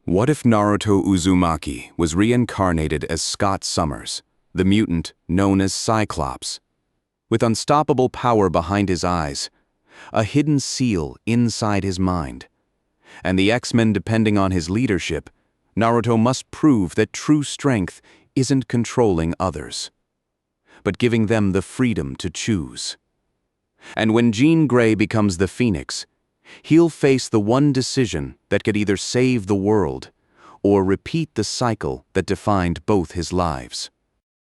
What if Naruto Uzumaki was reincarnated as Scott Summers, the mutant known as Cyclops? With unstoppable power behind his eyes, a hidden seal inside his mind, and the X-Men depending on his leadership, Naruto must prove that true strength isn't controlling others, but giving them the freedom to choose. And when Jean Grey becomes the Phoenix, he'll face the one decision that could either save the world or repeat the cycle that defined both his lives.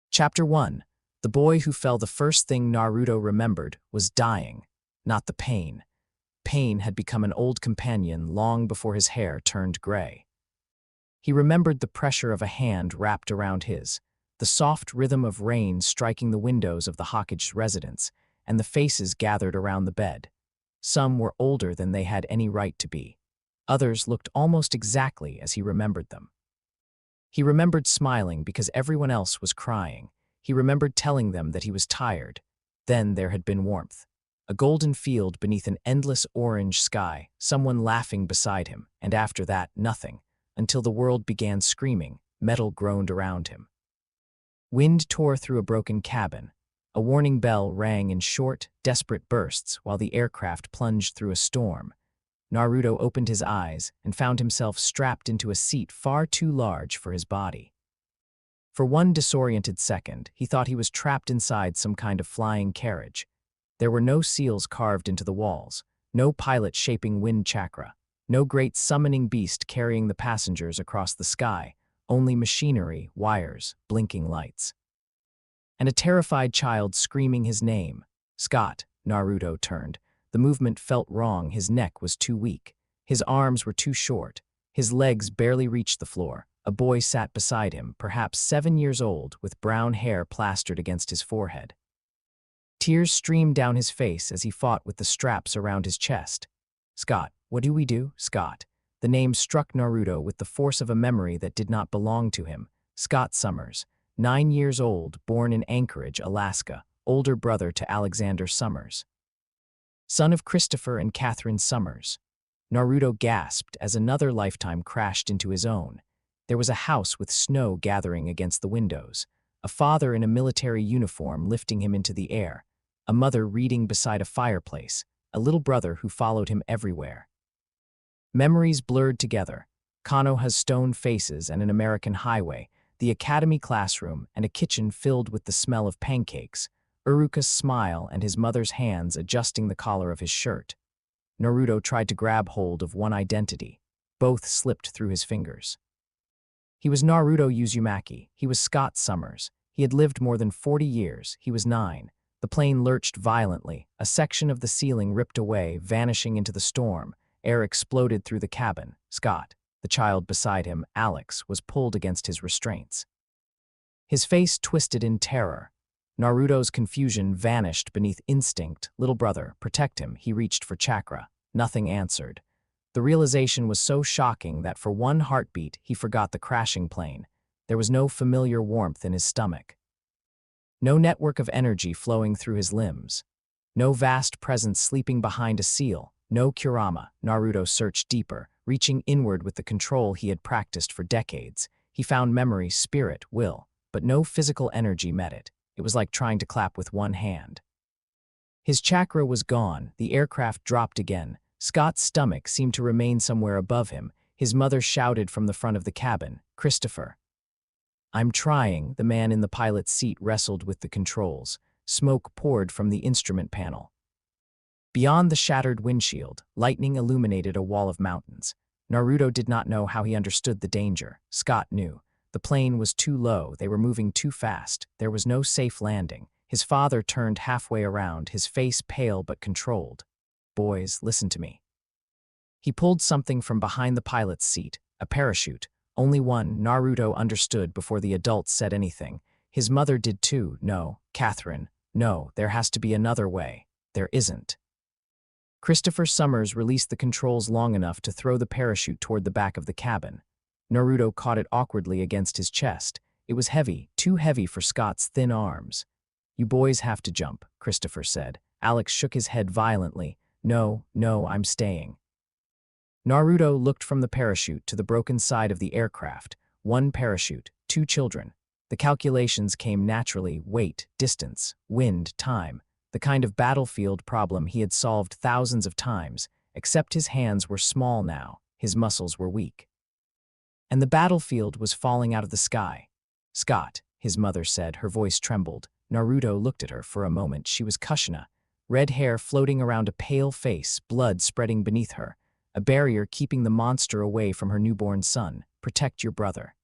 Chapter 1. The boy who fell. The first thing Naruto remembered was dying, not the pain. Pain had become an old companion long before his hair turned gray. He remembered the pressure of a hand wrapped around his, the soft rhythm of rain striking the windows of the Hokage residence, and the faces gathered around the bed. Some were older than they had any right to be. Others looked almost exactly as he remembered them. He remembered smiling because everyone else was crying. He remembered telling them that he was tired. Then there had been warmth. A golden field beneath an endless orange sky, someone laughing beside him, and after that, nothing, until the world began screaming. Metal groaned around him. Wind tore through a broken cabin. A warning bell rang in short, desperate bursts while the aircraft plunged through a storm. Naruto opened his eyes and found himself strapped into a seat far too large for his body. For one disoriented second, he thought he was trapped inside some kind of flying carriage. There were no seals carved into the walls, no pilot shaping wind chakra, no great summoning beast carrying the passengers across the sky, only machinery, wires, blinking lights. And a terrified child screaming his name. Scott. Naruto turned. The movement felt wrong. His neck was too weak. His arms were too short. His legs barely reached the floor. A boy sat beside him, perhaps 7 years old, with brown hair plastered against his forehead. Tears streamed down his face as he fought with the straps around his chest. Scott. What do we do? Scott. The name struck Naruto with the force of a memory that did not belong to him. Scott Summers, 9 years old, born in Anchorage, Alaska, older brother to Alexander Summers. Son of Christopher and Catherine Summers. Naruto gasped as another lifetime crashed into his own. There was a house with snow gathering against the windows, a father in a military uniform lifting him into the air, a mother reading beside a fireplace, a little brother who followed him everywhere. Memories blurred together. Konoha's stone faces and an American highway, the academy classroom and a kitchen filled with the smell of pancakes, Uruka's smile and his mother's hands adjusting the collar of his shirt. Naruto tried to grab hold of one identity. Both slipped through his fingers. He was Naruto Uzumaki. He was Scott Summers. He had lived more than 40 years. He was 9. The plane lurched violently. A section of the ceiling ripped away, vanishing into the storm. Air exploded through the cabin. Scott, the child beside him, Alex, was pulled against his restraints. His face twisted in terror. Naruto's confusion vanished beneath instinct. Little brother, protect him. He reached for chakra. Nothing answered. The realization was so shocking that for one heartbeat he forgot the crashing plane. There was no familiar warmth in his stomach. No network of energy flowing through his limbs. No vast presence sleeping behind a seal. No Kurama. Naruto searched deeper, reaching inward with the control he had practiced for decades. He found memory, spirit, will, but no physical energy met it. It was like trying to clap with one hand. His chakra was gone. The aircraft dropped again. Scott's stomach seemed to remain somewhere above him. His mother shouted from the front of the cabin, "Christopher." "I'm trying." The man in the pilot's seat wrestled with the controls. Smoke poured from the instrument panel. Beyond the shattered windshield, lightning illuminated a wall of mountains. Naruto did not know how he understood the danger. Scott knew. The plane was too low. They were moving too fast. There was no safe landing. His father turned halfway around, his face pale but controlled. "Boys, listen to me." He pulled something from behind the pilot's seat, a parachute. Only one. Naruto understood before the adults said anything. His mother did too. "No, Catherine. No, there has to be another way." "There isn't." Christopher Summers released the controls long enough to throw the parachute toward the back of the cabin. Naruto caught it awkwardly against his chest. It was heavy, too heavy for Scott's thin arms. "You boys have to jump," Christopher said. Alex shook his head violently. No, I'm staying." Naruto looked from the parachute to the broken side of the aircraft. One parachute, two children. The calculations came naturally: weight, distance, wind, time. The kind of battlefield problem he had solved thousands of times, except his hands were small now, his muscles were weak. And the battlefield was falling out of the sky. "Scott," his mother said, her voice trembled. Naruto looked at her for a moment. She was Kushina, red hair floating around a pale face, blood spreading beneath her, a barrier keeping the monster away from her newborn son. "Protect your brother."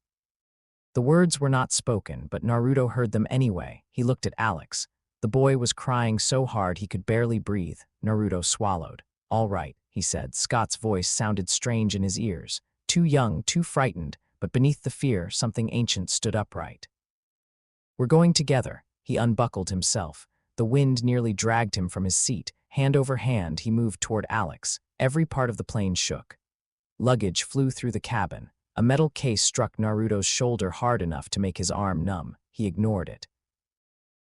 The words were not spoken, but Naruto heard them anyway. He looked at Alex. The boy was crying so hard he could barely breathe. Naruto swallowed. "All right," he said. Scott's voice sounded strange in his ears. Too young, too frightened, but beneath the fear, something ancient stood upright. "We're going together." He unbuckled himself. The wind nearly dragged him from his seat. Hand over hand, he moved toward Alex. Every part of the plane shook. Luggage flew through the cabin. A metal case struck Naruto's shoulder hard enough to make his arm numb. He ignored it.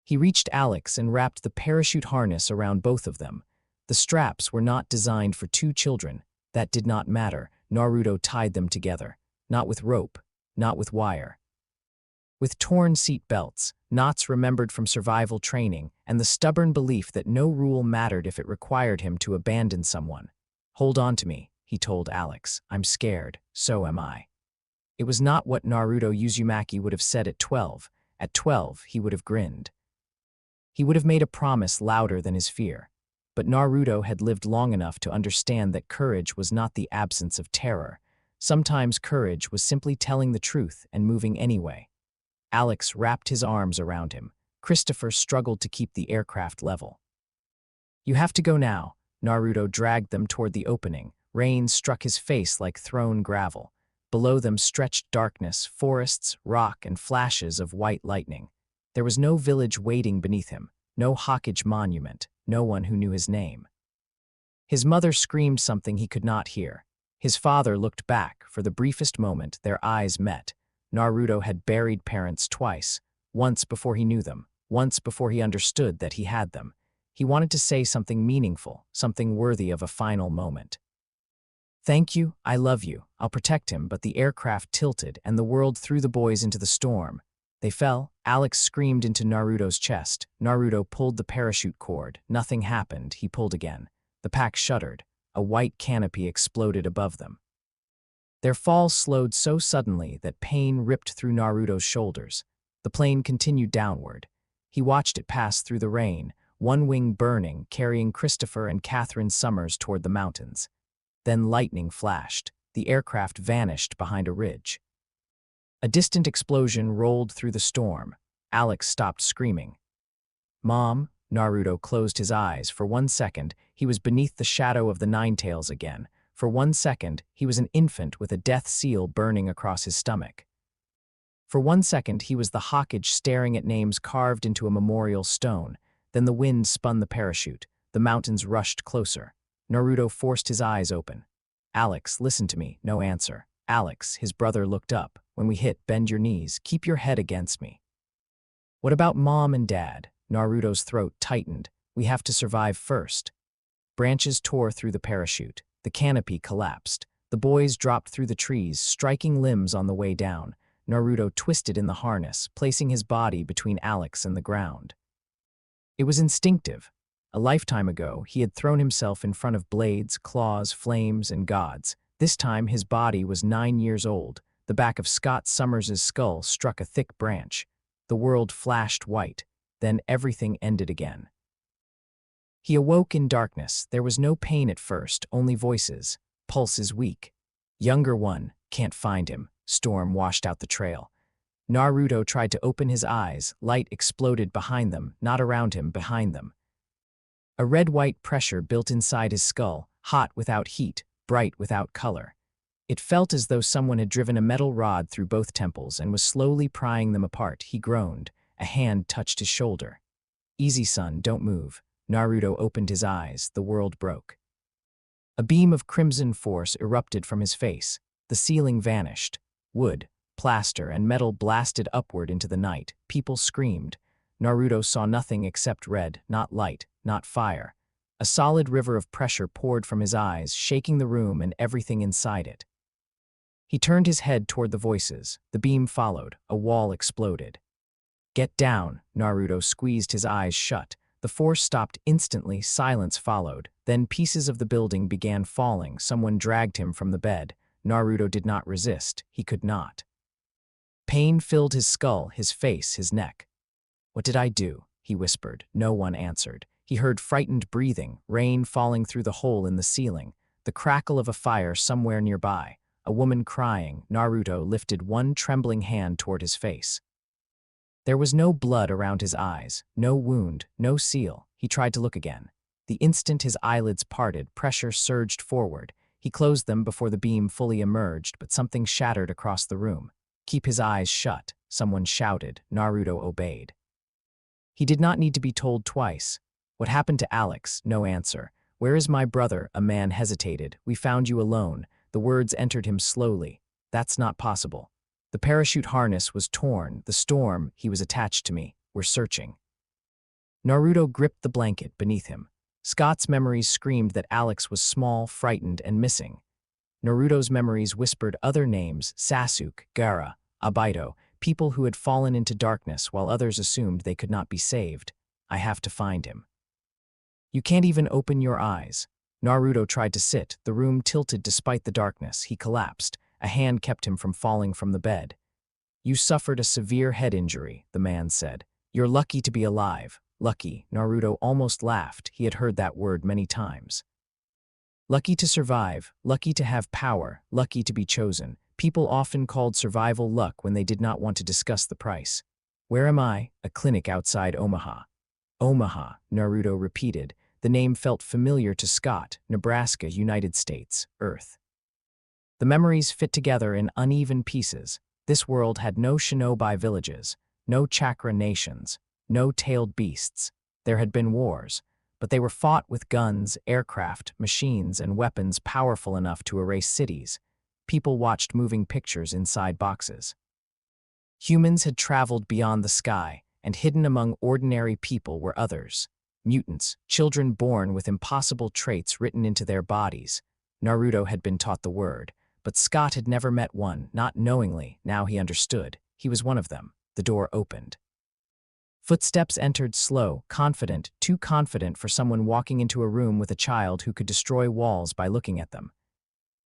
He reached Alex and wrapped the parachute harness around both of them. The straps were not designed for two children. That did not matter. Naruto tied them together. Not with rope, not with wire. With torn seat belts, knots remembered from survival training, and the stubborn belief that no rule mattered if it required him to abandon someone. "Hold on to me," he told Alex. "I'm scared. So am I." It was not what Naruto Uzumaki would have said at 12. At 12, he would have grinned. He would have made a promise louder than his fear. But Naruto had lived long enough to understand that courage was not the absence of terror. Sometimes courage was simply telling the truth and moving anyway. Alex wrapped his arms around him. Christopher struggled to keep the aircraft level. "You have to go now." Naruto dragged them toward the opening. Rain struck his face like thrown gravel. Below them stretched darkness, forests, rock, and flashes of white lightning. There was no village waiting beneath him, no Hokage monument, no one who knew his name. His mother screamed something he could not hear. His father looked back. For the briefest moment, their eyes met. Naruto had buried parents twice, once before he knew them, once before he understood that he had them. He wanted to say something meaningful, something worthy of a final moment. "Thank you, I love you, I'll protect him," but the aircraft tilted and the world threw the boys into the storm. They fell. Alex screamed into Naruto's chest. Naruto pulled the parachute cord. Nothing happened. He pulled again. The pack shuddered. A white canopy exploded above them. Their fall slowed so suddenly that pain ripped through Naruto's shoulders. The plane continued downward. He watched it pass through the rain, one wing burning, carrying Christopher and Catherine Summers toward the mountains. Then lightning flashed. The aircraft vanished behind a ridge. A distant explosion rolled through the storm. Alex stopped screaming. "Mom," Naruto closed his eyes. For 1 second, he was beneath the shadow of the Ninetales again. For 1 second, he was an infant with a death seal burning across his stomach. For 1 second, he was the Hokage staring at names carved into a memorial stone. Then the wind spun the parachute. The mountains rushed closer. Naruto forced his eyes open. "Alex, listen to me." No answer. "Alex," his brother looked up. "When we hit, bend your knees. Keep your head against me." "What about Mom and Dad?" Naruto's throat tightened. "We have to survive first." Branches tore through the parachute. The canopy collapsed. The boys dropped through the trees, striking limbs on the way down. Naruto twisted in the harness, placing his body between Alex and the ground. It was instinctive. A lifetime ago, he had thrown himself in front of blades, claws, flames, and gods. This time, his body was 9 years old. The back of Scott Summers' skull struck a thick branch. The world flashed white. Then everything ended again. He awoke in darkness. There was no pain at first, only voices. "Pulse is weak." "Younger one, can't find him." Storm washed out the trail. Naruto tried to open his eyes. Light exploded behind them, not around him, behind them. A red-white pressure built inside his skull, hot without heat, bright without color. It felt as though someone had driven a metal rod through both temples and was slowly prying them apart. He groaned. A hand touched his shoulder. "Easy, son, don't move." Naruto opened his eyes. The world broke. A beam of crimson force erupted from his face. The ceiling vanished. Wood, plaster, and metal blasted upward into the night. People screamed. Naruto saw nothing except red, not light, not fire. A solid river of pressure poured from his eyes, shaking the room and everything inside it. He turned his head toward the voices. The beam followed. A wall exploded. "Get down," Naruto squeezed his eyes shut. The force stopped instantly, silence followed. Then pieces of the building began falling. Someone dragged him from the bed. Naruto did not resist. He could not. Pain filled his skull, his face, his neck. "What did I do?" he whispered. No one answered. He heard frightened breathing, rain falling through the hole in the ceiling, the crackle of a fire somewhere nearby, a woman crying. Naruto lifted one trembling hand toward his face. There was no blood around his eyes, no wound, no seal. He tried to look again. The instant his eyelids parted, pressure surged forward. He closed them before the beam fully emerged, but something shattered across the room. "Keep his eyes shut," someone shouted. Naruto obeyed. He did not need to be told twice. "What happened to Alex?" No answer. "Where is my brother?" A man hesitated. "We found you alone." The words entered him slowly. "That's not possible. The parachute harness was torn. The storm, he was attached to me. We're searching." Naruto gripped the blanket beneath him. Scott's memories screamed that Alex was small, frightened, and missing. Naruto's memories whispered other names: Sasuke, Gaara, Abaito, people who had fallen into darkness while others assumed they could not be saved. "I have to find him." "You can't even open your eyes." Naruto tried to sit. The room tilted despite the darkness. He collapsed. A hand kept him from falling from the bed. "You suffered a severe head injury," the man said. "You're lucky to be alive." Lucky. Naruto almost laughed. He had heard that word many times. Lucky to survive, lucky to have power, lucky to be chosen. People often called survival luck when they did not want to discuss the price. "Where am I?" "A clinic outside Omaha." "Omaha," Naruto repeated. The name felt familiar to Scott. Nebraska, United States, Earth. The memories fit together in uneven pieces. This world had no shinobi villages, no chakra nations, no tailed beasts. There had been wars, but they were fought with guns, aircraft, machines, and weapons powerful enough to erase cities. People watched moving pictures inside boxes. Humans had traveled beyond the sky, and hidden among ordinary people were others. Mutants, children born with impossible traits written into their bodies. Naruto had been taught the word, but Scott had never met one, not knowingly. Now he understood. He was one of them. The door opened. Footsteps entered, slow, confident, too confident for someone walking into a room with a child who could destroy walls by looking at them.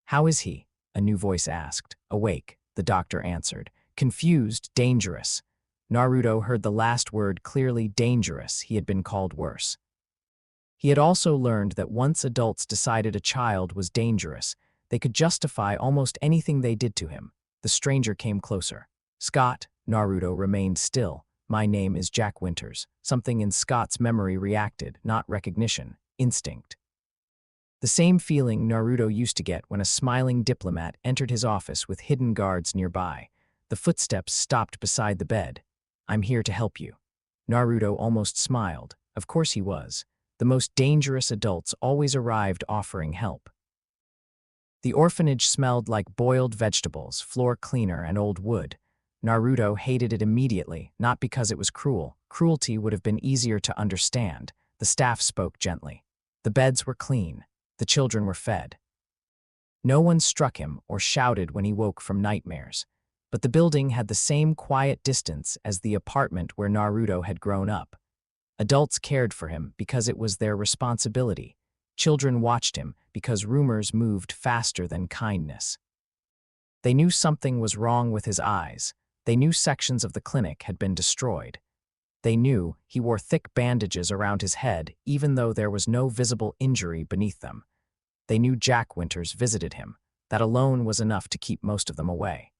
"How is he?" a new voice asked. "Awake," the doctor answered. "Confused, dangerous." Naruto heard the last word clearly: dangerous. He had been called worse. He had also learned that once adults decided a child was dangerous, they could justify almost anything they did to him. The stranger came closer. "Scott," Naruto remained still. "My name is Jack Winters." Something in Scott's memory reacted, not recognition, instinct. The same feeling Naruto used to get when a smiling diplomat entered his office with hidden guards nearby. The footsteps stopped beside the bed. "I'm here to help you." Naruto almost smiled. Of course he was. The most dangerous adults always arrived offering help. The orphanage smelled like boiled vegetables, floor cleaner, and old wood. Naruto hated it immediately, not because it was cruel. Cruelty would have been easier to understand. The staff spoke gently. The beds were clean. The children were fed. No one struck him or shouted when he woke from nightmares. But the building had the same quiet distance as the apartment where Naruto had grown up. Adults cared for him because it was their responsibility. Children watched him because rumors moved faster than kindness. They knew something was wrong with his eyes. They knew sections of the clinic had been destroyed. They knew he wore thick bandages around his head even though there was no visible injury beneath them. They knew Jack Winters visited him. That alone was enough to keep most of them away.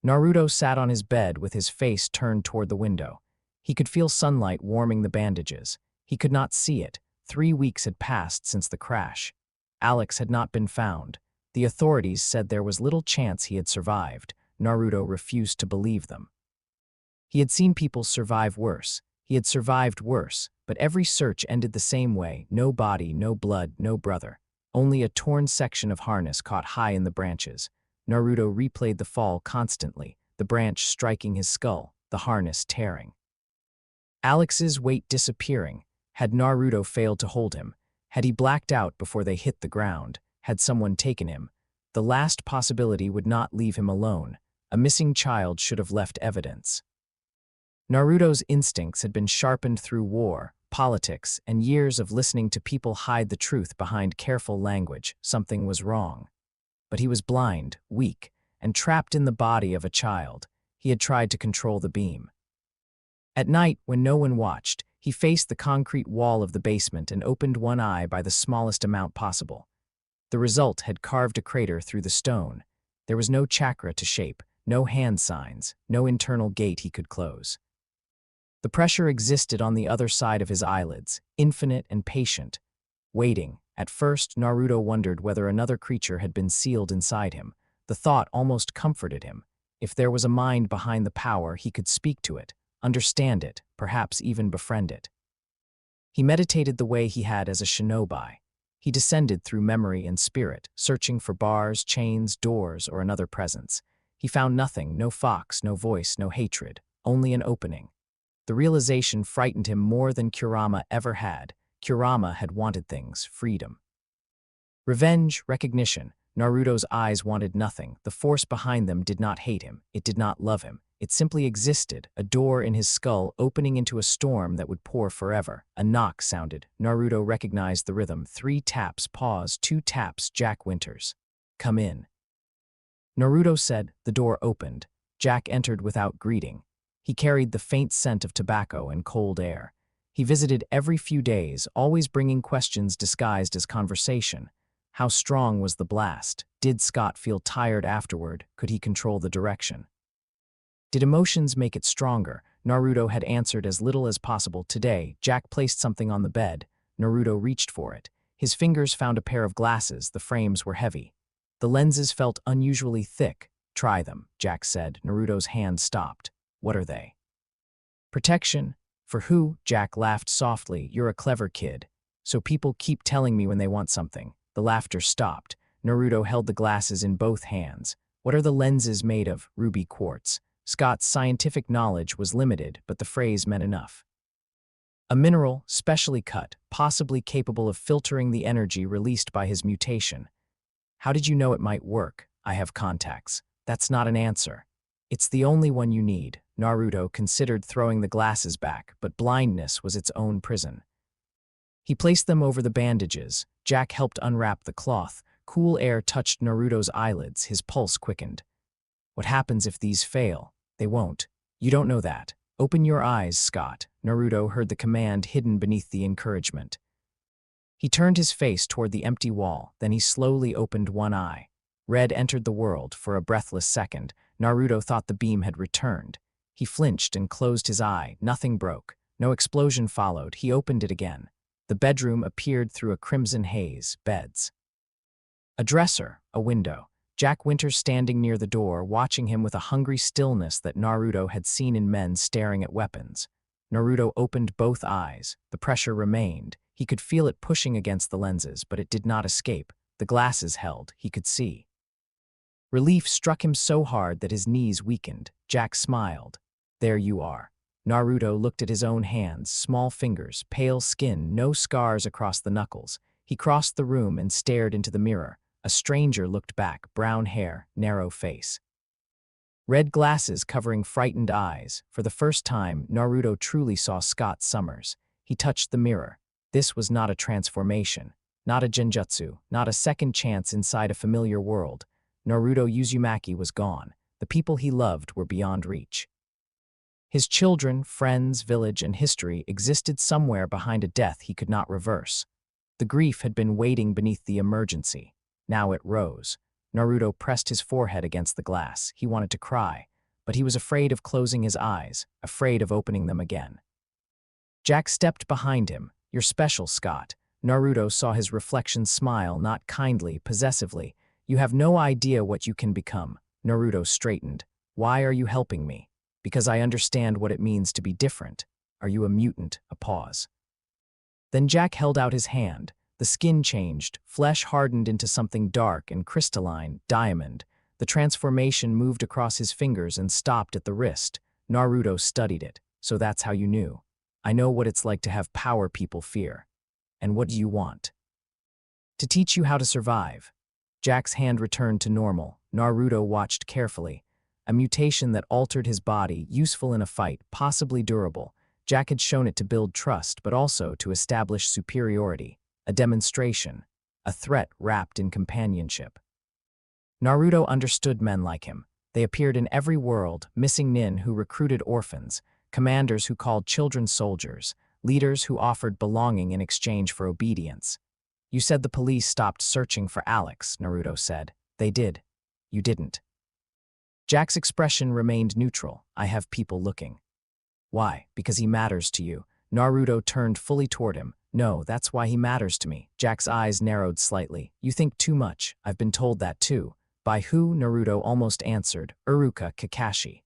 Naruto sat on his bed with his face turned toward the window. He could feel sunlight warming the bandages. He could not see it. 3 weeks had passed since the crash. Alex had not been found. The authorities said there was little chance he had survived. Naruto refused to believe them. He had seen people survive worse. He had survived worse, but every search ended the same way: no body, no blood, no brother. Only a torn section of harness caught high in the branches. Naruto replayed the fall constantly, the branch striking his skull, the harness tearing. Alex's weight disappearing. Had Naruto failed to hold him? Had he blacked out before they hit the ground? Had someone taken him? The last possibility would not leave him alone. A missing child should have left evidence. Naruto's instincts had been sharpened through war, politics, and years of listening to people hide the truth behind careful language. Something was wrong. But he was blind, weak, and trapped in the body of a child. He had tried to control the beam. At night, when no one watched, he faced the concrete wall of the basement and opened one eye by the smallest amount possible. The result had carved a crater through the stone. There was no chakra to shape, no hand signs, no internal gate he could close. The pressure existed on the other side of his eyelids, infinite and patient, waiting. At first, Naruto wondered whether another creature had been sealed inside him. The thought almost comforted him. If there was a mind behind the power, he could speak to it, understand it, perhaps even befriend it. He meditated the way he had as a shinobi. He descended through memory and spirit, searching for bars, chains, doors, or another presence. He found nothing, no fox, no voice, no hatred, only an opening. The realization frightened him more than Kurama ever had. Kurama had wanted things, freedom. Revenge, recognition. Naruto's eyes wanted nothing. The force behind them did not hate him. It did not love him. It simply existed, a door in his skull opening into a storm that would pour forever. A knock sounded. Naruto recognized the rhythm. 3 taps, pause, 2 taps, Jack Winters. Come in. Naruto said. The door opened. Jack entered without greeting. He carried the faint scent of tobacco and cold air. He visited every few days, always bringing questions disguised as conversation. How strong was the blast? Did Scott feel tired afterward? Could he control the direction? Did emotions make it stronger? Naruto had answered as little as possible. Today, Jack placed something on the bed. Naruto reached for it. His fingers found a pair of glasses. The frames were heavy. The lenses felt unusually thick. Try them, Jack said. Naruto's hand stopped. What are they? Protection. For who? Jack laughed softly. You're a clever kid. So people keep telling me when they want something. The laughter stopped. Naruto held the glasses in both hands. What are the lenses made of? Ruby quartz. Scott's scientific knowledge was limited, but the phrase meant enough. A mineral, specially cut, possibly capable of filtering the energy released by his mutation. How did you know it might work? I have contacts. That's not an answer. It's the only one you need. Naruto considered throwing the glasses back, but blindness was its own prison. He placed them over the bandages. Jack helped unwrap the cloth. Cool air touched Naruto's eyelids. His pulse quickened. What happens if these fail? They won't. You don't know that. Open your eyes, Scott. Naruto heard the command hidden beneath the encouragement. He turned his face toward the empty wall, then he slowly opened one eye. Red entered the world. For a breathless second, Naruto thought the beam had returned. He flinched and closed his eye. Nothing broke. No explosion followed. He opened it again. The bedroom appeared through a crimson haze. Beds. A dresser. A window. Jack Winters standing near the door, watching him with a hungry stillness that Naruto had seen in men staring at weapons. Naruto opened both eyes. The pressure remained. He could feel it pushing against the lenses, but it did not escape. The glasses held. He could see. Relief struck him so hard that his knees weakened. Jack smiled. There you are. Naruto looked at his own hands, small fingers, pale skin, no scars across the knuckles. He crossed the room and stared into the mirror. A stranger looked back, brown hair, narrow face. Red glasses covering frightened eyes. For the first time, Naruto truly saw Scott Summers. He touched the mirror. This was not a transformation, not a genjutsu, not a second chance inside a familiar world. Naruto Uzumaki was gone. The people he loved were beyond reach. His children, friends, village, and history existed somewhere behind a death he could not reverse. The grief had been waiting beneath the emergency. Now it rose. Naruto pressed his forehead against the glass. He wanted to cry, but he was afraid of closing his eyes, afraid of opening them again. Jack stepped behind him. You're special, Scott. Naruto saw his reflection smile, not kindly, possessively. You have no idea what you can become. Naruto straightened. Why are you helping me? Because I understand what it means to be different. Are you a mutant? A pause. Then Jack held out his hand. The skin changed, flesh hardened into something dark and crystalline, diamond. The transformation moved across his fingers and stopped at the wrist. Naruto studied it. So that's how you knew. I know what it's like to have power people fear. And what do you want? To teach you how to survive. Jack's hand returned to normal. Naruto watched carefully. A mutation that altered his body, useful in a fight, possibly durable. Jack had shown it to build trust, but also to establish superiority. A demonstration. A threat wrapped in companionship. Naruto understood men like him. They appeared in every world, missing nin who recruited orphans, commanders who called children soldiers, leaders who offered belonging in exchange for obedience. You said the police stopped searching for Alex, Naruto said. They did. You didn't. Jack's expression remained neutral. I have people looking. Why? Because he matters to you. Naruto turned fully toward him. No, that's why he matters to me. Jack's eyes narrowed slightly. You think too much. I've been told that too. By who? Naruto almost answered. Iruka Kakashi.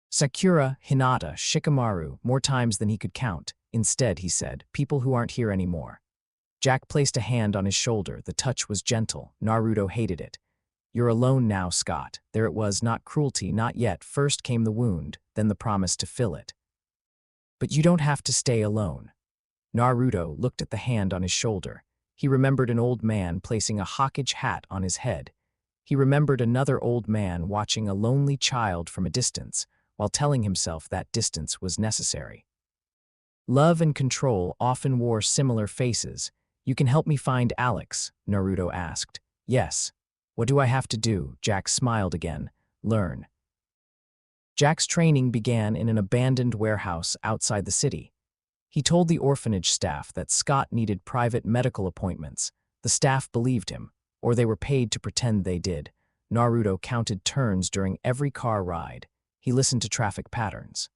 Sakura, Hinata, Shikamaru, more times than he could count. Instead, he said, people who aren't here anymore. Jack placed a hand on his shoulder. The touch was gentle. Naruto hated it. You're alone now, Scott. There it was, not cruelty, not yet. First came the wound, then the promise to fill it. But you don't have to stay alone. Naruto looked at the hand on his shoulder. He remembered an old man placing a hawkage hat on his head. He remembered another old man watching a lonely child from a distance, while telling himself that distance was necessary. Love and control often wore similar faces. You can help me find Alex, Naruto asked. Yes. What do I have to do? Jack smiled again. Learn. Jack's training began in an abandoned warehouse outside the city. He told the orphanage staff that Scott needed private medical appointments. The staff believed him, or they were paid to pretend they did. Naruto counted turns during every car ride. He listened to traffic patterns.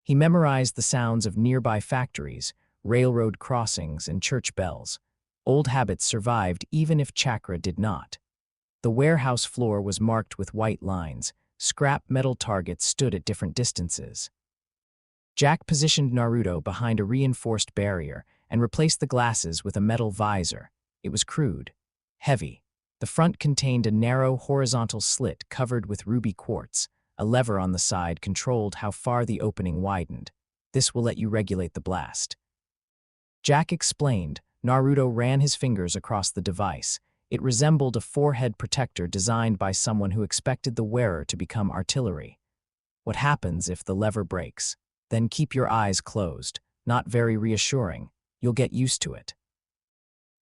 He memorized the sounds of nearby factories, railroad crossings, and church bells. Old habits survived even if chakra did not. The warehouse floor was marked with white lines. Scrap metal targets stood at different distances. Jack positioned Naruto behind a reinforced barrier and replaced the glasses with a metal visor. It was crude, heavy. The front contained a narrow horizontal slit covered with ruby quartz. A lever on the side controlled how far the opening widened. This will let you regulate the blast. Jack explained. Naruto ran his fingers across the device. It resembled a forehead protector designed by someone who expected the wearer to become artillery. What happens if the lever breaks? Then keep your eyes closed. Not very reassuring. You'll get used to it.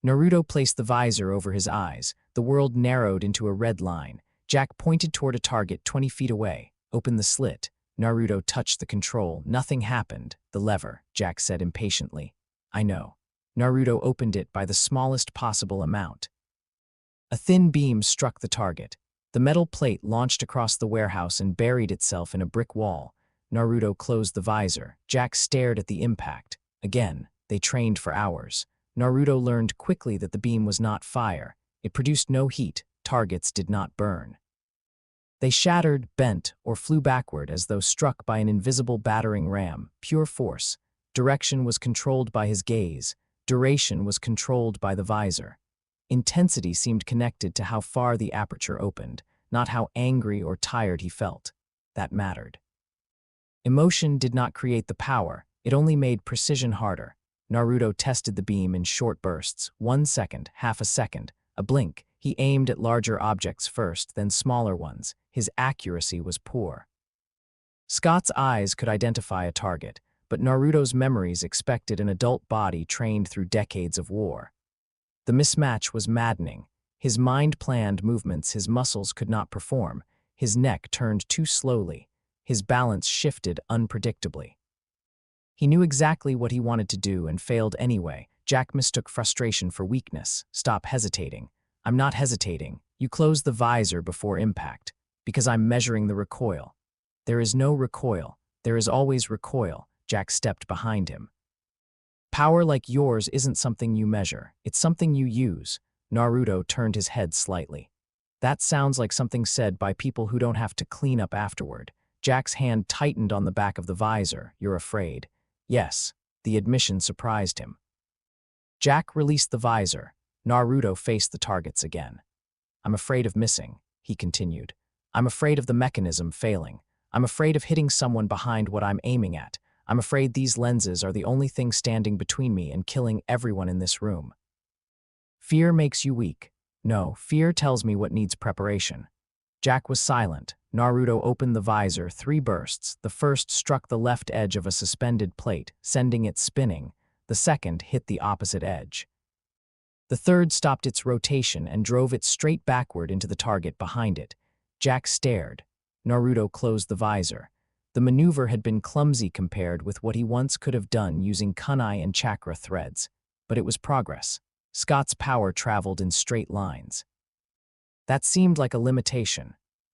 Naruto placed the visor over his eyes. The world narrowed into a red line. Jack pointed toward a target 20 feet away. Open the slit. Naruto touched the control. Nothing happened. The lever, Jack said impatiently. I know. Naruto opened it by the smallest possible amount. A thin beam struck the target. The metal plate launched across the warehouse and buried itself in a brick wall. Naruto closed the visor. Jack stared at the impact. Again, they trained for hours. Naruto learned quickly that the beam was not fire. It produced no heat. Targets did not burn. They shattered, bent, or flew backward as though struck by an invisible battering ram. Pure force. Direction was controlled by his gaze. Duration was controlled by the visor. Intensity seemed connected to how far the aperture opened, not how angry or tired he felt. That mattered. Emotion did not create the power, it only made precision harder. Naruto tested the beam in short bursts, 1 second, half a second, a blink. He aimed at larger objects first, then smaller ones. His accuracy was poor. Scott's eyes could identify a target, but Naruto's memories expected an adult body trained through decades of war. The mismatch was maddening. His mind planned movements his muscles could not perform. His neck turned too slowly. His balance shifted unpredictably. He knew exactly what he wanted to do and failed anyway. Jack mistook frustration for weakness. Stop hesitating. I'm not hesitating. You close the visor before impact. Because I'm measuring the recoil. There is no recoil. There is always recoil. Jack stepped behind him. Power like yours isn't something you measure. It's something you use. Naruto turned his head slightly. That sounds like something said by people who don't have to clean up afterward. Jack's hand tightened on the back of the visor. You're afraid. Yes. The admission surprised him. Jack released the visor. Naruto faced the targets again. I'm afraid of missing, he continued. I'm afraid of the mechanism failing. I'm afraid of hitting someone behind what I'm aiming at. I'm afraid these lenses are the only thing standing between me and killing everyone in this room. Fear makes you weak. No, fear tells me what needs preparation. Jack was silent. Naruto opened the visor 3 bursts. The first struck the left edge of a suspended plate, sending it spinning. The second hit the opposite edge. The third stopped its rotation and drove it straight backward into the target behind it. Jack stared. Naruto closed the visor. The maneuver had been clumsy compared with what he once could have done using kunai and chakra threads. But it was progress. Scott's power traveled in straight lines. That seemed like a limitation.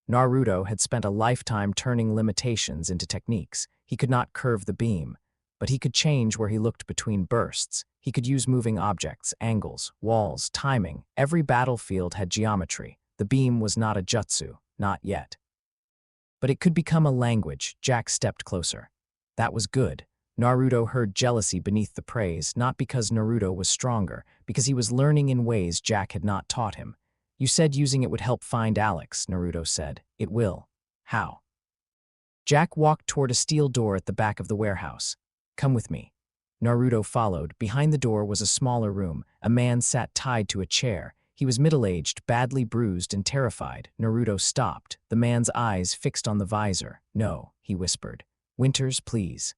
Naruto had spent a lifetime turning limitations into techniques. He could not curve the beam, but he could change where he looked between bursts. He could use moving objects, angles, walls, timing. Every battlefield had geometry. The beam was not a jutsu, not yet. But it could become a language. Jack stepped closer. That was good. Naruto heard jealousy beneath the praise, not because Naruto was stronger, because he was learning in ways Jack had not taught him. You said using it would help find Alex, Naruto said. It will. How? Jack walked toward a steel door at the back of the warehouse. Come with me. Naruto followed. Behind the door was a smaller room. A man sat tied to a chair. He was middle-aged, badly bruised, and terrified. Naruto stopped, the man's eyes fixed on the visor. No, he whispered. Winters, please.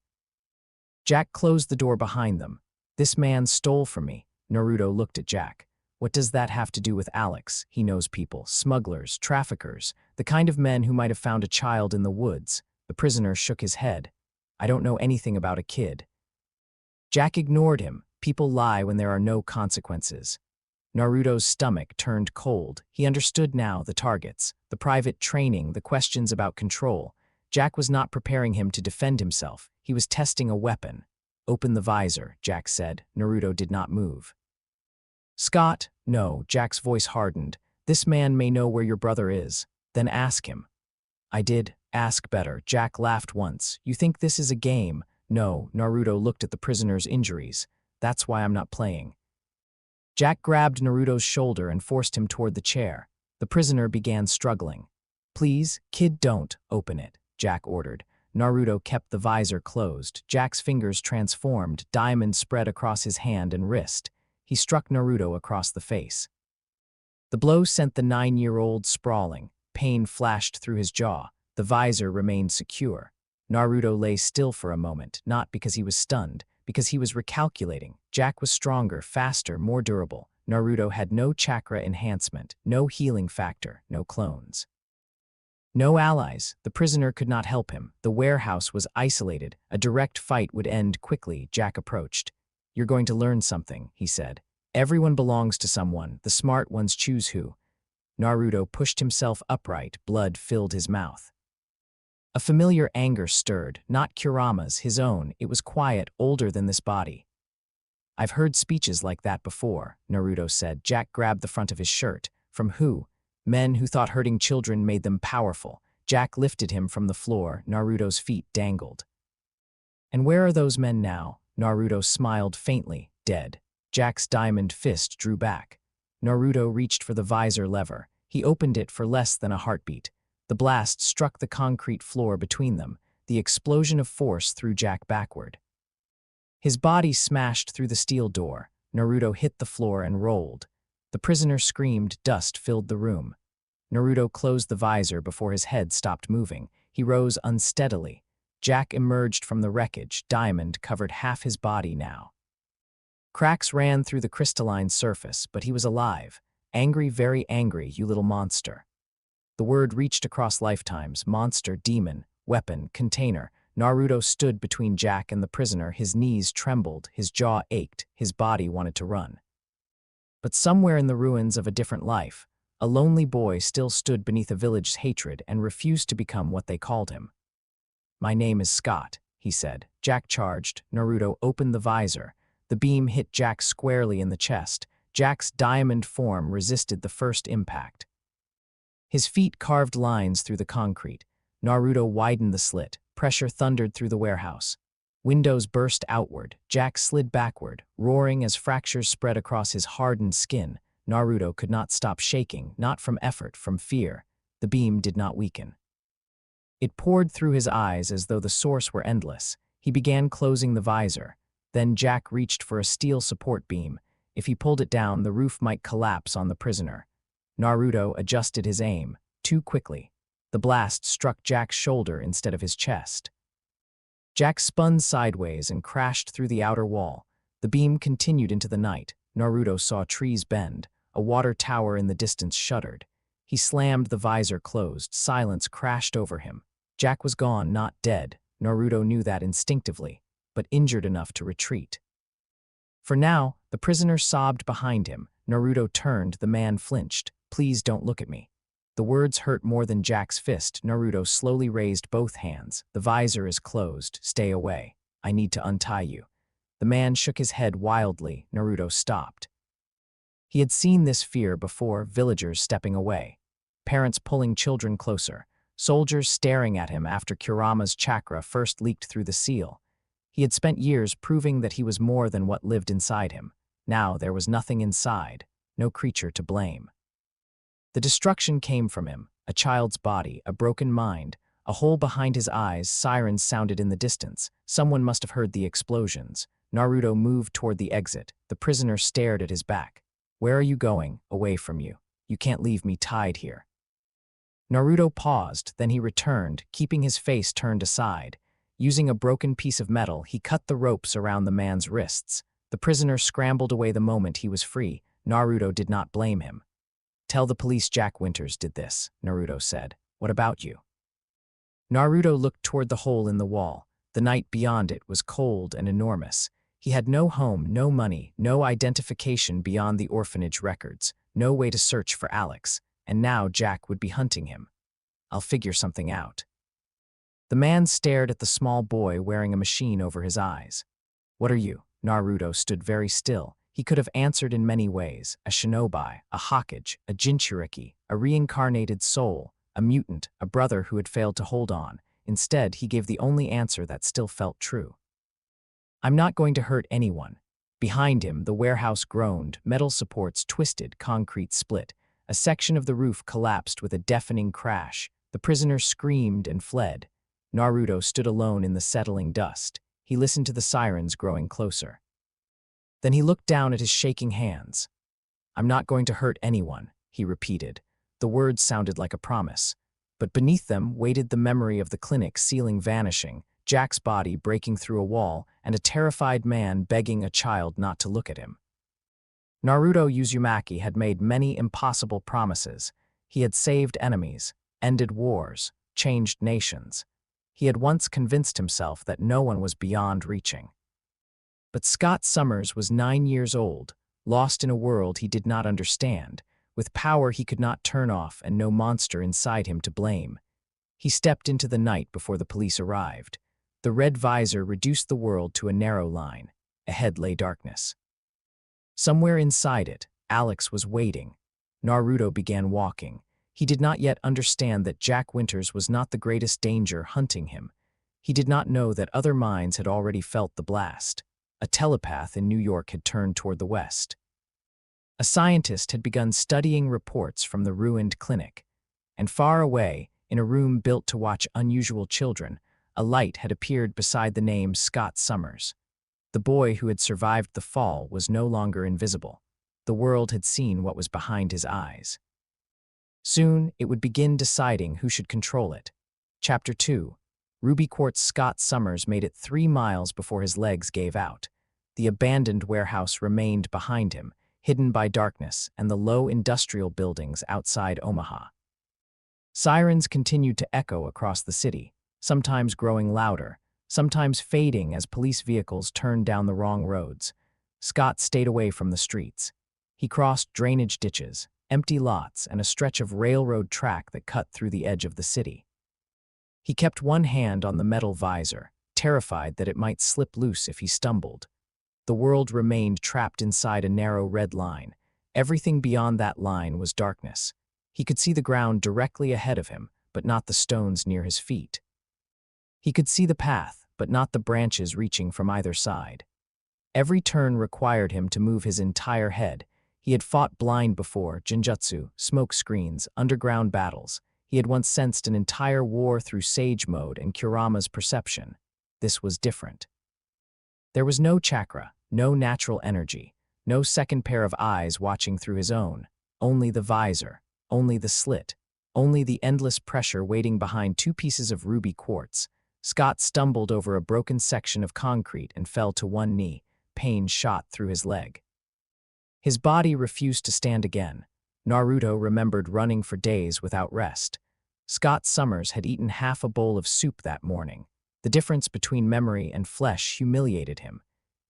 Jack closed the door behind them. This man stole from me. Naruto looked at Jack. What does that have to do with Alex? He knows people, smugglers, traffickers, the kind of men who might have found a child in the woods. The prisoner shook his head. I don't know anything about a kid. Jack ignored him. People lie when there are no consequences. Naruto's stomach turned cold. He understood now the targets, the private training, the questions about control. Jack was not preparing him to defend himself. He was testing a weapon. Open the visor, Jack said. Naruto did not move. Scott, no, Jack's voice hardened. This man may know where your brother is. Then ask him. I did. Ask better. Jack laughed once. You think this is a game? No, Naruto looked at the prisoner's injuries. That's why I'm not playing. Jack grabbed Naruto's shoulder and forced him toward the chair. The prisoner began struggling. Please, kid, don't open it, Jack ordered. Naruto kept the visor closed. Jack's fingers transformed. Diamonds spread across his hand and wrist. He struck Naruto across the face. The blow sent the 9-year-old sprawling. Pain flashed through his jaw. The visor remained secure. Naruto lay still for a moment, not because he was stunned, because he was recalculating. Jack was stronger, faster, more durable. Naruto had no chakra enhancement, no healing factor, no clones. No allies. The prisoner could not help him. The warehouse was isolated. A direct fight would end quickly. Jack approached. You're going to learn something, he said. Everyone belongs to someone. The smart ones choose who. Naruto pushed himself upright. Blood filled his mouth. A familiar anger stirred, not Kurama's, his own. It was quiet, older than this body. I've heard speeches like that before, Naruto said. Jack grabbed the front of his shirt. From who? Men who thought hurting children made them powerful. Jack lifted him from the floor. Naruto's feet dangled. And where are those men now? Naruto smiled faintly. Dead. Jack's diamond fist drew back. Naruto reached for the visor lever. He opened it for less than a heartbeat. The blast struck the concrete floor between them. The explosion of force threw Jack backward. His body smashed through the steel door. Naruto hit the floor and rolled. The prisoner screamed. Dust filled the room. Naruto closed the visor before his head stopped moving. He rose unsteadily. Jack emerged from the wreckage. Diamond covered half his body now. Cracks ran through the crystalline surface, but he was alive. Angry, very angry, you little monster. The word reached across lifetimes. Monster, demon, weapon, container. Naruto stood between Jack and the prisoner. His knees trembled, his jaw ached, his body wanted to run. But somewhere in the ruins of a different life, a lonely boy still stood beneath a village's hatred and refused to become what they called him. My name is Scott, he said. Jack charged. Naruto opened the visor. The beam hit Jack squarely in the chest. Jack's diamond form resisted the first impact. His feet carved lines through the concrete. Naruto widened the slit. Pressure thundered through the warehouse. Windows burst outward. Jack slid backward, roaring as fractures spread across his hardened skin. Naruto could not stop shaking, not from effort, from fear. The beam did not weaken. It poured through his eyes as though the source were endless. He began closing the visor. Then Jack reached for a steel support beam. If he pulled it down, the roof might collapse on the prisoner. Naruto adjusted his aim too quickly. The blast struck Jack's shoulder instead of his chest. Jack spun sideways and crashed through the outer wall. The beam continued into the night. Naruto saw trees bend. A water tower in the distance shuddered. He slammed the visor closed. Silence crashed over him. Jack was gone, not dead. Naruto knew that instinctively, but injured enough to retreat. For now, the prisoner sobbed behind him. Naruto turned. The man flinched. "Please don't look at me." The words hurt more than Jack's fist. Naruto slowly raised both hands. "The visor is closed. Stay away. I need to untie you." The man shook his head wildly. Naruto stopped. He had seen this fear before, villagers stepping away, parents pulling children closer, soldiers staring at him after Kurama's chakra first leaked through the seal. He had spent years proving that he was more than what lived inside him. Now there was nothing inside, no creature to blame. The destruction came from him, a child's body, a broken mind, a hole behind his eyes. Sirens sounded in the distance. Someone must have heard the explosions. Naruto moved toward the exit. The prisoner stared at his back. "Where are you going?" "Away from you. You can't leave me tied here." Naruto paused, then he returned, keeping his face turned aside. Using a broken piece of metal, he cut the ropes around the man's wrists. The prisoner scrambled away the moment he was free. Naruto did not blame him. "Tell the police Jack Winters did this," Naruto said. "What about you?" Naruto looked toward the hole in the wall. The night beyond it was cold and enormous. He had no home, no money, no identification beyond the orphanage records, no way to search for Alex, and now Jack would be hunting him. "I'll figure something out." The man stared at the small boy wearing a machine over his eyes. "What are you?" Naruto stood very still. He could have answered in many ways: a shinobi, a Hokage, a Jinchuriki, a reincarnated soul, a mutant, a brother who had failed to hold on. Instead, he gave the only answer that still felt true. "I'm not going to hurt anyone." Behind him, the warehouse groaned, metal supports twisted, concrete split. A section of the roof collapsed with a deafening crash. The prisoner screamed and fled. Naruto stood alone in the settling dust. He listened to the sirens growing closer. Then he looked down at his shaking hands. "I'm not going to hurt anyone," he repeated. The words sounded like a promise. But beneath them waited the memory of the clinic ceiling vanishing, Jack's body breaking through a wall, and a terrified man begging a child not to look at him. Naruto Uzumaki had made many impossible promises. He had saved enemies, ended wars, changed nations. He had once convinced himself that no one was beyond reaching. But Scott Summers was 9 years old, lost in a world he did not understand, with power he could not turn off and no monster inside him to blame. He stepped into the night before the police arrived. The red visor reduced the world to a narrow line. Ahead lay darkness. Somewhere inside it, Alex was waiting. Naruto began walking. He did not yet understand that Jack Winters was not the greatest danger hunting him. He did not know that other minds had already felt the blast. A telepath in New York had turned toward the west. A scientist had begun studying reports from the ruined clinic. And far away, in a room built to watch unusual children, a light had appeared beside the name Scott Summers. The boy who had survived the fall was no longer invisible. The world had seen what was behind his eyes. Soon, it would begin deciding who should control it. Chapter 2. Ruby Quartz Scott Summers made it 3 miles before his legs gave out. The abandoned warehouse remained behind him, hidden by darkness and the low industrial buildings outside Omaha. Sirens continued to echo across the city, sometimes growing louder, sometimes fading as police vehicles turned down the wrong roads. Scott stayed away from the streets. He crossed drainage ditches, empty lots, and a stretch of railroad track that cut through the edge of the city. He kept one hand on the metal visor, terrified that it might slip loose if he stumbled. The world remained trapped inside a narrow red line. Everything beyond that line was darkness. He could see the ground directly ahead of him, but not the stones near his feet. He could see the path, but not the branches reaching from either side. Every turn required him to move his entire head. He had fought blind before: genjutsu, smoke screens, underground battles. He had once sensed an entire war through Sage Mode and Kurama's perception. This was different. There was no chakra, no natural energy. No second pair of eyes watching through his own. Only the visor, only the slit, only the endless pressure waiting behind two pieces of ruby quartz. Scott stumbled over a broken section of concrete and fell to one knee. Pain shot through his leg. His body refused to stand again. Naruto remembered running for days without rest. Scott Summers had eaten half a bowl of soup that morning. The difference between memory and flesh humiliated him.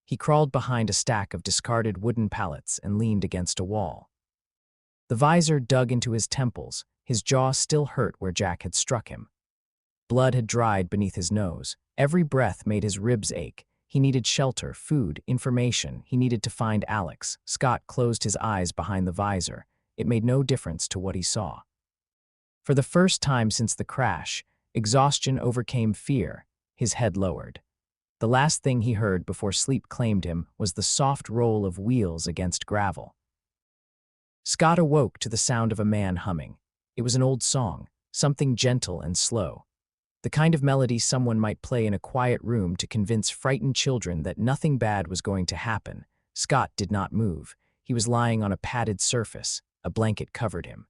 He crawled behind a stack of discarded wooden pallets and leaned against a wall. The visor dug into his temples. His jaw still hurt where Jack had struck him. Blood had dried beneath his nose. Every breath made his ribs ache. He needed shelter, food, information. He needed to find Alex. Scott closed his eyes behind the visor. It made no difference to what he saw. For the first time since the crash, exhaustion overcame fear. His head lowered. The last thing he heard before sleep claimed him was the soft roll of wheels against gravel. Scott awoke to the sound of a man humming. It was an old song, something gentle and slow. The kind of melody someone might play in a quiet room to convince frightened children that nothing bad was going to happen. Scott did not move. He was lying on a padded surface. A blanket covered him.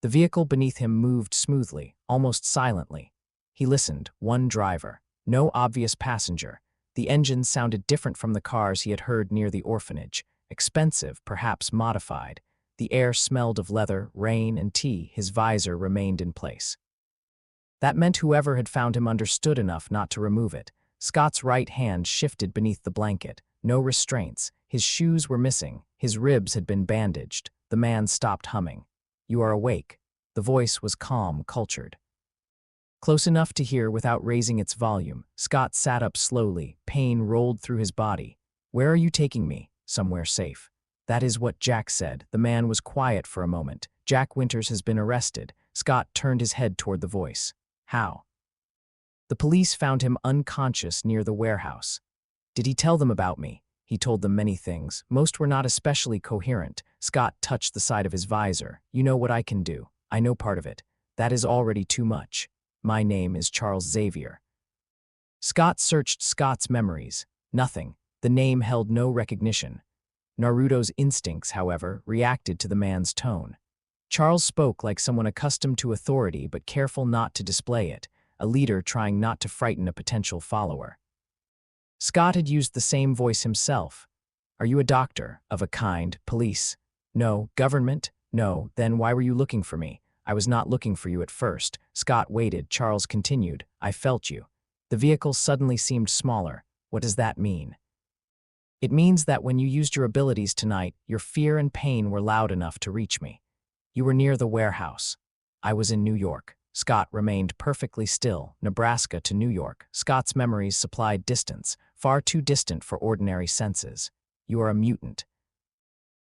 The vehicle beneath him moved smoothly, almost silently. He listened. One driver. No obvious passenger. The engine sounded different from the cars he had heard near the orphanage. Expensive, perhaps modified. The air smelled of leather, rain, and tea. His visor remained in place. That meant whoever had found him understood enough not to remove it. Scott's right hand shifted beneath the blanket. No restraints. His shoes were missing. His ribs had been bandaged. The man stopped humming. "You are awake." The voice was calm, cultured. Close enough to hear without raising its volume, Scott sat up slowly. Pain rolled through his body. "Where are you taking me?" "Somewhere safe." "That is what Jack said." The man was quiet for a moment. "Jack Winters has been arrested." Scott turned his head toward the voice. "How?" "The police found him unconscious near the warehouse." "Did he tell them about me?" "He told them many things. Most were not especially coherent." Scott touched the side of his visor. "You know what I can do. I know part of it. That is already too much. My name is Charles Xavier." Scott searched Scott's memories. Nothing. The name held no recognition. Naruto's instincts, however, reacted to the man's tone. Charles spoke like someone accustomed to authority but careful not to display it, a leader trying not to frighten a potential follower. Scott had used the same voice himself. "Are you a doctor?" "Of a kind." "Police?" "No." "Government?" "No." "Then why were you looking for me?" "I was not looking for you at first." Scott waited. Charles continued. "I felt you." The vehicle suddenly seemed smaller. "What does that mean?" "It means that when you used your abilities tonight, your fear and pain were loud enough to reach me. You were near the warehouse. I was in New York." Scott remained perfectly still. Nebraska to New York. Scott's memories supplied distance, far too distant for ordinary senses. "You are a mutant."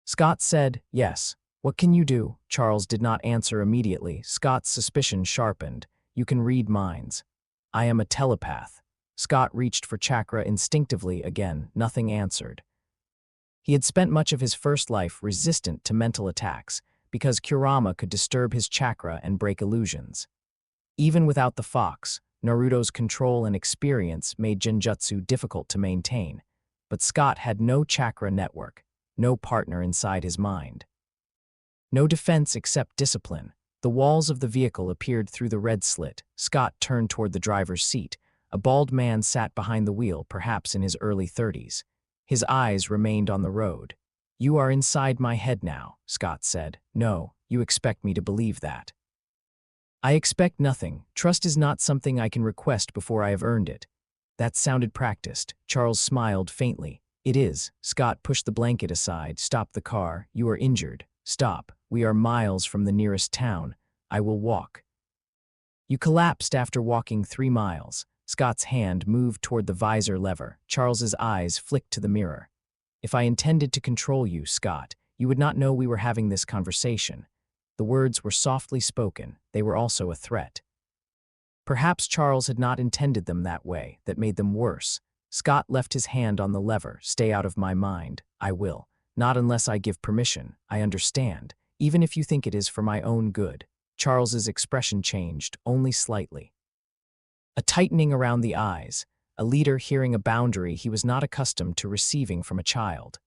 Scott said, "Yes." "What can you do?" Charles did not answer immediately. Scott's suspicion sharpened. "You can read minds." "I am a telepath." Scott reached for chakra instinctively again. Nothing answered. He had spent much of his first life resistant to mental attacks, because Kurama could disturb his chakra and break illusions. Even without the fox, Naruto's control and experience made genjutsu difficult to maintain. But Scott had no chakra network, no partner inside his mind. No defense except discipline. The walls of the vehicle appeared through the red slit. Scott turned toward the driver's seat. A bald man sat behind the wheel, perhaps in his early 30s. His eyes remained on the road. "You are inside my head now," Scott said. "No, you expect me to believe that." "I expect nothing. Trust is not something I can request before I have earned it." That sounded practiced. Charles smiled faintly. "It is." Scott pushed the blanket aside. "Stop the car. You are injured." "Stop. We are miles from the nearest town. I will walk." "You collapsed after walking 3 miles. Scott's hand moved toward the visor lever. Charles's eyes flicked to the mirror. "If I intended to control you, Scott, you would not know we were having this conversation." The words were softly spoken. They were also a threat. Perhaps Charles had not intended them that way. That made them worse. Scott left his hand on the lever. "Stay out of my mind." "I will. Not unless I give permission." "I understand. Even if you think it is for my own good." Charles's expression changed, only slightly. A tightening around the eyes, a leader hearing a boundary he was not accustomed to receiving from a child.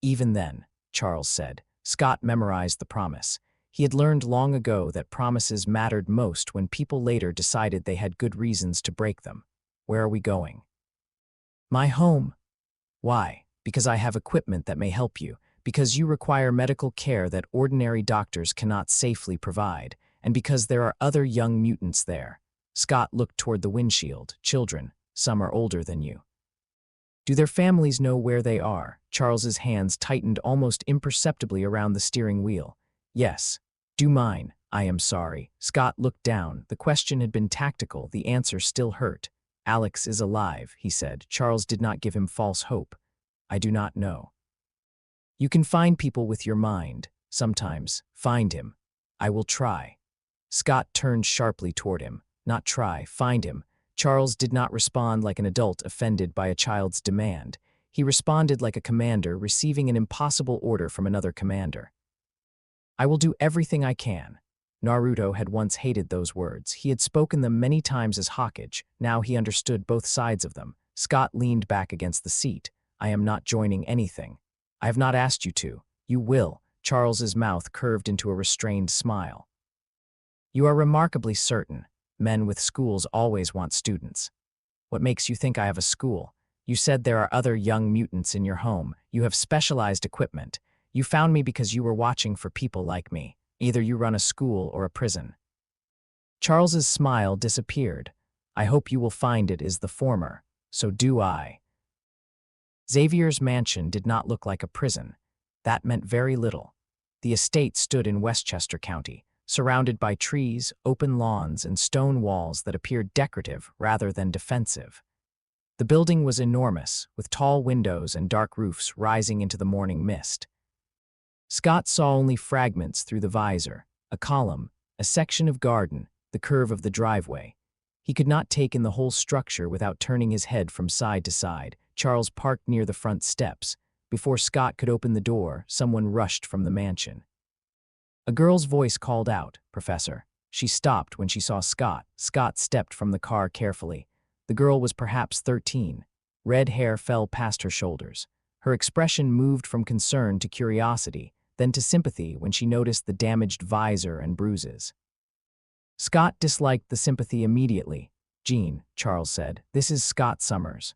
Even then, Charles said, Scott memorized the promise. He had learned long ago that promises mattered most when people later decided they had good reasons to break them. Where are we going? My home. Why? Because I have equipment that may help you, because you require medical care that ordinary doctors cannot safely provide, and because there are other young mutants there. Scott looked toward the windshield. Children, some are older than you. Do their families know where they are? Charles's hands tightened almost imperceptibly around the steering wheel. Yes. Do mine. I am sorry. Scott looked down. The question had been tactical. The answer still hurt. Alex is alive, he said. Charles did not give him false hope. I do not know. You can find people with your mind. Sometimes. Find him. I will try. Scott turned sharply toward him. Not try. Find him. Charles did not respond like an adult offended by a child's demand. He responded like a commander receiving an impossible order from another commander. I will do everything I can. Naruto had once hated those words. He had spoken them many times as Hokage. Now he understood both sides of them. Scott leaned back against the seat. I am not joining anything. I have not asked you to. You will. Charles's mouth curved into a restrained smile. You are remarkably certain. Men with schools always want students. What makes you think I have a school? You said there are other young mutants in your home. You have specialized equipment. You found me because you were watching for people like me. Either you run a school or a prison. Charles's smile disappeared. I hope you will find it is the former. So do I. Xavier's mansion did not look like a prison. That meant very little. The estate stood in Westchester County, surrounded by trees, open lawns, and stone walls that appeared decorative rather than defensive. The building was enormous, with tall windows and dark roofs rising into the morning mist. Scott saw only fragments through the visor, a column, a section of garden, the curve of the driveway. He could not take in the whole structure without turning his head from side to side. Charles parked near the front steps. Before Scott could open the door, someone rushed from the mansion. A girl's voice called out, "Professor." She stopped when she saw Scott. Scott stepped from the car carefully. The girl was perhaps 13. Red hair fell past her shoulders. Her expression moved from concern to curiosity, then to sympathy when she noticed the damaged visor and bruises. Scott disliked the sympathy immediately. "Jean," Charles said, "this is Scott Summers."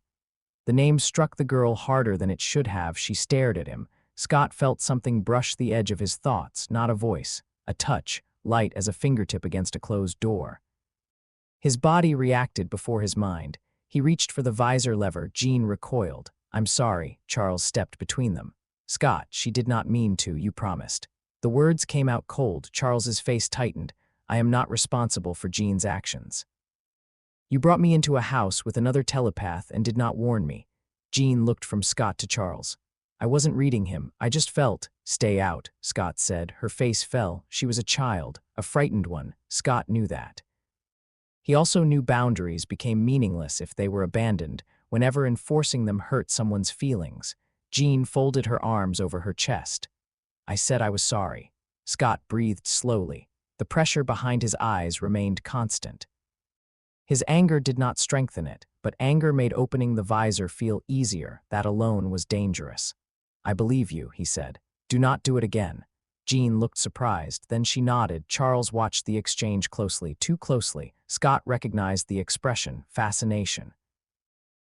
The name struck the girl harder than it should have. She stared at him. Scott felt something brush the edge of his thoughts, not a voice, a touch, light as a fingertip against a closed door. His body reacted before his mind. He reached for the visor lever. Jean recoiled. "I'm sorry." Charles stepped between them. "Scott, she did not mean to, you promised." The words came out cold. Charles's face tightened. "I am not responsible for Jean's actions. You brought me into a house with another telepath and did not warn me." Jean looked from Scott to Charles. "I wasn't reading him. I just felt." "Stay out," Scott said. Her face fell. She was a child, a frightened one. Scott knew that. He also knew boundaries became meaningless if they were abandoned, whenever enforcing them hurt someone's feelings. Jean folded her arms over her chest. "I said I was sorry." Scott breathed slowly. The pressure behind his eyes remained constant. His anger did not strengthen it, but anger made opening the visor feel easier. That alone was dangerous. "I believe you," he said. "Do not do it again." Jean looked surprised, then she nodded. Charles watched the exchange closely, too closely. Scott recognized the expression, fascination.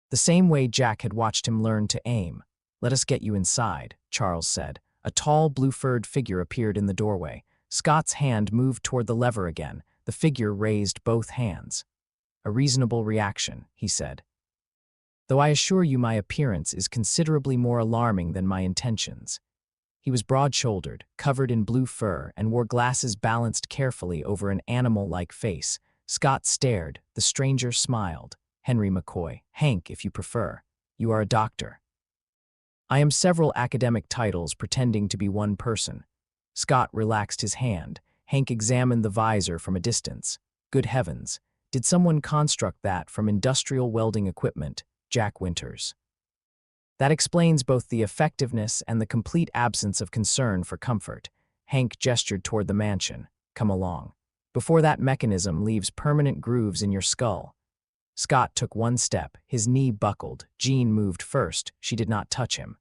The same way Jack had watched him learn to aim. "Let us get you inside," Charles said. A tall, blue-furred figure appeared in the doorway. Scott's hand moved toward the lever again. The figure raised both hands. "A reasonable reaction," he said. "Though I assure you my appearance is considerably more alarming than my intentions." He was broad-shouldered, covered in blue fur, and wore glasses balanced carefully over an animal-like face. Scott stared. The stranger smiled. "Henry McCoy. Hank, if you prefer. You are a doctor." "I am several academic titles pretending to be one person." Scott relaxed his hand. Hank examined the visor from a distance. "Good heavens. Did someone construct that from industrial welding equipment?" Jack Winters. "That explains both the effectiveness and the complete absence of concern for comfort." Hank gestured toward the mansion. "Come along. Before that mechanism leaves permanent grooves in your skull." Scott took one step. His knee buckled. Jean moved first. She did not touch him.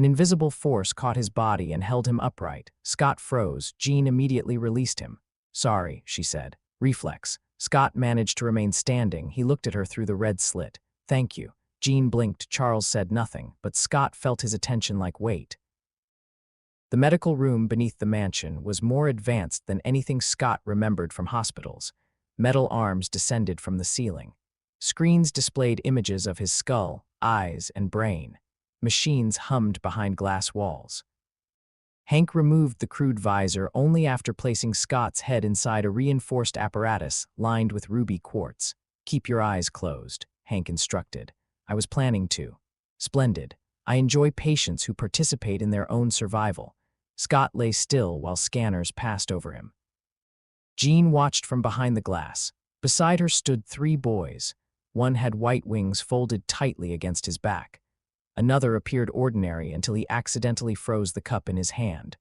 An invisible force caught his body and held him upright. Scott froze. Jean immediately released him. "Sorry," she said. Reflex. Scott managed to remain standing. He looked at her through the red slit. "Thank you." Jean blinked. Charles said nothing, but Scott felt his attention like weight. The medical room beneath the mansion was more advanced than anything Scott remembered from hospitals. Metal arms descended from the ceiling. Screens displayed images of his skull, eyes, and brain. Machines hummed behind glass walls. Hank removed the crude visor only after placing Scott's head inside a reinforced apparatus lined with ruby quartz. "Keep your eyes closed," Hank instructed. "I was planning to." "Splendid. I enjoy patients who participate in their own survival." Scott lay still while scanners passed over him. Jean watched from behind the glass. Beside her stood 3 boys. One had white wings folded tightly against his back. Another appeared ordinary until he accidentally froze the cup in his hand.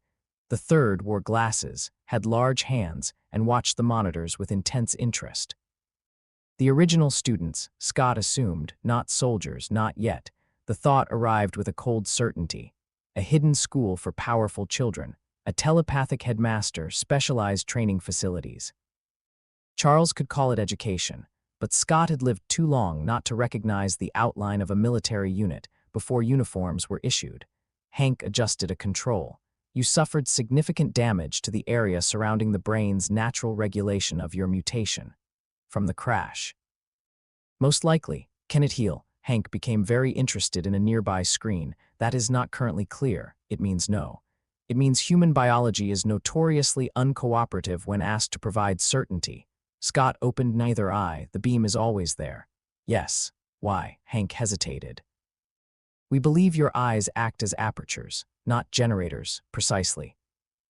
The third wore glasses, had large hands, and watched the monitors with intense interest. The original students, Scott assumed, not soldiers, not yet. The thought arrived with a cold certainty. A hidden school for powerful children, a telepathic headmaster, specialized training facilities. Charles could call it education, but Scott had lived too long not to recognize the outline of a military unit before uniforms were issued. Hank adjusted a control. "You suffered significant damage to the area surrounding the brain's natural regulation of your mutation. From the crash." "Most likely. Can it heal?" Hank became very interested in a nearby screen. "That is not currently clear." "It means no. It means human biology is notoriously uncooperative when asked to provide certainty." Scott opened neither eye. "The beam is always there." "Yes." "Why?" Hank hesitated. "We believe your eyes act as apertures, not generators." "Precisely."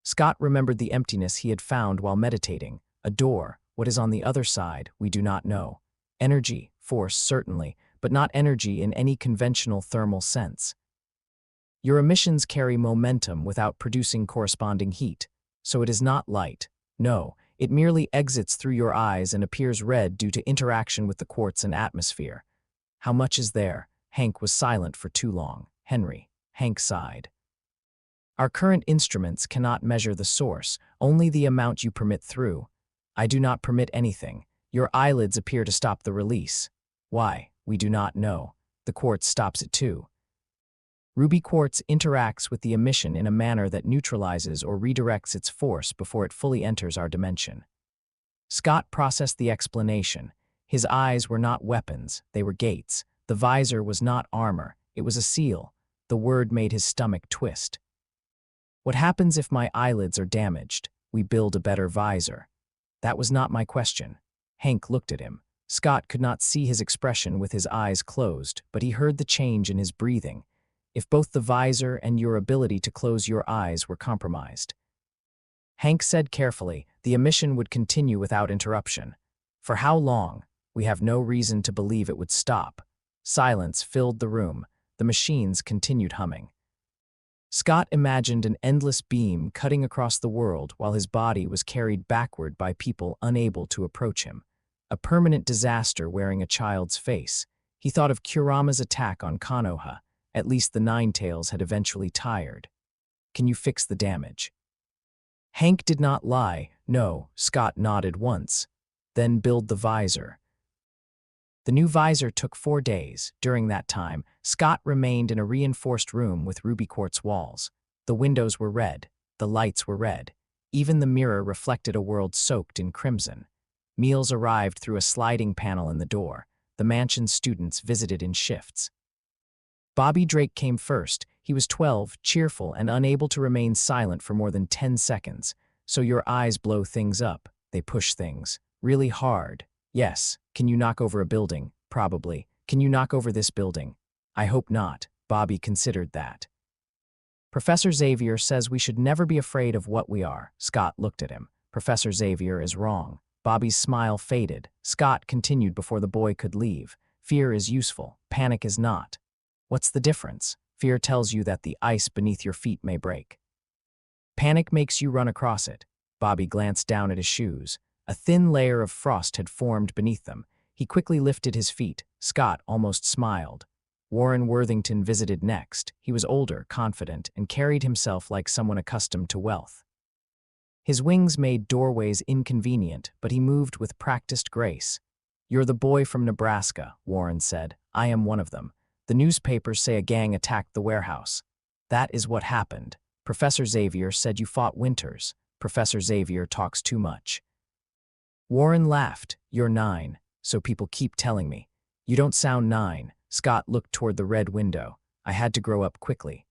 Scott remembered the emptiness he had found while meditating. A door. What is on the other side, we do not know. Energy, force, certainly, but not energy in any conventional thermal sense. Your emissions carry momentum without producing corresponding heat, so it is not light. No, it merely exits through your eyes and appears red due to interaction with the quartz and atmosphere. How much is there? Hank was silent for too long. Henry. Hank sighed. Our current instruments cannot measure the source, only the amount you permit through. I do not permit anything. Your eyelids appear to stop the release. Why? We do not know. The quartz stops it too. Ruby quartz interacts with the emission in a manner that neutralizes or redirects its force before it fully enters our dimension. Scott processed the explanation. His eyes were not weapons, they were gates. The visor was not armor, it was a seal. The word made his stomach twist. What happens if my eyelids are damaged? We build a better visor. That was not my question. Hank looked at him. Scott could not see his expression with his eyes closed, but he heard the change in his breathing. If both the visor and your ability to close your eyes were compromised. Hank said carefully, the emission would continue without interruption. For how long? We have no reason to believe it would stop. Silence filled the room. The machines continued humming. Scott imagined an endless beam cutting across the world while his body was carried backward by people unable to approach him. A permanent disaster wearing a child's face. He thought of Kurama's attack on Konoha. At least the Ninetales had eventually tired. Can you fix the damage? Hank did not lie. No, Scott nodded once. Then build the visor. The new visor took 4 days. During that time, Scott remained in a reinforced room with ruby quartz walls. The windows were red. The lights were red. Even the mirror reflected a world soaked in crimson. Meals arrived through a sliding panel in the door. The mansion's students visited in shifts. Bobby Drake came first. He was 12, cheerful, and unable to remain silent for more than 10 seconds. So your eyes blow things up. They push things. Really hard. Yes. Can you knock over a building? Probably. Can you knock over this building? I hope not. Bobby considered that. Professor Xavier says we should never be afraid of what we are. Scott looked at him. Professor Xavier is wrong. Bobby's smile faded. Scott continued before the boy could leave. Fear is useful. Panic is not. What's the difference? Fear tells you that the ice beneath your feet may break. Panic makes you run across it. Bobby glanced down at his shoes. A thin layer of frost had formed beneath them. He quickly lifted his feet. Scott almost smiled. Warren Worthington visited next. He was older, confident, and carried himself like someone accustomed to wealth. His wings made doorways inconvenient, but he moved with practiced grace. "You're the boy from Nebraska," Warren said. "I am one of them. The newspapers say a gang attacked the warehouse. That is what happened. Professor Xavier said you fought Winters. Professor Xavier talks too much." Warren laughed. "You're 9, so people keep telling me. You don't sound 9. Scott looked toward the red window. "I had to grow up quickly."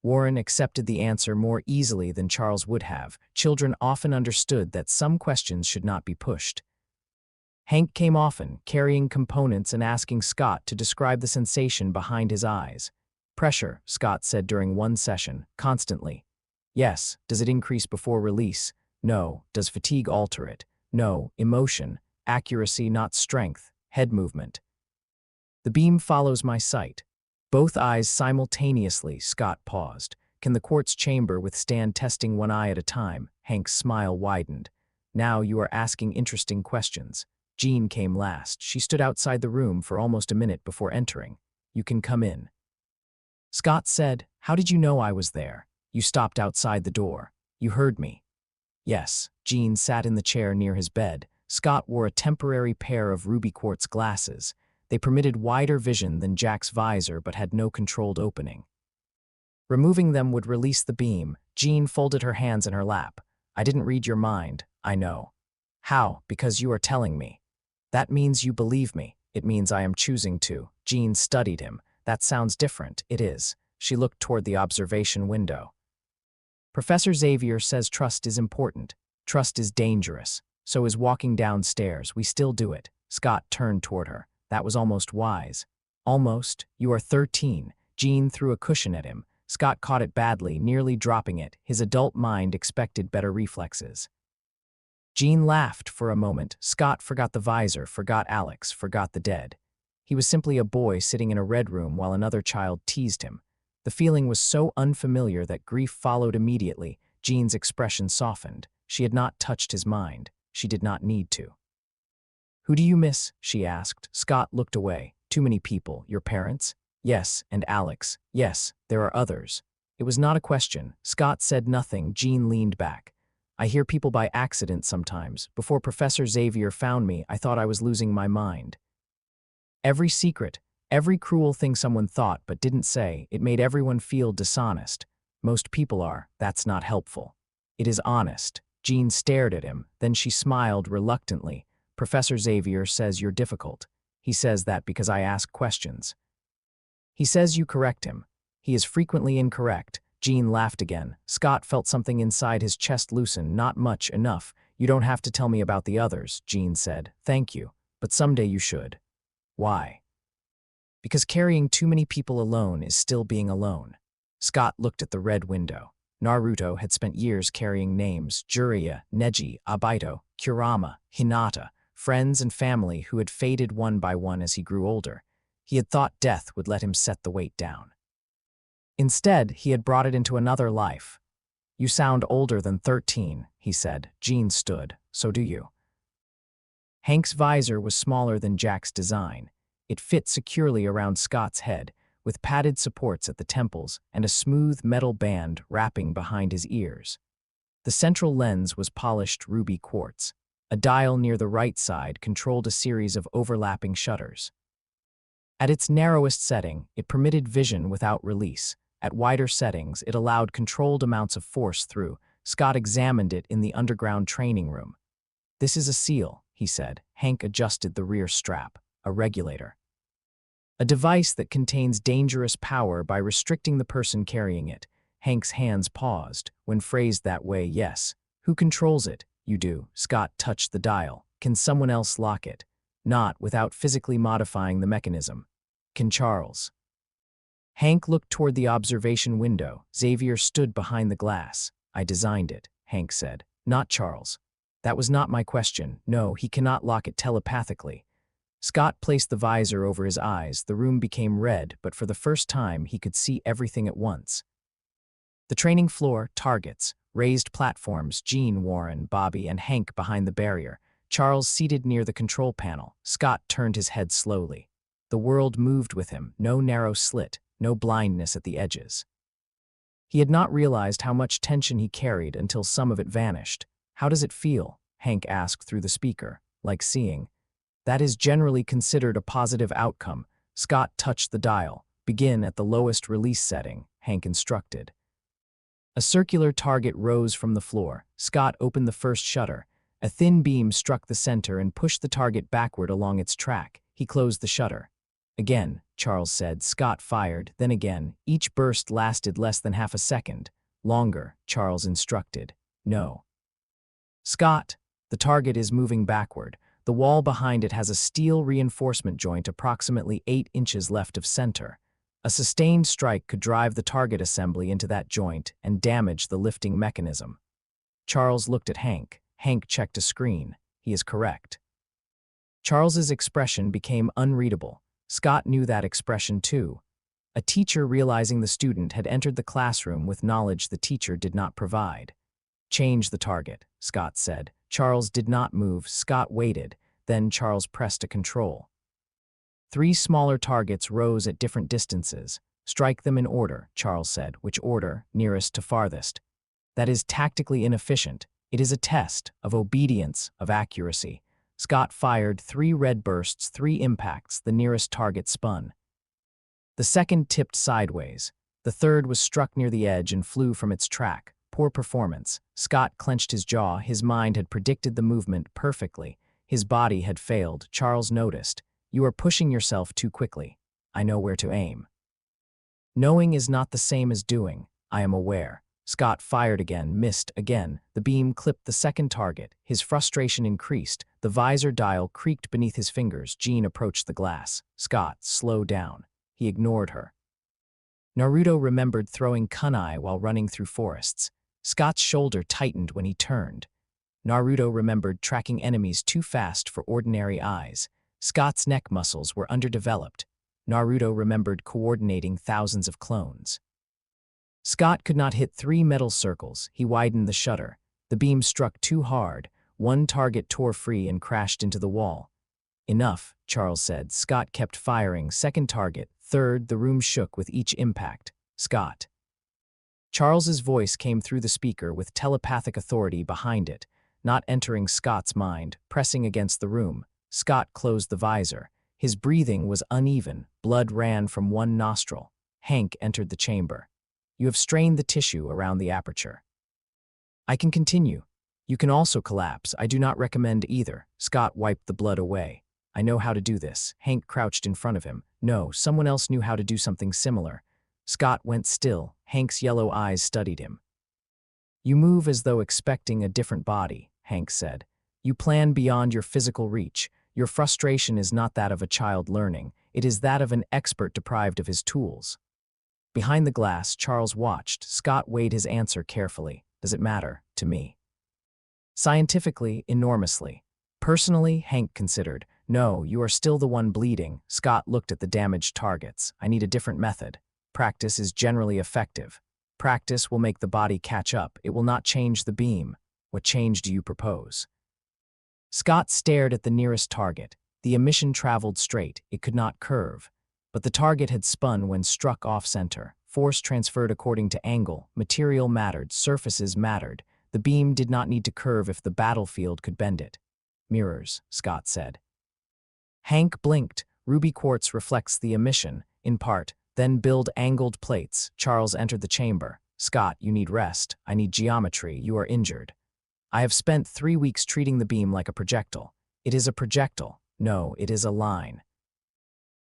Warren accepted the answer more easily than Charles would have. Children often understood that some questions should not be pushed. Hank came often, carrying components and asking Scott to describe the sensation behind his eyes. "Pressure," Scott said during one session, "constantly." "Yes." "Does it increase before release?" "No." "Does fatigue alter it?" "No." "Emotion." "Accuracy, not strength." "Head movement." "The beam follows my sight." Both eyes simultaneously, Scott paused. "Can the quartz chamber withstand testing one eye at a time?" Hank's smile widened. "Now you are asking interesting questions." Jean came last. She stood outside the room for almost a minute before entering. "You can come in." Scott said, "How did you know I was there?" "You stopped outside the door. You heard me." "Yes." Jean sat in the chair near his bed. Scott wore a temporary pair of ruby quartz glasses. They permitted wider vision than Jack's visor but had no controlled opening. Removing them would release the beam. Jean folded her hands in her lap. "I didn't read your mind. I know." "How?" "Because you are telling me." "That means you believe me." "It means I am choosing to." Jean studied him. "That sounds different." "It is." She looked toward the observation window. "Professor Xavier says trust is important. Trust is dangerous. So is walking downstairs. We still do it." Scott turned toward her. "That was almost wise." "Almost. You are 13. Jean threw a cushion at him. Scott caught it badly, nearly dropping it. His adult mind expected better reflexes. Jean laughed for a moment. Scott forgot the visor, forgot Alex, forgot the dead. He was simply a boy sitting in a red room while another child teased him. The feeling was so unfamiliar that grief followed immediately. Jean's expression softened. She had not touched his mind. She did not need to. "Who do you miss?" she asked. Scott looked away. "Too many people. Your parents?" "Yes." "And Alex?" "Yes. There are others." It was not a question. Scott said nothing. Jean leaned back. "I hear people by accident sometimes. Before Professor Xavier found me, I thought I was losing my mind. Every secret, every cruel thing someone thought but didn't say, it made everyone feel dishonest. Most people are. That's not helpful." "It is honest." Jean stared at him. Then she smiled reluctantly. "Professor Xavier says you're difficult. He says that because I ask questions. He says you correct him. He is frequently incorrect." Jean laughed again. Scott felt something inside his chest loosen. "Not much, enough. You don't have to tell me about the others," Jean said. "Thank you. But someday you should." "Why?" "Because carrying too many people alone is still being alone." Scott looked at the red window. Naruto had spent years carrying names: Jiraiya, Neji, Obito, Kurama, Hinata, friends and family who had faded one by one as he grew older. He had thought death would let him set the weight down. Instead, he had brought it into another life. "You sound older than 13, he said. Jean stood. "So do you." Hank's visor was smaller than Jack's design. It fit securely around Scott's head, with padded supports at the temples and a smooth metal band wrapping behind his ears. The central lens was polished ruby quartz. A dial near the right side controlled a series of overlapping shutters. At its narrowest setting, it permitted vision without release. At wider settings, it allowed controlled amounts of force through. Scott examined it in the underground training room. "This is a seal," he said. Hank adjusted the rear strap. "A regulator. A device that contains dangerous power by restricting the person carrying it." Hank's hands paused. "When phrased that way, yes." "Who controls it?" "You do." Scott touched the dial. "Can someone else lock it?" "Not without physically modifying the mechanism." "Can Charles?" Hank looked toward the observation window. Xavier stood behind the glass. "I designed it," Hank said. "Not Charles." "That was not my question. No, he cannot lock it telepathically." Scott placed the visor over his eyes. The room became red, but for the first time he could see everything at once. The training floor, targets, raised platforms, Jean, Warren, Bobby, and Hank behind the barrier. Charles seated near the control panel. Scott turned his head slowly. The world moved with him, no narrow slit, no blindness at the edges. He had not realized how much tension he carried until some of it vanished. "How does it feel?" Hank asked through the speaker. "Like seeing." "That is generally considered a positive outcome." Scott touched the dial. "Begin at the lowest release setting," Hank instructed. A circular target rose from the floor. Scott opened the first shutter. A thin beam struck the center and pushed the target backward along its track. He closed the shutter. "Again," Charles said. Scott fired, then again. Each burst lasted less than half a second. "Longer," Charles instructed. "No." "Scott, the target is moving backward. The wall behind it has a steel reinforcement joint approximately 8 inches left of center. A sustained strike could drive the target assembly into that joint and damage the lifting mechanism." Charles looked at Hank. Hank checked a screen. "He is correct." Charles's expression became unreadable. Scott knew that expression too. A teacher realizing the student had entered the classroom with knowledge the teacher did not provide. "Change the target," Scott said. Charles did not move. Scott waited. Then Charles pressed a control. 3 smaller targets rose at different distances. "Strike them in order," Charles said. "Which order?" "Nearest to farthest." "That is tactically inefficient. It is a test of obedience, of accuracy." Scott fired 3 red bursts, 3 impacts. The nearest target spun. The second tipped sideways. The third was struck near the edge and flew from its track. Poor performance. Scott clenched his jaw. His mind had predicted the movement perfectly. His body had failed. Charles noticed. "You are pushing yourself too quickly. I know where to aim." "Knowing is not the same as doing. I am aware." Scott fired again, missed again. The beam clipped the second target. His frustration increased. The visor dial creaked beneath his fingers. Jean approached the glass. "Scott, slow down." He ignored her. Naruto remembered throwing kunai while running through forests. Scott's shoulder tightened when he turned. Naruto remembered tracking enemies too fast for ordinary eyes. Scott's neck muscles were underdeveloped. Naruto remembered coordinating thousands of clones. Scott could not hit 3 metal circles. He widened the shutter. The beam struck too hard. One target tore free and crashed into the wall. "Enough," Charles said. Scott kept firing. Second target, third. The room shook with each impact. "Scott." Charles's voice came through the speaker with telepathic authority behind it, not entering Scott's mind, pressing against the room. Scott closed the visor. His breathing was uneven. Blood ran from one nostril. Hank entered the chamber. "You have strained the tissue around the aperture." "I can continue." "You can also collapse. I do not recommend either." Scott wiped the blood away. "I know how to do this." Hank crouched in front of him. "No, someone else knew how to do something similar." Scott went still. Hank's yellow eyes studied him. "You move as though expecting a different body," Hank said. "You plan beyond your physical reach. Your frustration is not that of a child learning. It is that of an expert deprived of his tools." Behind the glass, Charles watched. Scott weighed his answer carefully. "Does it matter to me?" "Scientifically, enormously." "Personally," Hank considered. "No, you are still the one bleeding." Scott looked at the damaged targets. "I need a different method. Practice is generally effective. Practice will make the body catch up. It will not change the beam. What change do you propose?" Scott stared at the nearest target. The emission traveled straight. It could not curve. But the target had spun when struck off-center. Force transferred according to angle. Material mattered. Surfaces mattered. The beam did not need to curve if the battlefield could bend it. "Mirrors," Scott said. Hank blinked. "Ruby quartz reflects the emission, in part. Then build angled plates." Charles entered the chamber. "Scott, you need rest. I need geometry. You are injured." "I have spent 3 weeks treating the beam like a projectile." "It is a projectile." "No, it is a line."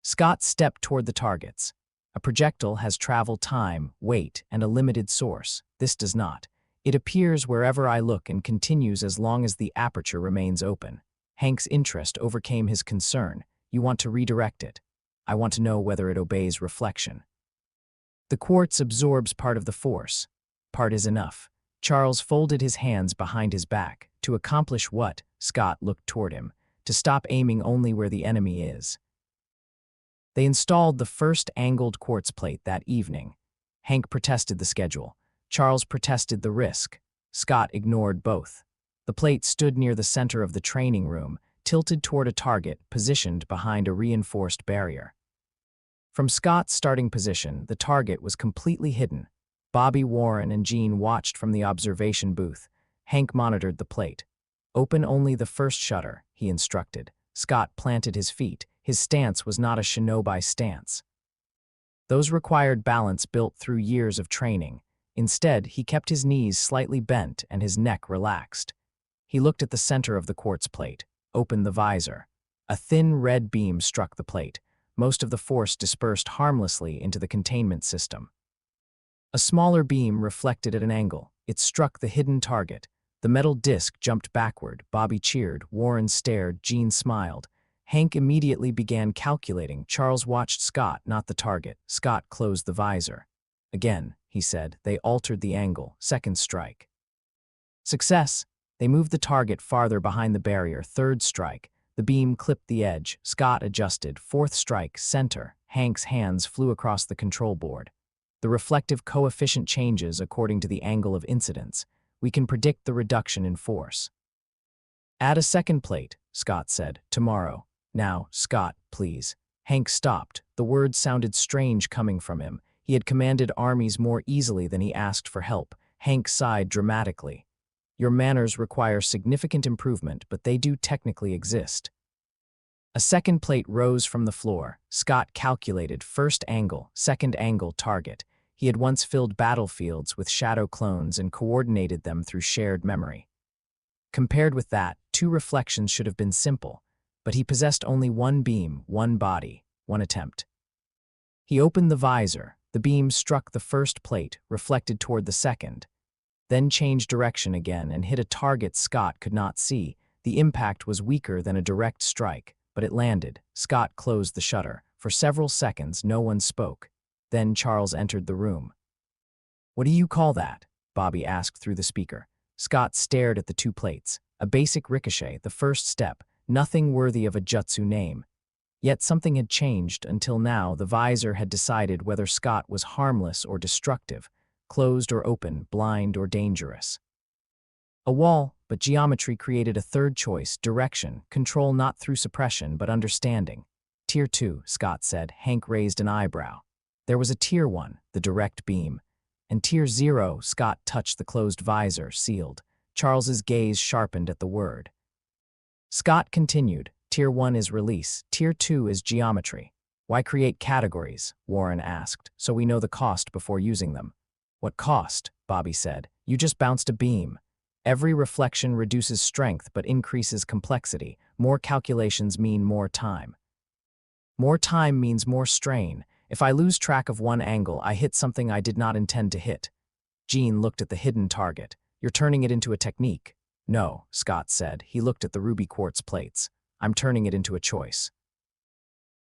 Scott stepped toward the targets. "A projectile has travel time, weight, and a limited source. This does not. It appears wherever I look and continues as long as the aperture remains open." Hank's interest overcame his concern. "You want to redirect it." "I want to know whether it obeys reflection." "The quartz absorbs part of the force. Part is enough." Charles folded his hands behind his back. "To accomplish what?" Scott looked toward him. "To stop aiming only where the enemy is." They installed the first angled quartz plate that evening. Hank protested the schedule. Charles protested the risk. Scott ignored both. The plate stood near the center of the training room, tilted toward a target positioned behind a reinforced barrier. From Scott's starting position, the target was completely hidden. Bobby, Warren, and Jean watched from the observation booth. Hank monitored the plate. "Open only the first shutter," he instructed. Scott planted his feet. His stance was not a shinobi stance. Those required balance built through years of training. Instead, he kept his knees slightly bent and his neck relaxed. He looked at the center of the quartz plate, opened the visor. A thin red beam struck the plate. Most of the force dispersed harmlessly into the containment system. A smaller beam reflected at an angle. It struck the hidden target. The metal disc jumped backward. Bobby cheered. Warren stared. Jean smiled. Hank immediately began calculating. Charles watched Scott, not the target. Scott closed the visor. "Again," he said. They altered the angle. Second strike. Success! They moved the target farther behind the barrier. Third strike. The beam clipped the edge. Scott adjusted. Fourth strike. Center. Hank's hands flew across the control board. The reflective coefficient changes according to the angle of incidence. We can predict the reduction in force. "Add a second plate," Scott said. "Tomorrow." "Now, Scott, please." Hank stopped. The words sounded strange coming from him. He had commanded armies more easily than he asked for help. Hank sighed dramatically. "Your manners require significant improvement, but they do technically exist." A second plate rose from the floor. Scott calculated first angle, second angle, target. He had once filled battlefields with shadow clones and coordinated them through shared memory. Compared with that, two reflections should have been simple, but he possessed only one beam, one body, one attempt. He opened the visor. The beam struck the first plate, reflected toward the second, then changed direction again and hit a target Scott could not see. The impact was weaker than a direct strike, but it landed. Scott closed the shutter. For several seconds, no one spoke. Then Charles entered the room. "What do you call that?" Bobby asked through the speaker. Scott stared at the two plates. A basic ricochet, the first step, nothing worthy of a jutsu name. Yet something had changed. Until now, the visor had decided whether Scott was harmless or destructive, closed or open, blind or dangerous. A wall, but geometry created a third choice: direction, control not through suppression but understanding. "Tier 2, Scott said. Hank raised an eyebrow. There was a Tier 1, the direct beam. And Tier 0, Scott touched the closed visor, sealed. Charles's gaze sharpened at the word. Scott continued. "Tier 1 is release. Tier 2 is geometry." "Why create categories?" Warren asked. "So we know the cost before using them." "What cost?" Bobby said. "You just bounced a beam. Every reflection reduces strength but increases complexity. More calculations mean more time. More time means more strain. If I lose track of one angle, I hit something I did not intend to hit." Jean looked at the hidden target. "You're turning it into a technique." "No," Scott said. He looked at the ruby quartz plates. "I'm turning it into a choice."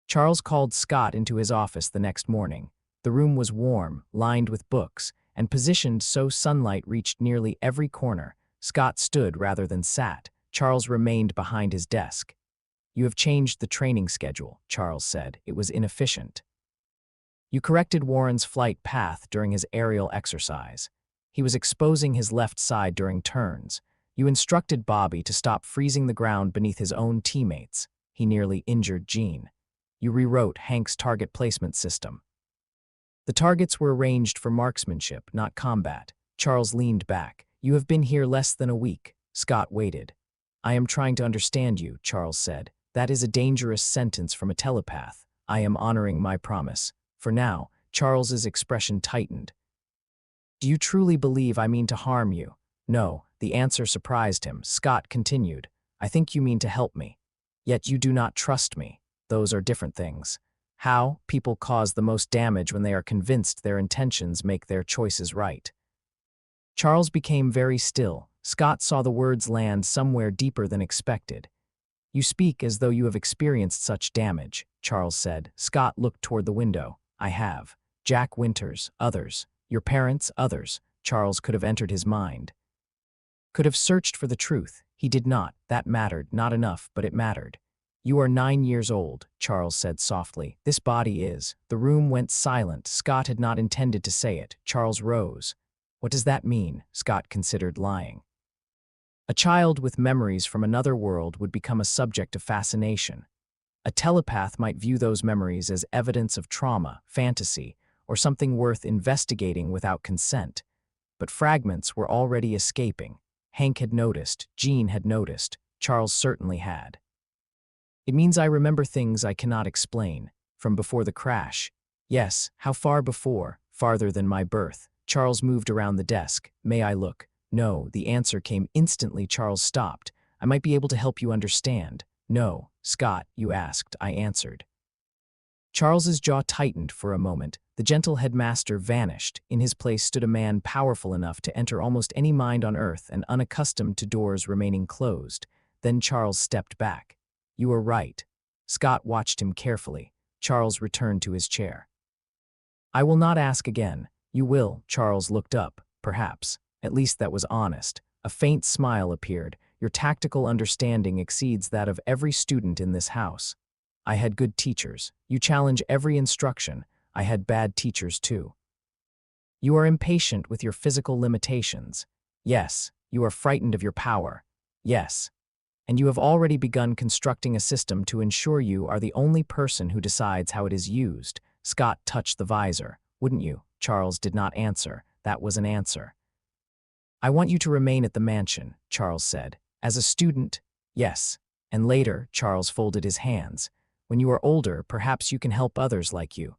Charles called Scott into his office the next morning. The room was warm, lined with books, and positioned so sunlight reached nearly every corner. Scott stood rather than sat. Charles remained behind his desk. "You have changed the training schedule," Charles said. "It was inefficient. You corrected Warren's flight path during his aerial exercise. He was exposing his left side during turns. You instructed Bobby to stop freezing the ground beneath his own teammates. He nearly injured Jean. You rewrote Hank's target placement system. The targets were arranged for marksmanship, not combat." Charles leaned back. "You have been here less than a week." Scott waited. "I am trying to understand you," Charles said. "That is a dangerous sentence from a telepath. I am honoring my promise." For now, Charles's expression tightened. "Do you truly believe I mean to harm you?" "No." The answer surprised him. Scott continued. "I think you mean to help me. Yet you do not trust me. Those are different things. How? People cause the most damage when they are convinced their intentions make their choices right." Charles became very still. Scott saw the words land somewhere deeper than expected. "You speak as though you have experienced such damage," Charles said. Scott looked toward the window. "I have. Jack Winters, others. Your parents, others." Charles could have entered his mind. Could have searched for the truth. He did not. That mattered. Not enough, but it mattered. "You are 9 years old," Charles said softly. "This body is." The room went silent. Scott had not intended to say it. Charles rose. "What does that mean?" Scott considered lying. A child with memories from another world would become a subject of fascination. A telepath might view those memories as evidence of trauma, fantasy, or something worth investigating without consent. But fragments were already escaping. Hank had noticed, Jean had noticed, Charles certainly had. It means I remember things I cannot explain, from before the crash. Yes, how far before? Farther than my birth. Charles moved around the desk. May I look? No, the answer came instantly. Charles stopped. I might be able to help you understand. No, Scott, you asked, I answered. Charles's jaw tightened for a moment. The gentle headmaster vanished. In his place stood a man powerful enough to enter almost any mind on earth and unaccustomed to doors remaining closed. Then Charles stepped back. You are right. Scott watched him carefully. Charles returned to his chair. I will not ask again. You will. Charles looked up. Perhaps. At least that was honest. A faint smile appeared. Your tactical understanding exceeds that of every student in this house. I had good teachers. You challenge every instruction. I had bad teachers too. You are impatient with your physical limitations. Yes. You are frightened of your power. Yes. And you have already begun constructing a system to ensure you are the only person who decides how it is used. Scott touched the visor. Wouldn't you? Charles did not answer. That was an answer. I want you to remain at the mansion, Charles said. As a student, yes. And later, Charles folded his hands. When you are older, perhaps you can help others like you.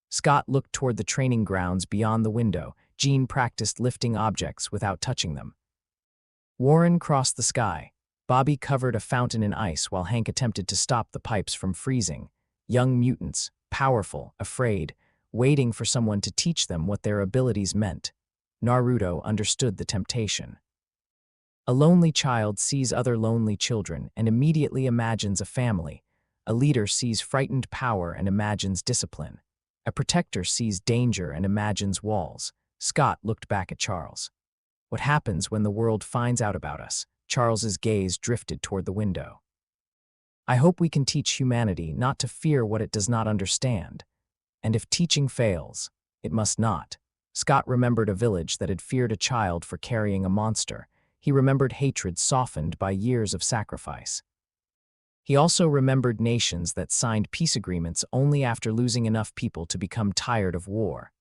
Scott looked toward the training grounds beyond the window. Jean practiced lifting objects without touching them. Warren crossed the sky. Bobby covered a fountain in ice while Hank attempted to stop the pipes from freezing. Young mutants, powerful, afraid, waiting for someone to teach them what their abilities meant. Naruto understood the temptation. A lonely child sees other lonely children and immediately imagines a family. A leader sees frightened power and imagines discipline. A protector sees danger and imagines walls. Scott looked back at Charles. What happens when the world finds out about us? Charles's gaze drifted toward the window. I hope we can teach humanity not to fear what it does not understand. And if teaching fails, it must not. Scott remembered a village that had feared a child for carrying a monster. He remembered hatred softened by years of sacrifice. He also remembered nations that signed peace agreements only after losing enough people to become tired of war.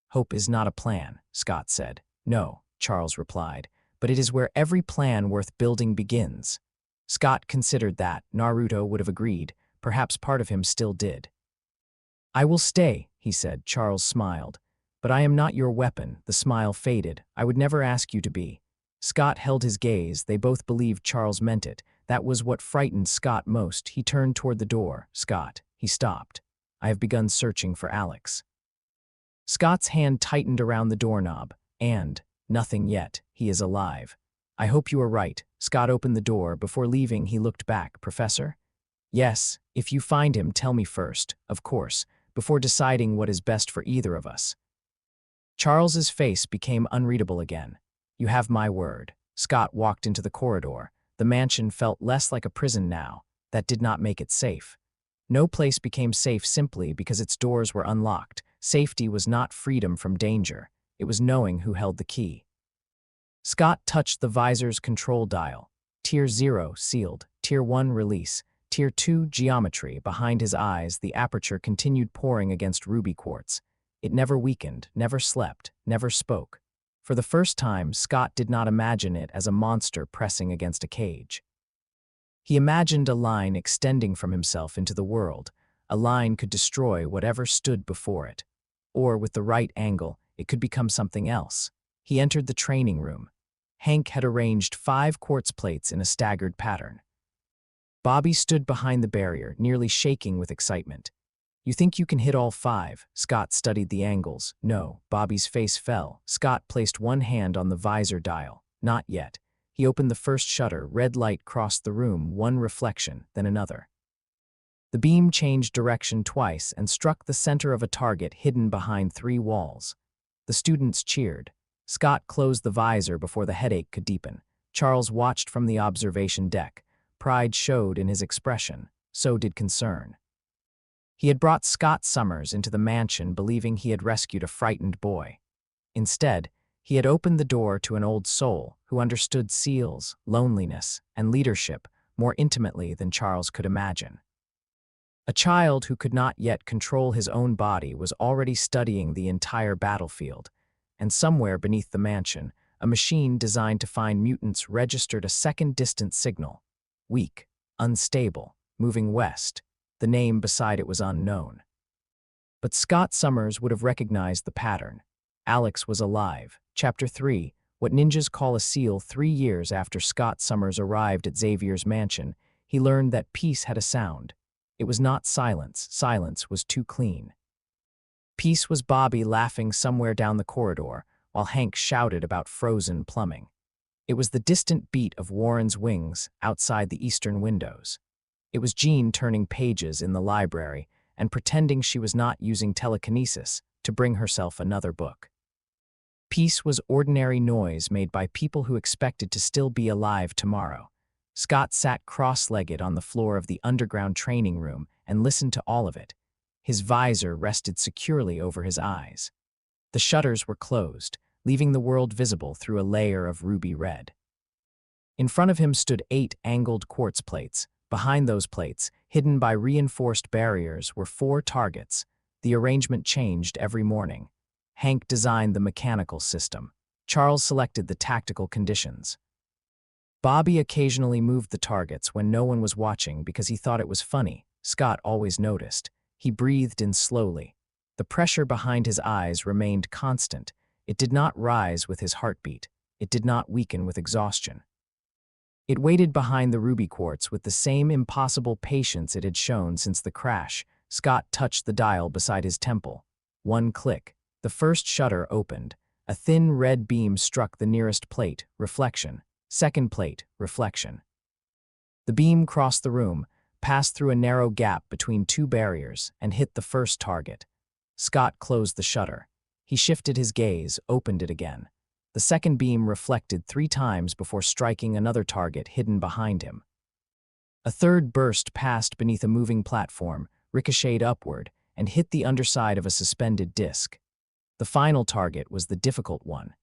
Hope is not a plan, Scott said. No, Charles replied, but it is where every plan worth building begins. Scott considered that. Naruto would have agreed. Perhaps part of him still did. I will stay, he said. Charles smiled. But I am not your weapon. The smile faded. I would never ask you to be. Scott held his gaze. They both believed Charles meant it. That was what frightened Scott most. He turned toward the door. Scott. He stopped. I have begun searching for Alex. Scott's hand tightened around the doorknob. And, nothing yet. He is alive. I hope you are right. Scott opened the door. Before leaving, he looked back. Professor? Yes, if you find him, tell me first, of course, before deciding what is best for either of us. Charles's face became unreadable again. You have my word. Scott walked into the corridor. The mansion felt less like a prison now. That did not make it safe. No place became safe simply because its doors were unlocked. Safety was not freedom from danger. It was knowing who held the key. Scott touched the visor's control dial. Tier 0 sealed. Tier 1 release. Tier 2 geometry. Behind his eyes, the aperture continued pouring against ruby quartz. It never weakened, never slept, never spoke. For the first time, Scott did not imagine it as a monster pressing against a cage. He imagined a line extending from himself into the world. A line could destroy whatever stood before it. Or, with the right angle, it could become something else. He entered the training room. Hank had arranged 5 quartz plates in a staggered pattern. Bobby stood behind the barrier, nearly shaking with excitement. You think you can hit all 5? Scott studied the angles. No. Bobby's face fell. Scott placed one hand on the visor dial. Not yet. He opened the first shutter. Red light crossed the room, one reflection, then another. The beam changed direction twice and struck the center of a target hidden behind 3 walls. The students cheered. Scott closed the visor before the headache could deepen. Charles watched from the observation deck. Pride showed in his expression. So did concern. He had brought Scott Summers into the mansion believing he had rescued a frightened boy. Instead, he had opened the door to an old soul who understood seals, loneliness, and leadership more intimately than Charles could imagine. A child who could not yet control his own body was already studying the entire battlefield, and somewhere beneath the mansion, a machine designed to find mutants registered a second distant signal. Weak, unstable, moving west. The name beside it was unknown. But Scott Summers would have recognized the pattern. Alex was alive. Chapter 3, What Ninjas Call a Seal. 3 years after Scott Summers arrived at Xavier's mansion, he learned that peace had a sound. It was not silence. Silence was too clean. Peace was Bobby laughing somewhere down the corridor, while Hank shouted about frozen plumbing. It was the distant beat of Warren's wings outside the eastern windows. It was Jean turning pages in the library and pretending she was not using telekinesis to bring herself another book. Peace was ordinary noise made by people who expected to still be alive tomorrow. Scott sat cross-legged on the floor of the underground training room and listened to all of it. His visor rested securely over his eyes. The shutters were closed, leaving the world visible through a layer of ruby red. In front of him stood 8 angled quartz plates. Behind those plates, hidden by reinforced barriers, were 4 targets. The arrangement changed every morning. Hank designed the mechanical system. Charles selected the tactical conditions. Bobby occasionally moved the targets when no one was watching because he thought it was funny. Scott always noticed. He breathed in slowly. The pressure behind his eyes remained constant. It did not rise with his heartbeat. It did not weaken with exhaustion. It waited behind the ruby quartz with the same impossible patience it had shown since the crash. Scott touched the dial beside his temple. One click. The first shutter opened. A thin red beam struck the nearest plate, reflection. Second plate, reflection. The beam crossed the room, passed through a narrow gap between 2 barriers, and hit the first target. Scott closed the shutter. He shifted his gaze, opened it again. The second beam reflected 3 times before striking another target hidden behind him. A third burst passed beneath a moving platform, ricocheted upward, and hit the underside of a suspended disc. The final target was the difficult one.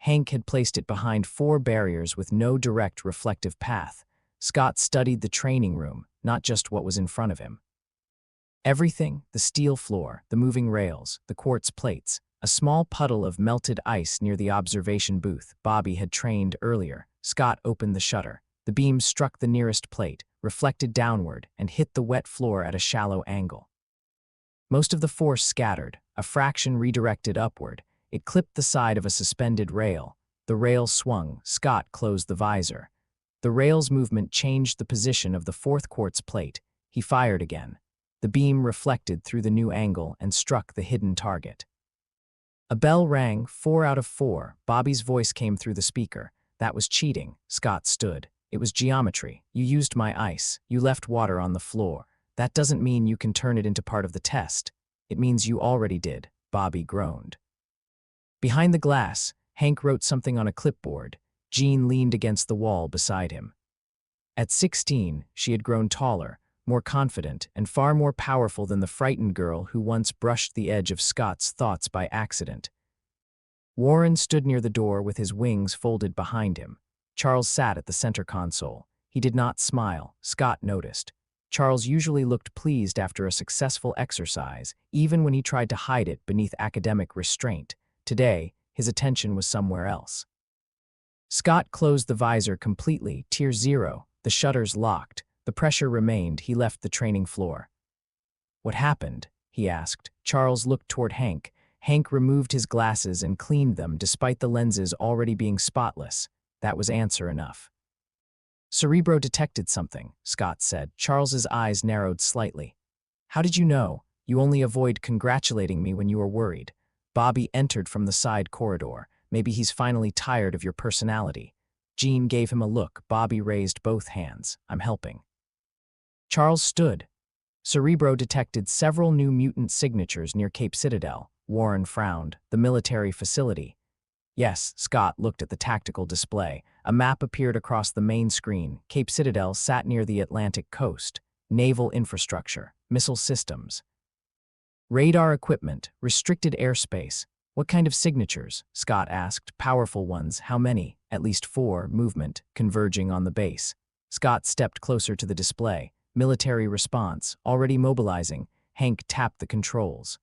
Hank had placed it behind 4 barriers with no direct reflective path. Scott studied the training room, not just what was in front of him. Everything, the steel floor, the moving rails, the quartz plates, a small puddle of melted ice near the observation booth Bobby had trained earlier. Scott opened the shutter. The beam struck the nearest plate, reflected downward, and hit the wet floor at a shallow angle. Most of the force scattered, a fraction redirected upward. It clipped the side of a suspended rail. The rail swung. Scott closed the visor. The rail's movement changed the position of the 4th quartz plate. He fired again. The beam reflected through the new angle and struck the hidden target. A bell rang. 4 out of 4. Bobby's voice came through the speaker. That was cheating. Scott stood. It was geometry. You used my ice. You left water on the floor. That doesn't mean you can turn it into part of the test. It means you already did. Bobby groaned. Behind the glass, Hank wrote something on a clipboard. Jean leaned against the wall beside him. At 16, she had grown taller, more confident, and far more powerful than the frightened girl who once brushed the edge of Scott's thoughts by accident. Warren stood near the door with his wings folded behind him. Charles sat at the center console. He did not smile. Scott noticed. Charles usually looked pleased after a successful exercise, even when he tried to hide it beneath academic restraint. Today, his attention was somewhere else. Scott closed the visor completely. Tier 0. The shutters locked. The pressure remained. He left the training floor. What happened? He asked. Charles looked toward Hank. Hank removed his glasses and cleaned them despite the lenses already being spotless. That was answer enough. Cerebro detected something, Scott said. Charles's eyes narrowed slightly. How did you know? You only avoid congratulating me when you are worried. Bobby entered from the side corridor. Maybe he's finally tired of your personality. Jean gave him a look. Bobby raised both hands. I'm helping. Charles stood. Cerebro detected several new mutant signatures near Cape Citadel. Warren frowned. The military facility. Yes, Scott looked at the tactical display. A map appeared across the main screen. Cape Citadel sat near the Atlantic coast. Naval infrastructure, missile systems. Radar equipment, restricted airspace. What kind of signatures? Scott asked. Powerful ones. How many? At least 4. Movement, converging on the base. Scott stepped closer to the display. Military response, already mobilizing. Hank tapped the controls.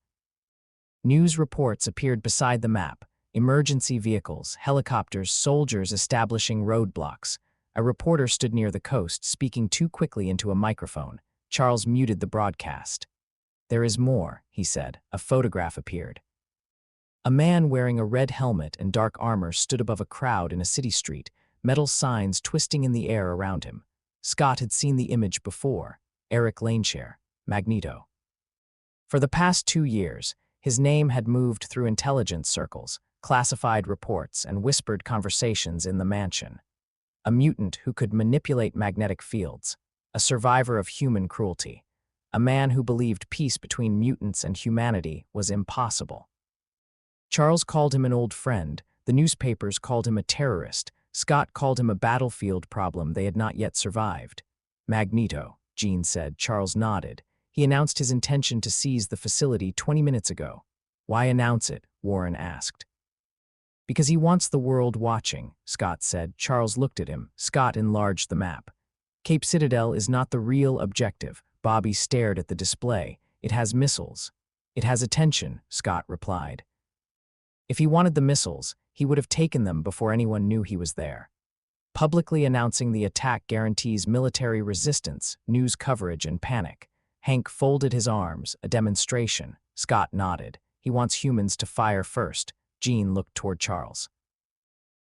News reports appeared beside the map. Emergency vehicles, helicopters, soldiers establishing roadblocks. A reporter stood near the coast, speaking too quickly into a microphone. Charles muted the broadcast. "There is more," he said. A photograph appeared. A man wearing a red helmet and dark armor stood above a crowd in a city street, metal signs twisting in the air around him. Scott had seen the image before. Eric Laneshare, Magneto. For the past 2 years, his name had moved through intelligence circles, classified reports, and whispered conversations in the mansion. A mutant who could manipulate magnetic fields, a survivor of human cruelty, a man who believed peace between mutants and humanity was impossible. Charles called him an old friend, the newspapers called him a terrorist, Scott called him a battlefield problem they had not yet survived. "Magneto," Jean said. Charles nodded. He announced his intention to seize the facility 20 minutes ago. "Why announce it?" Warren asked. "Because he wants the world watching," Scott said. Charles looked at him. Scott enlarged the map. "Cape Citadel is not the real objective." Bobby stared at the display. "It has missiles." "It has attention," Scott replied. If he wanted the missiles, he would have taken them before anyone knew he was there. Publicly announcing the attack guarantees military resistance, news coverage, and panic. Hank folded his arms. "A demonstration." Scott nodded. "He wants humans to fire first." Jean looked toward Charles.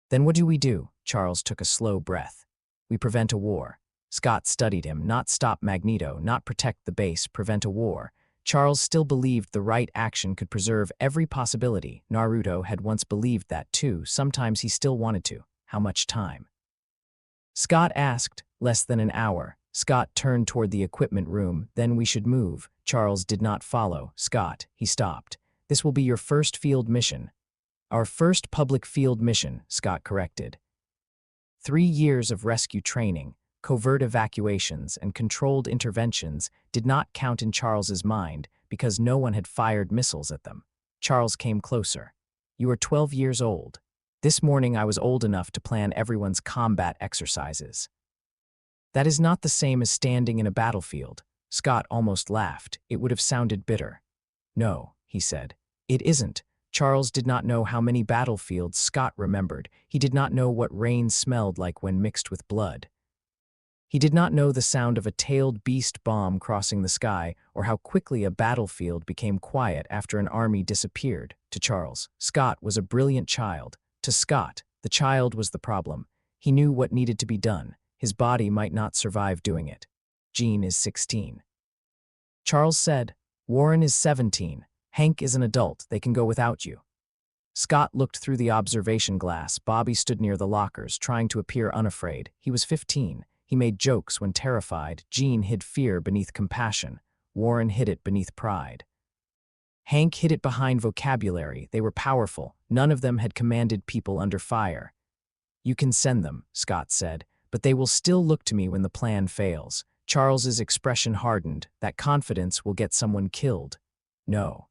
"Then what do we do?" Charles took a slow breath. "We prevent a war." Scott studied him. "Not stop Magneto, not protect the base, prevent a war." Charles still believed the right action could preserve every possibility. Naruto had once believed that too. Sometimes he still wanted to. How much time? Scott asked. "Less than an hour." Scott turned toward the equipment room. "Then we should move." Charles did not follow. "Scott," he stopped. "This will be your first field mission." "Our first public field mission," Scott corrected. 3 years of rescue training, covert evacuations, and controlled interventions did not count in Charles's mind because no one had fired missiles at them. Charles came closer. "You are 12 years old. This morning I was old enough to plan everyone's combat exercises." "That is not the same as standing in a battlefield." Scott almost laughed. It would have sounded bitter. "No," he said. "It isn't." Charles did not know how many battlefields Scott remembered. He did not know what rain smelled like when mixed with blood. He did not know the sound of a tailed beast bomb crossing the sky or how quickly a battlefield became quiet after an army disappeared. To Charles, Scott was a brilliant child. To Scott, the child was the problem. He knew what needed to be done. His body might not survive doing it. Jean is 16. Charles said, "Warren is 17. Hank is an adult. They can go without you." Scott looked through the observation glass. Bobby stood near the lockers, trying to appear unafraid. He was 15. He made jokes when terrified. Jean hid fear beneath compassion. Warren hid it beneath pride. Hank hid it behind vocabulary. They were powerful. None of them had commanded people under fire. "You can send them," Scott said, "but they will still look to me when the plan fails." Charles's expression hardened. "That confidence will get someone killed." "No.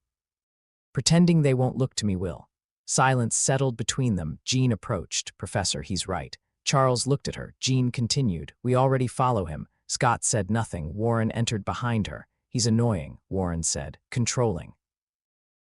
Pretending they won't look to me will." Silence settled between them. Jean approached. "Professor, he's right." Charles looked at her. Jean continued, "We already follow him." Scott said nothing. Warren entered behind her. "He's annoying," Warren said, "controlling.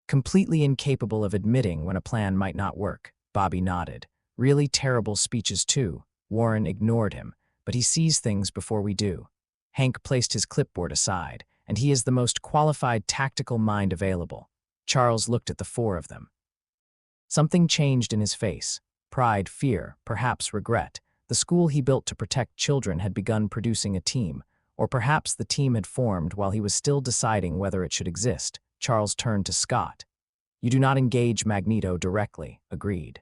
Completely incapable of admitting when a plan might not work." Bobby nodded. "Really terrible speeches too." Warren ignored him. "But he sees things before we do." Hank placed his clipboard aside, "And he is the most qualified tactical mind available." Charles looked at the 4 of them. Something changed in his face. Pride, fear, perhaps regret. The school he built to protect children had begun producing a team, or perhaps the team had formed while he was still deciding whether it should exist. Charles turned to Scott. "You do not engage Magneto directly." "Agreed."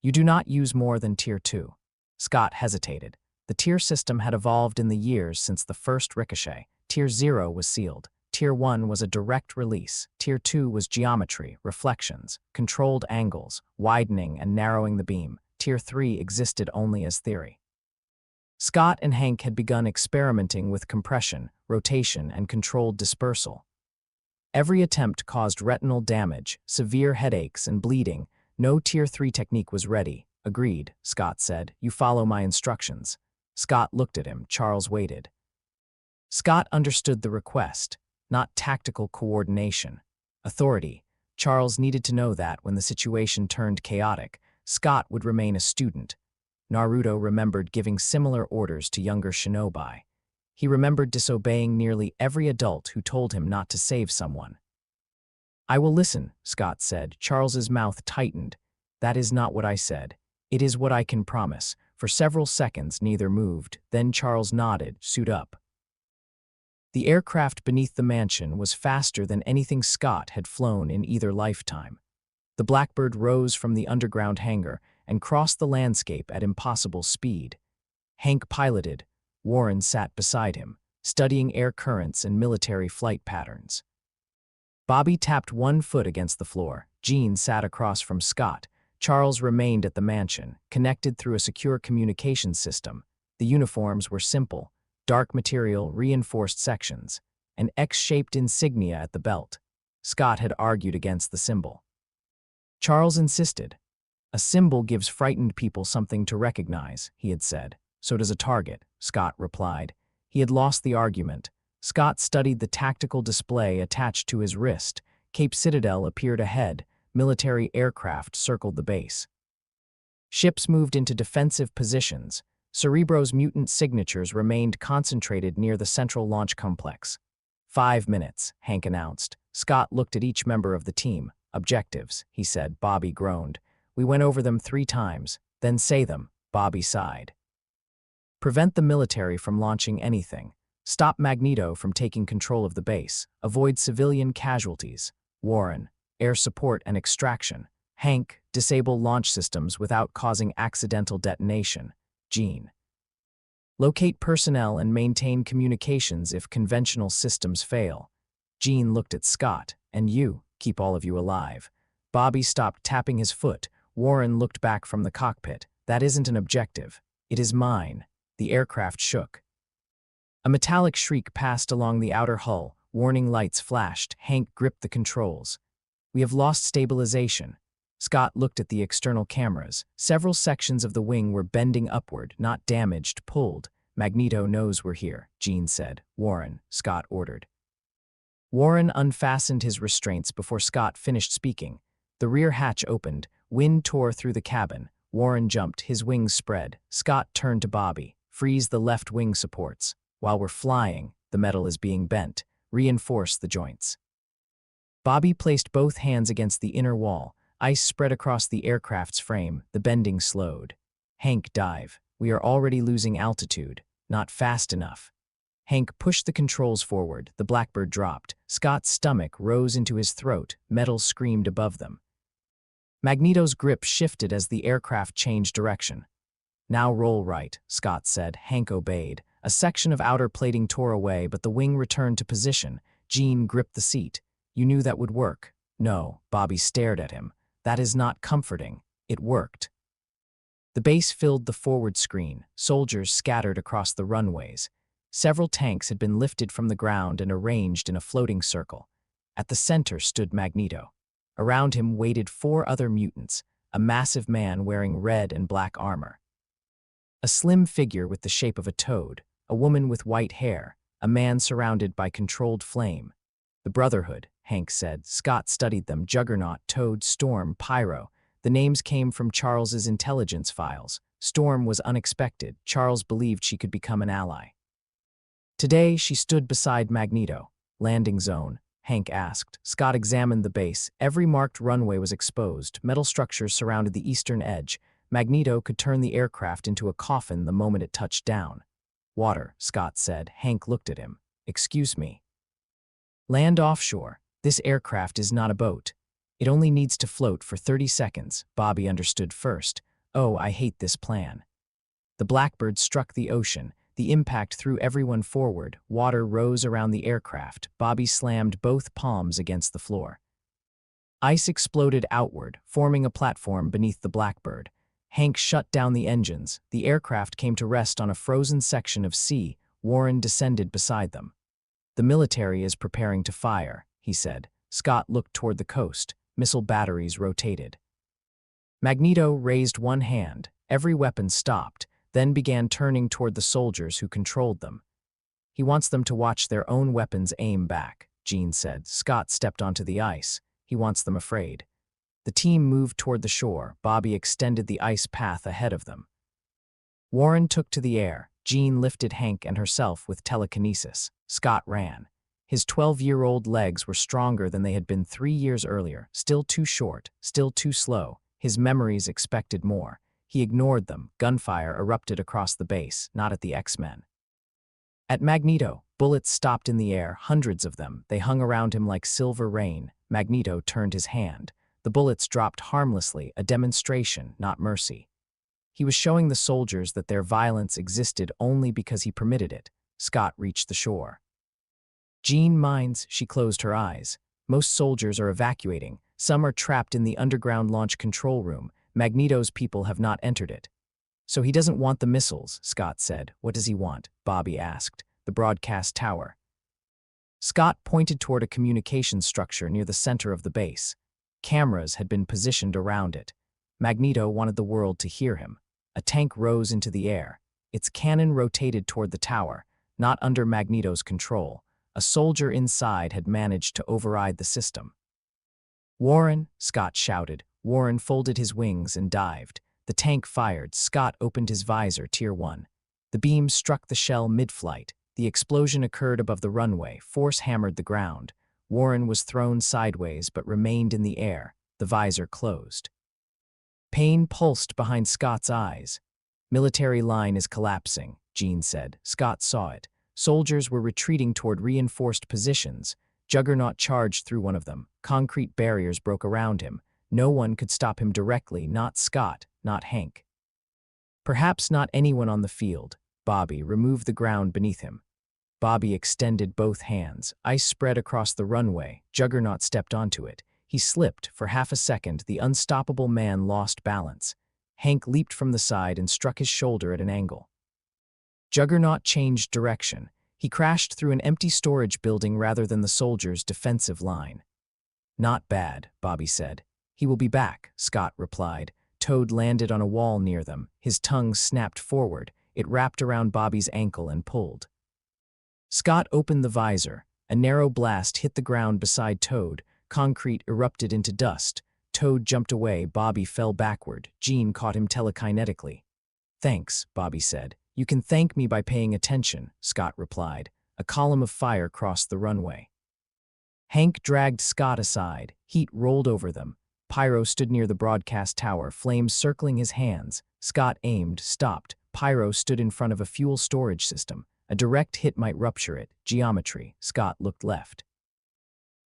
"You do not use more than Tier 2. Scott hesitated. The tier system had evolved in the years since the first ricochet. Tier 0 was sealed. Tier 1 was a direct release. Tier 2 was geometry, reflections, controlled angles, widening and narrowing the beam. Tier 3 existed only as theory. Scott and Hank had begun experimenting with compression, rotation, and controlled dispersal. Every attempt caused retinal damage, severe headaches, and bleeding. No Tier 3 technique was ready. "Agreed," Scott said. "You follow my instructions." Scott looked at him. Charles waited. Scott understood the request, not tactical coordination. Authority. Charles needed to know that when the situation turned chaotic, Scott would remain a student. Naruto remembered giving similar orders to younger shinobi. He remembered disobeying nearly every adult who told him not to save someone. "I will listen," Scott said. Charles's mouth tightened. "That is not what I said. It is what I can promise." For several seconds, neither moved. Then Charles nodded. "Suit up." The aircraft beneath the mansion was faster than anything Scott had flown in either lifetime. The Blackbird rose from the underground hangar and crossed the landscape at impossible speed. Hank piloted. Warren sat beside him, studying air currents and military flight patterns. Bobby tapped one foot against the floor. Jean sat across from Scott. Charles remained at the mansion, connected through a secure communication system. The uniforms were simple: dark material, reinforced sections, an X-shaped insignia at the belt. Scott had argued against the symbol. Charles insisted. "A symbol gives frightened people something to recognize," he had said. "So does a target," Scott replied. He had lost the argument. Scott studied the tactical display attached to his wrist. Cape Citadel appeared ahead. Military aircraft circled the base. Ships moved into defensive positions. Cerebro's mutant signatures remained concentrated near the central launch complex. 5 minutes, Hank announced. Scott looked at each member of the team. "Objectives," he said. Bobby groaned. "We went over them 3 times. Then say them." Bobby sighed. "Prevent the military from launching anything. Stop Magneto from taking control of the base. Avoid civilian casualties." Warren, "Air support and extraction." Hank, "Disable launch systems without causing accidental detonation." Jean, "Locate personnel and maintain communications if conventional systems fail." Jean looked at Scott. "And you, keep all of you alive." Bobby stopped tapping his foot. Warren looked back from the cockpit. "That isn't an objective. It is mine." The aircraft shook. A metallic shriek passed along the outer hull. Warning lights flashed. Hank gripped the controls. "We have lost stabilization." Scott looked at the external cameras. Several sections of the wing were bending upward, not damaged, pulled. "Magneto knows we're here," Jean said. "Warren," Scott ordered. Warren unfastened his restraints before Scott finished speaking. The rear hatch opened. Wind tore through the cabin. Warren jumped. His wings spread. Scott turned to Bobby. "Freeze the left wing supports. While we're flying, the metal is being bent. Reinforce the joints." Bobby placed both hands against the inner wall. Ice spread across the aircraft's frame. The bending slowed. "Hank, dive. We are already losing altitude. Not fast enough." Hank pushed the controls forward. The Blackbird dropped. Scott's stomach rose into his throat. Metal screamed above them. Magneto's grip shifted as the aircraft changed direction. "Now roll right," Scott said. Hank obeyed. A section of outer plating tore away, but the wing returned to position. Jean gripped the seat. "You knew that would work." "No." Bobby stared at him. "That is not comforting." "It worked." The base filled the forward screen. Soldiers scattered across the runways. Several tanks had been lifted from the ground and arranged in a floating circle. At the center stood Magneto. Around him waited 4 other mutants, a massive man wearing red and black armor, a slim figure with the shape of a toad, a woman with white hair, a man surrounded by controlled flame. "The Brotherhood," Hank said. Scott studied them: Juggernaut, Toad, Storm, Pyro. The names came from Charles's intelligence files. Storm was unexpected. Charles believed she could become an ally. Today, she stood beside Magneto. "Landing zone?" Hank asked. Scott examined the base. Every marked runway was exposed. Metal structures surrounded the eastern edge. Magneto could turn the aircraft into a coffin the moment it touched down. "Water," Scott said. Hank looked at him. "Excuse me." "Land offshore. This aircraft is not a boat. It only needs to float for 30 seconds. Bobby understood first. "Oh, I hate this plan." The Blackbird struck the ocean. The impact threw everyone forward. Water rose around the aircraft. Bobby slammed both palms against the floor. Ice exploded outward, forming a platform beneath the Blackbird. Hank shut down the engines. The aircraft came to rest on a frozen section of sea. Warren descended beside them. "The military is preparing to fire," he said. Scott looked toward the coast. Missile batteries rotated. Magneto raised one hand. Every weapon stopped, then began turning toward the soldiers who controlled them. He wants them to watch their own weapons aim back, Jean said. Scott stepped onto the ice. He wants them afraid. The team moved toward the shore. Bobby extended the ice path ahead of them. Warren took to the air. Jean lifted Hank and herself with telekinesis. Scott ran. His 12-year-old legs were stronger than they had been 3 years earlier, still too short, still too slow. His memories expected more. He ignored them. Gunfire erupted across the base, not at the X-Men. At Magneto, bullets stopped in the air, hundreds of them. They hung around him like silver rain. Magneto turned his hand. The bullets dropped harmlessly, a demonstration, not mercy. He was showing the soldiers that their violence existed only because he permitted it. Scott reached the shore. Jean minds, she closed her eyes. Most soldiers are evacuating. Some are trapped in the underground launch control room. Magneto's people have not entered it. So he doesn't want the missiles, Scott said. What does he want? Bobby asked. The broadcast tower. Scott pointed toward a communications structure near the center of the base. Cameras had been positioned around it. Magneto wanted the world to hear him. A tank rose into the air. Its cannon rotated toward the tower, not under Magneto's control. A soldier inside had managed to override the system. Warren, Scott shouted. Warren folded his wings and dived. The tank fired. Scott opened his visor, Tier 1. The beam struck the shell mid-flight. The explosion occurred above the runway. Force hammered the ground. Warren was thrown sideways but remained in the air. The visor closed. Pain pulsed behind Scott's eyes. Military line is collapsing, Jean said. Scott saw it. Soldiers were retreating toward reinforced positions. Juggernaut charged through one of them. Concrete barriers broke around him. No one could stop him directly, not Scott, not Hank. Perhaps not anyone on the field. Bobby removed the ground beneath him. Bobby extended both hands. Ice spread across the runway. Juggernaut stepped onto it. He slipped. For half a second, the unstoppable man lost balance. Hank leaped from the side and struck his shoulder at an angle. Juggernaut changed direction. He crashed through an empty storage building rather than the soldiers' defensive line. Not bad, Bobby said. He will be back, Scott replied. Toad landed on a wall near them. His tongue snapped forward. It wrapped around Bobby's ankle and pulled. Scott opened the visor. A narrow blast hit the ground beside Toad. Concrete erupted into dust. Toad jumped away. Bobby fell backward. Jean caught him telekinetically. Thanks, Bobby said. You can thank me by paying attention, Scott replied. A column of fire crossed the runway. Hank dragged Scott aside. Heat rolled over them. Pyro stood near the broadcast tower, flames circling his hands. Scott aimed, stopped. Pyro stood in front of a fuel storage system. A direct hit might rupture it. Geometry. Scott looked left.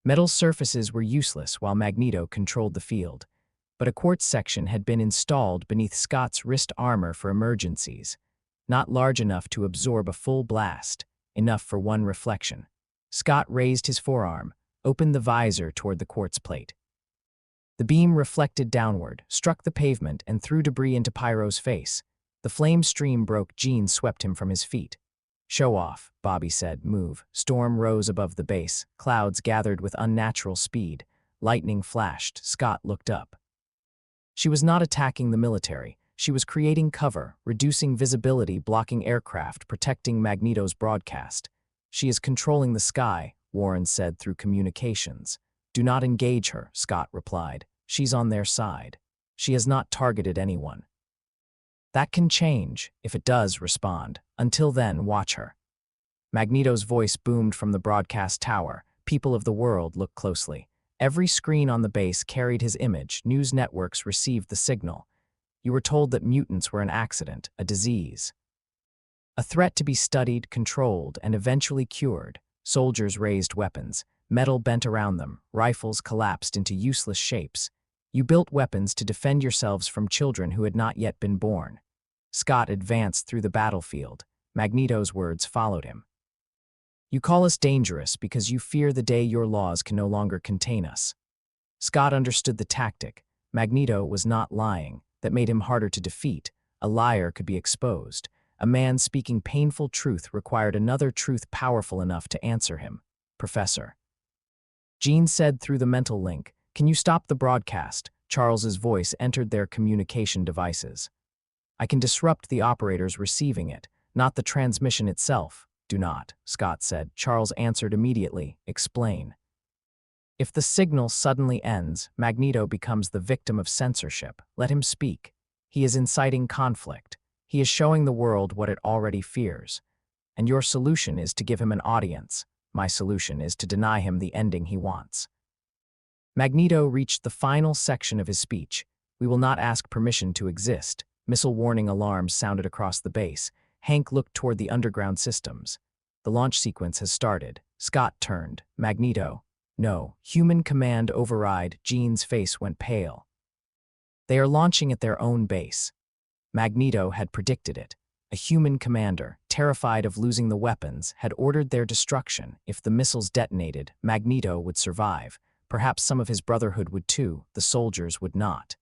Metal surfaces were useless while Magneto controlled the field. But a quartz section had been installed beneath Scott's wrist armor for emergencies. Not large enough to absorb a full blast, enough for one reflection. Scott raised his forearm, opened the visor toward the quartz plate. The beam reflected downward, struck the pavement, and threw debris into Pyro's face. The flame stream broke. Jean swept him from his feet. Show off, Bobby said. Move. Storm rose above the base. Clouds gathered with unnatural speed. Lightning flashed. Scott looked up. She was not attacking the military. She was creating cover, reducing visibility, blocking aircraft, protecting Magneto's broadcast. She is controlling the sky, Warren said through communications. Do not engage her, Scott replied. She's on their side. She has not targeted anyone. That can change. If it does, respond. Until then, watch her. Magneto's voice boomed from the broadcast tower. People of the world, look closely. Every screen on the base carried his image. News networks received the signal. You were told that mutants were an accident, a disease. A threat to be studied, controlled, and eventually cured. Soldiers raised weapons. Metal bent around them. Rifles collapsed into useless shapes. You built weapons to defend yourselves from children who had not yet been born. Scott advanced through the battlefield. Magneto's words followed him. You call us dangerous because you fear the day your laws can no longer contain us. Scott understood the tactic. Magneto was not lying. That made him harder to defeat. A liar could be exposed. A man speaking painful truth required another truth powerful enough to answer him. Professor. Jean said through the mental link, "Can you stop the broadcast?" Charles's voice entered their communication devices. "I can disrupt the operators receiving it, not the transmission itself," Do not, Scott said. Charles answered immediately. Explain. If the signal suddenly ends, Magneto becomes the victim of censorship. Let him speak. He is inciting conflict. He is showing the world what it already fears. And your solution is to give him an audience. My solution is to deny him the ending he wants. Magneto reached the final section of his speech. We will not ask permission to exist. Missile warning alarms sounded across the base. Hank looked toward the underground systems. The launch sequence has started. Scott turned. Magneto. No. Human command override. Jean's face went pale. They are launching at their own base. Magneto had predicted it. A human commander, terrified of losing the weapons, had ordered their destruction. If the missiles detonated, Magneto would survive. Perhaps some of his Brotherhood would too. The soldiers would not.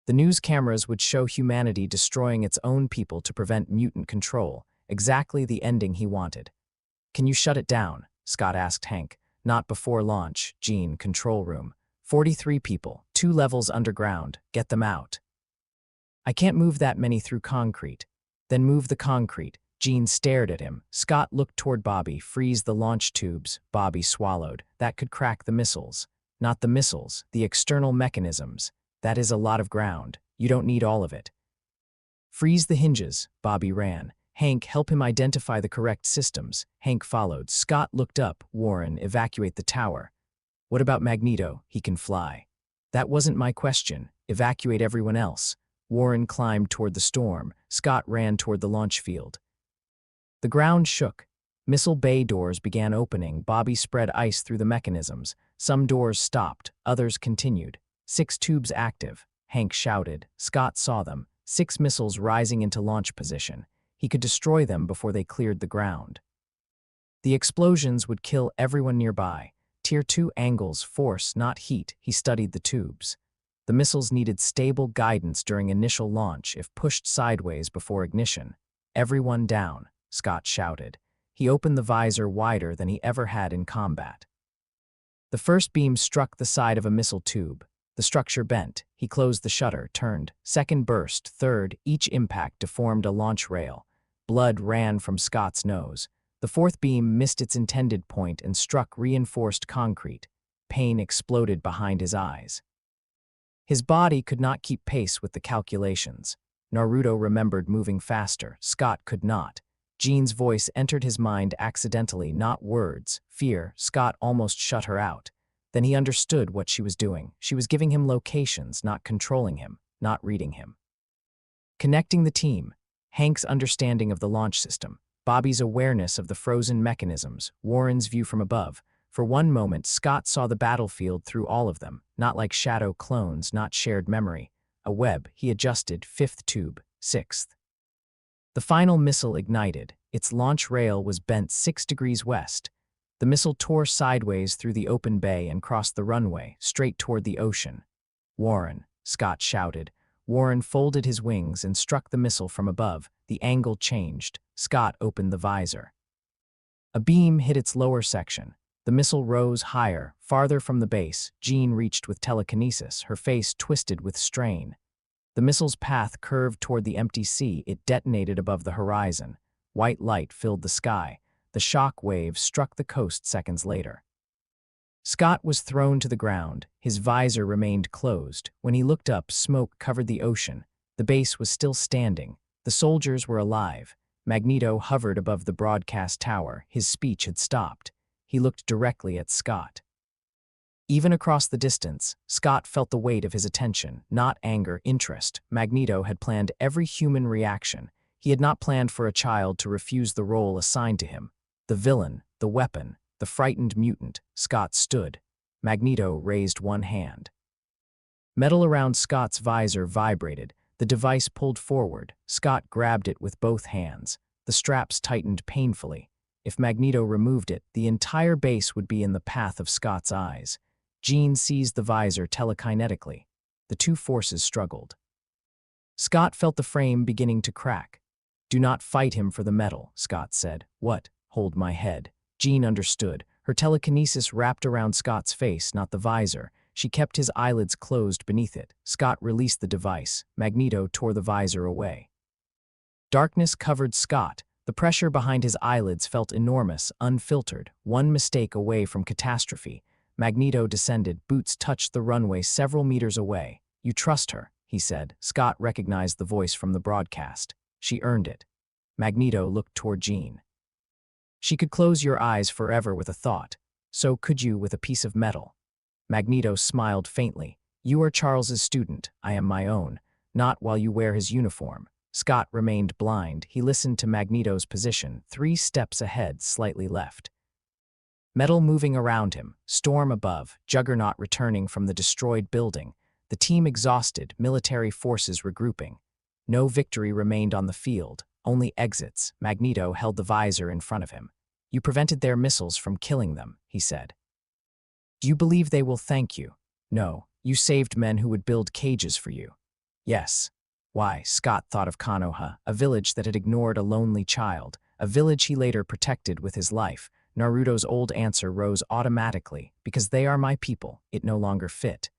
The news cameras would show humanity destroying its own people to prevent mutant control, exactly the ending he wanted. Can you shut it down? Scott asked Hank. Not before launch. Jean, control room. 43 people, 2 levels underground. Get them out. I can't move that many through concrete. Then move the concrete. Jean stared at him. Scott looked toward Bobby. Freeze the launch tubes. Bobby swallowed. That could crack the missiles. Not the missiles, the external mechanisms. That is a lot of ground. You don't need all of it. Freeze the hinges. Bobby ran. Hank, help him identify the correct systems. Hank followed. Scott looked up. Warren, evacuate the tower. What about Magneto? He can fly. That wasn't my question. Evacuate everyone else. Warren climbed toward the storm. Scott ran toward the launch field. The ground shook. Missile bay doors began opening. Bobby spread ice through the mechanisms. Some doors stopped. Others continued. 6 tubes active. Hank shouted. Scott saw them. 6 missiles rising into launch position. He could destroy them before they cleared the ground. The explosions would kill everyone nearby. Tier 2 angles, force, not heat. He studied the tubes. The missiles needed stable guidance during initial launch if pushed sideways before ignition. Everyone down, Scott shouted. He opened the visor wider than he ever had in combat. The first beam struck the side of a missile tube. The structure bent. He closed the shutter, turned. Second burst, third, each impact deformed a launch rail. Blood ran from Scott's nose. The fourth beam missed its intended point and struck reinforced concrete. Pain exploded behind his eyes. His body could not keep pace with the calculations. Naruto remembered moving faster. Scott could not. Jean's voice entered his mind accidentally, not words. Fear. Scott almost shut her out. Then he understood what she was doing. She was giving him locations, not controlling him, not reading him. Connecting the team. Hank's understanding of the launch system. Bobby's awareness of the frozen mechanisms. Warren's view from above. For one moment, Scott saw the battlefield through all of them, not like shadow clones, not shared memory. A web. He adjusted. 5th tube. 6th. The final missile ignited. Its launch rail was bent 6 degrees west. The missile tore sideways through the open bay and crossed the runway, straight toward the ocean. Warren, Scott shouted. Warren folded his wings and struck the missile from above. The angle changed. Scott opened the visor. A beam hit its lower section. The missile rose higher, farther from the base. Jean reached with telekinesis, her face twisted with strain. The missile's path curved toward the empty sea. It detonated above the horizon. White light filled the sky. The shock wave struck the coast seconds later. Scott was thrown to the ground. His visor remained closed. When he looked up, smoke covered the ocean. The base was still standing. The soldiers were alive. Magneto hovered above the broadcast tower. His speech had stopped. He looked directly at Scott. Even across the distance, Scott felt the weight of his attention, not anger, interest. Magneto had planned every human reaction. He had not planned for a child to refuse the role assigned to him. The villain, the weapon, the frightened mutant. Scott stood. Magneto raised one hand. Metal around Scott's visor vibrated. The device pulled forward. Scott grabbed it with both hands. The straps tightened painfully. If Magneto removed it, the entire base would be in the path of Scott's eyes. Jean seized the visor telekinetically. The two forces struggled. Scott felt the frame beginning to crack. "Do not fight him for the metal," Scott said. "What? Hold my head." Jean understood. Her telekinesis wrapped around Scott's face, not the visor. She kept his eyelids closed beneath it. Scott released the device. Magneto tore the visor away. Darkness covered Scott. The The pressure behind his eyelids felt enormous, unfiltered, one mistake away from catastrophe. Magneto descended, boots touched the runway several meters away. "You trust her," he said. Scott recognized the voice from the broadcast. "She earned it." Magneto looked toward Jean. "She could close your eyes forever with a thought. So could you with a piece of metal." Magneto smiled faintly. "You are Charles's student, I am my own. Not while you wear his uniform." Scott remained blind. He listened to Magneto's position, 3 steps ahead, slightly left. Metal moving around him, storm above, Juggernaut returning from the destroyed building. The team exhausted, military forces regrouping. No victory remained on the field, only exits. Magneto held the visor in front of him. "You prevented their missiles from killing them," he said. "Do you believe they will thank you?" "No, you saved men who would build cages for you." "Yes." Why? Scott thought of Konoha, a village that had ignored a lonely child, a village he later protected with his life. Naruto's old answer rose automatically. "Because they are my people, it no longer fit."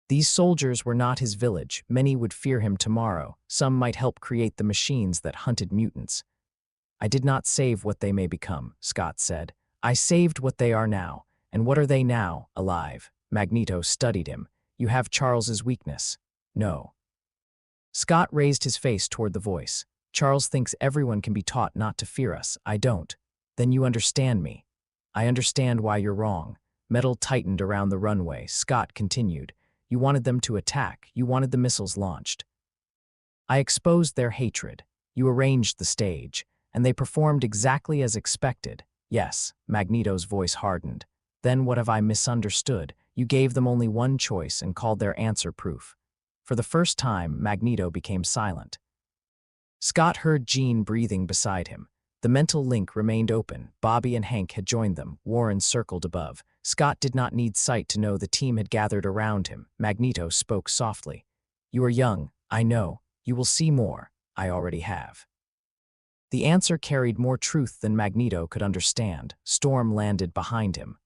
These soldiers were not his village. Many would fear him tomorrow. Some might help create the machines that hunted mutants. "I did not save what they may become," Scott said. "I saved what they are now. And what are they now? Alive." Magneto studied him. "You have Charles's weakness." "No." Scott raised his face toward the voice. "Charles thinks everyone can be taught not to fear us. I don't." "Then you understand me." "I understand why you're wrong." Metal tightened around the runway. Scott continued. "You wanted them to attack. You wanted the missiles launched. I exposed their hatred. You arranged the stage. And they performed exactly as expected." "Yes." Magneto's voice hardened. "Then what have I misunderstood? You gave them only one choice and called their answer proof." For the first time, Magneto became silent. Scott heard Jean breathing beside him. The mental link remained open. Bobby and Hank had joined them. Warren circled above. Scott did not need sight to know the team had gathered around him. Magneto spoke softly. "You are young, I know. You will see more. I already have." The answer carried more truth than Magneto could understand. Storm landed behind him.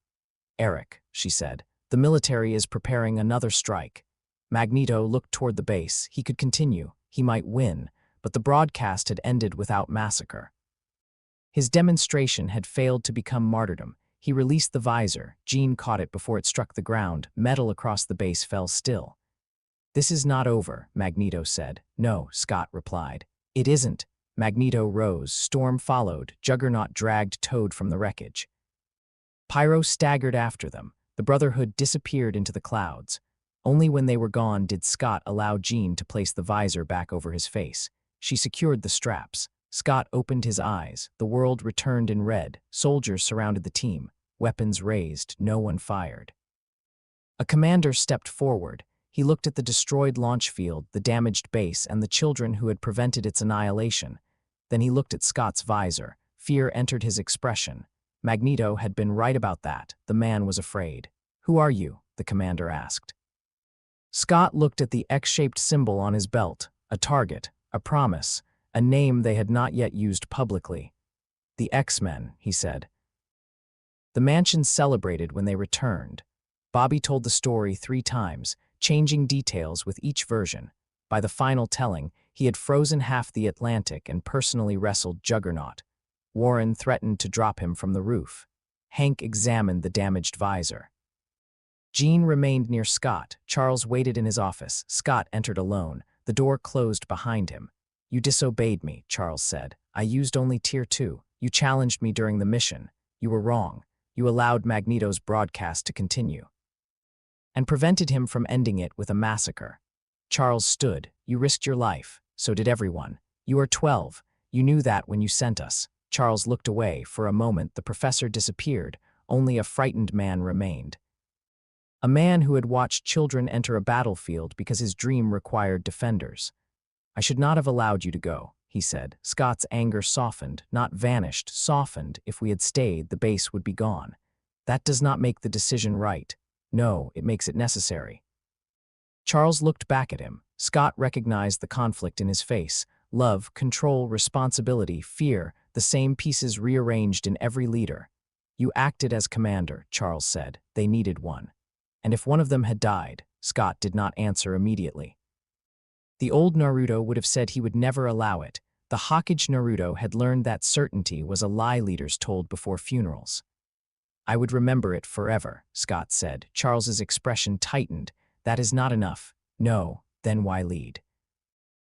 "Eric," she said, "the military is preparing another strike." Magneto looked toward the base. He could continue. He might win, but the broadcast had ended without massacre. His demonstration had failed to become martyrdom. He released the visor. Jean caught it before it struck the ground. Metal across the base fell still. "This is not over," Magneto said. "No," Scott replied. "It isn't." Magneto rose. Storm followed. Juggernaut dragged Toad from the wreckage. Pyro staggered after them. The Brotherhood disappeared into the clouds. Only when they were gone did Scott allow Jean to place the visor back over his face. She secured the straps. Scott opened his eyes. The world returned in red. Soldiers surrounded the team. Weapons raised. No one fired. A commander stepped forward. He looked at the destroyed launch field, the damaged base, and the children who had prevented its annihilation. Then he looked at Scott's visor. Fear entered his expression. Magneto had been right about that. The man was afraid. "Who are you?" the commander asked. Scott looked at the X-shaped symbol on his belt, a target, a promise, a name they had not yet used publicly. "The X-Men," he said. The mansion celebrated when they returned. Bobby told the story 3 times, changing details with each version. By the final telling, he had frozen half the Atlantic and personally wrestled Juggernaut. Warren threatened to drop him from the roof. Hank examined the damaged visor. Jean remained near Scott. Charles waited in his office. Scott entered alone. The door closed behind him. "You disobeyed me," Charles said. "I used only Tier 2. You challenged me during the mission. You were wrong. You allowed Magneto's broadcast to continue and prevented him from ending it with a massacre." Charles stood. "You risked your life. So did everyone. You are 12. You knew that when you sent us." Charles looked away. For a moment, the professor disappeared. Only a frightened man remained. A man who had watched children enter a battlefield because his dream required defenders. "I should not have allowed you to go," he said. Scott's anger softened, not vanished, softened. "If we had stayed, the base would be gone. That does not make the decision right. No, it makes it necessary." Charles looked back at him. Scott recognized the conflict in his face. Love, control, responsibility, fear, the same pieces rearranged in every leader. "You acted as commander," Charles said. "They needed one. And if one of them had died," Scott did not answer immediately. "The old Naruto would have said he would never allow it, The Hokage Naruto had learned that certainty was a lie leaders told before funerals. "I would remember it forever," Scott said. Charles's expression tightened. "That is not enough." "No, then why lead?"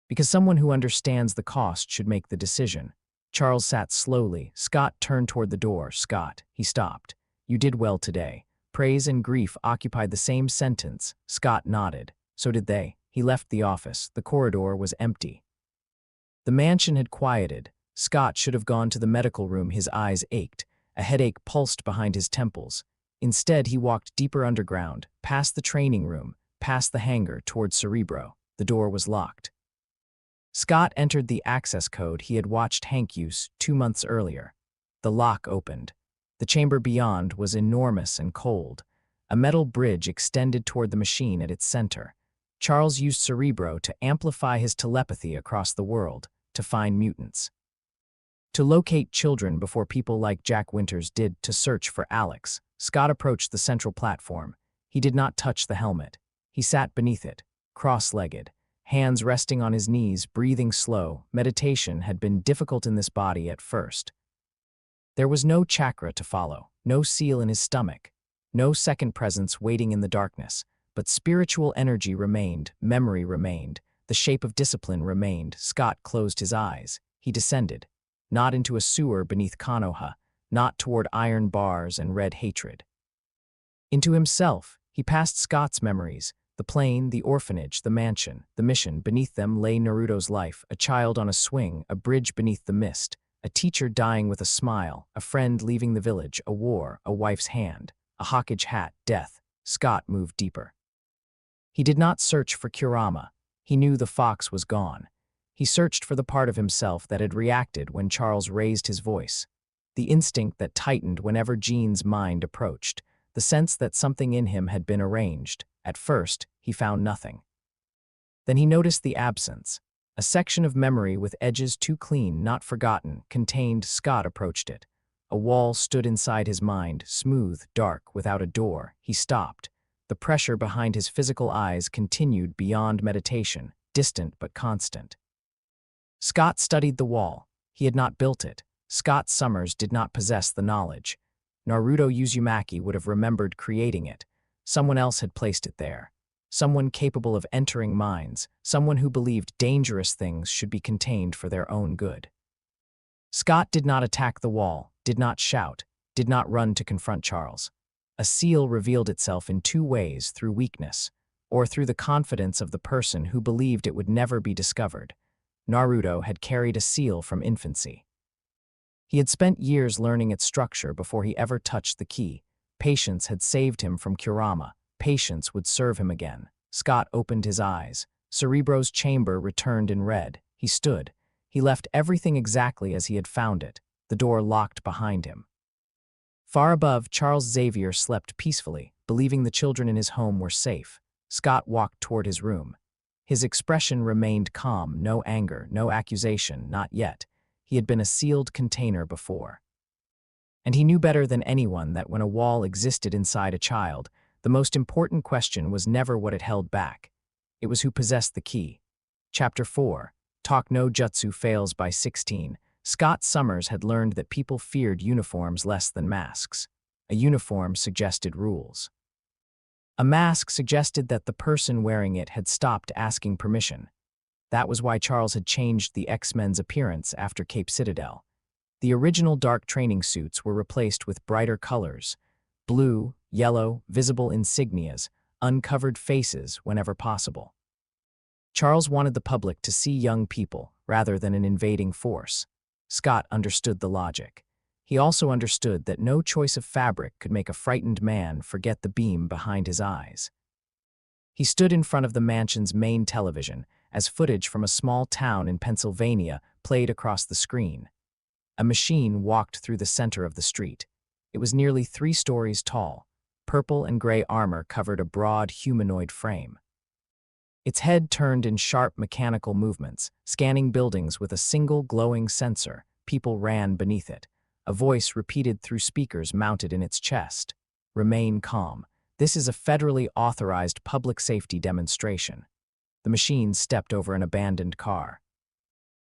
"Because someone who understands the cost should make the decision." Charles sat slowly. Scott turned toward the door. "Scott," he stopped. "You did well today." Praise and grief occupied the same sentence. Scott nodded. So did they. He left the office. The corridor was empty. The mansion had quieted. Scott should have gone to the medical room. His eyes ached. A headache pulsed behind his temples. Instead, he walked deeper underground, past the training room, past the hangar, toward Cerebro. The door was locked. Scott entered the access code he had watched Hank use 2 months earlier. The lock opened. The chamber beyond was enormous and cold. A metal bridge extended toward the machine at its center. Charles used Cerebro to amplify his telepathy across the world, to find mutants. To locate children before people like Jack Winters did, to search for Alex. Scott approached the central platform. He did not touch the helmet. He sat beneath it, cross-legged, hands resting on his knees, breathing slow. Meditation had been difficult in this body at first. There was no chakra to follow, no seal in his stomach, no second presence waiting in the darkness, but spiritual energy remained, memory remained, the shape of discipline remained. Scott closed his eyes. He descended, not into a sewer beneath Konoha, not toward iron bars and red hatred. Into himself. He passed Scott's memories, the plane, the orphanage, the mansion, the mission. Beneath them lay Naruto's life, a child on a swing, a bridge beneath the mist, a teacher dying with a smile, a friend leaving the village, a war, a wife's hand, a Hokage hat, death. Scott moved deeper. He did not search for Kurama. He knew the fox was gone. He searched for the part of himself that had reacted when Charles raised his voice, the instinct that tightened whenever Jean's mind approached, the sense that something in him had been arranged. At first, he found nothing. Then he noticed the absence. A section of memory with edges too clean, not forgotten, contained. Scott approached it. A wall stood inside his mind, smooth, dark, without a door. He stopped. The pressure behind his physical eyes continued beyond meditation, distant but constant. Scott studied the wall. He had not built it. Scott Summers did not possess the knowledge. Naruto Uzumaki would have remembered creating it. Someone else had placed it there. Someone capable of entering minds, someone who believed dangerous things should be contained for their own good. Scott did not attack the wall, did not shout, did not run to confront Charles. A seal revealed itself in 2 ways: through weakness, or through the confidence of the person who believed it would never be discovered. Naruto had carried a seal from infancy. He had spent years learning its structure before he ever touched the key. Patience had saved him from Kurama. Patience would serve him again. Scott opened his eyes. Cerebro's chamber returned in red. He stood. He left everything exactly as he had found it. The door locked behind him. Far above, Charles Xavier slept peacefully, believing the children in his home were safe. Scott walked toward his room. His expression remained calm, no anger, no accusation, not yet. He had been a sealed container before. And he knew better than anyone that when a wall existed inside a child, the most important question was never what it held back. It was who possessed the key. Chapter 4. Talk no Jutsu fails by 16. Scott Summers had learned that people feared uniforms less than masks. A uniform suggested rules. A mask suggested that the person wearing it had stopped asking permission. That was why Charles had changed the X-Men's appearance after Cape Citadel. The original dark training suits were replaced with brighter colors: blue, yellow, visible insignias, uncovered faces whenever possible. Charles wanted the public to see young people rather than an invading force. Scott understood the logic. He also understood that no choice of fabric could make a frightened man forget the beam behind his eyes. He stood in front of the mansion's main television as footage from a small town in Pennsylvania played across the screen. A machine walked through the center of the street. It was nearly 3 stories tall. Purple and gray armor covered a broad humanoid frame. Its head turned in sharp mechanical movements, scanning buildings with a single glowing sensor. People ran beneath it. A voice repeated through speakers mounted in its chest: "Remain calm. This is a federally authorized public safety demonstration." The machine stepped over an abandoned car.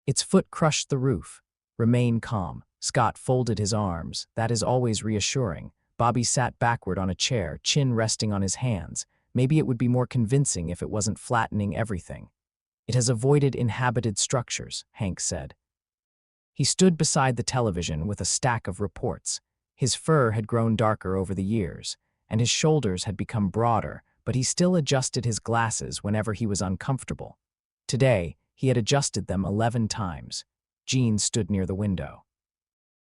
Its foot crushed the roof. Remain calm. Scott folded his arms. That is always reassuring. Bobby sat backward on a chair, chin resting on his hands. Maybe it would be more convincing if it wasn't flattening everything. It has avoided inhabited structures, Hank said. He stood beside the television with a stack of reports. His fur had grown darker over the years, and his shoulders had become broader, but he still adjusted his glasses whenever he was uncomfortable. Today, he had adjusted them 11 times. Jean stood near the window.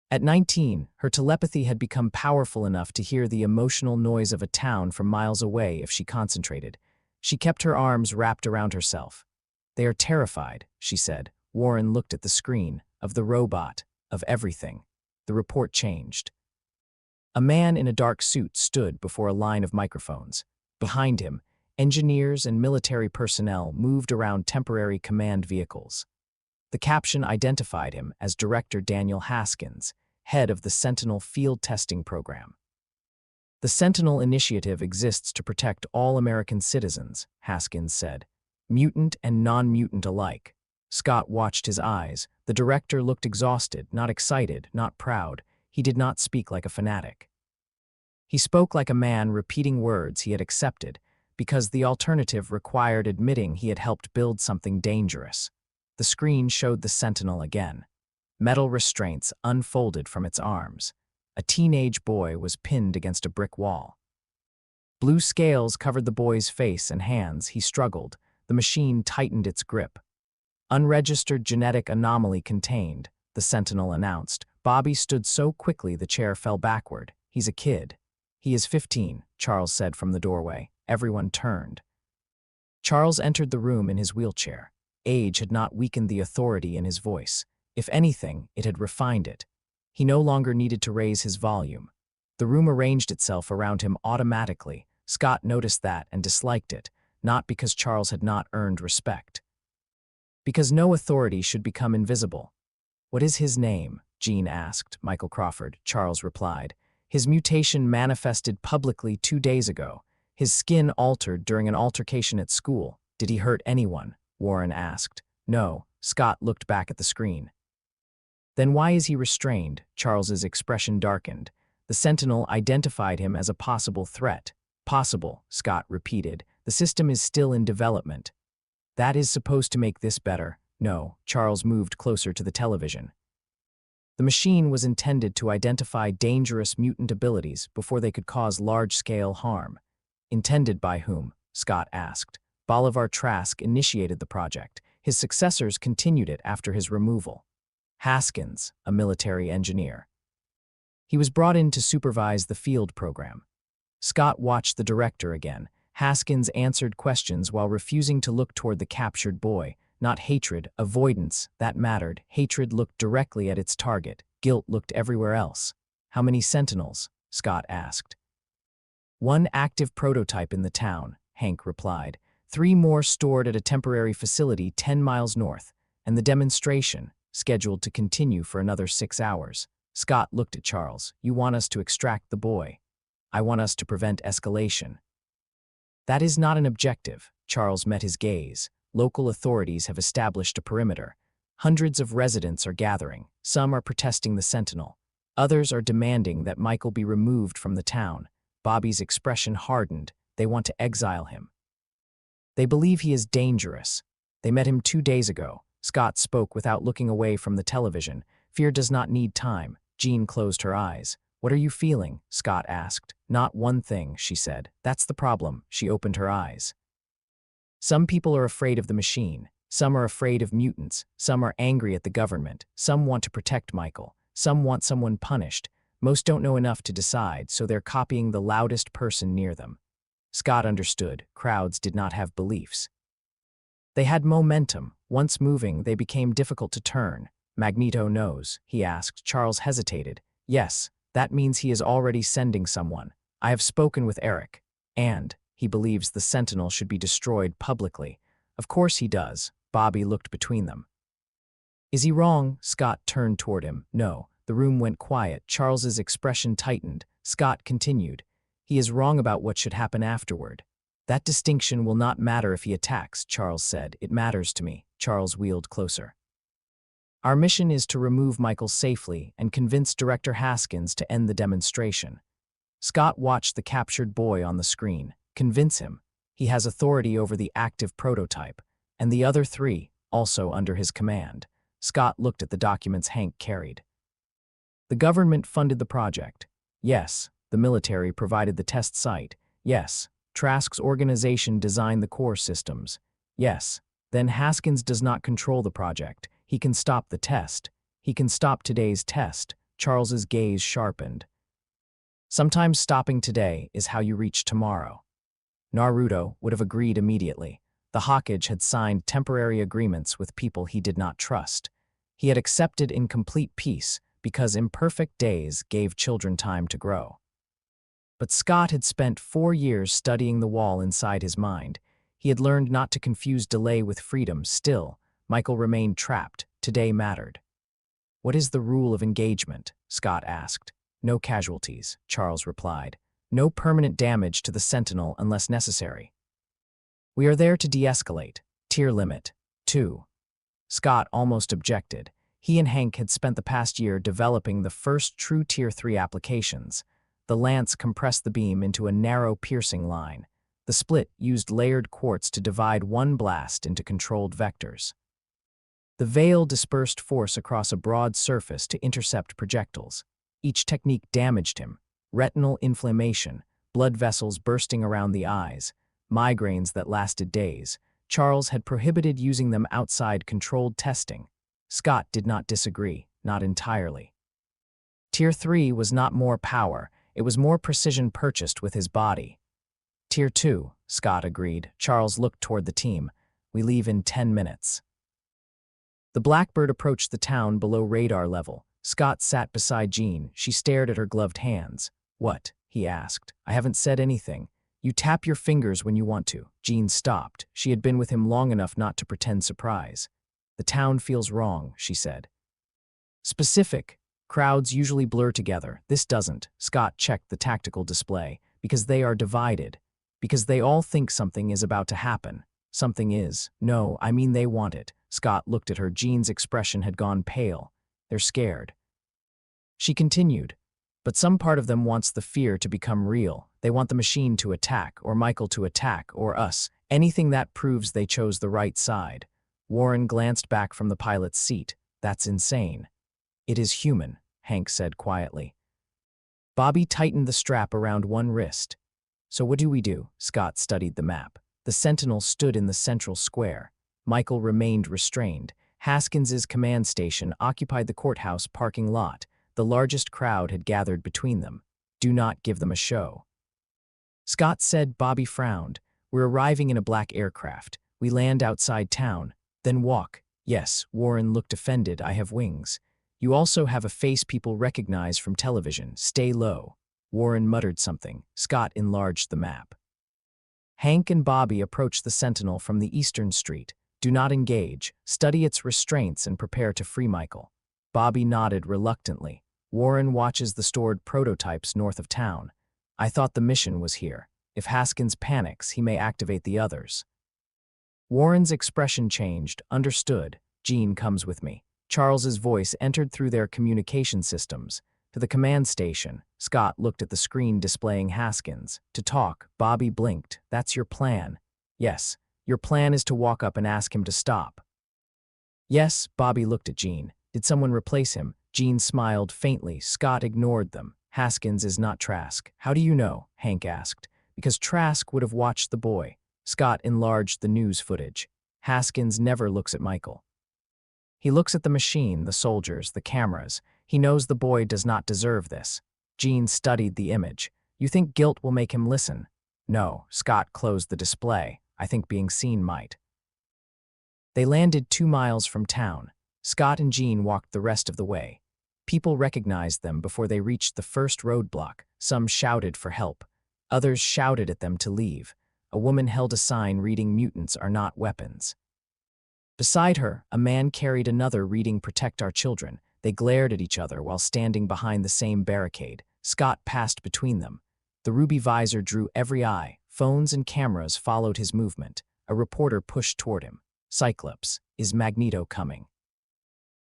At 19, her telepathy had become powerful enough to hear the emotional noise of a town from miles away if she concentrated. She kept her arms wrapped around herself. "They are terrified," she said. Warren looked at the screen, of the robot, of everything. The report changed. A man in a dark suit stood before a line of microphones. Behind him, engineers and military personnel moved around temporary command vehicles. The caption identified him as Director Daniel Haskins, head of the Sentinel Field Testing Program. "The Sentinel Initiative exists to protect all American citizens," Haskins said, "mutant and non-mutant alike." Scott watched his eyes. The director looked exhausted, not excited, not proud. He did not speak like a fanatic. He spoke like a man repeating words he had accepted, because the alternative required admitting he had helped build something dangerous. The screen showed the Sentinel again. Metal restraints unfolded from its arms. A teenage boy was pinned against a brick wall. Blue scales covered the boy's face and hands. He struggled. The machine tightened its grip. "Unregistered genetic anomaly contained," the Sentinel announced. Bobby stood so quickly the chair fell backward. "He's a kid." "He is 15, Charles said from the doorway. Everyone turned. Charles entered the room in his wheelchair. Age had not weakened the authority in his voice. If anything, it had refined it. He no longer needed to raise his volume. The room arranged itself around him automatically. Scott noticed that and disliked it, not because Charles had not earned respect. Because no authority should become invisible. "What is his name?" Jean asked. "Michael Crawford," Charles replied. "His mutation manifested publicly 2 days ago. His skin altered during an altercation at school. Did he hurt anyone?" Warren asked. "No." Scott looked back at the screen. "Then why is he restrained?" Charles's expression darkened. The Sentinel identified him as a possible threat. "Possible," Scott repeated. "The system is still in development." "That is supposed to make this better." "No." Charles moved closer to the television. The machine was intended to identify dangerous mutant abilities before they could cause large-scale harm. "Intended by whom?" Scott asked. Bolivar Trask initiated the project. His successors continued it after his removal. Haskins, a military engineer. He was brought in to supervise the field program. Scott watched the director again. Haskins answered questions while refusing to look toward the captured boy. Not hatred, avoidance, that mattered. Hatred looked directly at its target. Guilt looked everywhere else. "How many Sentinels?" Scott asked. "One active prototype in the town," Hank replied. 3 more stored at a temporary facility 10 miles north, and the demonstration, scheduled to continue for another 6 hours. Scott looked at Charles. "You want us to extract the boy. I want us to prevent escalation." "That is not an objective." Charles met his gaze. "Local authorities have established a perimeter. Hundreds of residents are gathering. Some are protesting the Sentinel. Others are demanding that Michael be removed from the town." Bobby's expression hardened. "They want to exile him. They believe he is dangerous. They met him 2 days ago." Scott spoke without looking away from the television. "Fear does not need time." Jean closed her eyes. "What are you feeling?" Scott asked. "Not one thing," she said. "That's the problem." She opened her eyes. "Some people are afraid of the machine. Some are afraid of mutants. Some are angry at the government. Some want to protect Michael. Some want someone punished. Most don't know enough to decide, so they're copying the loudest person near them." Scott understood. Crowds did not have beliefs. They had momentum. Once moving, they became difficult to turn. "Magneto knows?" he asked. Charles hesitated. "Yes, that means he is already sending someone. I have spoken with Eric. And he believes the Sentinel should be destroyed publicly." "Of course he does." Bobby looked between them. "Is he wrong?" Scott turned toward him. "No." The room went quiet. Charles's expression tightened. Scott continued. "He is wrong about what should happen afterward. That distinction will not matter if he attacks," Charles said. "It matters to me." Charles wheeled closer. Our mission is to remove Michael safely and convince Director Haskins to end the demonstration. Scott watched the captured boy on the screen. Convince him. He has authority over the active prototype, and the other three, also under his command. Scott looked at the documents Hank carried. The government funded the project. Yes. The military provided the test site. Yes. Trask's organization designed the core systems. Yes. Then Haskins does not control the project. He can stop the test. He can stop today's test. Charles's gaze sharpened. Sometimes stopping today is how you reach tomorrow. Naruto would have agreed immediately. The Hokage had signed temporary agreements with people he did not trust. He had accepted in complete peace because imperfect days gave children time to grow. But Scott had spent 4 years studying the wall inside his mind. He had learned not to confuse delay with freedom. Still, Michael remained trapped. Today mattered. "What is the rule of engagement?" Scott asked. "No casualties," Charles replied. "No permanent damage to the Sentinel unless necessary. We are there to de-escalate. Tier limit 2. Scott almost objected. He and Hank had spent the past year developing the first true Tier 3 applications. The lance compressed the beam into a narrow piercing line. The split used layered quartz to divide one blast into controlled vectors. The veil dispersed force across a broad surface to intercept projectiles. Each technique damaged him. Retinal inflammation, blood vessels bursting around the eyes, migraines that lasted days. Charles had prohibited using them outside controlled testing. Scott did not disagree, not entirely. Tier 3 was not more power, it was more precision purchased with his body. Tier 2, Scott agreed. Charles looked toward the team. "We leave in 10 minutes. The Blackbird approached the town below radar level. Scott sat beside Jean. She stared at her gloved hands. "What?" he asked. "I haven't said anything. You tap your fingers when you want to." Jean stopped. She had been with him long enough not to pretend surprise. "The town feels wrong," she said. "Specific. Crowds usually blur together. This doesn't." Scott checked the tactical display. "Because they are divided. Because they all think something is about to happen. Something is. No, I mean they want it." Scott looked at her. Jean's expression had gone pale. "They're scared." She continued. "But some part of them wants the fear to become real. They want the machine to attack, or Michael to attack, or us. Anything that proves they chose the right side." Warren glanced back from the pilot's seat. "That's insane." "It is human," Hank said quietly. Bobby tightened the strap around one wrist. "So what do we do?" Scott studied the map. The Sentinel stood in the central square. Michael remained restrained. Haskins's command station occupied the courthouse parking lot. The largest crowd had gathered between them. "Do not give them a show." Scott said. Bobby frowned. "We're arriving in a black aircraft. We land outside town, then walk." "Yes," Warren looked offended. "I have wings. You also have a face people recognize from television. Stay low." Warren muttered something. Scott enlarged the map. Hank and Bobby approached the Sentinel from the eastern street. "Do not engage. Study its restraints and prepare to free Michael." Bobby nodded reluctantly. "Warren watches the stored prototypes north of town. I thought the mission was here. If Haskins panics, he may activate the others." Warren's expression changed. "Understood. Jean comes with me." Charles's voice entered through their communication systems. "To the command station." Scott looked at the screen displaying Haskins. "To talk." Bobby blinked. "That's your plan." "Yes. Your plan is to walk up and ask him to stop." "Yes." Bobby looked at Jean. "Did someone replace him?" Jean smiled faintly. Scott ignored them. "Haskins is not Trask." "How do you know?" Hank asked. "Because Trask would have watched the boy." Scott enlarged the news footage. "Haskins never looks at Michael. He looks at the machine, the soldiers, the cameras. He knows the boy does not deserve this." Jean studied the image. "You think guilt will make him listen?" "No." Scott closed the display. "I think being seen might." They landed 2 miles from town. Scott and Jean walked the rest of the way. People recognized them before they reached the first roadblock. Some shouted for help. Others shouted at them to leave. A woman held a sign reading "Mutants are not weapons." Beside her, a man carried another reading "Protect our children." They glared at each other while standing behind the same barricade. Scott passed between them. The ruby visor drew every eye. Phones and cameras followed his movement. A reporter pushed toward him. "Cyclops, is Magneto coming?"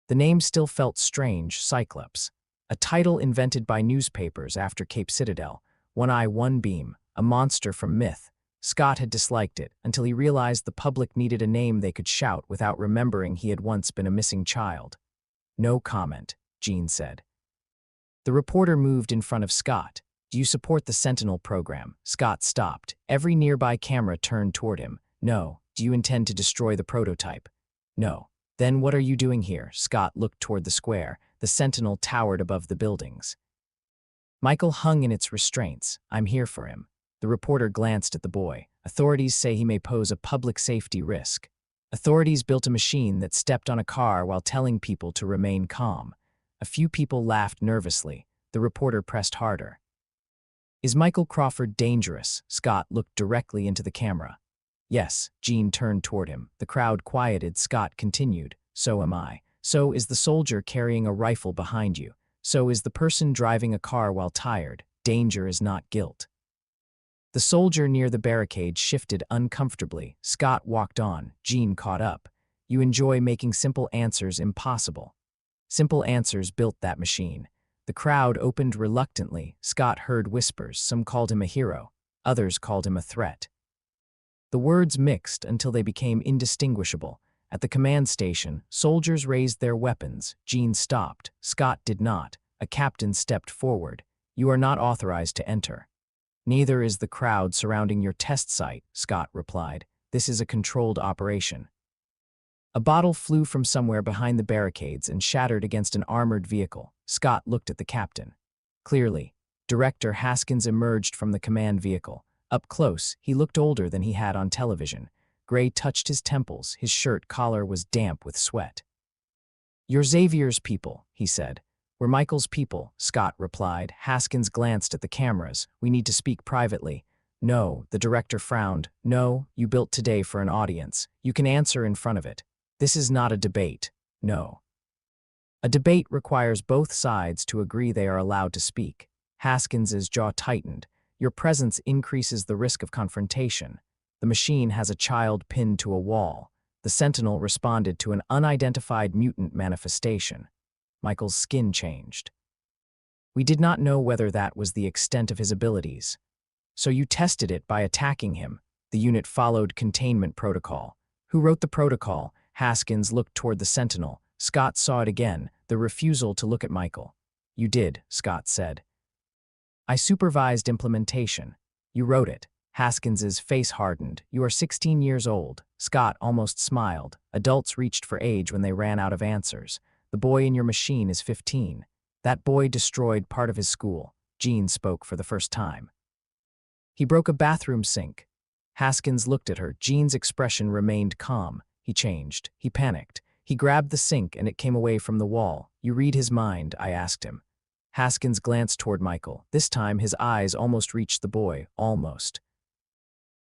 The name still felt strange, Cyclops. A title invented by newspapers after Cape Citadel, One Eye, One Beam, a monster from myth. Scott had disliked it until he realized the public needed a name they could shout without remembering he had once been a missing child. No comment, Jean said. The reporter moved in front of Scott. Do you support the Sentinel program? Scott stopped. Every nearby camera turned toward him. No. Do you intend to destroy the prototype? No. Then what are you doing here? Scott looked toward the square. The Sentinel towered above the buildings. Michael hung in its restraints. I'm here for him. The reporter glanced at the boy. Authorities say he may pose a public safety risk. Authorities built a machine that stepped on a car while telling people to remain calm. A few people laughed nervously. The reporter pressed harder. Is Michael Crawford dangerous? Scott looked directly into the camera. Yes, Jean turned toward him. The crowd quieted. Scott continued. So am I. So is the soldier carrying a rifle behind you. So is the person driving a car while tired. Danger is not guilt. The soldier near the barricade shifted uncomfortably. Scott walked on. Jean caught up. You enjoy making simple answers impossible. Simple answers built that machine. The crowd opened reluctantly. Scott heard whispers. Some called him a hero. Others called him a threat. The words mixed until they became indistinguishable. At the command station, soldiers raised their weapons. Jean stopped. Scott did not. A captain stepped forward. You are not authorized to enter. Neither is the crowd surrounding your test site, Scott replied. This is a controlled operation. A bottle flew from somewhere behind the barricades and shattered against an armored vehicle. Scott looked at the captain. Clearly, Director Haskins emerged from the command vehicle. Up close, he looked older than he had on television. Gray touched his temples. His shirt collar was damp with sweat. You're Xavier's people, he said. We're Michael's people, Scott replied. Haskins glanced at the cameras. We need to speak privately. No, the director frowned. No, you built today for an audience. You can answer in front of it. This is not a debate. No. A debate requires both sides to agree they are allowed to speak. Haskins's jaw tightened. Your presence increases the risk of confrontation. The machine has a child pinned to a wall. The Sentinel responded to an unidentified mutant manifestation. Michael's skin changed. We did not know whether that was the extent of his abilities. So you tested it by attacking him. The unit followed containment protocol. Who wrote the protocol? Haskins looked toward the Sentinel. Scott saw it again, the refusal to look at Michael. You did, Scott said. I supervised implementation. You wrote it. Haskins's face hardened. You are 16 years old. Scott almost smiled. Adults reached for age when they ran out of answers. The boy in your machine is 15. That boy destroyed part of his school. Jean spoke for the first time. He broke a bathroom sink. Haskins looked at her. Jean's expression remained calm. He changed. He panicked. He grabbed the sink and it came away from the wall. You read his mind, I asked him. Haskins glanced toward Michael. This time his eyes almost reached the boy. Almost.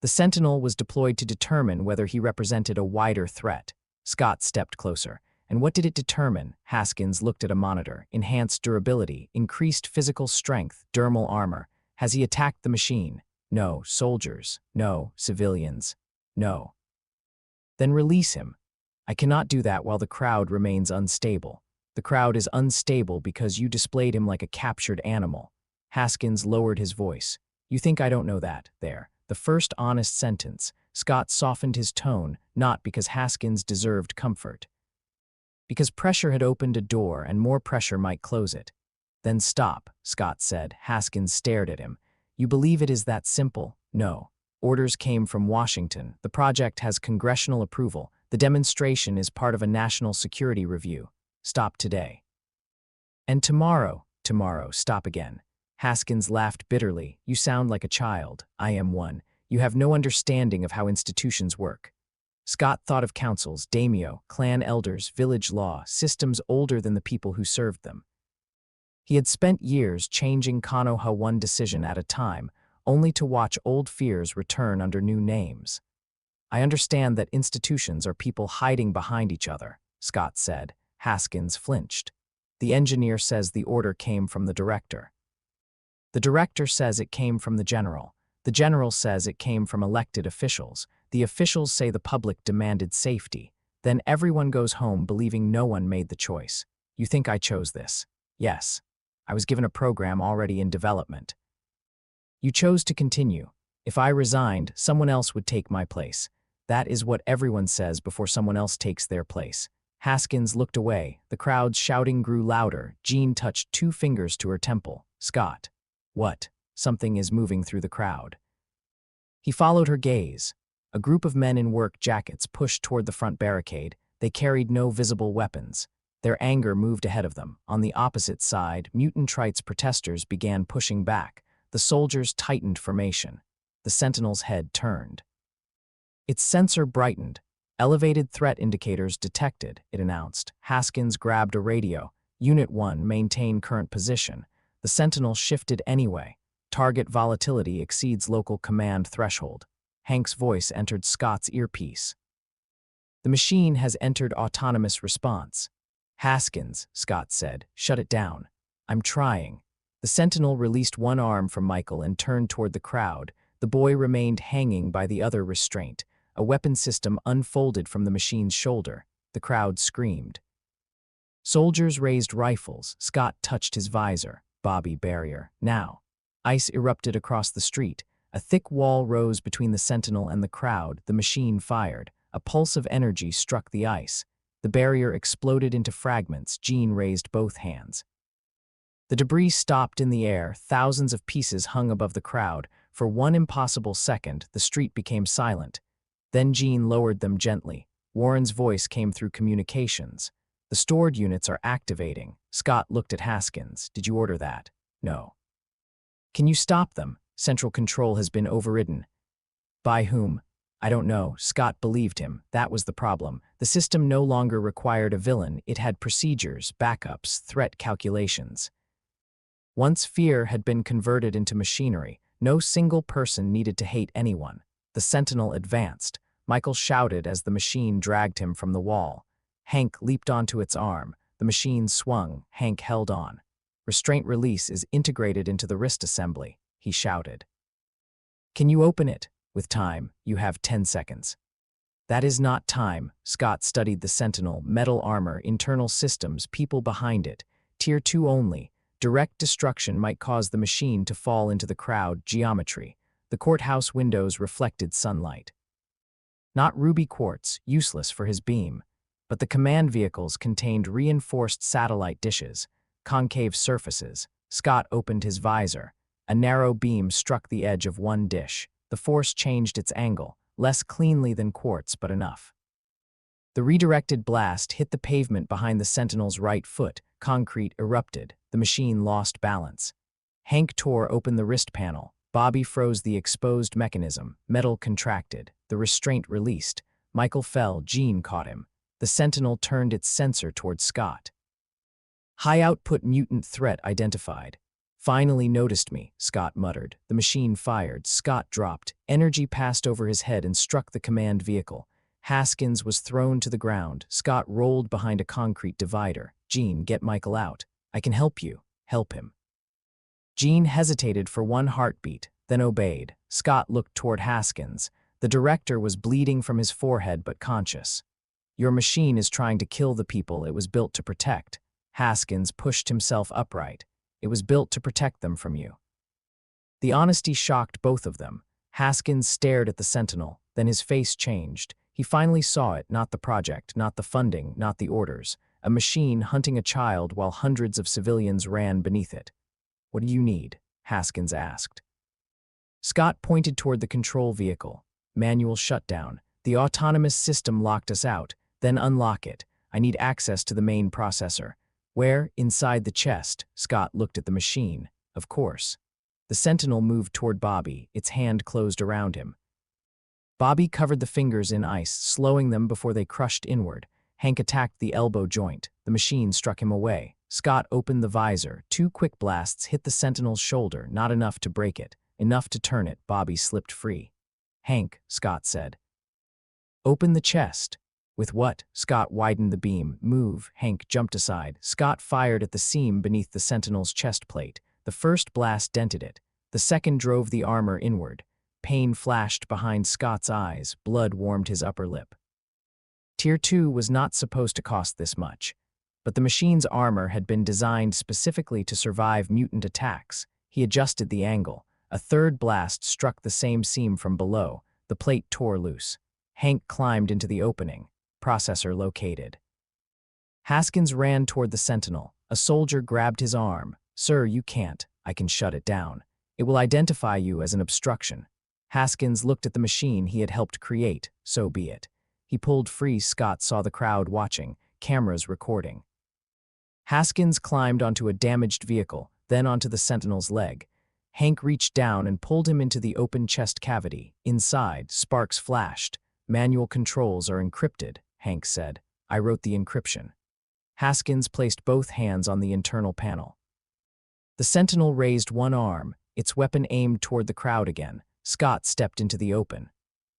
The Sentinel was deployed to determine whether he represented a wider threat. Scott stepped closer. And what did it determine? Haskins looked at a monitor. Enhanced durability, increased physical strength, dermal armor. Has he attacked the machine? No. Soldiers. No. Civilians. No. Then release him. I cannot do that while the crowd remains unstable. The crowd is unstable because you displayed him like a captured animal. Haskins lowered his voice. You think I don't know that, there. The first honest sentence. Scott softened his tone, not because Haskins deserved comfort. Because pressure had opened a door and more pressure might close it. Then stop, Scott said. Haskins stared at him. You believe it is that simple? No. Orders came from Washington. The project has congressional approval. The demonstration is part of a national security review. Stop today. And tomorrow, stop again. Haskins laughed bitterly. You sound like a child. I am one. You have no understanding of how institutions work. Scott thought of councils, daimyo, clan elders, village law, systems older than the people who served them. He had spent years changing Konoha one decision at a time, only to watch old fears return under new names. I understand that institutions are people hiding behind each other, Scott said. Haskins flinched. The engineer says the order came from the director. The director says it came from the general. The general says it came from elected officials. The officials say the public demanded safety. Then everyone goes home believing no one made the choice. You think I chose this? Yes. I was given a program already in development. You chose to continue. If I resigned, someone else would take my place. That is what everyone says before someone else takes their place. Haskins looked away. The crowd's shouting grew louder. Jean touched 2 fingers to her temple. Scott. What? Something is moving through the crowd. He followed her gaze. A group of men in work jackets pushed toward the front barricade. They carried no visible weapons. Their anger moved ahead of them. On the opposite side, Mutant Trite's protesters began pushing back. The soldiers tightened formation. The Sentinel's head turned. Its sensor brightened. Elevated threat indicators detected, it announced. Haskins grabbed a radio. Unit 1, maintain current position. The Sentinel shifted anyway. Target volatility exceeds local command threshold. Hank's voice entered Scott's earpiece. The machine has entered autonomous response. Haskins, Scott said, shut it down. I'm trying. The Sentinel released one arm from Michael and turned toward the crowd. The boy remained hanging by the other restraint. A weapon system unfolded from the machine's shoulder. The crowd screamed. Soldiers raised rifles. Scott touched his visor. Bobby barrier. Now. Ice erupted across the street. A thick wall rose between the Sentinel and the crowd. The machine fired. A pulse of energy struck the ice. The barrier exploded into fragments. Jean raised both hands. The debris stopped in the air. Thousands of pieces hung above the crowd. For one impossible second, the street became silent. Then Jean lowered them gently. Warren's voice came through communications. The stored units are activating. Scott looked at Haskins. Did you order that? No. Can you stop them? Central control has been overridden. By whom? I don't know. Scott believed him. That was the problem. The system no longer required a villain. It had procedures, backups, threat calculations. Once fear had been converted into machinery, no single person needed to hate anyone. The Sentinel advanced. Michael shouted as the machine dragged him from the wall. Hank leaped onto its arm. The machine swung. Hank held on. Restraint release is integrated into the wrist assembly, he shouted. Can you open it? With time, you have 10 seconds. That is not time. Scott studied the Sentinel, metal armor, internal systems, people behind it. Tier 2 only. Direct destruction might cause the machine to fall into the crowd. Geometry. The courthouse windows reflected sunlight. Not ruby quartz, useless for his beam. But the command vehicles contained reinforced satellite dishes, concave surfaces. Scott opened his visor. A narrow beam struck the edge of one dish. The force changed its angle, less cleanly than quartz, but enough. The redirected blast hit the pavement behind the Sentinel's right foot. Concrete erupted. The machine lost balance. Hank tore open the wrist panel. Bobby froze the exposed mechanism. Metal contracted. The restraint released. Michael fell. Jean caught him. The Sentinel turned its sensor toward Scott. High-output mutant threat identified. Finally noticed me, Scott muttered. The machine fired. Scott dropped. Energy passed over his head and struck the command vehicle. Haskins was thrown to the ground. Scott rolled behind a concrete divider. Jean, get Michael out. I can help you. Help him. Jean hesitated for one heartbeat, then obeyed. Scott looked toward Haskins. The director was bleeding from his forehead but conscious. Your machine is trying to kill the people it was built to protect. Haskins pushed himself upright. It was built to protect them from you. The honesty shocked both of them. Haskins stared at the Sentinel, then his face changed. He finally saw it, not the project, not the funding, not the orders. A machine hunting a child while hundreds of civilians ran beneath it. What do you need? Haskins asked. Scott pointed toward the control vehicle. Manual shutdown. The autonomous system locked us out. Then unlock it. I need access to the main processor. Where? Inside the chest. Scott looked at the machine. Of course. The Sentinel moved toward Bobby. Its hand closed around him. Bobby covered the fingers in ice, slowing them before they crushed inward. Hank attacked the elbow joint. The machine struck him away. Scott opened the visor. 2 quick blasts hit the Sentinel's shoulder, not enough to break it. Enough to turn it. Bobby slipped free. Hank, Scott said. Open the chest. With what? Scott widened the beam. Move. Hank jumped aside. Scott fired at the seam beneath the Sentinel's chest plate. The first blast dented it. The second drove the armor inward. Pain flashed behind Scott's eyes. Blood warmed his upper lip. Tier 2 was not supposed to cost this much, but the machine's armor had been designed specifically to survive mutant attacks. He adjusted the angle. A third blast struck the same seam from below. The plate tore loose. Hank climbed into the opening. Processor located. Haskins ran toward the sentinel. A soldier grabbed his arm. "Sir, you can't. I can shut it down. It will identify you as an obstruction." Haskins looked at the machine he had helped create. So be it. He pulled free. Scott saw the crowd watching, cameras recording. Haskins climbed onto a damaged vehicle, then onto the sentinel's leg. Hank reached down and pulled him into the open chest cavity. Inside, sparks flashed. "Manual controls are encrypted," Hank said. "I wrote the encryption." Haskins placed both hands on the internal panel. The sentinel raised one arm, its weapon aimed toward the crowd again. Scott stepped into the open.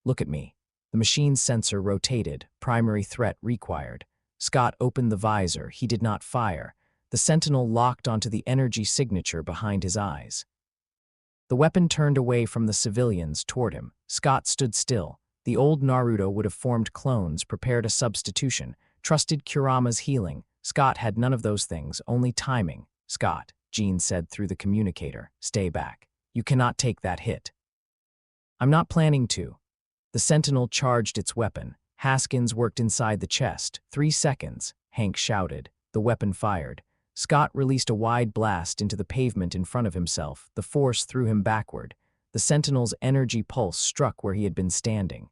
"Look at me." The machine's sensor rotated. Primary threat required. Scott opened the visor. He did not fire. The sentinel locked onto the energy signature behind his eyes. The weapon turned away from the civilians toward him. Scott stood still. The old Naruto would have formed clones, prepared a substitution, trusted Kurama's healing. Scott had none of those things, only timing. "Scott," Jean said through the communicator, "stay back. You cannot take that hit." "I'm not planning to." The sentinel charged its weapon. Haskins worked inside the chest. 3 seconds, Hank shouted. The weapon fired. Scott released a wide blast into the pavement in front of himself. The force threw him backward. The sentinel's energy pulse struck where he had been standing.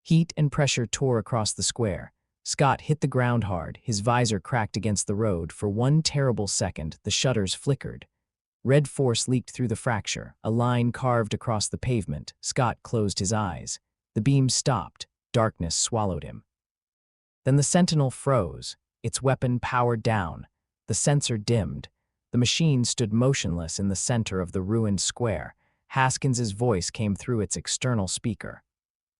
Heat and pressure tore across the square. Scott hit the ground hard. His visor cracked against the road. For one terrible second, the shutters flickered. Red force leaked through the fracture. A line carved across the pavement. Scott closed his eyes. The beam stopped. Darkness swallowed him. Then the sentinel froze. Its weapon powered down. The sensor dimmed. The machine stood motionless in the center of the ruined square. Haskins's voice came through its external speaker.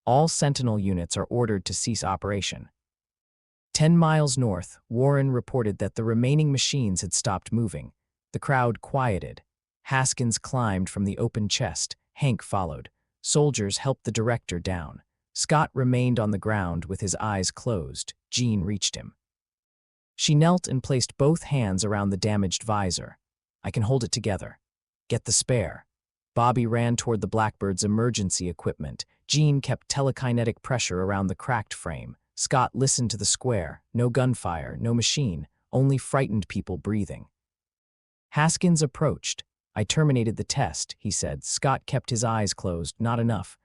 "All Sentinel units are ordered to cease operation." 10 miles north, Warren reported that the remaining machines had stopped moving. The crowd quieted. Haskins climbed from the open chest. Hank followed. Soldiers helped the director down. Scott remained on the ground with his eyes closed. Jean reached him. She knelt and placed both hands around the damaged visor. "I can hold it together." "Get the spare." Bobby ran toward the Blackbird's emergency equipment. Jean kept telekinetic pressure around the cracked frame. Scott listened to the square. No gunfire, no machine, only frightened people breathing. Haskins approached. "I terminated the test," he said. Scott kept his eyes closed. "Not enough.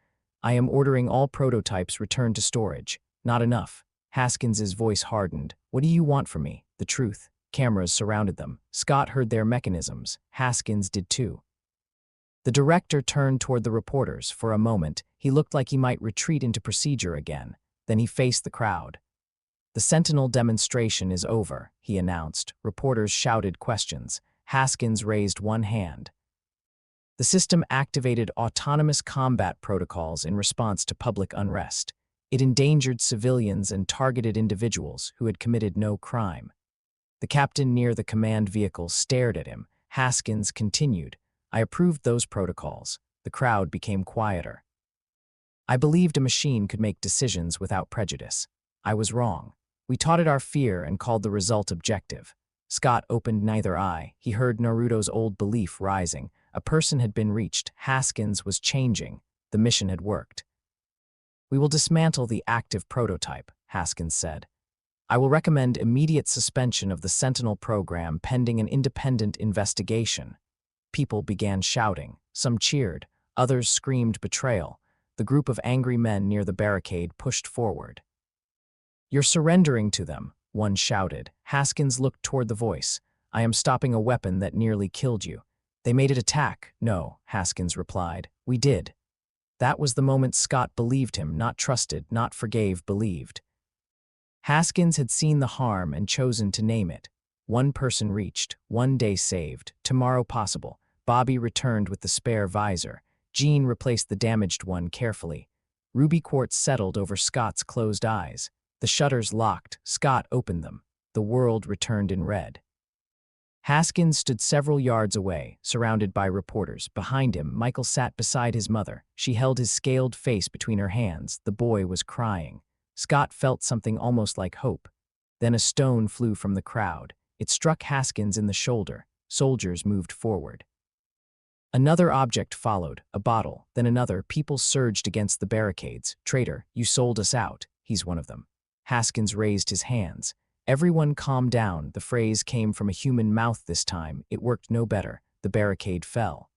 I am ordering all prototypes returned to storage." "Not enough." Haskins's voice hardened. "What do you want from me?" "The truth." Cameras surrounded them. Scott heard their mechanisms. Haskins did too. The director turned toward the reporters. For a moment, he looked like he might retreat into procedure again. Then he faced the crowd. "The Sentinel demonstration is over," he announced. Reporters shouted questions. Haskins raised one hand. The system activated autonomous combat protocols in response to public unrest. It endangered civilians and targeted individuals who had committed no crime. The captain near the command vehicle stared at him. Haskins continued. "I approved those protocols." The crowd became quieter. "I believed a machine could make decisions without prejudice. I was wrong. We taught it our fear and called the result objective." Scott opened neither eye. He heard Naruto's old belief rising. A person had been reached. Haskins was changing. The mission had worked. "We will dismantle the active prototype," Haskins said. "I will recommend immediate suspension of the Sentinel program pending an independent investigation." People began shouting. Some cheered. Others screamed betrayal. The group of angry men near the barricade pushed forward. "You're surrendering to them," one shouted. Haskins looked toward the voice. "I am stopping a weapon that nearly killed you." "They made it attack." "No," Haskins replied. "We did." That was the moment Scott believed him, not trusted, not forgave, believed. Haskins had seen the harm and chosen to name it. One person reached, one day saved, tomorrow possible. Bobby returned with the spare visor. Jean replaced the damaged one carefully. Ruby quartz settled over Scott's closed eyes. The shutters locked. Scott opened them. The world returned in red. Haskins stood several yards away, surrounded by reporters. Behind him, Michael sat beside his mother. She held his scaled face between her hands. The boy was crying. Scott felt something almost like hope. Then a stone flew from the crowd. It struck Haskins in the shoulder. Soldiers moved forward. Another object followed, a bottle, then another. People surged against the barricades. "Traitor, you sold us out." "He's one of them." Haskins raised his hands. "Everyone calm down." The phrase came from a human mouth this time. It worked no better. The barricade fell.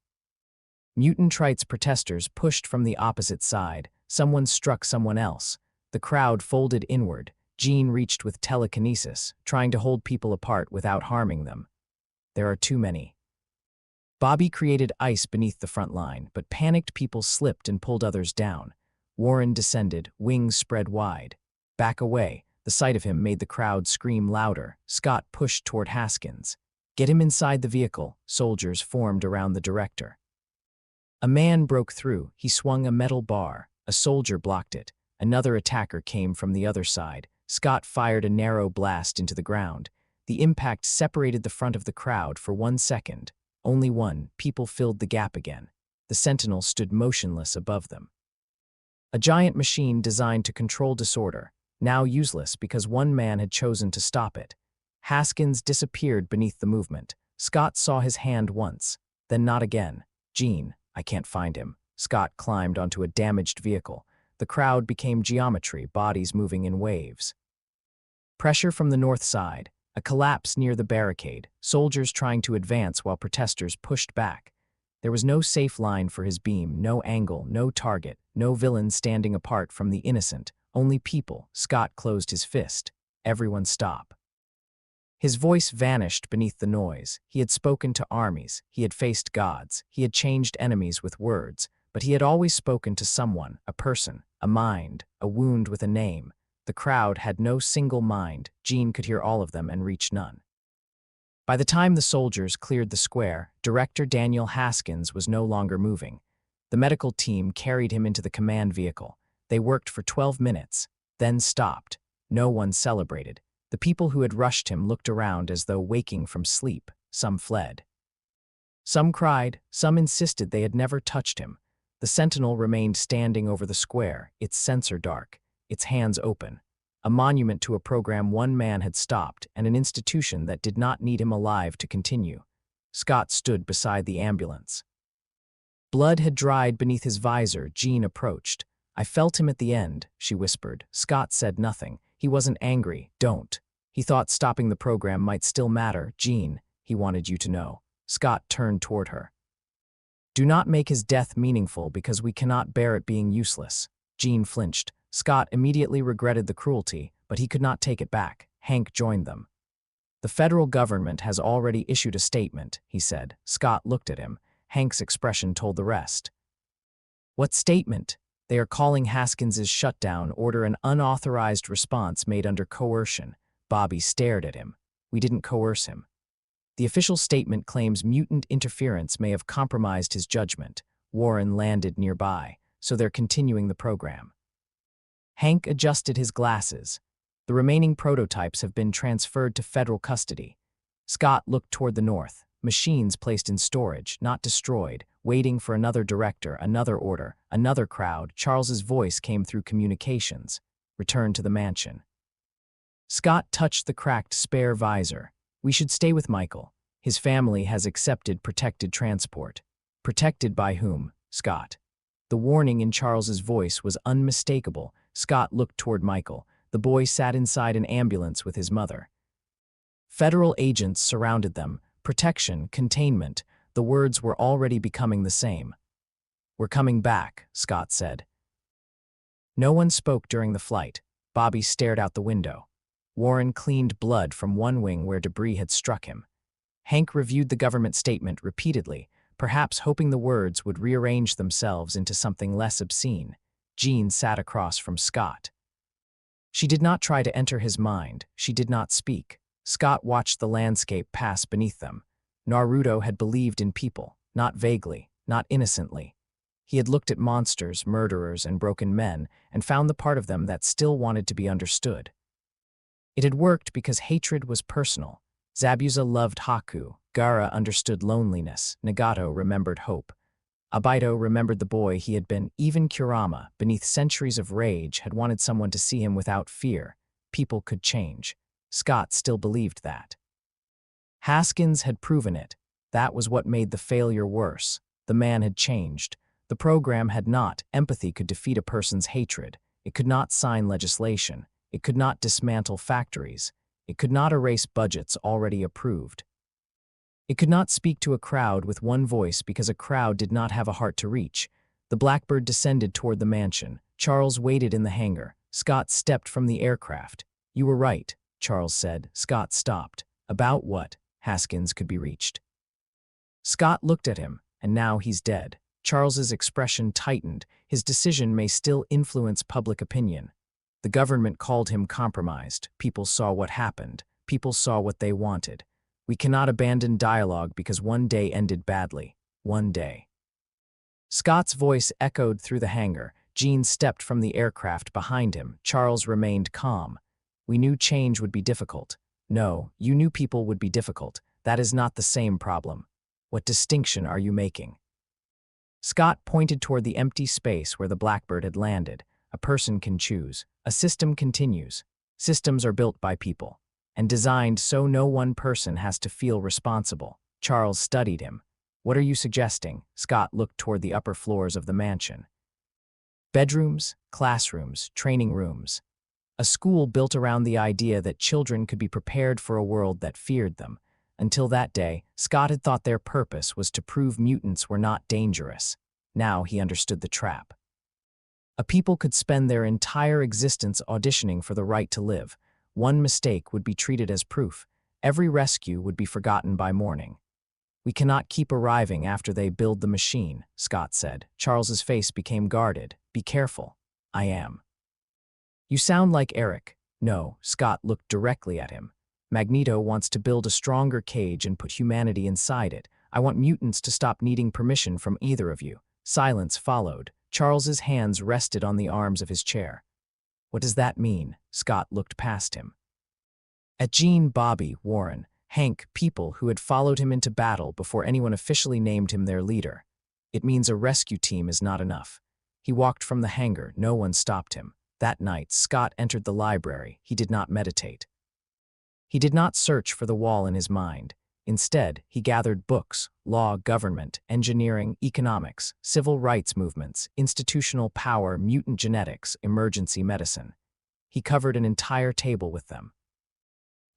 Mutant rights protesters pushed from the opposite side. Someone struck someone else. The crowd folded inward. Jean reached with telekinesis, trying to hold people apart without harming them. There are too many. Bobby created ice beneath the front line, but panicked people slipped and pulled others down. Warren descended, wings spread wide. "Back away." The sight of him made the crowd scream louder. Scott pushed toward Haskins. "Get him inside the vehicle." Soldiers formed around the director. A man broke through. He swung a metal bar. A soldier blocked it. Another attacker came from the other side. Scott fired a narrow blast into the ground. The impact separated the front of the crowd for 1 second. Only one. People filled the gap again. The sentinel stood motionless above them. A giant machine designed to control disorder, now useless because one man had chosen to stop it. Haskins disappeared beneath the movement. Scott saw his hand once, then not again. "Jean, I can't find him." Scott climbed onto a damaged vehicle. The crowd became geometry, bodies moving in waves. Pressure from the north side. A collapse near the barricade, soldiers trying to advance while protesters pushed back. There was no safe line for his beam, no angle, no target, no villain standing apart from the innocent, only people. Scott closed his fist. "Everyone stop." His voice vanished beneath the noise. He had spoken to armies, he had faced gods, he had changed enemies with words, but he had always spoken to someone, a person, a mind, a wound with a name. The crowd had no single mind. Jean could hear all of them and reach none. By the time the soldiers cleared the square, Director Daniel Haskins was no longer moving. The medical team carried him into the command vehicle. They worked for 12 minutes, then stopped. No one celebrated. The people who had rushed him looked around as though waking from sleep. Some fled. Some cried, some insisted they had never touched him. The sentinel remained standing over the square, its sensor dark, its hands open, a monument to a program one man had stopped and an institution that did not need him alive to continue. Scott stood beside the ambulance. Blood had dried beneath his visor. Jean approached. "I felt him at the end," she whispered. Scott said nothing. He wasn't angry. "Don't." He thought stopping the program might still matter. "Jean, he wanted you to know." Scott turned toward her. "Do not make his death meaningful because we cannot bear it being useless." Jean flinched. Scott immediately regretted the cruelty, but he could not take it back. Hank joined them. "The federal government has already issued a statement," he said. Scott looked at him. Hank's expression told the rest. "What statement?" "They are calling Haskins's shutdown order an unauthorized response made under coercion." Bobby stared at him. "We didn't coerce him." "The official statement claims mutant interference may have compromised his judgment." Warren landed nearby, "so they're continuing the program." Hank adjusted his glasses. "The remaining prototypes have been transferred to federal custody." Scott looked toward the north. Machines placed in storage, not destroyed, waiting for another director, another order, another crowd. Charles's voice came through communications. "Return to the mansion." Scott touched the cracked spare visor. "We should stay with Michael. His family has accepted protected transport." "Protected by whom?" "Scott." The warning in Charles's voice was unmistakable. Scott looked toward Michael. The boy sat inside an ambulance with his mother. Federal agents surrounded them. Protection, containment. The words were already becoming the same. "We're coming back," Scott said. No one spoke during the flight. Bobby stared out the window. Warren cleaned blood from one wing where debris had struck him. Hank reviewed the government statement repeatedly, perhaps hoping the words would rearrange themselves into something less obscene. Jean sat across from Scott. She did not try to enter his mind. She did not speak. Scott watched the landscape pass beneath them. Naruto had believed in people, not vaguely, not innocently. He had looked at monsters, murderers, and broken men, and found the part of them that still wanted to be understood. It had worked because hatred was personal. Zabuza loved Haku. Gaara understood loneliness. Nagato remembered hope. Abaito remembered the boy he had been. Even Kurama, beneath centuries of rage, had wanted someone to see him without fear. People could change. Scott still believed that. Haskins had proven it. That was what made the failure worse. The man had changed. The program had not. Empathy could defeat a person's hatred. It could not sign legislation. It could not dismantle factories. It could not erase budgets already approved. It could not speak to a crowd with one voice because a crowd did not have a heart to reach. The Blackbird descended toward the mansion. Charles waited in the hangar. Scott stepped from the aircraft. "You were right," Charles said. Scott stopped. "About what?" Haskins could be reached. Scott looked at him, and now he's dead. Charles's expression tightened. His decision may still influence public opinion. The government called him compromised. People saw what happened. People saw what they wanted. We cannot abandon dialogue because one day ended badly. One day. Scott's voice echoed through the hangar. Jean stepped from the aircraft behind him. Charles remained calm. "We knew change would be difficult." "No, you knew people would be difficult. That is not the same problem. What distinction are you making?" Scott pointed toward the empty space where the Blackbird had landed. "A person can choose. A system continues. Systems are built by people and designed so no one person has to feel responsible." Charles studied him. "What are you suggesting?" Scott looked toward the upper floors of the mansion. Bedrooms, classrooms, training rooms. A school built around the idea that children could be prepared for a world that feared them. Until that day, Scott had thought their purpose was to prove mutants were not dangerous. Now he understood the trap. A people could spend their entire existence auditioning for the right to live. One mistake would be treated as proof. Every rescue would be forgotten by morning. "We cannot keep arriving after they build the machine," Scott said. Charles's face became guarded. "Be careful." "I am." "You sound like Eric." "No," Scott looked directly at him. "Magneto wants to build a stronger cage and put humanity inside it. I want mutants to stop needing permission from either of you." Silence followed. Charles's hands rested on the arms of his chair. "What does that mean?" Scott looked past him. At Jean, Bobby, Warren, Hank, people who had followed him into battle before anyone officially named him their leader. "It means a rescue team is not enough." He walked from the hangar. No one stopped him. That night, Scott entered the library. He did not meditate. He did not search for the wall in his mind. Instead, he gathered books: law, government, engineering, economics, civil rights movements, institutional power, mutant genetics, emergency medicine. He covered an entire table with them.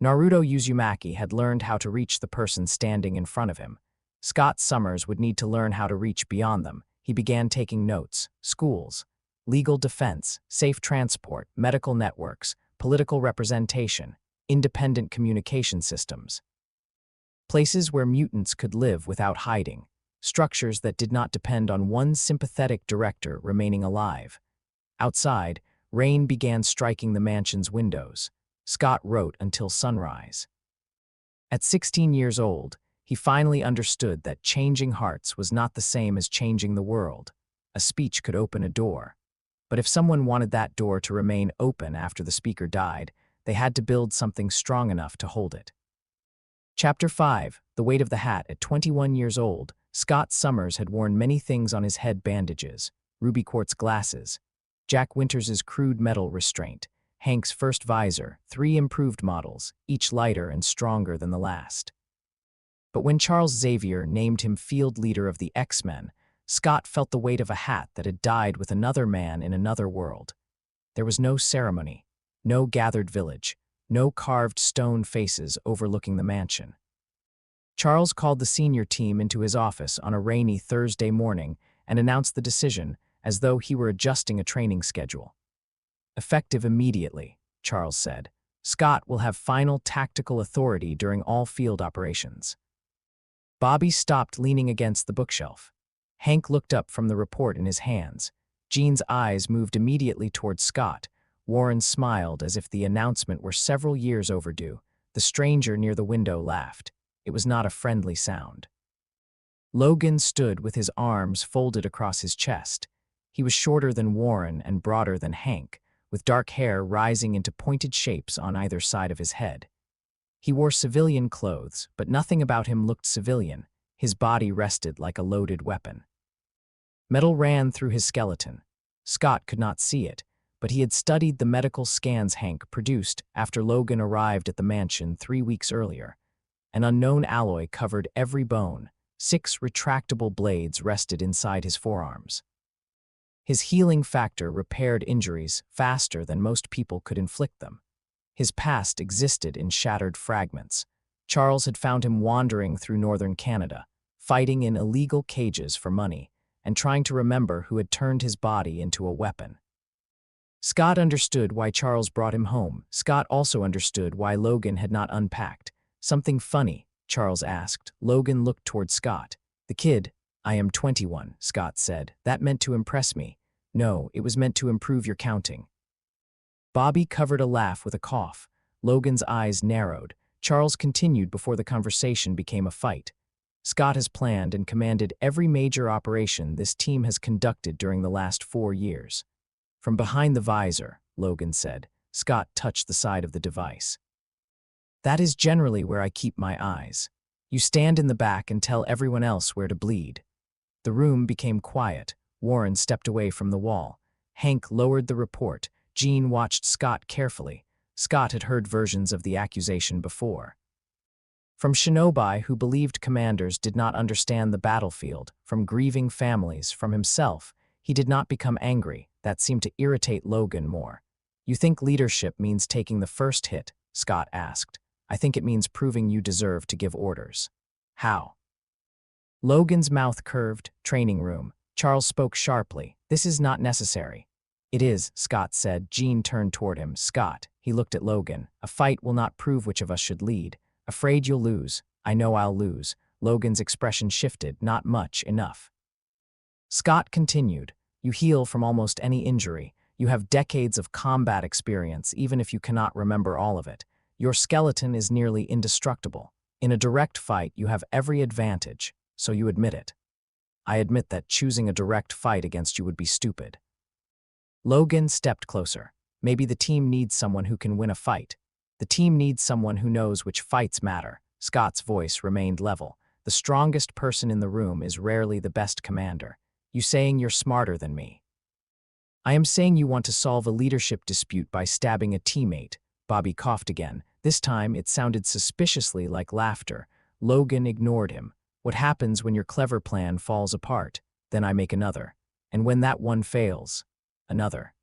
Naruto Uzumaki had learned how to reach the person standing in front of him. Scott Summers would need to learn how to reach beyond them. He began taking notes: schools, legal defense, safe transport, medical networks, political representation, independent communication systems. Places where mutants could live without hiding. Structures that did not depend on one sympathetic director remaining alive. Outside, rain began striking the mansion's windows. Scott wrote until sunrise. At 16 years old, he finally understood that changing hearts was not the same as changing the world. A speech could open a door. But if someone wanted that door to remain open after the speaker died, they had to build something strong enough to hold it. Chapter 5, The Weight of the Hat. At 21 years old, Scott Summers had worn many things on his head: bandages, ruby quartz glasses, Jack Winters's crude metal restraint, Hank's first visor, 3 improved models, each lighter and stronger than the last. But when Charles Xavier named him field leader of the X-Men, Scott felt the weight of a hat that had died with another man in another world. There was no ceremony, no gathered village, no carved stone faces overlooking the mansion. Charles called the senior team into his office on a rainy Thursday morning and announced the decision as though he were adjusting a training schedule. "Effective immediately," Charles said. "Scott will have final tactical authority during all field operations." Bobby stopped, leaning against the bookshelf. Hank looked up from the report in his hands. Jean's eyes moved immediately toward Scott. Warren smiled as if the announcement were several years overdue. The stranger near the window laughed. It was not a friendly sound. Logan stood with his arms folded across his chest. He was shorter than Warren and broader than Hank, with dark hair rising into pointed shapes on either side of his head. He wore civilian clothes, but nothing about him looked civilian. His body rested like a loaded weapon. Metal ran through his skeleton. Scott could not see it, but he had studied the medical scans Hank produced after Logan arrived at the mansion 3 weeks earlier. An unknown alloy covered every bone. 6 retractable blades rested inside his forearms. His healing factor repaired injuries faster than most people could inflict them. His past existed in shattered fragments. Charles had found him wandering through northern Canada, fighting in illegal cages for money, and trying to remember who had turned his body into a weapon. Scott understood why Charles brought him home. Scott also understood why Logan had not unpacked. "Something funny?" Charles asked. Logan looked toward Scott. "The kid." "I am 21, Scott said. "That meant to impress me." "No, it was meant to improve your counting." Bobby covered a laugh with a cough. Logan's eyes narrowed. Charles continued before the conversation became a fight. "Scott has planned and commanded every major operation this team has conducted during the last 4 years. From behind the visor," Logan said. Scott touched the side of the device. "That is generally where I keep my eyes. You stand in the back and tell everyone else where to bleed." The room became quiet. Warren stepped away from the wall. Hank lowered the report. Jean watched Scott carefully. Scott had heard versions of the accusation before. From shinobi who believed commanders did not understand the battlefield, from grieving families, from himself, he did not become angry. That seemed to irritate Logan more. "You think leadership means taking the first hit?" Scott asked. "I think it means proving you deserve to give orders." "How?" Logan's mouth curved. "Training room." Charles spoke sharply. "This is not necessary." "It is," Scott said. Jean turned toward him. "Scott," he looked at Logan, "a fight will not prove which of us should lead. Afraid you'll lose." "I know I'll lose." Logan's expression shifted. "Not much, enough." Scott continued. "You heal from almost any injury. You have decades of combat experience, even if you cannot remember all of it. Your skeleton is nearly indestructible. In a direct fight, you have every advantage, so you admit it." "I admit that choosing a direct fight against you would be stupid." Logan stepped closer. "Maybe the team needs someone who can win a fight. The team needs someone who knows which fights matter." Scott's voice remained level. "The strongest person in the room is rarely the best commander. You saying you're smarter than me?" "I am saying you want to solve a leadership dispute by stabbing a teammate." Bobby coughed again. This time it sounded suspiciously like laughter. Logan ignored him. "What happens when your clever plan falls apart? Then I make another. And when that one fails, another.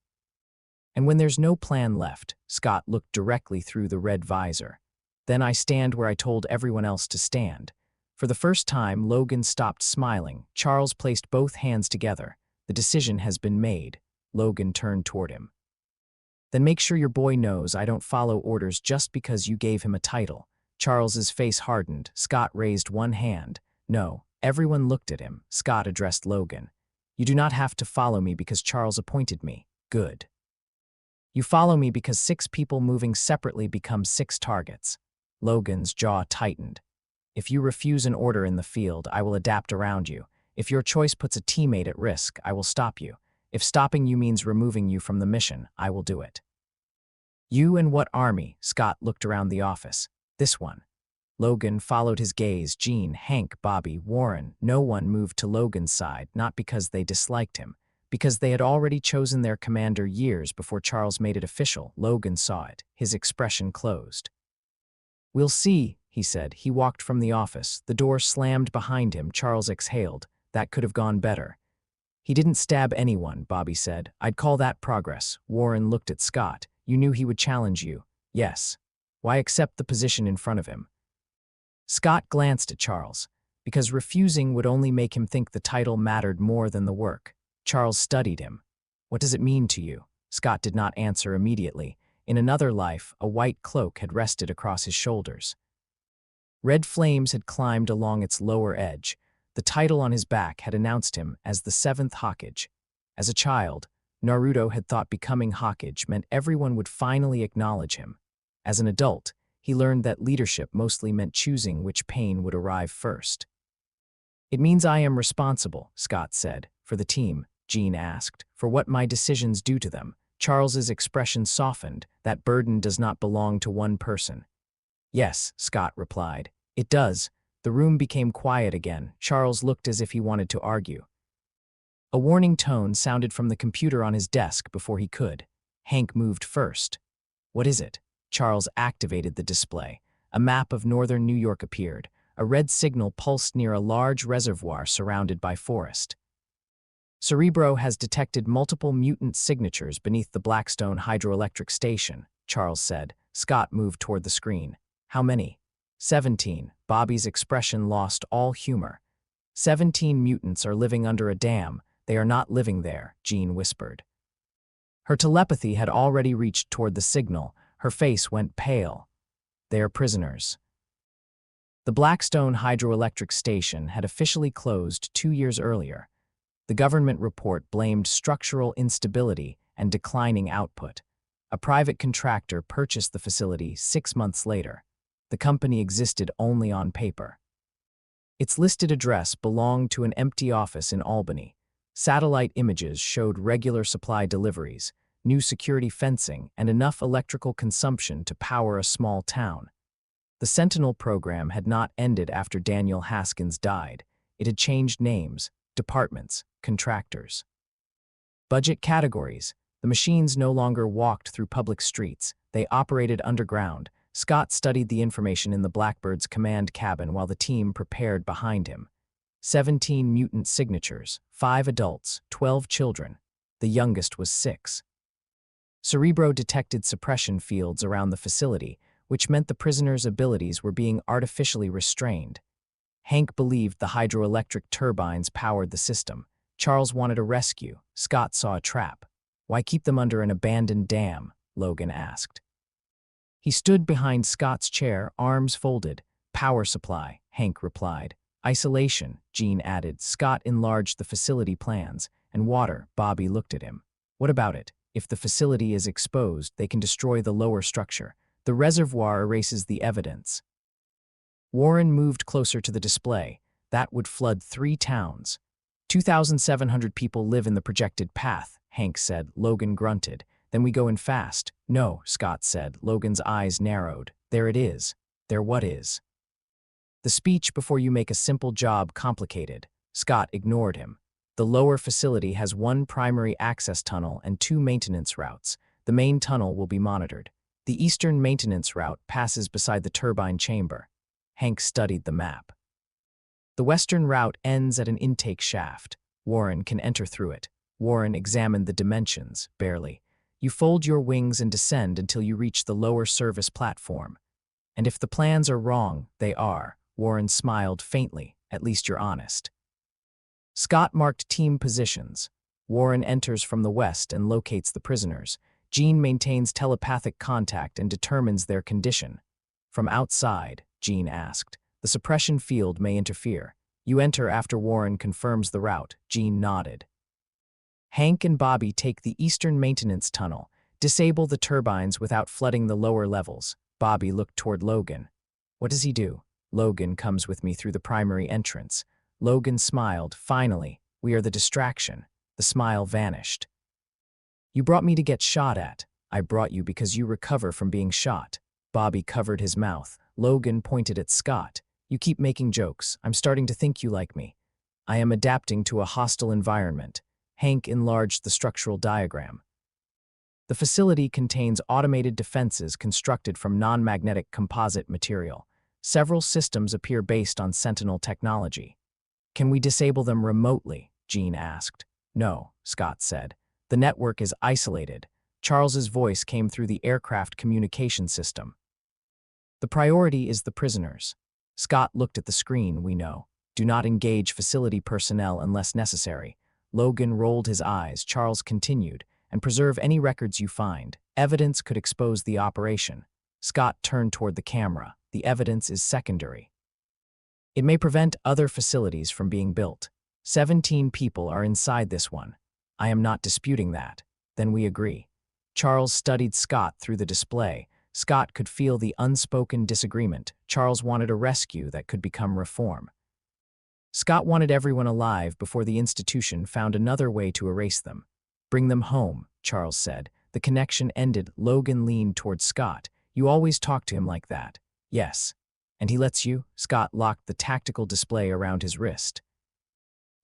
And when there's no plan left," Scott looked directly through the red visor, "then I stand where I told everyone else to stand." For the first time, Logan stopped smiling. Charles placed both hands together. "The decision has been made." Logan turned toward him. "Then make sure your boy knows I don't follow orders just because you gave him a title." Charles's face hardened. Scott raised one hand. "No." Everyone looked at him. Scott addressed Logan. "You do not have to follow me because Charles appointed me. Good. You follow me because 6 people moving separately become 6 targets." Logan's jaw tightened. "If you refuse an order in the field, I will adapt around you. If your choice puts a teammate at risk, I will stop you. If stopping you means removing you from the mission, I will do it." "You and what army?" Scott looked around the office. "This one." Logan followed his gaze. Jean, Hank, Bobby, Warren. No one moved to Logan's side, not because they disliked him, because they had already chosen their commander years before Charles made it official. Logan saw it. His expression closed. "We'll see," he said. He walked from the office. The door slammed behind him. Charles exhaled. That could have gone better. "He didn't stab anyone," Bobby said. "I'd call that progress." Warren looked at Scott. "You knew he would challenge you." "Yes." "Why accept the position in front of him?" Scott glanced at Charles. "Because refusing would only make him think the title mattered more than the work." Charles studied him. "What does it mean to you?" Scott did not answer immediately. In another life, a white cloak had rested across his shoulders. Red flames had climbed along its lower edge. The title on his back had announced him as the 7th Hokage. As a child, Naruto had thought becoming Hokage meant everyone would finally acknowledge him. As an adult, he learned that leadership mostly meant choosing which pain would arrive first. "It means I am responsible," Scott said. "For the team?" Jean asked. "For what my decisions do to them." Charles's expression softened. "That burden does not belong to one person." "Yes," Scott replied. "It does." The room became quiet again. Charles looked as if he wanted to argue. A warning tone sounded from the computer on his desk before he could. Hank moved first. What is it? Charles activated the display. A map of northern New York appeared. A red signal pulsed near a large reservoir surrounded by forest. Cerebro has detected multiple mutant signatures beneath the Blackstone hydroelectric station, Charles said. Scott moved toward the screen. How many? 17. Bobby's expression lost all humor. 17 mutants are living under a dam. They are not living there, Jean whispered. Her telepathy had already reached toward the signal. Her face went pale. They are prisoners. The Blackstone hydroelectric station had officially closed 2 years earlier. The government report blamed structural instability and declining output. A private contractor purchased the facility 6 months later. The company existed only on paper. Its listed address belonged to an empty office in Albany. Satellite images showed regular supply deliveries, new security fencing, and enough electrical consumption to power a small town. The Sentinel program had not ended after Daniel Haskins died. It had changed names, departments, contractors. Budget categories. The machines no longer walked through public streets. They operated underground. Scott studied the information in the Blackbird's command cabin while the team prepared behind him. 17 mutant signatures, 5 adults, 12 children. The youngest was 6. Cerebro detected suppression fields around the facility, which meant the prisoners' abilities were being artificially restrained. Hank believed the hydroelectric turbines powered the system. Charles wanted a rescue. Scott saw a trap. Why keep them under an abandoned dam? Logan asked. He stood behind Scott's chair, arms folded. Power supply, Hank replied. Isolation, Jean added. Scott enlarged the facility plans. And water, Bobby looked at him. What about it? If the facility is exposed, they can destroy the lower structure. The reservoir erases the evidence. Warren moved closer to the display. That would flood 3 towns. 2,700 people live in the projected path, Hank said. Logan grunted. Then we go in fast. No, Scott said. Logan's eyes narrowed. There it is. There what is? The speech before you make a simple job complicated. Scott ignored him. The lower facility has 1 primary access tunnel and 2 maintenance routes. The main tunnel will be monitored. The eastern maintenance route passes beside the turbine chamber. Hank studied the map. The western route ends at an intake shaft. Warren can enter through it. Warren examined the dimensions, barely. You fold your wings and descend until you reach the lower service platform. And if the plans are wrong, they are. Warren smiled faintly. At least you're honest. Scott marked team positions. Warren enters from the west and locates the prisoners. Jean maintains telepathic contact and determines their condition. From outside, Jean asked. The suppression field may interfere. You enter after Warren confirms the route. Jean nodded. Hank and Bobby take the eastern maintenance tunnel. Disable the turbines without flooding the lower levels. Bobby looked toward Logan. What does he do? Logan comes with me through the primary entrance. Logan smiled. Finally, we are the distraction. The smile vanished. You brought me to get shot at. I brought you because you recover from being shot. Bobby covered his mouth. Logan pointed at Scott. You keep making jokes. I'm starting to think you like me. I am adapting to a hostile environment. Hank enlarged the structural diagram. The facility contains automated defenses constructed from non-magnetic composite material. Several systems appear based on Sentinel technology. Can we disable them remotely? Jean asked. No, Scott said. The network is isolated. Charles's voice came through the aircraft communication system. The priority is the prisoners. Scott looked at the screen, we know. Do not engage facility personnel unless necessary. Logan rolled his eyes. Charles continued. And preserve any records you find. Evidence could expose the operation. Scott turned toward the camera. The evidence is secondary. It may prevent other facilities from being built. 17 people are inside this one. I am not disputing that. Then we agree. Charles studied Scott through the display. Scott could feel the unspoken disagreement. Charles wanted a rescue that could become reform. Scott wanted everyone alive before the institution found another way to erase them. Bring them home, Charles said. The connection ended. Logan leaned toward Scott. You always talk to him like that. Yes. And he lets you? Scott locked the tactical display around his wrist.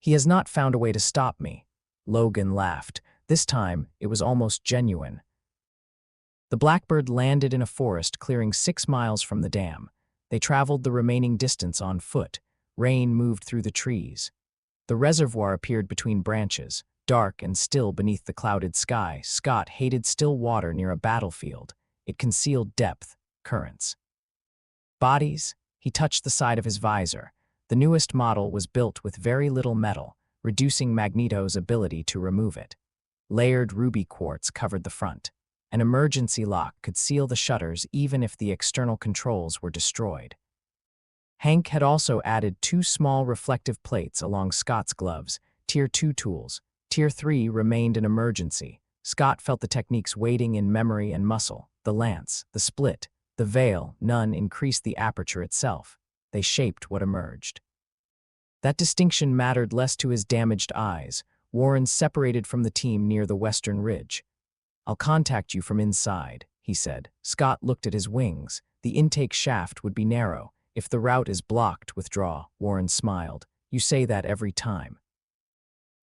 He has not found a way to stop me. Logan laughed. This time, it was almost genuine. The Blackbird landed in a forest clearing 6 miles from the dam. They traveled the remaining distance on foot. Rain moved through the trees. The reservoir appeared between branches, dark and still beneath the clouded sky. Scott hated still water near a battlefield. It concealed depth, currents. Bodies? He touched the side of his visor. The newest model was built with very little metal, reducing Magneto's ability to remove it. Layered ruby quartz covered the front. An emergency lock could seal the shutters even if the external controls were destroyed. Hank had also added 2 small reflective plates along Scott's gloves, Tier 2 tools. Tier 3 remained an emergency. Scott felt the techniques waiting in memory and muscle. The lance, the split, the veil, none increased the aperture itself. They shaped what emerged. That distinction mattered less to his damaged eyes. Warren separated from the team near the western ridge. "I'll contact you from inside," he said. Scott looked at his wings. The intake shaft would be narrow. "If the route is blocked, withdraw," Warren smiled. "You say that every time.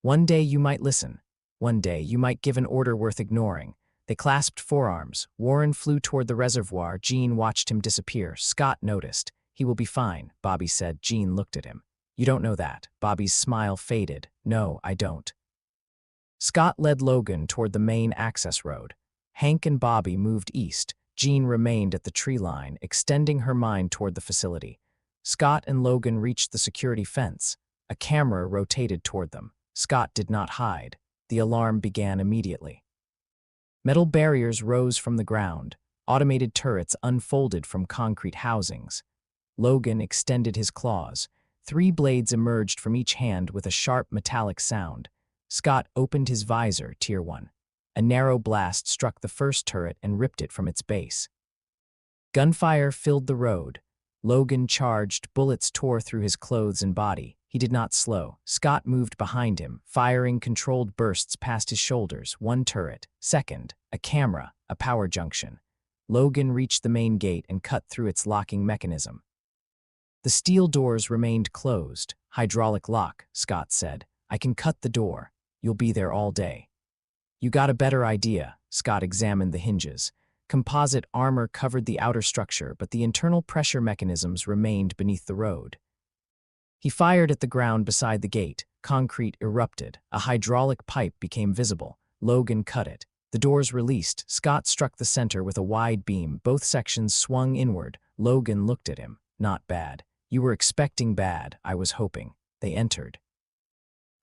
One day you might listen. One day you might give an order worth ignoring." They clasped forearms. Warren flew toward the reservoir. Jean watched him disappear. Scott noticed. "He will be fine," Bobby said. Jean looked at him. "You don't know that." Bobby's smile faded. "No, I don't." Scott led Logan toward the main access road. Hank and Bobby moved east. Jean remained at the tree line, extending her mind toward the facility. Scott and Logan reached the security fence. A camera rotated toward them. Scott did not hide. The alarm began immediately. Metal barriers rose from the ground. Automated turrets unfolded from concrete housings. Logan extended his claws. 3 blades emerged from each hand with a sharp metallic sound. Scott opened his visor, Tier 1. A narrow blast struck the first turret and ripped it from its base. Gunfire filled the road. Logan charged. Bullets tore through his clothes and body. He did not slow. Scott moved behind him, firing controlled bursts past his shoulders. 1 turret. 2nd. A camera. A power junction. Logan reached the main gate and cut through its locking mechanism. The steel doors remained closed. "Hydraulic lock," Scott said. "I can cut the door. You'll be there all day." "You got a better idea." Scott examined the hinges. Composite armor covered the outer structure, but the internal pressure mechanisms remained beneath the road. He fired at the ground beside the gate. Concrete erupted. A hydraulic pipe became visible. Logan cut it. The doors released. Scott struck the center with a wide beam. Both sections swung inward. Logan looked at him. "Not bad. You were expecting bad. I was hoping." They entered.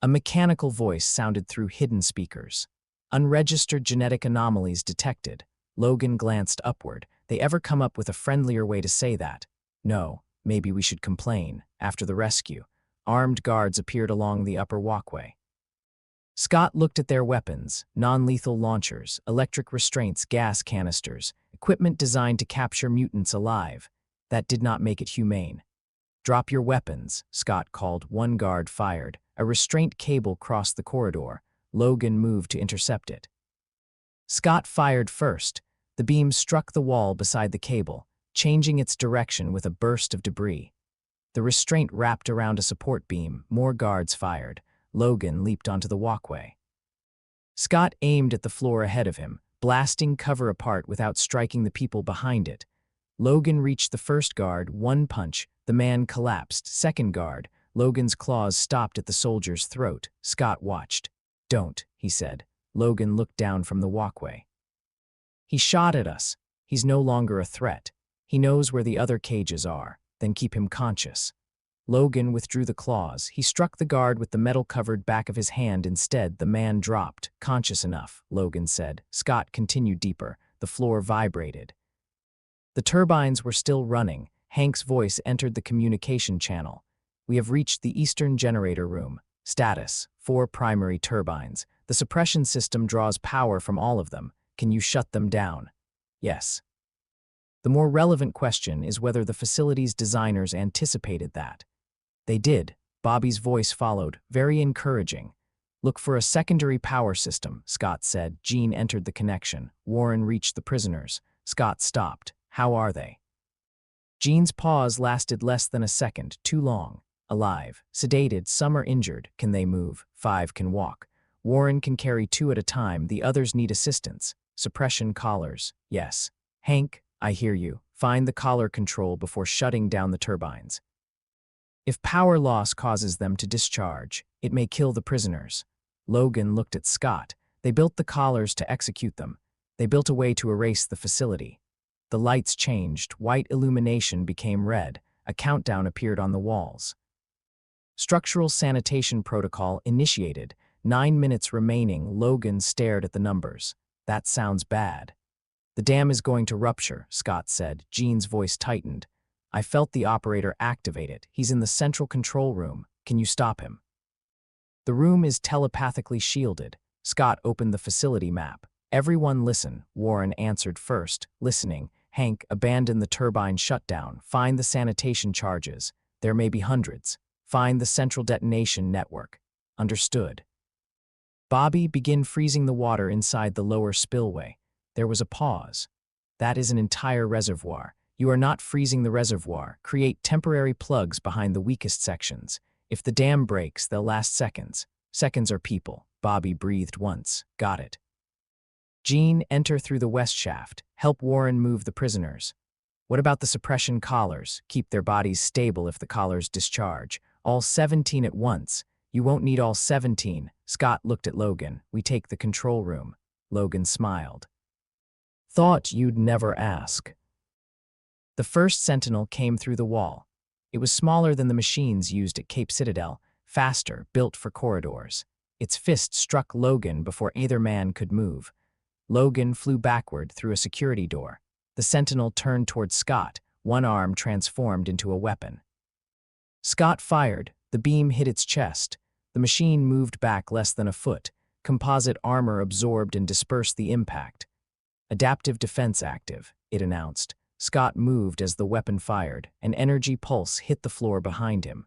A mechanical voice sounded through hidden speakers. "Unregistered genetic anomalies detected." Logan glanced upward. They ever come up with a friendlier way to say that? "No, maybe we should complain." After the rescue, armed guards appeared along the upper walkway. Scott looked at their weapons: non-lethal launchers, electric restraints, gas canisters, equipment designed to capture mutants alive. That did not make it humane. "Drop your weapons," Scott called. 1 guard fired. A restraint cable crossed the corridor. Logan moved to intercept it. Scott fired first. The beam struck the wall beside the cable, changing its direction with a burst of debris. The restraint wrapped around a support beam. More guards fired. Logan leaped onto the walkway. Scott aimed at the floor ahead of him, blasting cover apart without striking the people behind it. Logan reached the first guard. 1 punch. The man collapsed. Second guard. Logan's claws stopped at the soldier's throat. Scott watched. "Don't," he said. Logan looked down from the walkway. "He shot at us. He's no longer a threat. He knows where the other cages are. Then keep him conscious." Logan withdrew the claws. He struck the guard with the metal-covered back of his hand instead. The man dropped. "Conscious enough," Logan said. Scott continued deeper. The floor vibrated. The turbines were still running. Hank's voice entered the communication channel. "We have reached the eastern generator room. Status: 4 primary turbines. The suppression system draws power from all of them. Can you shut them down?" "Yes." The more relevant question is whether the facility's designers anticipated that. "They did." Bobby's voice followed, very encouraging. "Look for a secondary power system," Scott said. Jean entered the connection. Warren reached the prisoners. Scott stopped. "How are they?" Jean's pause lasted less than a second, too long. "Alive. Sedated. Some are injured. Can they move?" 5 can walk. Warren can carry 2 at a time, the others need assistance. Suppression collars, yes. Hank, I hear you. Find the collar control before shutting down the turbines. If power loss causes them to discharge, it may kill the prisoners. Logan looked at Scott. They built the collars to execute them. They built a way to erase the facility. The lights changed, white illumination became red, a countdown appeared on the walls. Structural sanitation protocol initiated. 9 minutes remaining. Logan stared at the numbers. That sounds bad. The dam is going to rupture, Scott said. Jean's voice tightened. I felt the operator activate it. He's in the central control room. Can you stop him? The room is telepathically shielded. Scott opened the facility map. Everyone listen, Warren answered first, listening. Hank, abandon the turbine shutdown. Find the sanitation charges. There may be hundreds. Find the central detonation network. Understood. Bobby, begin freezing the water inside the lower spillway. There was a pause. That is an entire reservoir. You are not freezing the reservoir. Create temporary plugs behind the weakest sections. If the dam breaks, they'll last seconds. Seconds are people. Bobby breathed once. Got it. Jean, enter through the west shaft. Help Warren move the prisoners. What about the suppression collars? Keep their bodies stable if the collars discharge. All 17 at once. You won't need all 17. Scott looked at Logan. We take the control room. Logan smiled. Thought you'd never ask. The first sentinel came through the wall. It was smaller than the machines used at Cape Citadel, faster, built for corridors. Its fist struck Logan before either man could move. Logan flew backward through a security door. The sentinel turned toward Scott, one arm transformed into a weapon. Scott fired. The beam hit its chest. The machine moved back less than a foot. Composite armor absorbed and dispersed the impact. Adaptive defense active, it announced. Scott moved as the weapon fired. An energy pulse hit the floor behind him.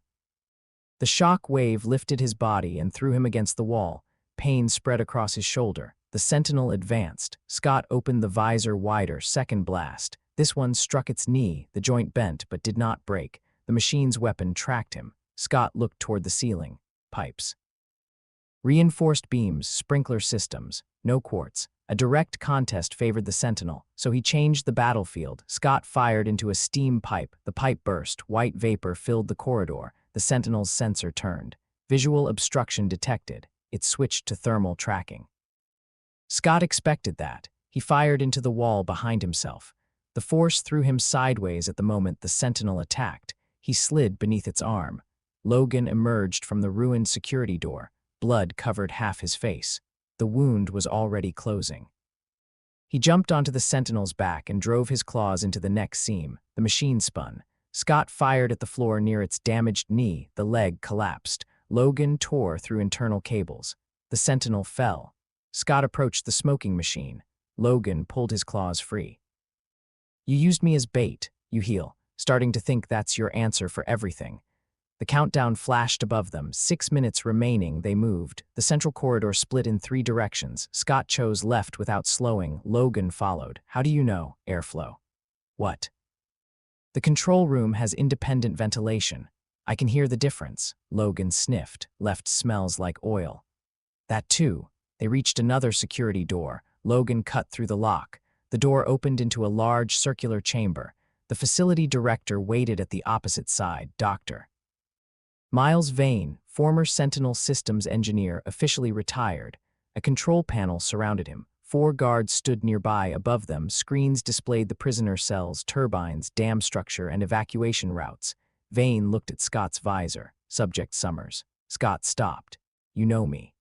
The shock wave lifted his body and threw him against the wall. Pain spread across his shoulder. The sentinel advanced. Scott opened the visor wider. Second blast. This one struck its knee. The joint bent but did not break. The machine's weapon tracked him. Scott looked toward the ceiling. Pipes. Reinforced beams, sprinkler systems. No quartz. A direct contest favored the sentinel, so he changed the battlefield. Scott fired into a steam pipe. The pipe burst. White vapor filled the corridor. The sentinel's sensor turned. Visual obstruction detected. It switched to thermal tracking. Scott expected that. He fired into the wall behind himself. The force threw him sideways at the moment the sentinel attacked. He slid beneath its arm. Logan emerged from the ruined security door. Blood covered half his face. The wound was already closing. He jumped onto the sentinel's back and drove his claws into the neck seam. The machine spun. Scott fired at the floor near its damaged knee. The leg collapsed. Logan tore through internal cables. The sentinel fell. Scott approached the smoking machine. Logan pulled his claws free. You used me as bait, you heal, starting to think that's your answer for everything. The countdown flashed above them. 6 minutes remaining. They moved. The central corridor split in 3 directions. Scott chose left without slowing. Logan followed. How do you know? Airflow. What? The control room has independent ventilation. I can hear the difference. Logan sniffed. Left smells like oil. That too. They reached another security door. Logan cut through the lock. The door opened into a large circular chamber. The facility director waited at the opposite side. Doctor. Miles Vane, former Sentinel systems engineer, officially retired. A control panel surrounded him. 4 guards stood nearby. Above them, screens displayed the prisoner cells, turbines, dam structure, and evacuation routes. Vane looked at Scott's visor. Subject Summers. Scott stopped. You know me.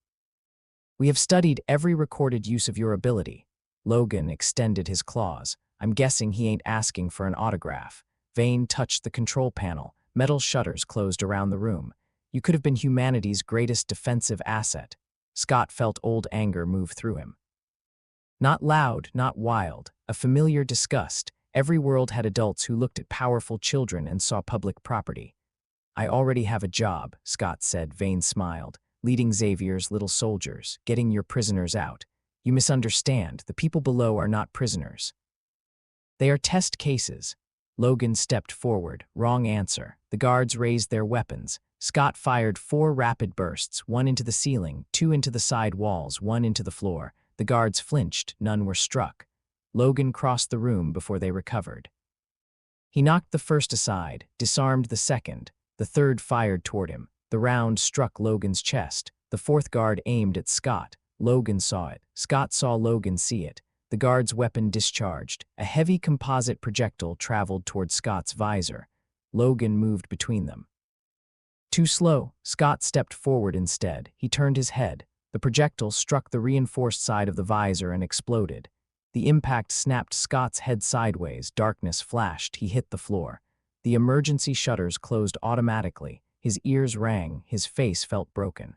We have studied every recorded use of your ability. Logan extended his claws. I'm guessing he ain't asking for an autograph. Vane touched the control panel. Metal shutters closed around the room. You could have been humanity's greatest defensive asset. Scott felt old anger move through him. Not loud, not wild, a familiar disgust. Every world had adults who looked at powerful children and saw public property. I already have a job, Scott said. Vane smiled. Leading Xavier's little soldiers, getting your prisoners out. You misunderstand. The people below are not prisoners. They are test cases. Logan stepped forward. Wrong answer. The guards raised their weapons. Scott fired 4 rapid bursts, 1 into the ceiling, 2 into the side walls, 1 into the floor. The guards flinched, none were struck. Logan crossed the room before they recovered. He knocked the first aside, disarmed the second. The third fired toward him. The round struck Logan's chest. The fourth guard aimed at Scott. Logan saw it. Scott saw Logan see it. The guard's weapon discharged. A heavy composite projectile traveled toward Scott's visor. Logan moved between them. Too slow, Scott stepped forward instead. He turned his head. The projectile struck the reinforced side of the visor and exploded. The impact snapped Scott's head sideways. Darkness flashed. He hit the floor. The emergency shutters closed automatically. His ears rang. His face felt broken.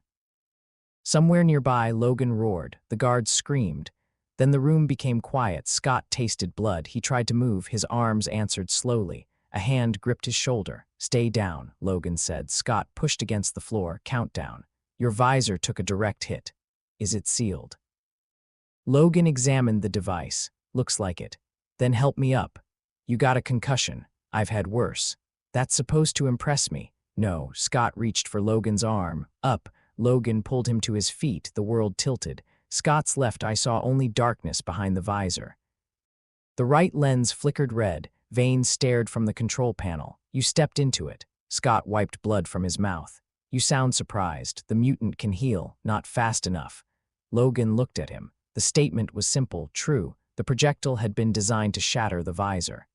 Somewhere nearby, Logan roared. The guards screamed. Then the room became quiet. Scott tasted blood. He tried to move. His arms answered slowly. A hand gripped his shoulder. "Stay down," Logan said. Scott pushed against the floor. "Countdown. Your visor took a direct hit. Is it sealed?" Logan examined the device. "Looks like it." "Then help me up." "You got a concussion. I've had worse." "That's supposed to impress me." "No." Scott reached for Logan's arm. "Up." Logan pulled him to his feet. The world tilted. Scott's left eye saw only darkness behind the visor. The right lens flickered red. Vane stared from the control panel. "You stepped into it." Scott wiped blood from his mouth. "You sound surprised. The mutant can heal, not fast enough." Logan looked at him. The statement was simple, true. The projectile had been designed to shatter the visor.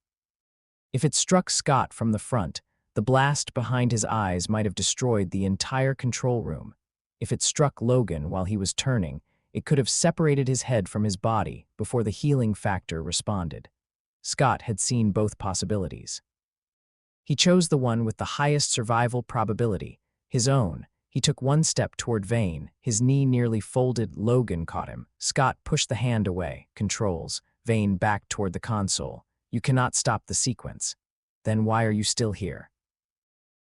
If it struck Scott from the front, the blast behind his eyes might have destroyed the entire control room. If it struck Logan while he was turning, it could have separated his head from his body before the healing factor responded. Scott had seen both possibilities. He chose the one with the highest survival probability, his own. He took one step toward Vane. His knee nearly folded. Logan caught him. Scott pushed the hand away. Controls. Vane backed toward the console. "You cannot stop the sequence." "Then why are you still here?"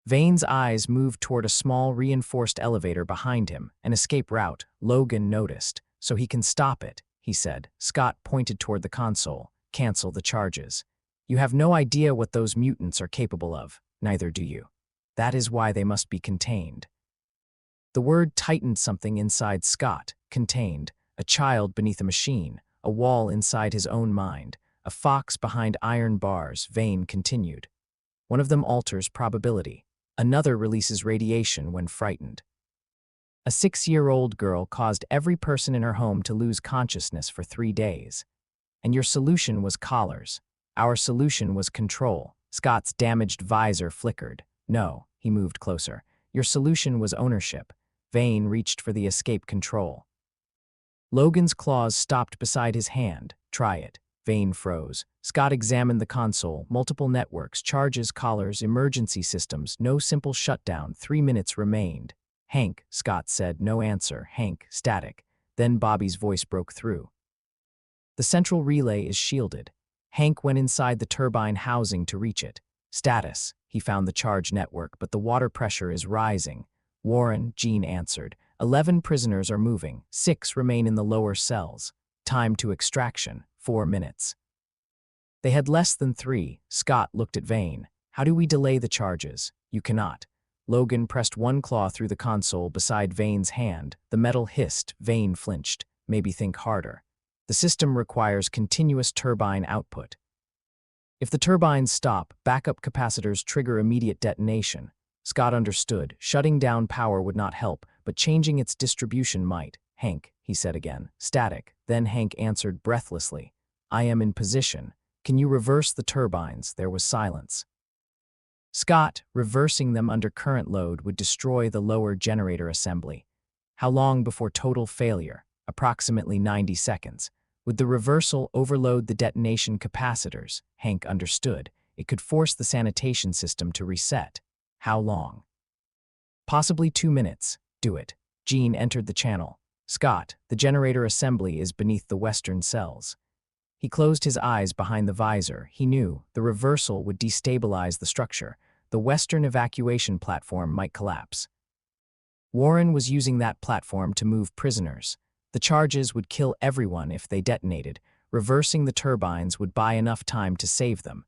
Vane's eyes moved toward a small reinforced elevator behind him, an escape route. Logan noticed. "So he can stop it," he said. Scott pointed toward the console. "Cancel the charges." "You have no idea what those mutants are capable of. Neither do you. That is why they must be contained." The word tightened something inside Scott. Contained. A child beneath a machine. A wall inside his own mind. A fox behind iron bars. Vane continued. "One of them alters probability. Another releases radiation when frightened. A 6-year-old girl caused every person in her home to lose consciousness for 3 days. And your solution was collars. Our solution was control." Scott's damaged visor flickered. "No." He moved closer. "Your solution was ownership." Vane reached for the escape control. Logan's claws stopped beside his hand. "Try it." Vane froze. Scott examined the console. Multiple networks, charges, collars, emergency systems. No simple shutdown. 3 minutes remained. "Hank," Scott said. No answer. "Hank." Static. Then Bobby's voice broke through. "The central relay is shielded." Hank went inside the turbine housing to reach it. "Status." He found the charge network, but the water pressure is rising. "Warren," Jean answered. 11 prisoners are moving. 6 remain in the lower cells. Time to extraction. 4 minutes. They had less than 3. Scott looked at Vane. "How do we delay the charges?" "You cannot." Logan pressed one claw through the console beside Vane's hand. The metal hissed. Vane flinched. "Maybe think harder." "The system requires continuous turbine output." "If the turbines stop, backup capacitors trigger immediate detonation." Scott understood. Shutting down power would not help, but changing its distribution might. "Hank," he said again. Static. Then Hank answered breathlessly. "I am in position. Can you reverse the turbines?" There was silence. Scott, reversing them under current load, would destroy the lower generator assembly. How long before total failure? Approximately 90 seconds. Would the reversal overload the detonation capacitors? Hank understood. It could force the sanitation system to reset. How long? Possibly 2 minutes. Do it. Jean entered the channel. "Scott, the generator assembly is beneath the western cells." He closed his eyes behind the visor. He knew the reversal would destabilize the structure. The western evacuation platform might collapse. Warren was using that platform to move prisoners. The charges would kill everyone if they detonated. Reversing the turbines would buy enough time to save them.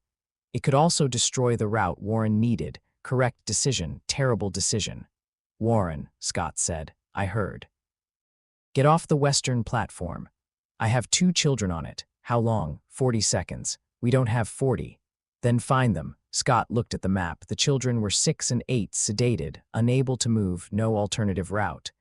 It could also destroy the route Warren needed, Correct decision, terrible decision. Warren, Scott said, I heard. Get off the western platform. I have 2 children on it. How long? 40 seconds. We don't have 40. Then find them. Scott looked at the map. The children were 6 and 8, sedated, unable to move, no alternative route.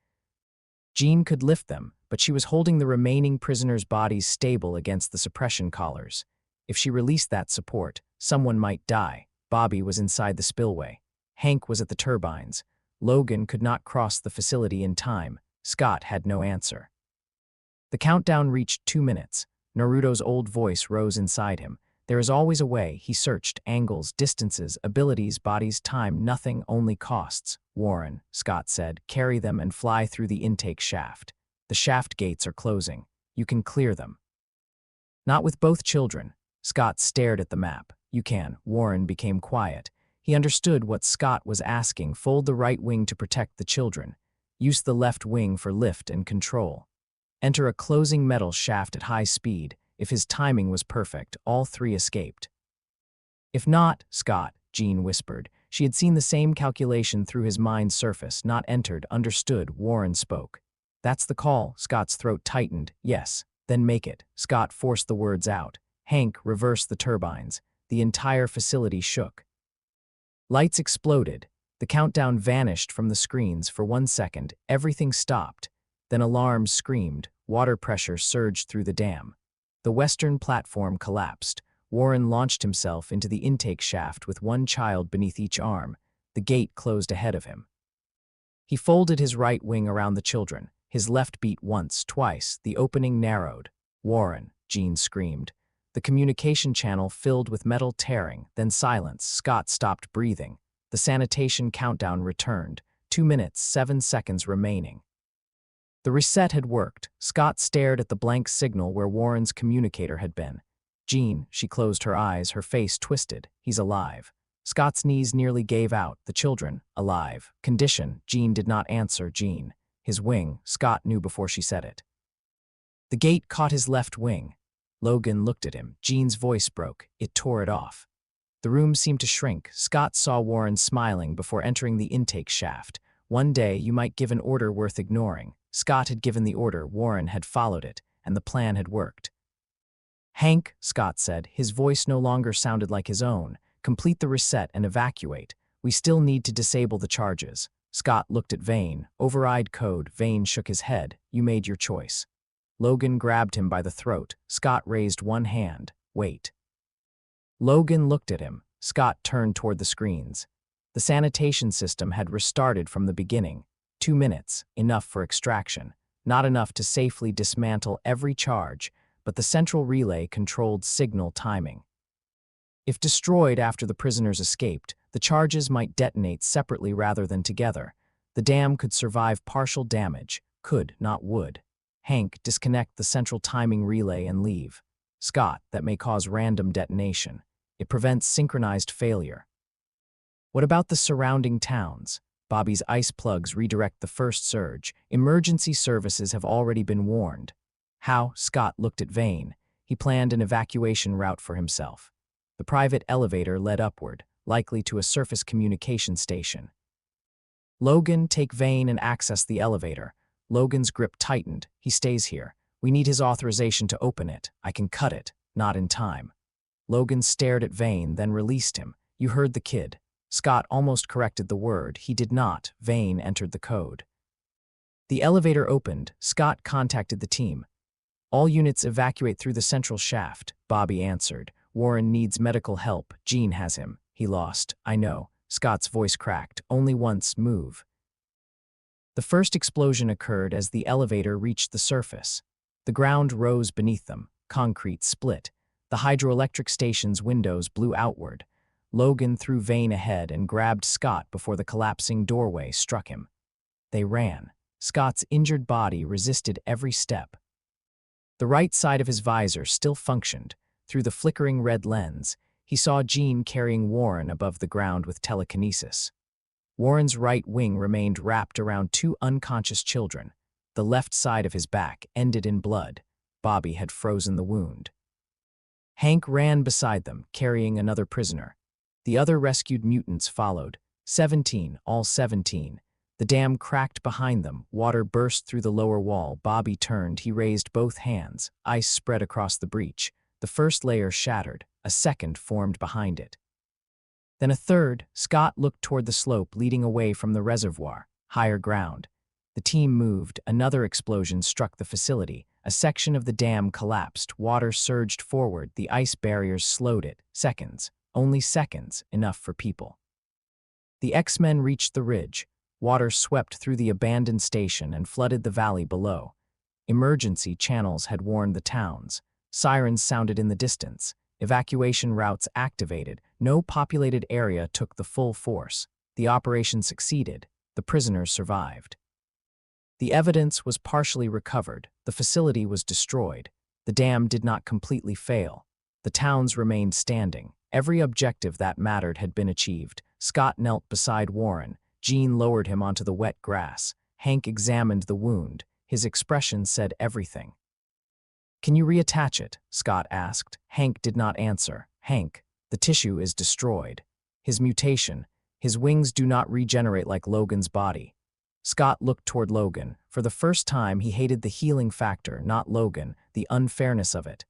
Jean could lift them, but she was holding the remaining prisoners' bodies stable against the suppression collars. If she released that support, someone might die. Bobby was inside the spillway. Hank was at the turbines. Logan could not cross the facility in time. Scott had no answer. The countdown reached 2 minutes. Naruto's old voice rose inside him. There is always a way. He searched angles, distances, abilities, bodies, time, nothing, only costs. Warren, Scott said, carry them and fly through the intake shaft. The shaft gates are closing. You can clear them. Not with both children. Scott stared at the map. You can. Warren became quiet. He understood what Scott was asking. Fold the right wing to protect the children. Use the left wing for lift and control. Enter a closing metal shaft at high speed. If his timing was perfect, all 3 escaped. If not, Scott, Jean whispered. She had seen the same calculation through his mind's surface, not entered, understood. Warren spoke. That's the call. Scott's throat tightened. Yes, then make it. Scott forced the words out. Hank reversed the turbines. The entire facility shook. Lights exploded. The countdown vanished from the screens for 1 second. Everything stopped. Then alarms screamed. Water pressure surged through the dam. The western platform collapsed. Warren launched himself into the intake shaft with 1 child beneath each arm. The gate closed ahead of him. He folded his right wing around the children. His left beat once, twice. The opening narrowed. Warren, Jean screamed. The communication channel filled with metal tearing, then silence. Scott stopped breathing. The sanitation countdown returned. 2 minutes, 7 seconds remaining. The reset had worked. Scott stared at the blank signal where Warren's communicator had been. Jean, she closed her eyes, her face twisted. He's alive. Scott's knees nearly gave out. The children, alive. Condition, Jean did not answer. Jean. His wing, Scott knew before she said it. The gate caught his left wing. Logan looked at him. Jean's voice broke. It tore it off. The room seemed to shrink. Scott saw Warren smiling before entering the intake shaft. One day you might give an order worth ignoring. Scott had given the order, Warren had followed it, and the plan had worked. Hank, Scott said, his voice no longer sounded like his own, complete the reset and evacuate. We still need to disable the charges. Scott looked at Vane. Override code. Vane shook his head. You made your choice. Logan grabbed him by the throat. Scott raised one hand. Wait. Logan looked at him. Scott turned toward the screens. The sanitation system had restarted from the beginning. 2 minutes, enough for extraction. Not enough to safely dismantle every charge, but the central relay controlled signal timing. If destroyed after the prisoners escaped, the charges might detonate separately rather than together. The dam could survive partial damage, could, not would. Hank, disconnect the central timing relay and leave. Scott, that may cause random detonation. It prevents synchronized failure. What about the surrounding towns? Bobby's ice plugs redirect the first surge. Emergency services have already been warned. How? Scott looked at Vane. He planned an evacuation route for himself. The private elevator led upward, likely to a surface communication station. Logan, take Vane and access the elevator. Logan's grip tightened. He stays here. We need his authorization to open it. I can cut it. Not in time. Logan stared at Vane, then released him. You heard the kid. Scott almost corrected the word. He did not. Vane entered the code. The elevator opened. Scott contacted the team. All units evacuate through the central shaft. Bobby answered. Warren needs medical help. Jean has him. He lost. I know. Scott's voice cracked. Only once. Move. The first explosion occurred as the elevator reached the surface. The ground rose beneath them. Concrete split. The hydroelectric station's windows blew outward. Logan threw Vane ahead and grabbed Scott before the collapsing doorway struck him. They ran. Scott's injured body resisted every step. The right side of his visor still functioned. Through the flickering red lens, he saw Jean carrying Warren above the ground with telekinesis. Warren's right wing remained wrapped around 2 unconscious children. The left side of his back ended in blood. Bobby had frozen the wound. Hank ran beside them, carrying another prisoner. The other rescued mutants followed. 17, all 17. The dam cracked behind them, water burst through the lower wall. Bobby turned, he raised both hands, ice spread across the breach. The first layer shattered, a second formed behind it. Then a third. Scott looked toward the slope leading away from the reservoir, higher ground. The team moved, another explosion struck the facility. A section of the dam collapsed, water surged forward, the ice barriers slowed it. Seconds, only seconds, enough for people. The X-Men reached the ridge. Water swept through the abandoned station and flooded the valley below. Emergency channels had warned the towns. Sirens sounded in the distance. Evacuation routes activated. No populated area took the full force. The operation succeeded. The prisoners survived. The evidence was partially recovered. The facility was destroyed. The dam did not completely fail. The towns remained standing. Every objective that mattered had been achieved. Scott knelt beside Warren. Jean lowered him onto the wet grass. Hank examined the wound. His expression said everything. "Can you reattach it?" Scott asked. Hank did not answer. "Hank, the tissue is destroyed. His mutation, his wings do not regenerate like Logan's body." Scott looked toward Logan. For the first time, he hated the healing factor, not Logan, the unfairness of it.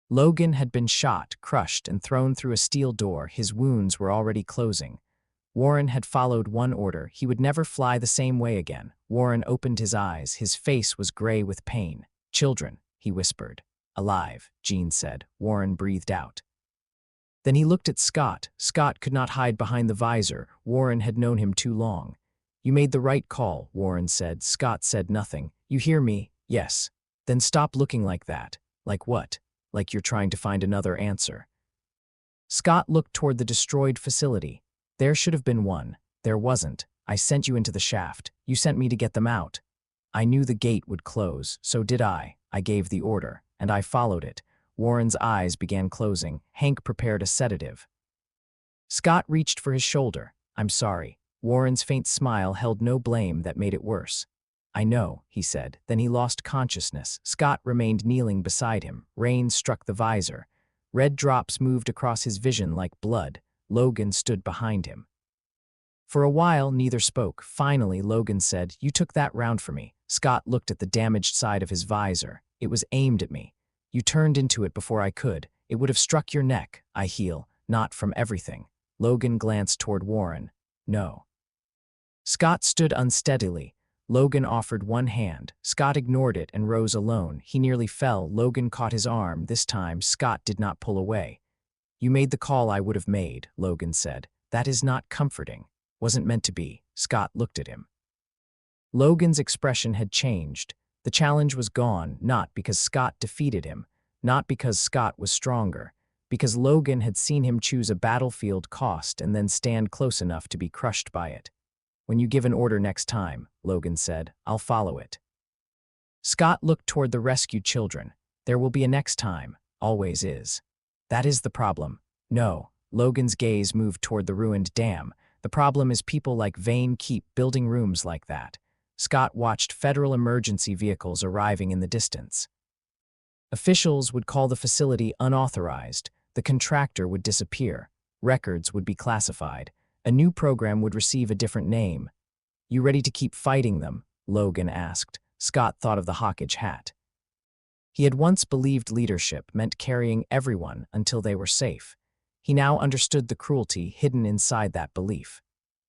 Logan had been shot, crushed, and thrown through a steel door. His wounds were already closing. Warren had followed one order. He would never fly the same way again. Warren opened his eyes. His face was gray with pain. "Children," he whispered. "Alive," Jean said. Warren breathed out. Then he looked at Scott. Scott could not hide behind the visor. Warren had known him too long. "You made the right call," Warren said. Scott said nothing. "You hear me?" "Yes." "Then stop looking like that." "Like what?" "Like you're trying to find another answer." Scott looked toward the destroyed facility. "There should have been one. There wasn't. I sent you into the shaft. You sent me to get them out. I knew the gate would close. So did I. I gave the order, and I followed it." Warren's eyes began closing. Hank prepared a sedative. Scott reached for his shoulder. "I'm sorry." Warren's faint smile held no blame that made it worse. "I know," he said. Then he lost consciousness. Scott remained kneeling beside him. Rain struck the visor. Red drops moved across his vision like blood. Logan stood behind him. For a while, neither spoke. Finally, Logan said, "You took that round for me." Scott looked at the damaged side of his visor. "It was aimed at me. You turned into it before I could. It would have struck your neck. I heal, not from everything." Logan glanced toward Warren. "No." Scott stood unsteadily. Logan offered one hand. Scott ignored it and rose alone. He nearly fell. Logan caught his arm. This time, Scott did not pull away. "You made the call I would have made," Logan said. "That is not comforting." "Wasn't meant to be." Scott looked at him. Logan's expression had changed. The challenge was gone, not because Scott defeated him, not because Scott was stronger, because Logan had seen him choose a battlefield cost and then stand close enough to be crushed by it. "When you give an order next time," Logan said, "I'll follow it." Scott looked toward the rescued children. "There will be a next time. Always is." "That is the problem." "No." Logan's gaze moved toward the ruined dam. "The problem is people like Vane keep building rooms like that." Scott watched federal emergency vehicles arriving in the distance. Officials would call the facility unauthorized. The contractor would disappear. Records would be classified. A new program would receive a different name. "You ready to keep fighting them?" Logan asked. Scott thought of the Hawkeye hat. He had once believed leadership meant carrying everyone until they were safe. He now understood the cruelty hidden inside that belief.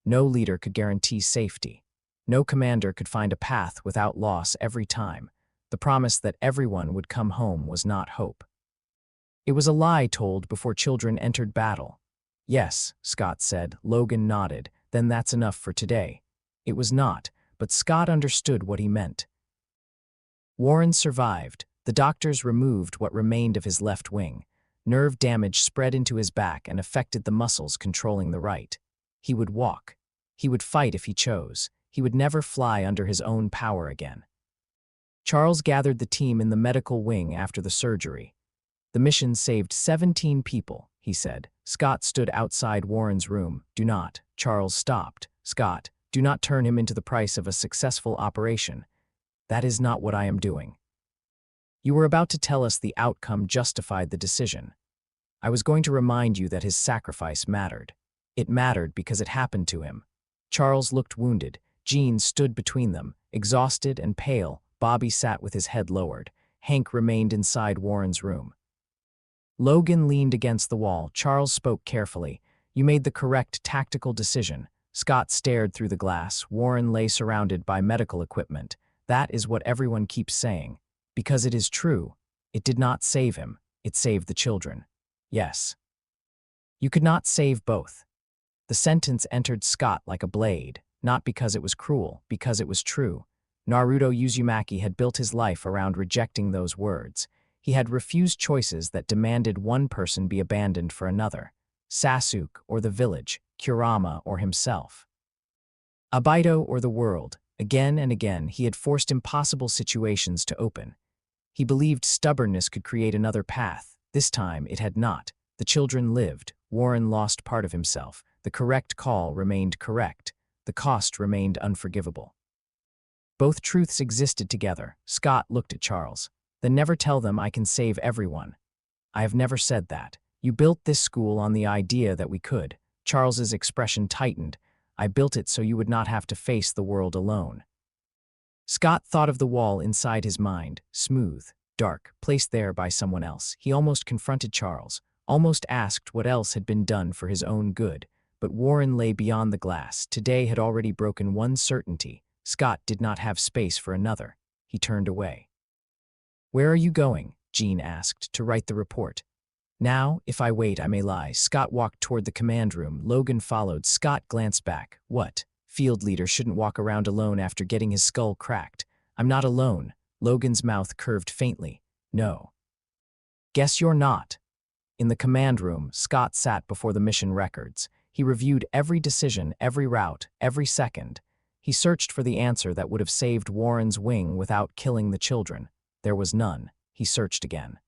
No leader could guarantee safety. No commander could find a path without loss every time. The promise that everyone would come home was not hope. It was a lie told before children entered battle. "Yes," Scott said. Logan nodded. "Then that's enough for today." It was not, but Scott understood what he meant. Warren survived. The doctors removed what remained of his left wing. Nerve damage spread into his back and affected the muscles controlling the right. He would walk. He would fight if he chose. He would never fly under his own power again. Charles gathered the team in the medical wing after the surgery. "The mission saved 17 people," he said. Scott stood outside Warren's room. "Do not." Charles stopped. "Scott, do not turn him into the price of a successful operation. That is not what I am doing." "You were about to tell us the outcome justified the decision. I was going to remind you that his sacrifice mattered." It mattered because it happened to him. Charles looked wounded. Jean stood between them, exhausted and pale. Bobby sat with his head lowered. Hank remained inside Warren's room. Logan leaned against the wall. Charles spoke carefully. "You made the correct tactical decision." Scott stared through the glass. Warren lay surrounded by medical equipment. "That is what everyone keeps saying. Because it is true. It did not save him. It saved the children." "Yes." "You could not save both." The sentence entered Scott like a blade, not because it was cruel, because it was true. Naruto Uzumaki had built his life around rejecting those words. He had refused choices that demanded one person be abandoned for another. Sasuke or the village, Kurama or himself. Abido or the world. Again and again, he had forced impossible situations to open. He believed stubbornness could create another path. This time, it had not. The children lived. Warren lost part of himself. The correct call remained correct. The cost remained unforgivable. Both truths existed together. Scott looked at Charles. "Then never tell them I can save everyone." "I have never said that. You built this school on the idea that we could." Charles's expression tightened. "I built it so you would not have to face the world alone." Scott thought of the wall inside his mind, smooth, dark, placed there by someone else. He almost confronted Charles, almost asked what else had been done for his own good. But Warren lay beyond the glass. Today had already broken one certainty. Scott did not have space for another. He turned away. "Where are you going?" Jean asked, "to write the report." "Now, if I wait, I may lie." Scott walked toward the command room. Logan followed. Scott glanced back. "What? Field leader shouldn't walk around alone after getting his skull cracked." "I'm not alone." Logan's mouth curved faintly. "No." "Guess you're not." In the command room, Scott sat before the mission records. He reviewed every decision, every route, every second. He searched for the answer that would have saved Warren's wing without killing the children. There was none. He searched again.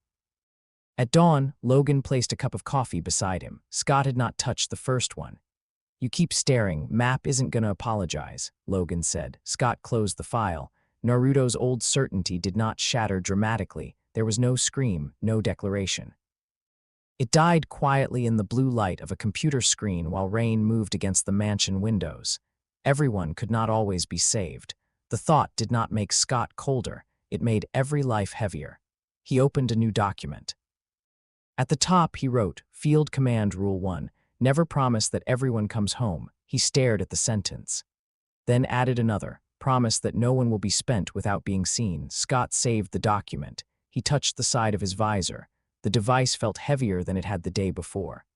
At dawn, Logan placed a cup of coffee beside him. Scott had not touched the first one. "You keep staring. Map isn't gonna apologize," Logan said. Scott closed the file. Naruto's old certainty did not shatter dramatically. There was no scream, no declaration. It died quietly in the blue light of a computer screen while rain moved against the mansion windows. Everyone could not always be saved. The thought did not make Scott colder. It made every life heavier. He opened a new document. At the top, he wrote, "Field Command Rule 1, never promise that everyone comes home." He stared at the sentence. Then added another, "Promise that no one will be spent without being seen." Scott saved the document. He touched the side of his visor. The device felt heavier than it had the day before.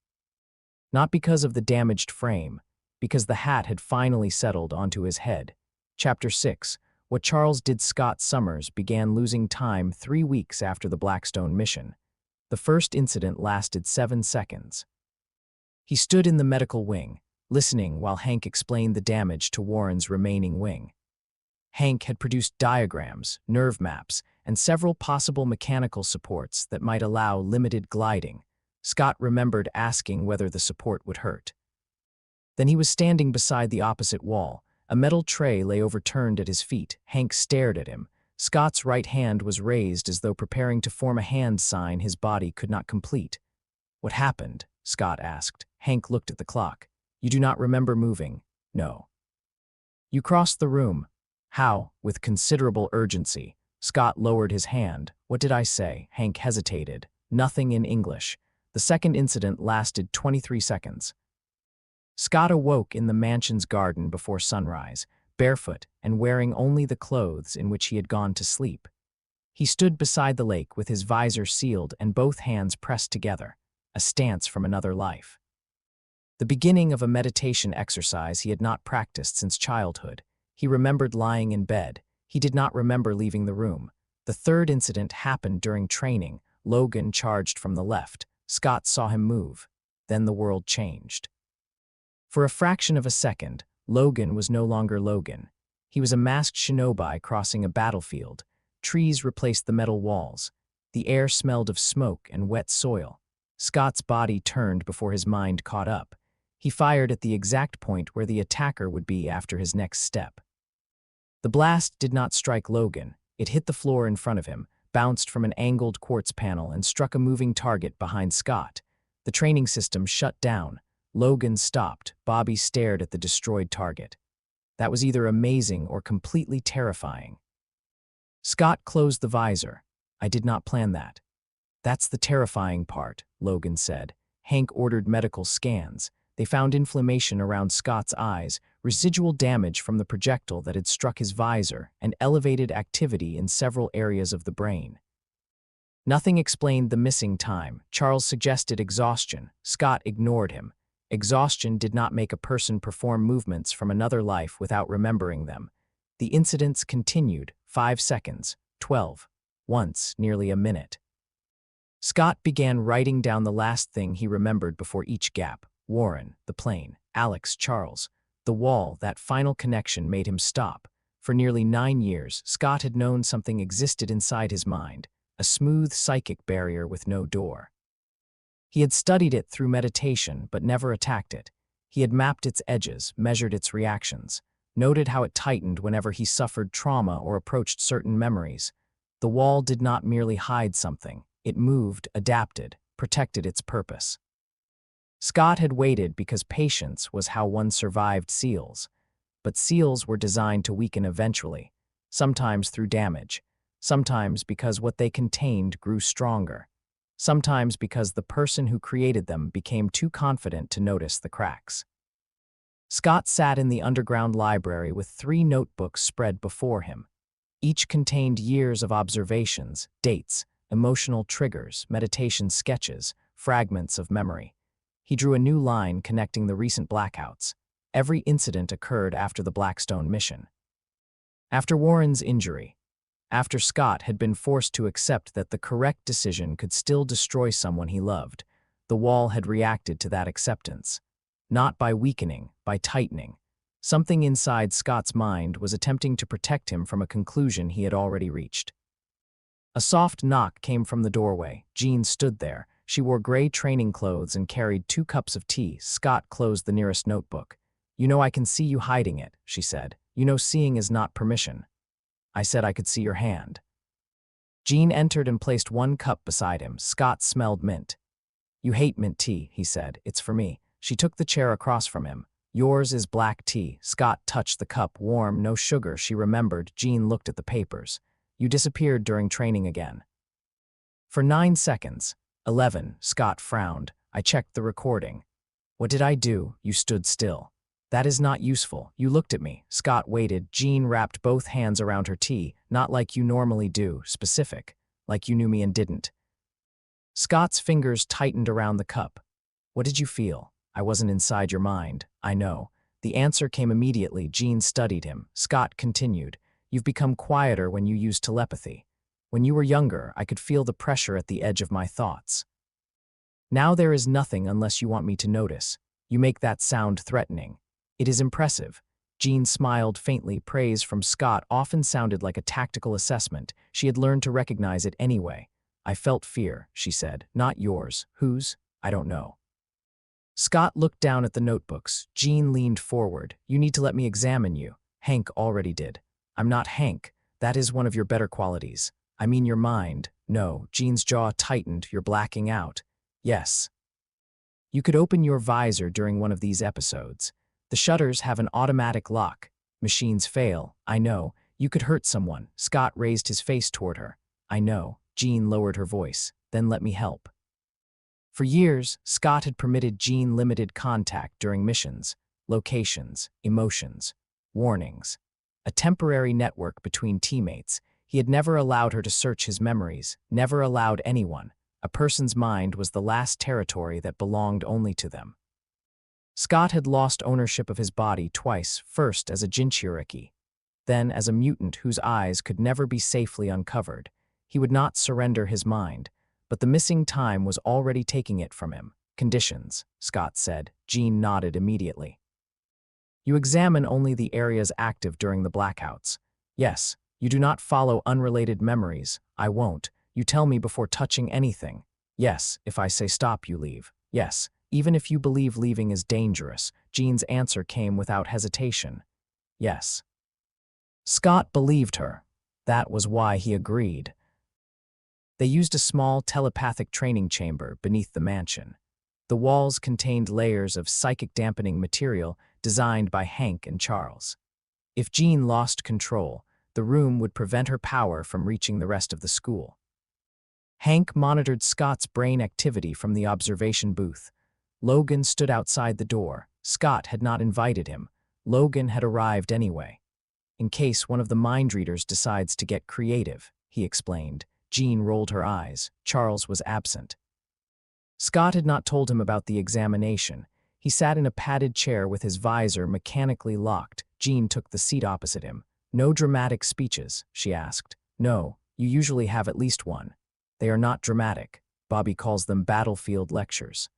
Not because of the damaged frame, because the hat had finally settled onto his head. Chapter 6. What Charles did. Scott Summers began losing time 3 weeks after the Blackstone mission. The first incident lasted 7 seconds. He stood in the medical wing, listening while Hank explained the damage to Warren's remaining wing. Hank had produced diagrams, nerve maps, and several possible mechanical supports that might allow limited gliding. Scott remembered asking whether the support would hurt. Then he was standing beside the opposite wall. A metal tray lay overturned at his feet. Hank stared at him. Scott's right hand was raised as though preparing to form a hand sign his body could not complete. "What happened?" Scott asked. Hank looked at the clock. "You do not remember moving?" "No." "You crossed the room." "How?" With considerable urgency. Scott lowered his hand. "What did I say?" Hank hesitated. "Nothing in English." The second incident lasted 23 seconds. Scott awoke in the mansion's garden before sunrise, barefoot and wearing only the clothes in which he had gone to sleep. He stood beside the lake with his visor sealed and both hands pressed together, a stance from another life. The beginning of a meditation exercise he had not practiced since childhood. He remembered lying in bed. He did not remember leaving the room. The third incident happened during training. Logan charged from the left. Scott saw him move. Then the world changed. For a fraction of a second, Logan was no longer Logan. He was a masked shinobi crossing a battlefield. Trees replaced the metal walls. The air smelled of smoke and wet soil. Scott's body turned before his mind caught up. He fired at the exact point where the attacker would be after his next step. The blast did not strike Logan. It hit the floor in front of him, bounced from an angled quartz panel, and struck a moving target behind Scott. The training system shut down. Logan stopped. Bobby stared at the destroyed target. That was either amazing or completely terrifying. Scott closed the visor. I did not plan that. That's the terrifying part, Logan said. Hank ordered medical scans. They found inflammation around Scott's eyes, residual damage from the projectile that had struck his visor, and elevated activity in several areas of the brain. Nothing explained the missing time. Charles suggested exhaustion. Scott ignored him. Exhaustion did not make a person perform movements from another life without remembering them. The incidents continued, 5 seconds, 12, once, nearly a minute. Scott began writing down the last thing he remembered before each gap. Warren, the plane, Alex, Charles. The wall, that final connection made him stop. For nearly 9 years, Scott had known something existed inside his mind, a smooth psychic barrier with no door. He had studied it through meditation but never attacked it. He had mapped its edges, measured its reactions, noted how it tightened whenever he suffered trauma or approached certain memories. The wall did not merely hide something. It moved, adapted, protected its purpose. Scott had waited because patience was how one survived seals. But seals were designed to weaken eventually, sometimes through damage, sometimes because what they contained grew stronger, sometimes because the person who created them became too confident to notice the cracks. Scott sat in the underground library with 3 notebooks spread before him. Each contained years of observations, dates, emotional triggers, meditation sketches, fragments of memory. He drew a new line connecting the recent blackouts. Every incident occurred after the Blackstone mission. After Warren's injury, after Scott had been forced to accept that the correct decision could still destroy someone he loved, the wall had reacted to that acceptance. Not by weakening, by tightening. Something inside Scott's mind was attempting to protect him from a conclusion he had already reached. A soft knock came from the doorway. Jean stood there. She wore gray training clothes and carried 2 cups of tea. Scott closed the nearest notebook. "You know I can see you hiding it," she said. "You know seeing is not permission." "I said I could see your hand." Jean entered and placed 1 cup beside him. Scott smelled mint. "You hate mint tea," he said. "It's for me." She took the chair across from him. "Yours is black tea." Scott touched the cup. Warm, no sugar, she remembered. Jean looked at the papers. "You disappeared during training again." "For 9 seconds. 11, Scott frowned. "I checked the recording." "What did I do?" "You stood still." "That is not useful. You looked at me." Scott waited. Jean wrapped both hands around her tea. "Not like you normally do. Specific. Like you knew me and didn't." Scott's fingers tightened around the cup. "What did you feel?" "I wasn't inside your mind." "I know." The answer came immediately. Jean studied him. Scott continued. "You've become quieter when you use telepathy. When you were younger, I could feel the pressure at the edge of my thoughts. Now there is nothing unless you want me to notice. You make that sound threatening. It is impressive." Jean smiled faintly. Praise from Scott often sounded like a tactical assessment. She had learned to recognize it anyway. "I felt fear," she said. "Not yours. Whose? I don't know." Scott looked down at the notebooks. Jean leaned forward. "You need to let me examine you." "Hank already did." "I'm not Hank. That is one of your better qualities." "I mean your mind." "No." Jean's jaw tightened. "You're blacking out." "Yes." "You could open your visor during one of these episodes. The shutters have an automatic lock. Machines fail." "I know. You could hurt someone." Scott raised his face toward her. "I know." Jean lowered her voice. "Then let me help." For years, Scott had permitted Jean limited contact during missions, locations, emotions, warnings. A temporary network between teammates. He had never allowed her to search his memories, never allowed anyone. A person's mind was the last territory that belonged only to them. Scott had lost ownership of his body twice, first as a Jinchuriki, then as a mutant whose eyes could never be safely uncovered. He would not surrender his mind, but the missing time was already taking it from him. "Conditions," Scott said. Jean nodded immediately. "You examine only the areas active during the blackouts." "Yes." "You do not follow unrelated memories." "I won't." "You tell me before touching anything." "Yes." "If I say stop, you leave." "Yes." "Even if you believe leaving is dangerous." Jean's answer came without hesitation. "Yes." Scott believed her. That was why he agreed. They used a small telepathic training chamber beneath the mansion. The walls contained layers of psychic dampening material designed by Hank and Charles. If Jean lost control, the room would prevent her power from reaching the rest of the school. Hank monitored Scott's brain activity from the observation booth. Logan stood outside the door. Scott had not invited him. Logan had arrived anyway. In case one of the mind readers decides to get creative, he explained. Jean rolled her eyes. Charles was absent. Scott had not told him about the examination. He sat in a padded chair with his visor mechanically locked. Jean took the seat opposite him. "No dramatic speeches?" she asked. "No, you usually have at least one. They are not dramatic." Bobby calls them battlefield lectures.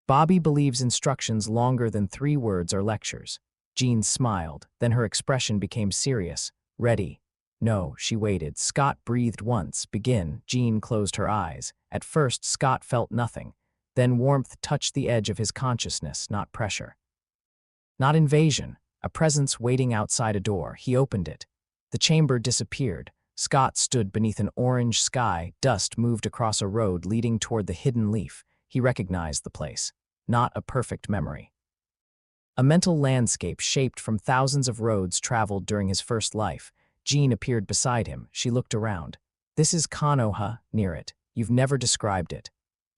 Bobby believes instructions longer than 3 words are lectures. Jean smiled, then her expression became serious. "Ready?" "No," she waited. Scott breathed once. "Begin." Jean closed her eyes. At first, Scott felt nothing. Then warmth touched the edge of his consciousness, not pressure. Not invasion. A presence waiting outside a door. He opened it. The chamber disappeared. Scott stood beneath an orange sky. Dust moved across a road leading toward the hidden leaf. He recognized the place. Not a perfect memory. A mental landscape shaped from thousands of roads traveled during his first life. Jean appeared beside him. She looked around. "This is Konoha, near it. You've never described it.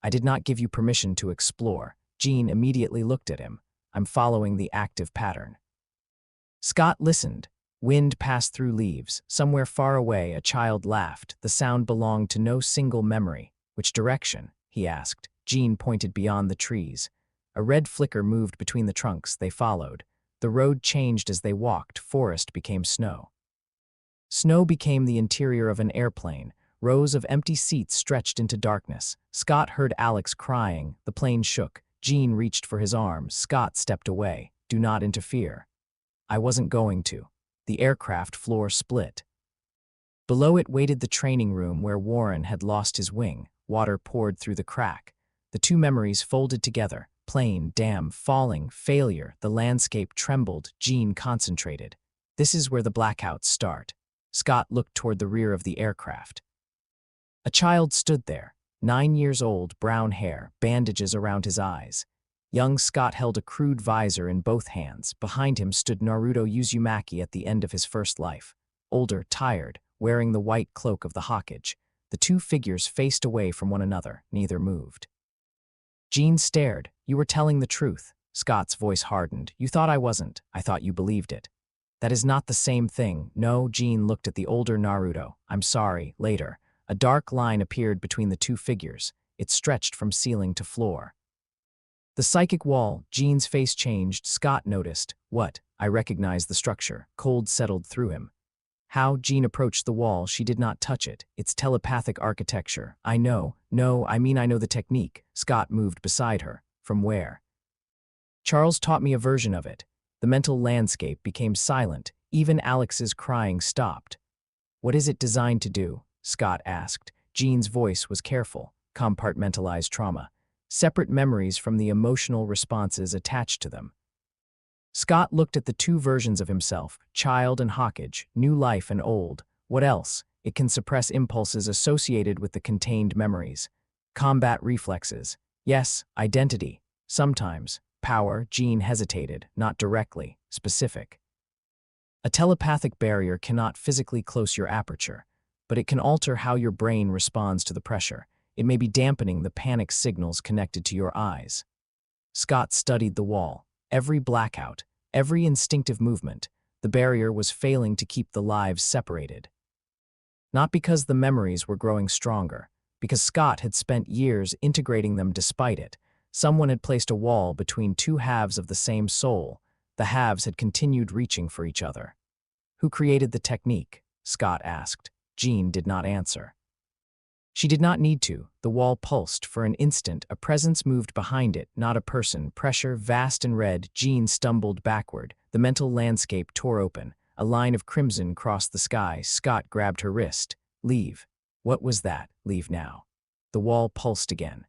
I did not give you permission to explore." Jean immediately looked at him. "I'm following the active pattern." Scott listened. Wind passed through leaves. Somewhere far away, a child laughed. The sound belonged to no single memory. "Which direction?" he asked. Jean pointed beyond the trees. A red flicker moved between the trunks. They followed. The road changed as they walked. Forest became snow. Snow became the interior of an airplane. Rows of empty seats stretched into darkness. Scott heard Alex crying. The plane shook. Jean reached for his arm. Scott stepped away. "Do not interfere." "I wasn't going to." The aircraft floor split. Below it waited the training room where Warren had lost his wing. Water poured through the crack. The 2 memories folded together. Plane, dam, falling, failure. The landscape trembled. Jean concentrated. "This is where the blackouts start." Scott looked toward the rear of the aircraft. A child stood there, 9 years old, brown hair, bandages around his eyes. Young Scott held a crude visor in both hands. Behind him stood Naruto Uzumaki at the end of his first life. Older, tired, wearing the white cloak of the Hokage. The 2 figures faced away from one another. Neither moved. Jean stared. "You were telling the truth." Scott's voice hardened. "You thought I wasn't. I thought you believed it." "That is not the same thing." "No." Jean looked at the older Naruto. "I'm sorry." Later, a dark line appeared between the 2 figures. It stretched from ceiling to floor. The psychic wall. Jean's face changed. Scott noticed. "What?" "I recognized the structure." Cold settled through him. "How?" Jean approached the wall. She did not touch it. "It's telepathic architecture." "I know." "No, I mean I know the technique." Scott moved beside her. "From where?" "Charles taught me a version of it." The mental landscape became silent. Even Alex's crying stopped. "What is it designed to do?" Scott asked. Jean's voice was careful. "Compartmentalized trauma. Separate memories from the emotional responses attached to them." Scott looked at the 2 versions of himself, child and Hokage, new life and old. "What else?" "It can suppress impulses associated with the contained memories." "Combat reflexes." "Yes." "Identity." "Sometimes." "Power." Jean hesitated. "Not directly. Specific." A telepathic barrier cannot physically close your aperture, but it can alter how your brain responds to the pressure. It may be dampening the panic signals connected to your eyes. Scott studied the wall. Every blackout, every instinctive movement, the barrier was failing to keep the lives separated. Not because the memories were growing stronger, because Scott had spent years integrating them despite it. Someone had placed a wall between 2 halves of the same soul. The halves had continued reaching for each other. "Who created the technique?" Scott asked. Jean did not answer. She did not need to. The wall pulsed. For an instant, a presence moved behind it, not a person. Pressure, vast and red. Jean stumbled backward. The mental landscape tore open. A line of crimson crossed the sky. Scott grabbed her wrist. "Leave." "What was that?" "Leave now." The wall pulsed again.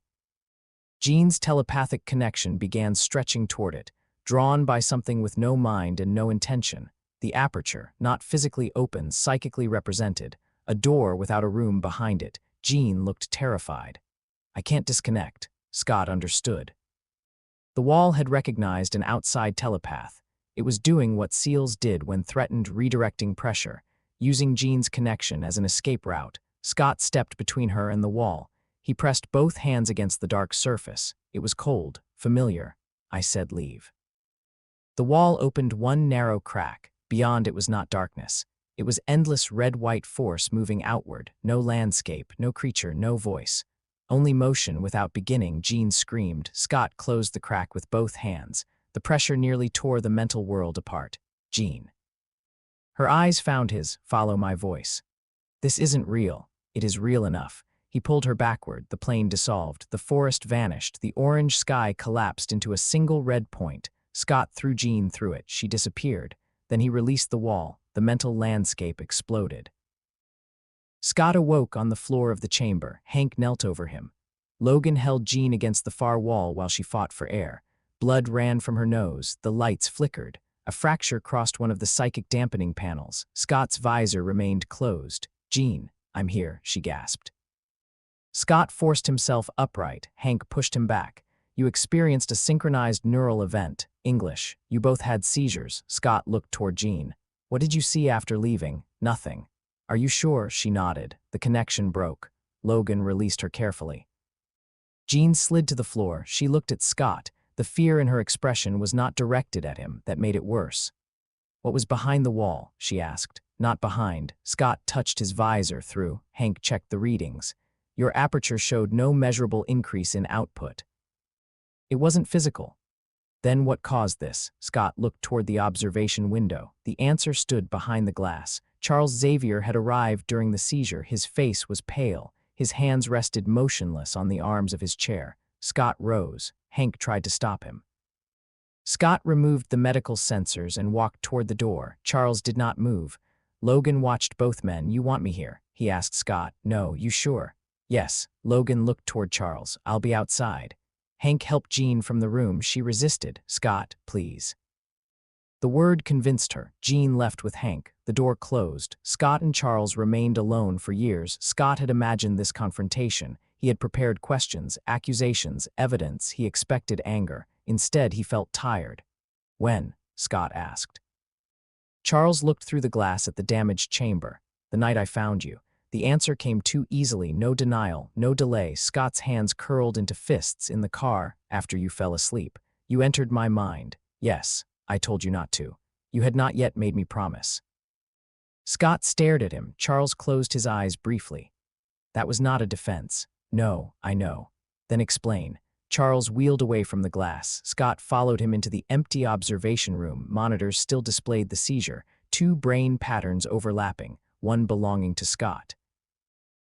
Jean's telepathic connection began stretching toward it, drawn by something with no mind and no intention. The aperture, not physically open, psychically represented. A door without a room behind it. Jean looked terrified. "I can't disconnect." Scott understood. The wall had recognized an outside telepath. It was doing what seals did when threatened, redirecting pressure. Using Jean's connection as an escape route, Scott stepped between her and the wall. He pressed both hands against the dark surface. It was cold, familiar. I said leave. The wall opened one narrow crack. Beyond it was not darkness. It was endless red-white force moving outward. No landscape, no creature, no voice. Only motion without beginning. Jean screamed. Scott closed the crack with both hands. The pressure nearly tore the mental world apart. Jean. Her eyes found his. Follow my voice. This isn't real. It is real enough. He pulled her backward. The plane dissolved. The forest vanished. The orange sky collapsed into a single red point. Scott threw Jean through it. She disappeared. Then he released the wall. The mental landscape exploded. Scott awoke on the floor of the chamber. Hank knelt over him. Logan held Jean against the far wall while she fought for air. Blood ran from her nose. The lights flickered. A fracture crossed one of the psychic dampening panels. Scott's visor remained closed. Jean, I'm here, she gasped. Scott forced himself upright. Hank pushed him back. You experienced a synchronized neural event. English. You both had seizures. Scott looked toward Jean. What did you see after leaving? Nothing. Are you sure? She nodded. The connection broke. Logan released her carefully. Jean slid to the floor. She looked at Scott. The fear in her expression was not directed at him. That made it worse. What was behind the wall? She asked. Not behind. Scott touched his visor through. Hank checked the readings. Your aperture showed no measurable increase in output. It wasn't physical. Then what caused this? Scott looked toward the observation window. The answer stood behind the glass. Charles Xavier had arrived during the seizure. His face was pale. His hands rested motionless on the arms of his chair. Scott rose. Hank tried to stop him. Scott removed the medical sensors and walked toward the door. Charles did not move. Logan watched both men. You want me here? He asked Scott. No, you sure? Yes. Logan looked toward Charles. I'll be outside. Hank helped Jean from the room. She resisted. Scott, please. The word convinced her. Jean left with Hank. The door closed. Scott and Charles remained alone for years. Scott had imagined this confrontation. He had prepared questions, accusations, evidence. He expected anger. Instead, he felt tired. When? Scott asked. Charles looked through the glass at the damaged chamber. The night I found you. The answer came too easily. No denial, no delay. Scott's hands curled into fists in the car after you fell asleep. You entered my mind. Yes, I told you not to. You had not yet made me promise. Scott stared at him. Charles closed his eyes briefly. That was not a defense. No, I know. Then explain. Charles wheeled away from the glass. Scott followed him into the empty observation room. Monitors still displayed the seizure. 2 brain patterns overlapping, one belonging to Scott.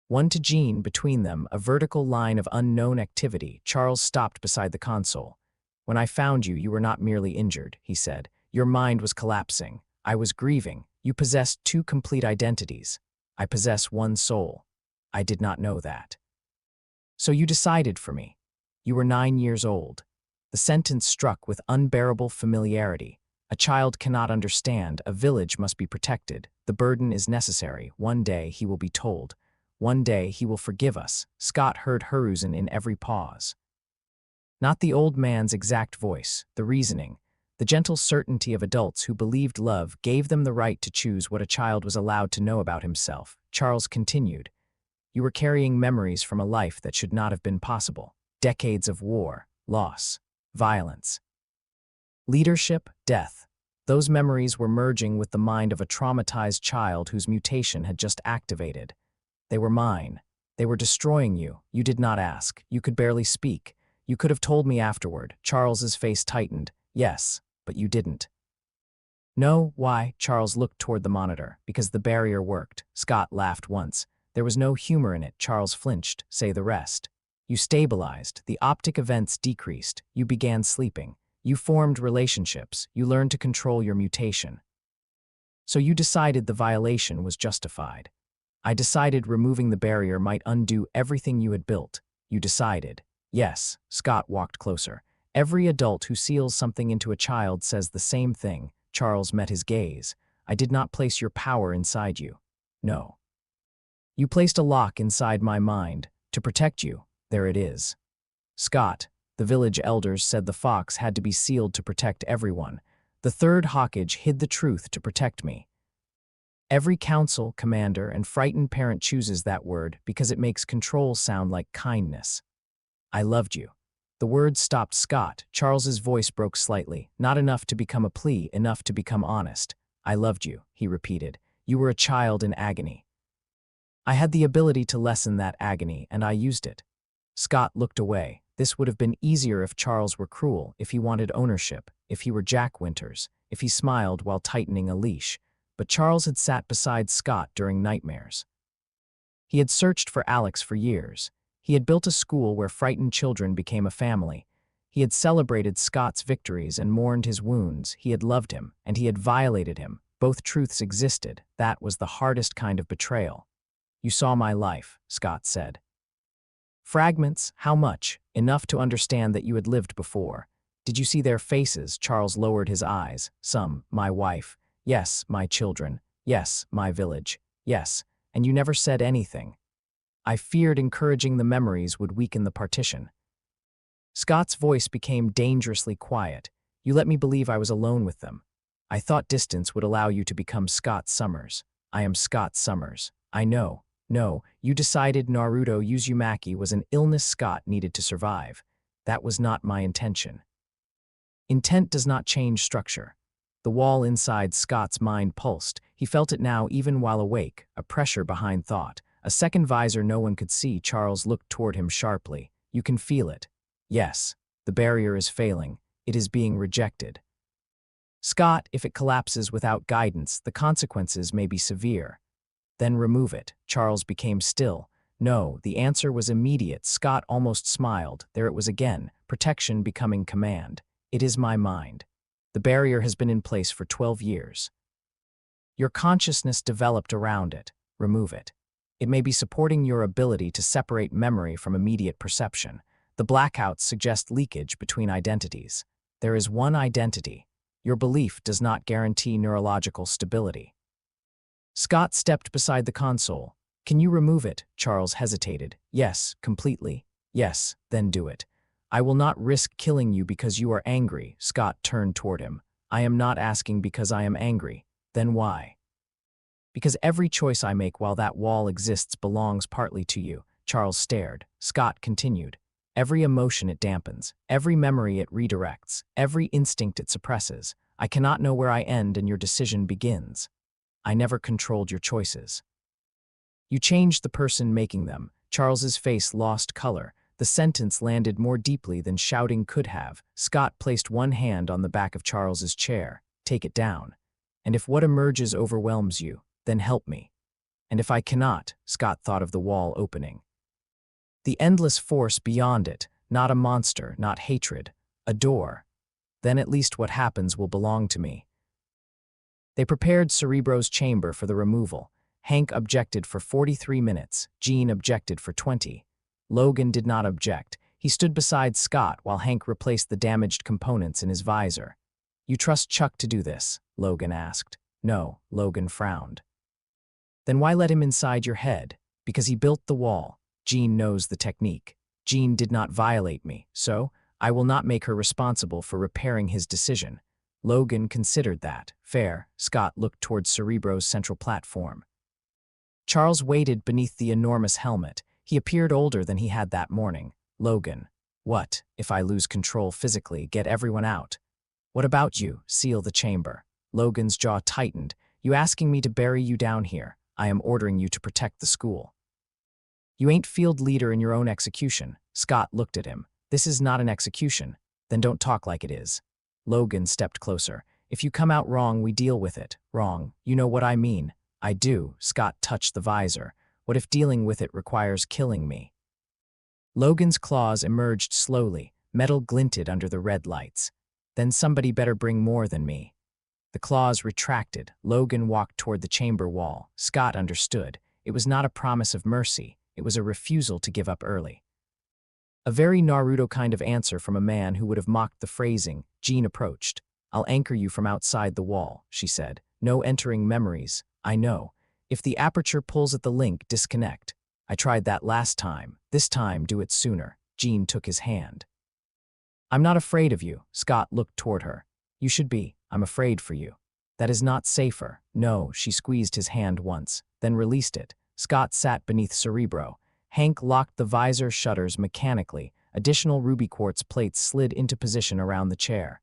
One to Jean. Between them, a vertical line of unknown activity. Charles stopped beside the console. When I found you, you were not merely injured, he said. Your mind was collapsing. I was grieving. You possessed 2 complete identities. I possess 1 soul. I did not know that. So you decided for me. You were 9 years old. The sentence struck with unbearable familiarity. A child cannot understand. A village must be protected. The burden is necessary. One day he will be told. One day he will forgive us. Scott heard Hiruzen in every pause. Not the old man's exact voice, the reasoning. The gentle certainty of adults who believed love gave them the right to choose what a child was allowed to know about himself. Charles continued. You were carrying memories from a life that should not have been possible. Decades of war, loss, violence, leadership, death. Those memories were merging with the mind of a traumatized child whose mutation had just activated. They were mine. They were destroying you. You did not ask. You could barely speak. You could have told me afterward. Charles's face tightened. Yes, but you didn't. No, why? Charles looked toward the monitor. Because the barrier worked. Scott laughed once. There was no humor in it. Charles flinched. Say the rest. You stabilized. The optic events decreased. You began sleeping. You formed relationships. You learned to control your mutation. So you decided the violation was justified. I decided removing the barrier might undo everything you had built. You decided. Yes, Scott walked closer. Every adult who seals something into a child says the same thing. Charles met his gaze. I did not place your power inside you. No. You placed a lock inside my mind. To protect you. There it is. Scott, the village elders said the fox had to be sealed to protect everyone. The third Hawkage hid the truth to protect me. Every council, commander, and frightened parent chooses that word because it makes control sound like kindness. I loved you. The words stopped Scott. Charles's voice broke slightly. Not enough to become a plea, enough to become honest. I loved you, he repeated. You were a child in agony. I had the ability to lessen that agony, and I used it. Scott looked away. This would have been easier if Charles were cruel, if he wanted ownership, if he were Jack Winters, if he smiled while tightening a leash. But Charles had sat beside Scott during nightmares. He had searched for Alex for years. He had built a school where frightened children became a family. He had celebrated Scott's victories and mourned his wounds. He had loved him, and he had violated him. Both truths existed. That was the hardest kind of betrayal. You saw my life, Scott said. Fragments, how much? Enough to understand that you had lived before. Did you see their faces? Charles lowered his eyes. Some, my wife. Yes, my children. Yes, my village. Yes, and you never said anything. I feared encouraging the memories would weaken the partition. Scott's voice became dangerously quiet. You let me believe I was alone with them. I thought distance would allow you to become Scott Summers. I am Scott Summers. I know. No, you decided Naruto Uzumaki was an illness Scott needed to survive. That was not my intention. Intent does not change structure. The wall inside Scott's mind pulsed. He felt it now even while awake, a pressure behind thought. A second visor no one could see. Charles looked toward him sharply. You can feel it. Yes, the barrier is failing. It is being rejected. Scott, if it collapses without guidance, the consequences may be severe. Then remove it. Charles became still. No, the answer was immediate. Scott almost smiled. There it was again, protection becoming command. It is my mind. The barrier has been in place for 12 years. Your consciousness developed around it. Remove it. It may be supporting your ability to separate memory from immediate perception. The blackouts suggest leakage between identities. There is one identity. Your belief does not guarantee neurological stability. Scott stepped beside the console. Can you remove it? Charles hesitated. Yes, completely. Yes, then do it. I will not risk killing you because you are angry. Scott turned toward him. I am not asking because I am angry. Then why? Because every choice I make while that wall exists belongs partly to you. Charles stared. Scott continued. Every emotion it dampens, every memory it redirects, every instinct it suppresses. I cannot know where I end and your decision begins. I never controlled your choices. You changed the person making them. Charles's face lost color. The sentence landed more deeply than shouting could have. Scott placed one hand on the back of Charles's chair. Take it down. And if what emerges overwhelms you, then help me. And if I cannot, Scott thought of the wall opening. The endless force beyond it, not a monster, not hatred, a door. Then at least what happens will belong to me. They prepared Cerebro's chamber for the removal. Hank objected for 43 minutes. Jean objected for 20. Logan did not object. He stood beside Scott while Hank replaced the damaged components in his visor. You trust Chuck to do this? Logan asked. No, Logan frowned. Then why let him inside your head? Because he built the wall. Jean knows the technique. Jean did not violate me, so I will not make her responsible for repairing his decision. Logan considered that. Fair. Scott looked towards Cerebro's central platform. Charles waited beneath the enormous helmet. He appeared older than he had that morning. Logan. What, if I lose control physically, get everyone out? What about you? Seal the chamber. Logan's jaw tightened. You asking me to bury you down here? I am ordering you to protect the school. You ain't field leader in your own execution. Scott looked at him. This is not an execution. Then don't talk like it is. Logan stepped closer. If you come out wrong, we deal with it. Wrong. You know what I mean. I do. Scott touched the visor. What if dealing with it requires killing me? Logan's claws emerged slowly. Metal glinted under the red lights. Then somebody better bring more than me. The claws retracted. Logan walked toward the chamber wall. Scott understood. It was not a promise of mercy. It was a refusal to give up early. A very Naruto kind of answer from a man who would have mocked the phrasing. Jean approached. I'll anchor you from outside the wall, she said. No entering memories. I know. If the aperture pulls at the link, disconnect. I tried that last time. This time, do it sooner. Jean took his hand. I'm not afraid of you. Scott looked toward her. You should be. I'm afraid for you. That is not safer. No, she squeezed his hand once, then released it. Scott sat beneath Cerebro. Hank locked the visor shutters mechanically. Additional ruby quartz plates slid into position around the chair.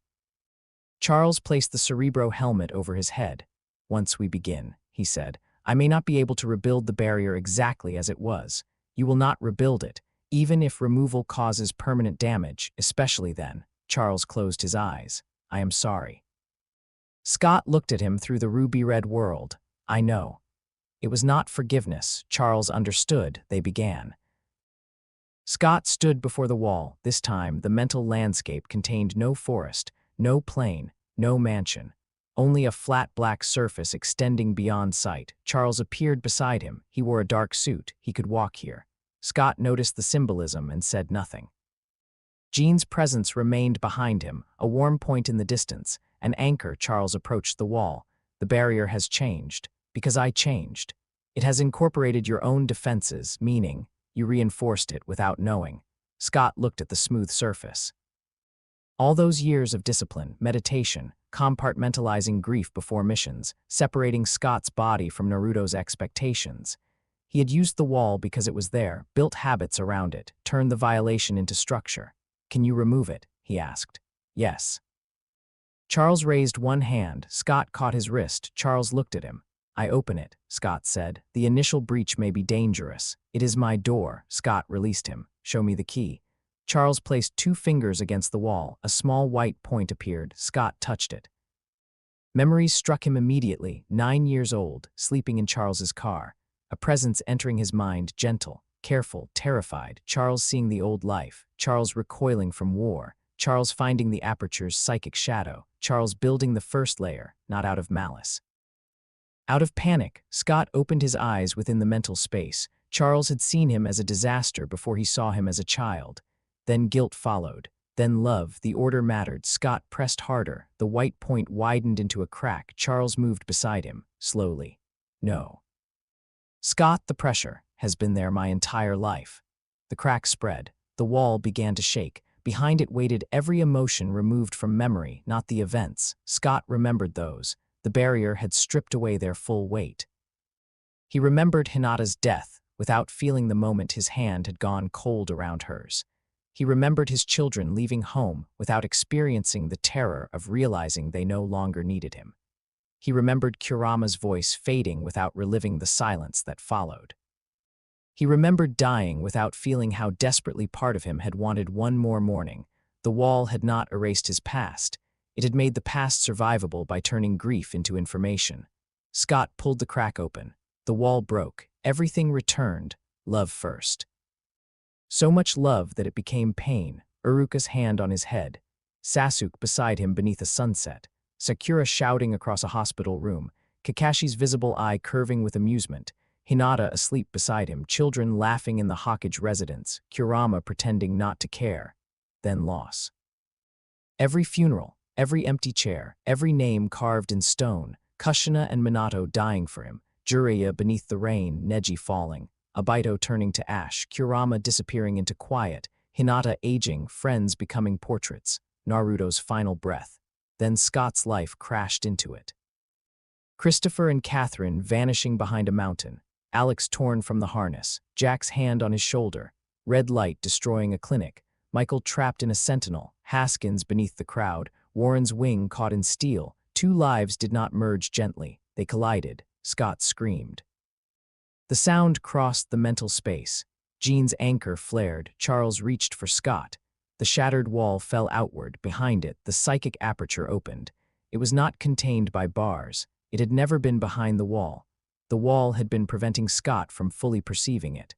Charles placed the Cerebro helmet over his head. Once we begin, he said, I may not be able to rebuild the barrier exactly as it was. You will not rebuild it, even if removal causes permanent damage, especially then. Charles closed his eyes. I am sorry. Scott looked at him through the ruby-red world. I know. It was not forgiveness. Charles understood. They began. Scott stood before the wall. This time, the mental landscape contained no forest, no plain, no mansion. Only a flat black surface extending beyond sight. Charles appeared beside him. He wore a dark suit. He could walk here. Scott noticed the symbolism and said nothing. Jean's presence remained behind him, a warm point in the distance, an anchor. Charles approached the wall. The barrier has changed, because I changed. It has incorporated your own defenses, meaning you reinforced it without knowing. Scott looked at the smooth surface. All those years of discipline, meditation, compartmentalizing grief before missions, separating Scott's body from Naruto's expectations. He had used the wall because it was there, built habits around it, turned the violation into structure. Can you remove it? He asked. Yes. Charles raised one hand. Scott caught his wrist. Charles looked at him. I open it, Scott said. The initial breach may be dangerous. It is my door. Scott released him. Show me the key. Charles placed 2 fingers against the wall. A small white point appeared. Scott touched it. Memories struck him immediately. 9 years old, sleeping in Charles's car. A presence entering his mind, gentle, careful, terrified. Charles seeing the old life. Charles recoiling from war. Charles finding the aperture's psychic shadow. Charles building the first layer, not out of malice. Out of panic, Scott opened his eyes within the mental space. Charles had seen him as a disaster before he saw him as a child. Then guilt followed. Then love. The order mattered. Scott pressed harder. The white point widened into a crack. Charles moved beside him, slowly. No. Scott, the pressure has been there my entire life. The crack spread. The wall began to shake. Behind it waited every emotion removed from memory, not the events. Scott remembered those. The barrier had stripped away their full weight. He remembered Hinata's death. Without feeling the moment, his hand had gone cold around hers. He remembered his children leaving home without experiencing the terror of realizing they no longer needed him. He remembered Kurama's voice fading without reliving the silence that followed. He remembered dying without feeling how desperately part of him had wanted one more morning. The wall had not erased his past. It had made the past survivable by turning grief into information. Scott pulled the crack open. The wall broke. Everything returned. Love first. So much love that it became pain. Uruka's hand on his head. Sasuke beside him beneath a sunset. Sakura shouting across a hospital room. Kakashi's visible eye curving with amusement. Hinata asleep beside him. Children laughing in the Hokage residence. Kurama pretending not to care. Then loss. Every funeral. Every empty chair, every name carved in stone, Kushina and Minato dying for him, Jiraiya beneath the rain, Neji falling, Obito turning to ash, Kurama disappearing into quiet, Hinata aging, friends becoming portraits, Naruto's final breath. Then Scott's life crashed into it. Christopher and Catherine vanishing behind a mountain, Alex torn from the harness, Jack's hand on his shoulder, red light destroying a clinic, Michael trapped in a sentinel, Haskins beneath the crowd, Warren's wing caught in steel. 2 lives did not merge gently. They collided. Scott screamed. The sound crossed the mental space. Jean's anchor flared. Charles reached for Scott. The shattered wall fell outward. Behind it, the psychic aperture opened. It was not contained by bars. It had never been behind the wall. The wall had been preventing Scott from fully perceiving it.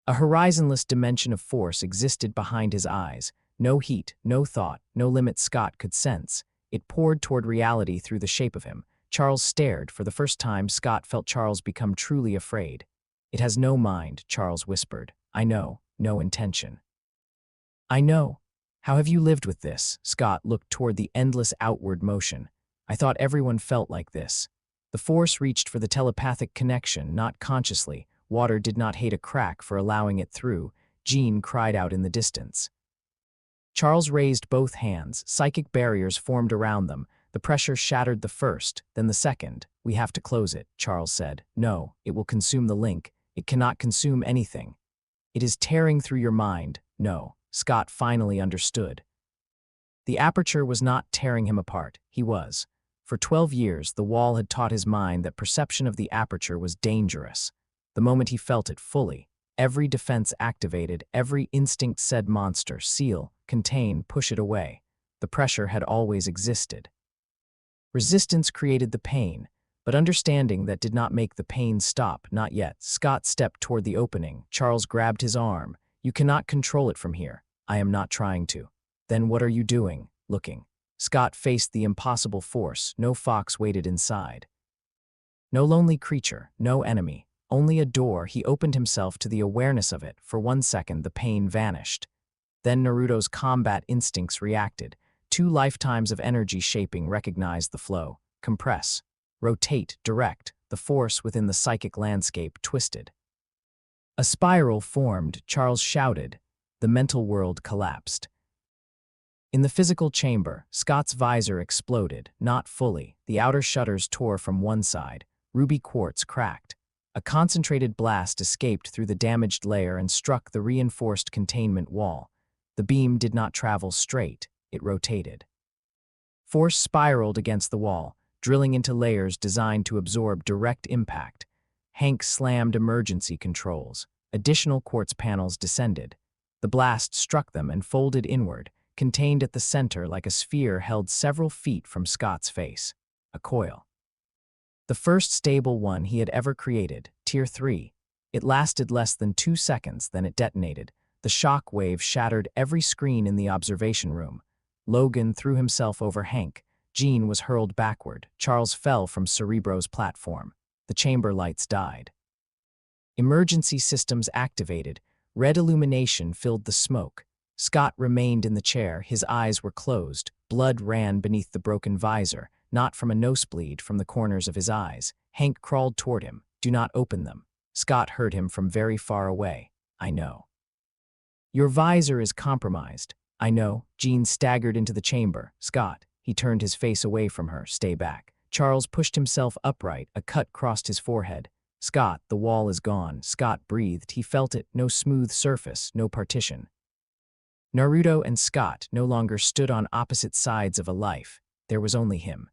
A horizonless dimension of force existed behind his eyes. No heat, no thought, no limit Scott could sense. It poured toward reality through the shape of him. Charles stared. For the first time, Scott felt Charles become truly afraid. It has no mind, Charles whispered. I know, no intention. I know. How have you lived with this? Scott looked toward the endless outward motion. I thought everyone felt like this. The force reached for the telepathic connection, not consciously. Water did not hate a crack for allowing it through. Jean cried out in the distance. Charles raised both hands. Psychic barriers formed around them. The pressure shattered the first, then the second. "We have to close it," Charles said. "No, it will consume the link. It cannot consume anything. It is tearing through your mind." No, Scott finally understood. The aperture was not tearing him apart. He was. For 12 years, the wall had taught his mind that perception of the aperture was dangerous. The moment he felt it fully, every defense activated, every instinct said monster, seal, contain, push it away. The pressure had always existed. Resistance created the pain, but understanding that did not make the pain stop, not yet. Scott stepped toward the opening. Charles grabbed his arm. "You cannot control it from here." "I am not trying to." "Then what are you doing?" "Looking." Scott faced the impossible force. No fox waited inside. No lonely creature, no enemy, only a door. He opened himself to the awareness of it. For 1 second, the pain vanished. Then Naruto's combat instincts reacted. 2 lifetimes of energy shaping recognized the flow. Compress. Rotate, direct. The force within the psychic landscape twisted. A spiral formed. Charles shouted. The mental world collapsed. In the physical chamber, Scott's visor exploded, not fully. The outer shutters tore from one side. Ruby quartz cracked. A concentrated blast escaped through the damaged layer and struck the reinforced containment wall. The beam did not travel straight, it rotated. Force spiraled against the wall, drilling into layers designed to absorb direct impact. Hank slammed emergency controls. Additional quartz panels descended. The blast struck them and folded inward, contained at the center like a sphere held several feet from Scott's face. A coil. The first stable one he had ever created, Tier 3. It lasted less than 2 seconds, then it detonated. The shock wave shattered every screen in the observation room. Logan threw himself over Hank. Jean was hurled backward. Charles fell from Cerebro's platform. The chamber lights died. Emergency systems activated. Red illumination filled the smoke. Scott remained in the chair. His eyes were closed. Blood ran beneath the broken visor, not from a nosebleed, from the corners of his eyes. Hank crawled toward him. "Do not open them." Scott heard him from very far away. "I know." "Your visor is compromised." "I know." Jean staggered into the chamber. "Scott." He turned his face away from her. "Stay back." Charles pushed himself upright. A cut crossed his forehead. "Scott, the wall is gone." Scott breathed. He felt it. No smooth surface, no partition. Naruto and Scott no longer stood on opposite sides of a life. There was only him.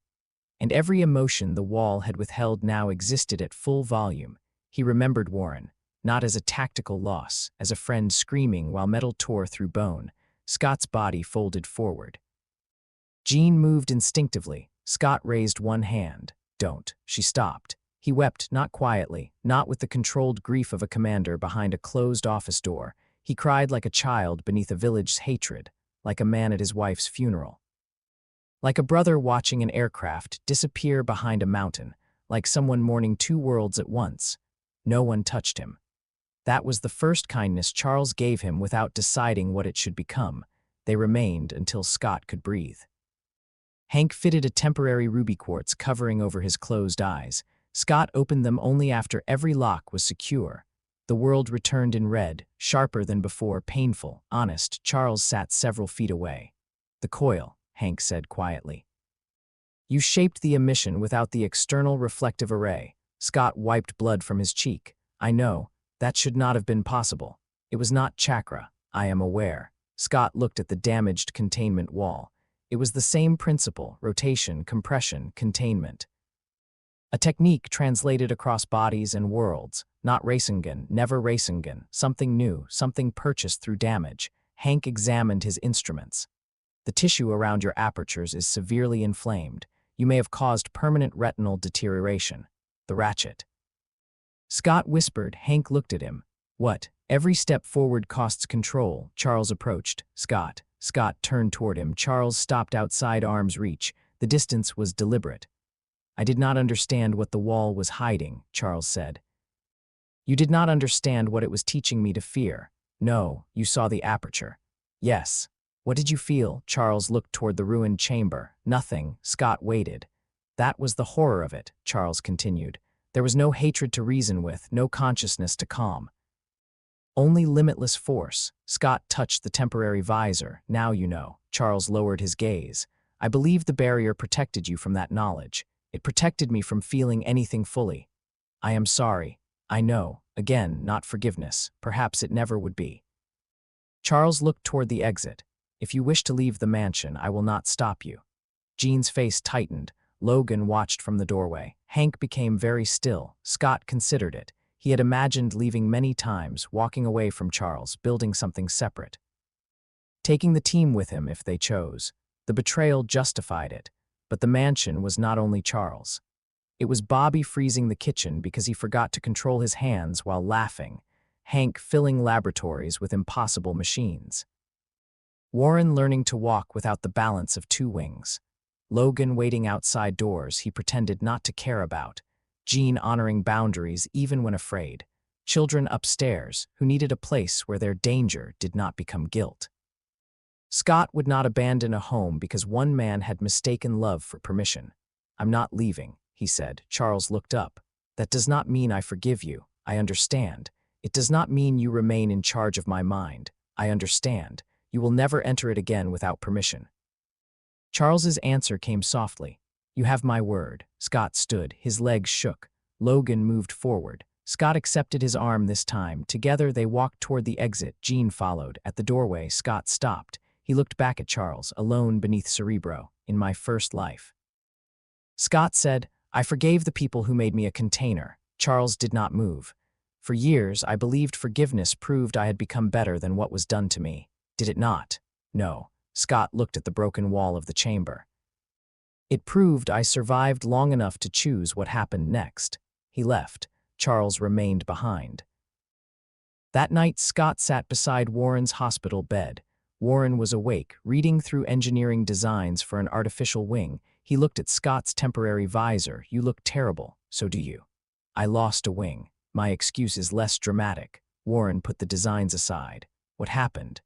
And every emotion the wall had withheld now existed at full volume. He remembered Warren, not as a tactical loss, as a friend screaming while metal tore through bone. Scott's body folded forward. Jean moved instinctively. Scott raised one hand. "Don't." She stopped. He wept, not quietly, not with the controlled grief of a commander behind a closed office door. He cried like a child beneath a village's hatred, like a man at his wife's funeral. Like a brother watching an aircraft disappear behind a mountain, like someone mourning 2 worlds at once. No one touched him. That was the first kindness Charles gave him without deciding what it should become. They remained until Scott could breathe. Hank fitted a temporary ruby quartz covering over his closed eyes. Scott opened them only after every lock was secure. The world returned in red, sharper than before, painful, honest. Charles sat several feet away. "The coil," Hank said quietly. "You shaped the emission without the external reflective array." Scott wiped blood from his cheek. "I know. That should not have been possible. It was not chakra. I am aware." Scott looked at the damaged containment wall. It was the same principle: rotation, compression, containment. A technique translated across bodies and worlds. Not Rasengan, never Rasengan. Something new, something purchased through damage. Hank examined his instruments. "The tissue around your apertures is severely inflamed. You may have caused permanent retinal deterioration." "The ratchet." Scott whispered. Hank looked at him. "What?" "Every step forward costs control." Charles approached. "Scott." Scott turned toward him. Charles stopped outside arm's reach. The distance was deliberate. "I did not understand what the wall was hiding," Charles said. "You did not understand what it was teaching me to fear." "No, you saw the aperture." "Yes." "What did you feel?" Charles looked toward the ruined chamber. "Nothing." Scott waited. "That was the horror of it," Charles continued. "There was no hatred to reason with, no consciousness to calm. Only limitless force. Scott touched the temporary visor. Now you know. Charles lowered his gaze. I believe the barrier protected you from that knowledge. It protected me from feeling anything fully. I am sorry. I know. Again, not forgiveness. Perhaps it never would be. Charles looked toward the exit. If you wish to leave the mansion, I will not stop you. Jean's face tightened. Logan watched from the doorway. Hank became very still. Scott considered it. He had imagined leaving many times, walking away from Charles, building something separate. Taking the team with him if they chose. The betrayal justified it. But the mansion was not only Charles. It was Bobby freezing the kitchen because he forgot to control his hands while laughing. Hank filling laboratories with impossible machines. Warren learning to walk without the balance of two wings. Logan waiting outside doors he pretended not to care about. Jean honoring boundaries even when afraid. Children upstairs who needed a place where their danger did not become guilt. Scott would not abandon a home because one man had mistaken love for permission. I'm not leaving, he said. Charles looked up. That does not mean I forgive you. I understand. It does not mean you remain in charge of my mind. I understand. You will never enter it again without permission. Charles's answer came softly. You have my word. Scott stood. His legs shook. Logan moved forward. Scott accepted his arm this time. Together they walked toward the exit. Jean followed. At the doorway, Scott stopped. He looked back at Charles, alone beneath Cerebro. In my first life. Scott said, I forgave the people who made me a container. Charles did not move. For years, I believed forgiveness proved I had become better than what was done to me. Did it not? No. Scott looked at the broken wall of the chamber. It proved I survived long enough to choose what happened next. He left. Charles remained behind. That night, Scott sat beside Warren's hospital bed. Warren was awake, reading through engineering designs for an artificial wing. He looked at Scott's temporary visor. You look terrible, so do you. I lost a wing. My excuse is less dramatic. Warren put the designs aside. What happened?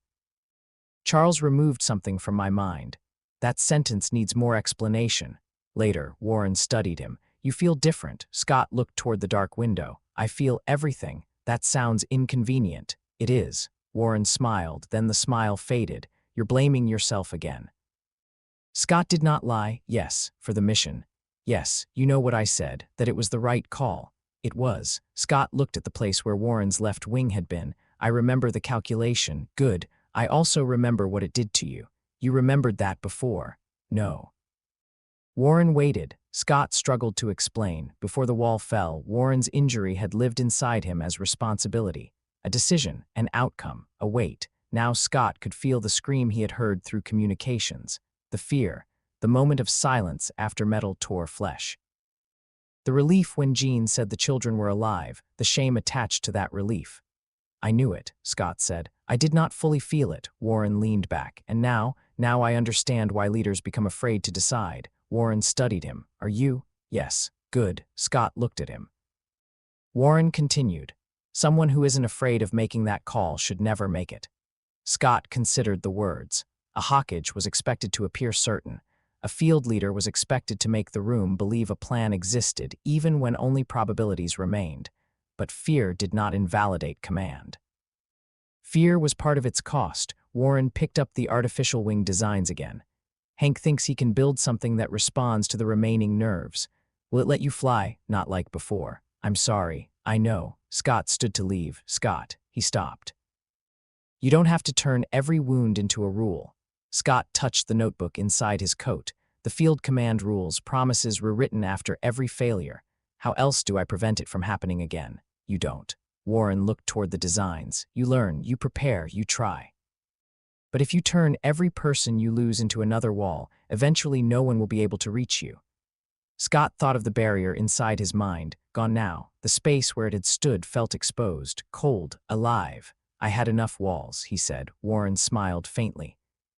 Charles removed something from my mind. That sentence needs more explanation. Later, Warren studied him. You feel different. Scott looked toward the dark window. I feel everything. That sounds inconvenient. It is. Warren smiled, then the smile faded. You're blaming yourself again. Scott did not lie. Yes, for the mission. Yes, you know what I said, that it was the right call. It was. Scott looked at the place where Warren's left wing had been. I remember the calculation. Good. I also remember what it did to you. You remembered that before. No. Warren waited. Scott struggled to explain. Before the wall fell, Warren's injury had lived inside him as responsibility. A decision, an outcome, a weight. Now Scott could feel the scream he had heard through communications. The fear. The moment of silence after metal tore flesh. The relief when Jean said the children were alive, the shame attached to that relief. I knew it, Scott said. I did not fully feel it. Warren leaned back. And now I understand why leaders become afraid to decide. Warren studied him. Are you? Yes. Good. Scott looked at him. Warren continued. Someone who isn't afraid of making that call should never make it. Scott considered the words. A Hawkeye was expected to appear certain. A field leader was expected to make the room believe a plan existed even when only probabilities remained. But fear did not invalidate command. Fear was part of its cost. Warren picked up the artificial wing designs again. Hank thinks he can build something that responds to the remaining nerves. Will it let you fly? Not like before. I'm sorry. I know. Scott stood to leave. Scott. He stopped. You don't have to turn every wound into a rule. Scott touched the notebook inside his coat. The field command rules, promises were written after every failure. How else do I prevent it from happening again? You don't. Warren looked toward the designs. You learn, you prepare, you try. But if you turn every person you lose into another wall, eventually no one will be able to reach you. Scott thought of the barrier inside his mind, gone now. The space where it had stood felt exposed, cold, alive. I had enough walls, he said. Warren smiled faintly.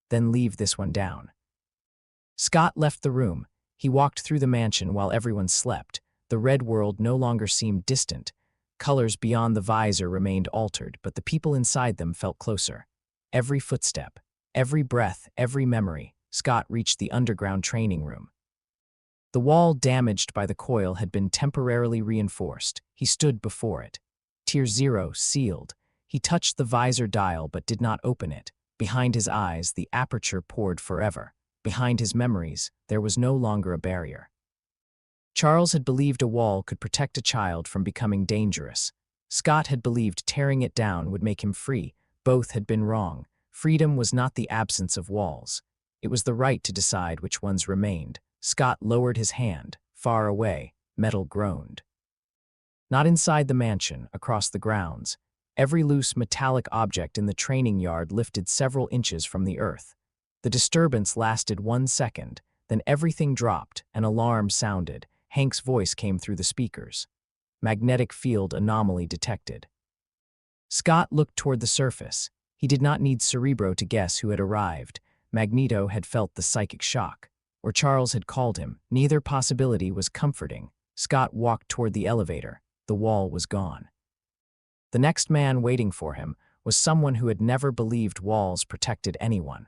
Then leave this one down. Scott left the room. He walked through the mansion while everyone slept. The red world no longer seemed distant. Colors beyond the visor remained altered, but the people inside them felt closer. Every footstep, every breath, every memory. Scott reached the underground training room. The wall damaged by the coil had been temporarily reinforced. He stood before it. Tier 0 sealed. He He touched the visor dial but did not open it. Behind his eyes, the aperture poured forever. Behind his memories, there was no longer a barrier. Charles had believed a wall could protect a child from becoming dangerous. Scott had believed tearing it down would make him free. Both had been wrong. Freedom was not the absence of walls. It was the right to decide which ones remained. Scott lowered his hand. Far away, metal groaned. Not inside the mansion, across the grounds. Every loose metallic object in the training yard lifted several inches from the earth. The disturbance lasted 1 second, then everything dropped, an alarm sounded. Hank's voice came through the speakers. Magnetic field anomaly detected. Scott looked toward the surface. He did not need Cerebro to guess who had arrived. Magneto had felt the psychic shock. Or Charles had called him. Neither possibility was comforting. Scott walked toward the elevator. The wall was gone. The next man waiting for him was someone who had never believed walls protected anyone.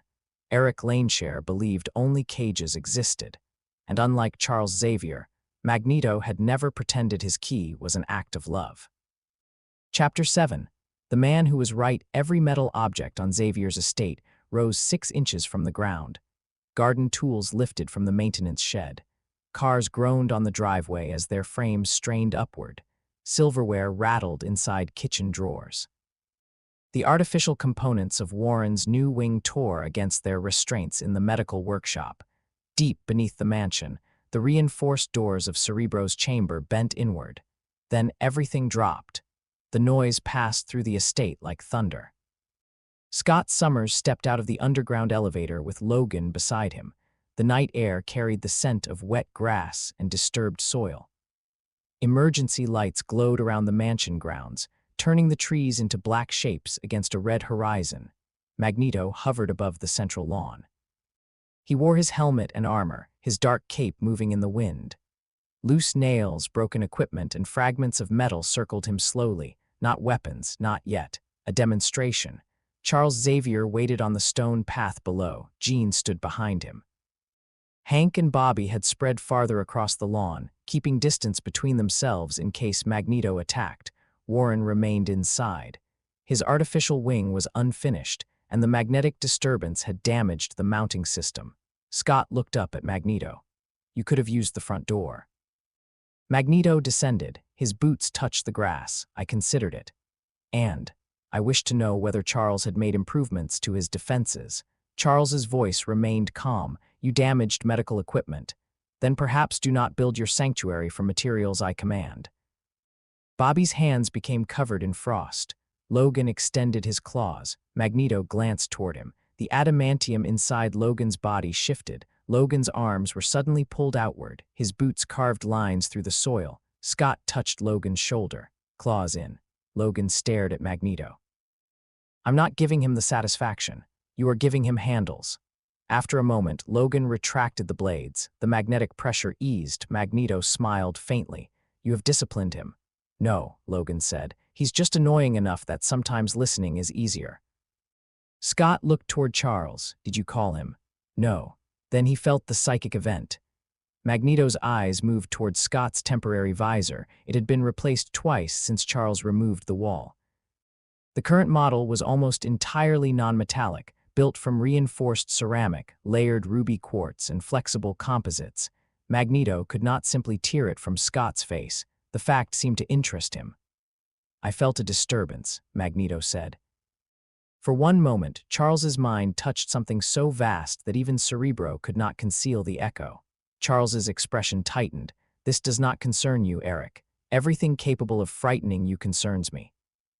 Eric Laneshare believed only cages existed. And unlike Charles Xavier, Magneto had never pretended his key was an act of love. Chapter 7. The man who was right. Every metal object on Xavier's estate rose 6 inches from the ground. Garden tools lifted from the maintenance shed. Cars groaned on the driveway as their frames strained upward. Silverware rattled inside kitchen drawers. The artificial components of Warren's new wing tore against their restraints in the medical workshop. Deep beneath the mansion, the reinforced doors of Cerebro's chamber bent inward. Then everything dropped. The noise passed through the estate like thunder. Scott Summers stepped out of the underground elevator with Logan beside him. The night air carried the scent of wet grass and disturbed soil. Emergency lights glowed around the mansion grounds, turning the trees into black shapes against a red horizon. Magneto hovered above the central lawn. He wore his helmet and armor, his dark cape moving in the wind. Loose nails, broken equipment, and fragments of metal circled him slowly. Not weapons, not yet. A demonstration. Charles Xavier waited on the stone path below. Jean stood behind him. Hank and Bobby had spread farther across the lawn, keeping distance between themselves in case Magneto attacked. Warren remained inside. His artificial wing was unfinished, and the magnetic disturbance had damaged the mounting system. Scott looked up at Magneto. "You could have used the front door." Magneto descended. His boots touched the grass. "I considered it. And I wished to know whether Charles had made improvements to his defenses." Charles's voice remained calm. "You damaged medical equipment. Then perhaps do not build your sanctuary from materials I command." Bobby's hands became covered in frost. Logan extended his claws. Magneto glanced toward him. The adamantium inside Logan's body shifted. Logan's arms were suddenly pulled outward. His boots carved lines through the soil. Scott touched Logan's shoulder. Claws in. Logan stared at Magneto. "I'm not giving him the satisfaction. You are giving him handles." After a moment, Logan retracted the blades. The magnetic pressure eased. Magneto smiled faintly. "You have disciplined him." "No," Logan said. "He's just annoying enough that sometimes listening is easier." Scott looked toward Charles. "Did you call him?" "No." Then he felt the psychic event. Magneto's eyes moved toward Scott's temporary visor. It had been replaced twice since Charles removed the wall. The current model was almost entirely non-metallic, built from reinforced ceramic, layered ruby quartz, and flexible composites. Magneto could not simply tear it from Scott's face. The fact seemed to interest him. "I felt a disturbance," Magneto said. For one moment, Charles's mind touched something so vast that even Cerebro could not conceal the echo. Charles's expression tightened. "This does not concern you, Eric. Everything capable of frightening you concerns me."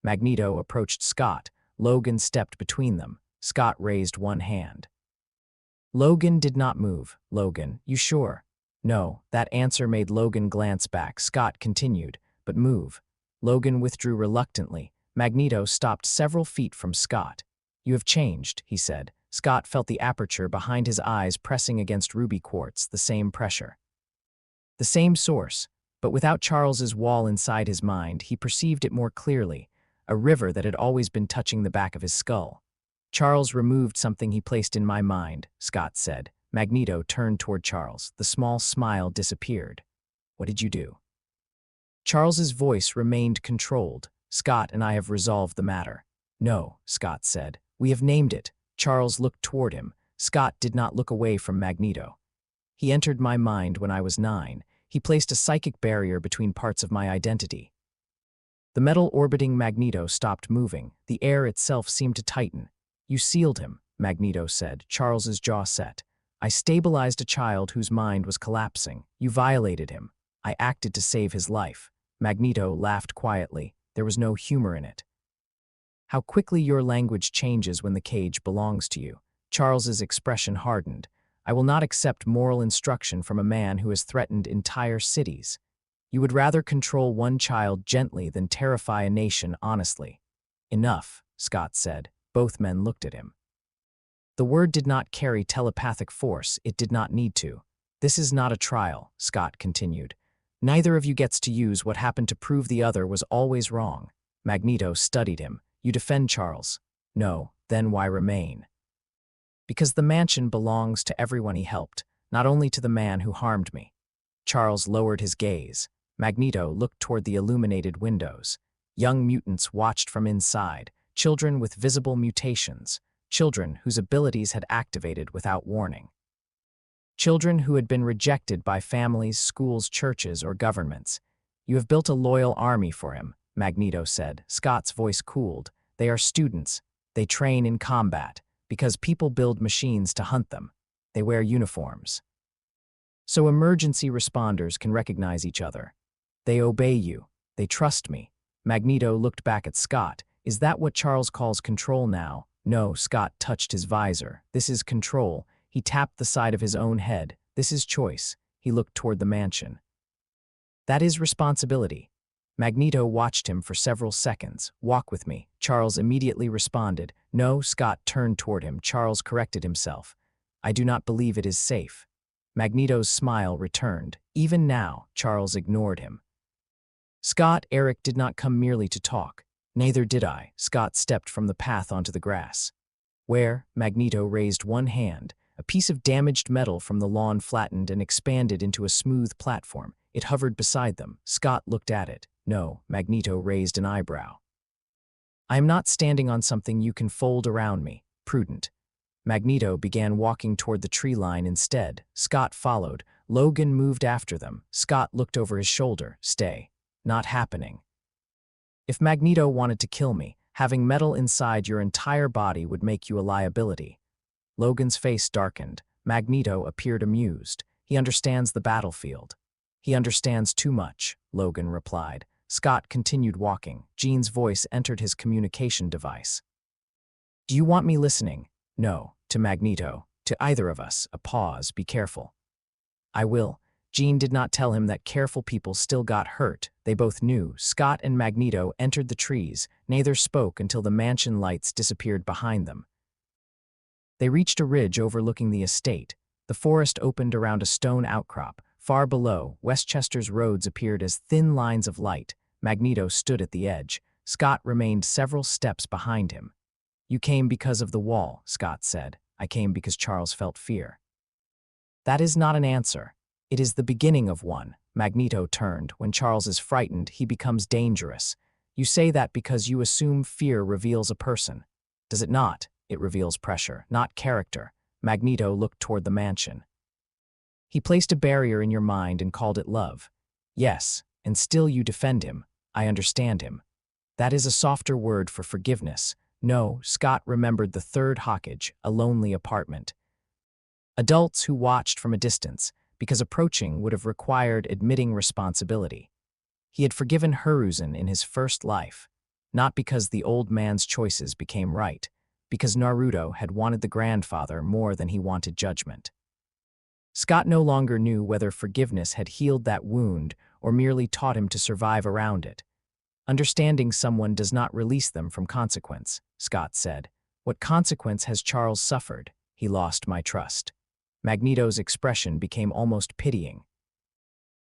Magneto approached Scott. Logan stepped between them. Scott raised one hand. Logan did not move. "Logan, you sure?" "No." That answer made Logan glance back. Scott continued, "But move." Logan withdrew reluctantly. Magneto stopped several feet from Scott. "You have changed," he said. Scott felt the aperture behind his eyes pressing against ruby quartz, the same pressure. The same source, but without Charles's wall inside his mind, he perceived it more clearly, a river that had always been touching the back of his skull. "Charles removed something he placed in my mind," Scott said. Magneto turned toward Charles. The small smile disappeared. "What did you do?" Charles's voice remained controlled. "Scott and I have resolved the matter." No, Scott said. We have named it. Charles looked toward him. Scott did not look away from Magneto. He entered my mind when I was 9. He placed a psychic barrier between parts of my identity. The metal orbiting Magneto stopped moving. The air itself seemed to tighten. You sealed him, Magneto said, Charles's jaw set. I stabilized a child whose mind was collapsing. You violated him. I acted to save his life. Magneto laughed quietly. There was no humor in it. How quickly your language changes when the cage belongs to you. Charles's expression hardened. I will not accept moral instruction from a man who has threatened entire cities. You would rather control one child gently than terrify a nation honestly. Enough, Scott said. Both men looked at him. The word did not carry telepathic force. It did not need to. This is not a trial, Scott continued. Neither of you gets to use what happened to prove the other was always wrong. Magneto studied him. You defend Charles. No, then why remain? Because the mansion belongs to everyone he helped, not only to the man who harmed me. Charles lowered his gaze. Magneto looked toward the illuminated windows. Young mutants watched from inside, children with visible mutations, children whose abilities had activated without warning. Children who had been rejected by families, schools, churches, or governments. You have built a loyal army for him, Magneto said. Scott's voice cooled. They are students. They train in combat, because people build machines to hunt them. They wear uniforms. So emergency responders can recognize each other. They obey you. They trust me. Magneto looked back at Scott. Is that what Charles calls control now? No, Scott touched his visor. This is control. He tapped the side of his own head. This is choice. He looked toward the mansion. That is responsibility. Magneto watched him for several seconds. Walk with me. Charles immediately responded. No, Scott turned toward him. Charles corrected himself. I do not believe it is safe. Magneto's smile returned. Even now, Charles ignored him. Scott, Eric did not come merely to talk. Neither did I. Scott stepped from the path onto the grass. Where? Magneto raised one hand. A piece of damaged metal from the lawn flattened and expanded into a smooth platform. It hovered beside them. Scott looked at it. No, Magneto raised an eyebrow. I am not standing on something you can fold around me. Prudent. Magneto began walking toward the tree line instead. Scott followed. Logan moved after them. Scott looked over his shoulder. Stay. Not happening. If Magneto wanted to kill me, having metal inside your entire body would make you a liability. Logan's face darkened. Magneto appeared amused. He understands the battlefield. He understands too much, Logan replied. Scott continued walking. Jean's voice entered his communication device. Do you want me listening? No. To Magneto. To either of us. A pause. Be careful. I will. Jean did not tell him that careful people still got hurt. They both knew. Scott and Magneto entered the trees. Neither spoke until the mansion lights disappeared behind them. They reached a ridge overlooking the estate. The forest opened around a stone outcrop. Far below, Westchester's roads appeared as thin lines of light. Magneto stood at the edge. Scott remained several steps behind him. You came because of the wall, Scott said. I came because Charles felt fear. That is not an answer. It is the beginning of one. Magneto turned. When Charles is frightened, he becomes dangerous. You say that because you assume fear reveals a person. Does it not? It reveals pressure, not character. Magneto looked toward the mansion. He placed a barrier in your mind and called it love. Yes, and still you defend him. I understand him. That is a softer word for forgiveness. No, Scott remembered the third Hawkage, a lonely apartment. Adults who watched from a distance, because approaching would have required admitting responsibility. He had forgiven Hiruzen in his first life, not because the old man's choices became right, because Naruto had wanted the grandfather more than he wanted judgment. Scott no longer knew whether forgiveness had healed that wound or merely taught him to survive around it. Understanding someone does not release them from consequence, Scott said. What consequence has Charles suffered? He lost my trust. Magneto's expression became almost pitying.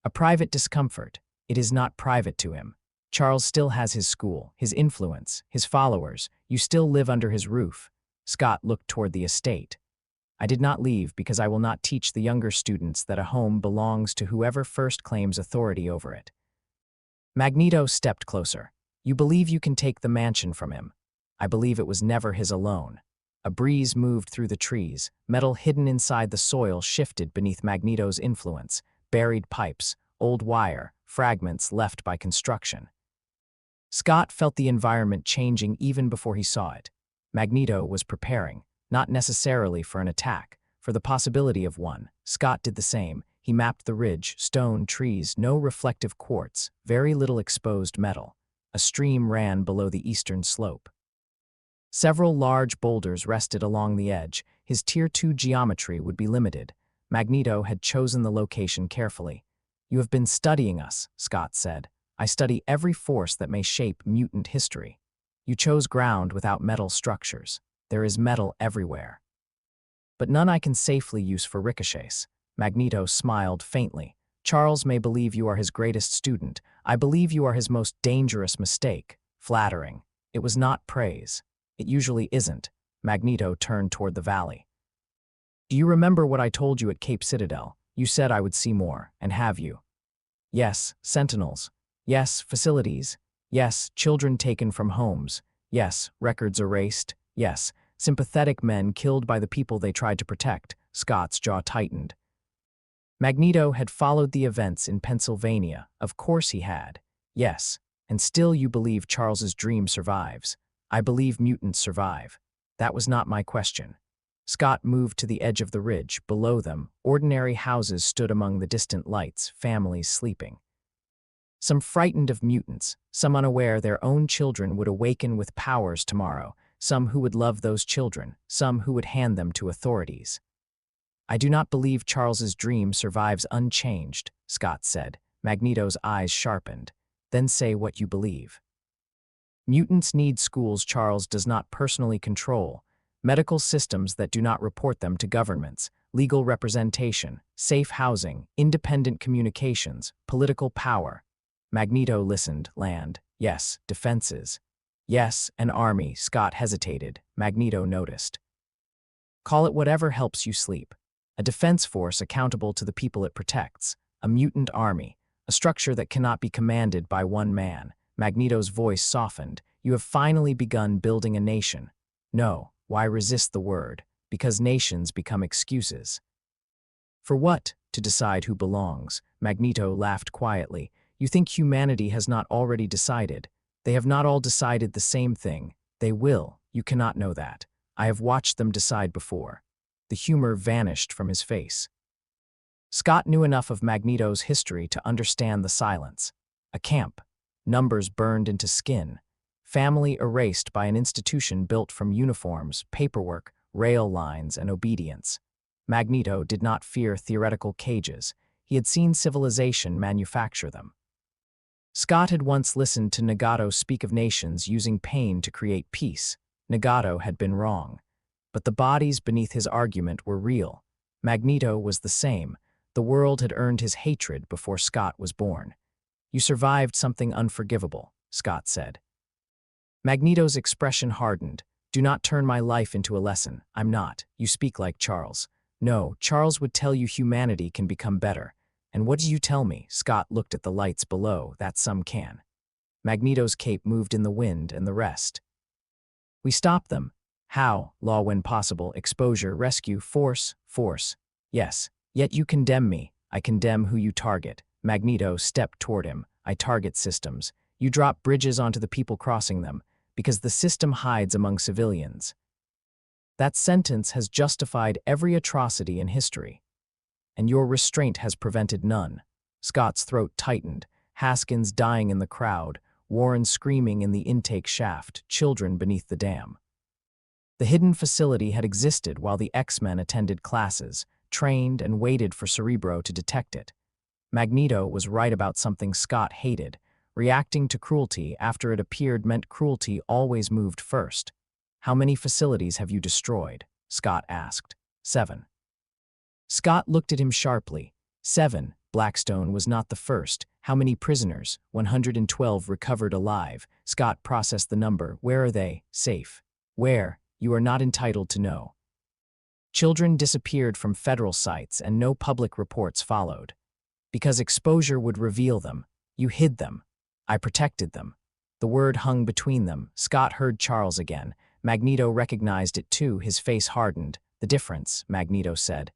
A private discomfort. It is not private to him. Charles still has his school, his influence, his followers. You still live under his roof. Scott looked toward the estate. I did not leave because I will not teach the younger students that a home belongs to whoever first claims authority over it. Magneto stepped closer. You believe you can take the mansion from him. I believe it was never his alone. A breeze moved through the trees. Metal hidden inside the soil shifted beneath Magneto's influence. Buried pipes, old wire, fragments left by construction. Scott felt the environment changing even before he saw it. Magneto was preparing, not necessarily for an attack, for the possibility of one. Scott did the same. He mapped the ridge, stone, trees, no reflective quartz, very little exposed metal. A stream ran below the eastern slope. Several large boulders rested along the edge. His Tier 2 geometry would be limited. Magneto had chosen the location carefully. "You have been studying us," Scott said. "I study every force that may shape mutant history. You chose ground without metal structures. There is metal everywhere. But none I can safely use for ricochets." Magneto smiled faintly. "Charles may believe you are his greatest student. I believe you are his most dangerous mistake." Flattering. It was not praise. It usually isn't. Magneto turned toward the valley. "Do you remember what I told you at Cape Citadel? You said I would see more, and have you?" "Yes, sentinels. Yes, facilities. Yes, children taken from homes. Yes, records erased. Yes, sympathetic men killed by the people they tried to protect." Scott's jaw tightened. Magneto had followed the events in Pennsylvania. Of course he had. "Yes, and still you believe Charles's dream survives." "I believe mutants survive." "That was not my question." Scott moved to the edge of the ridge. Below them, ordinary houses stood among the distant lights, families sleeping. Some frightened of mutants, some unaware their own children would awaken with powers tomorrow, some who would love those children, some who would hand them to authorities. "I do not believe Charles's dream survives unchanged," Scott said. Magneto's eyes sharpened. "Then say what you believe." "Mutants need schools Charles does not personally control, medical systems that do not report them to governments, legal representation, safe housing, independent communications, political power." Magneto listened. "Land. Yes. Defenses. Yes, an army." Scott hesitated. Magneto noticed. "Call it whatever helps you sleep. A defense force accountable to the people it protects. A mutant army. A structure that cannot be commanded by one man." Magneto's voice softened. "You have finally begun building a nation." "No. Why resist the word? Because nations become excuses." "For what? To decide who belongs." Magneto laughed quietly. "You think humanity has not already decided. They have not all decided the same thing. They will. You cannot know that. I have watched them decide before." The humor vanished from his face. Scott knew enough of Magneto's history to understand the silence. A camp. Numbers burned into skin. Family erased by an institution built from uniforms, paperwork, rail lines, and obedience. Magneto did not fear theoretical cages. He had seen civilization manufacture them. Scott had once listened to Nagato speak of nations using pain to create peace. Nagato had been wrong. But the bodies beneath his argument were real. Magneto was the same. The world had earned his hatred before Scott was born. "You survived something unforgivable," Scott said. Magneto's expression hardened. "Do not turn my life into a lesson. I'm not. You speak like Charles." "No, Charles would tell you humanity can become better." "And what do you tell me?" Scott looked at the lights below. "That some can." Magneto's cape moved in the wind, and the rest. "We stop them." "How?" "Law when possible. Exposure, rescue, force." "Force. Yes. Yet you condemn me." "I condemn who you target." Magneto stepped toward him. "I target systems. You drop bridges onto the people crossing them, because the system hides among civilians." That sentence has justified every atrocity in history. And your restraint has prevented none. Scott's throat tightened. Haskins dying in the crowd, Warren screaming in the intake shaft, children beneath the dam. The hidden facility had existed while the X-Men attended classes, trained and waited for Cerebro to detect it. Magneto was right about something Scott hated. Reacting to cruelty after it appeared meant cruelty always moved first. "How many facilities have you destroyed?" Scott asked. 7. Scott looked at him sharply. 7. Blackstone was not the first. "How many prisoners?" 112 recovered alive. Scott processed the number. "Where are they?" "Safe." "Where?" "You are not entitled to know." Children disappeared from federal sites and no public reports followed. Because exposure would reveal them. You hid them. I protected them. The word hung between them. Scott heard Charles again. Magneto recognized it too, his face hardened. The difference, Magneto said,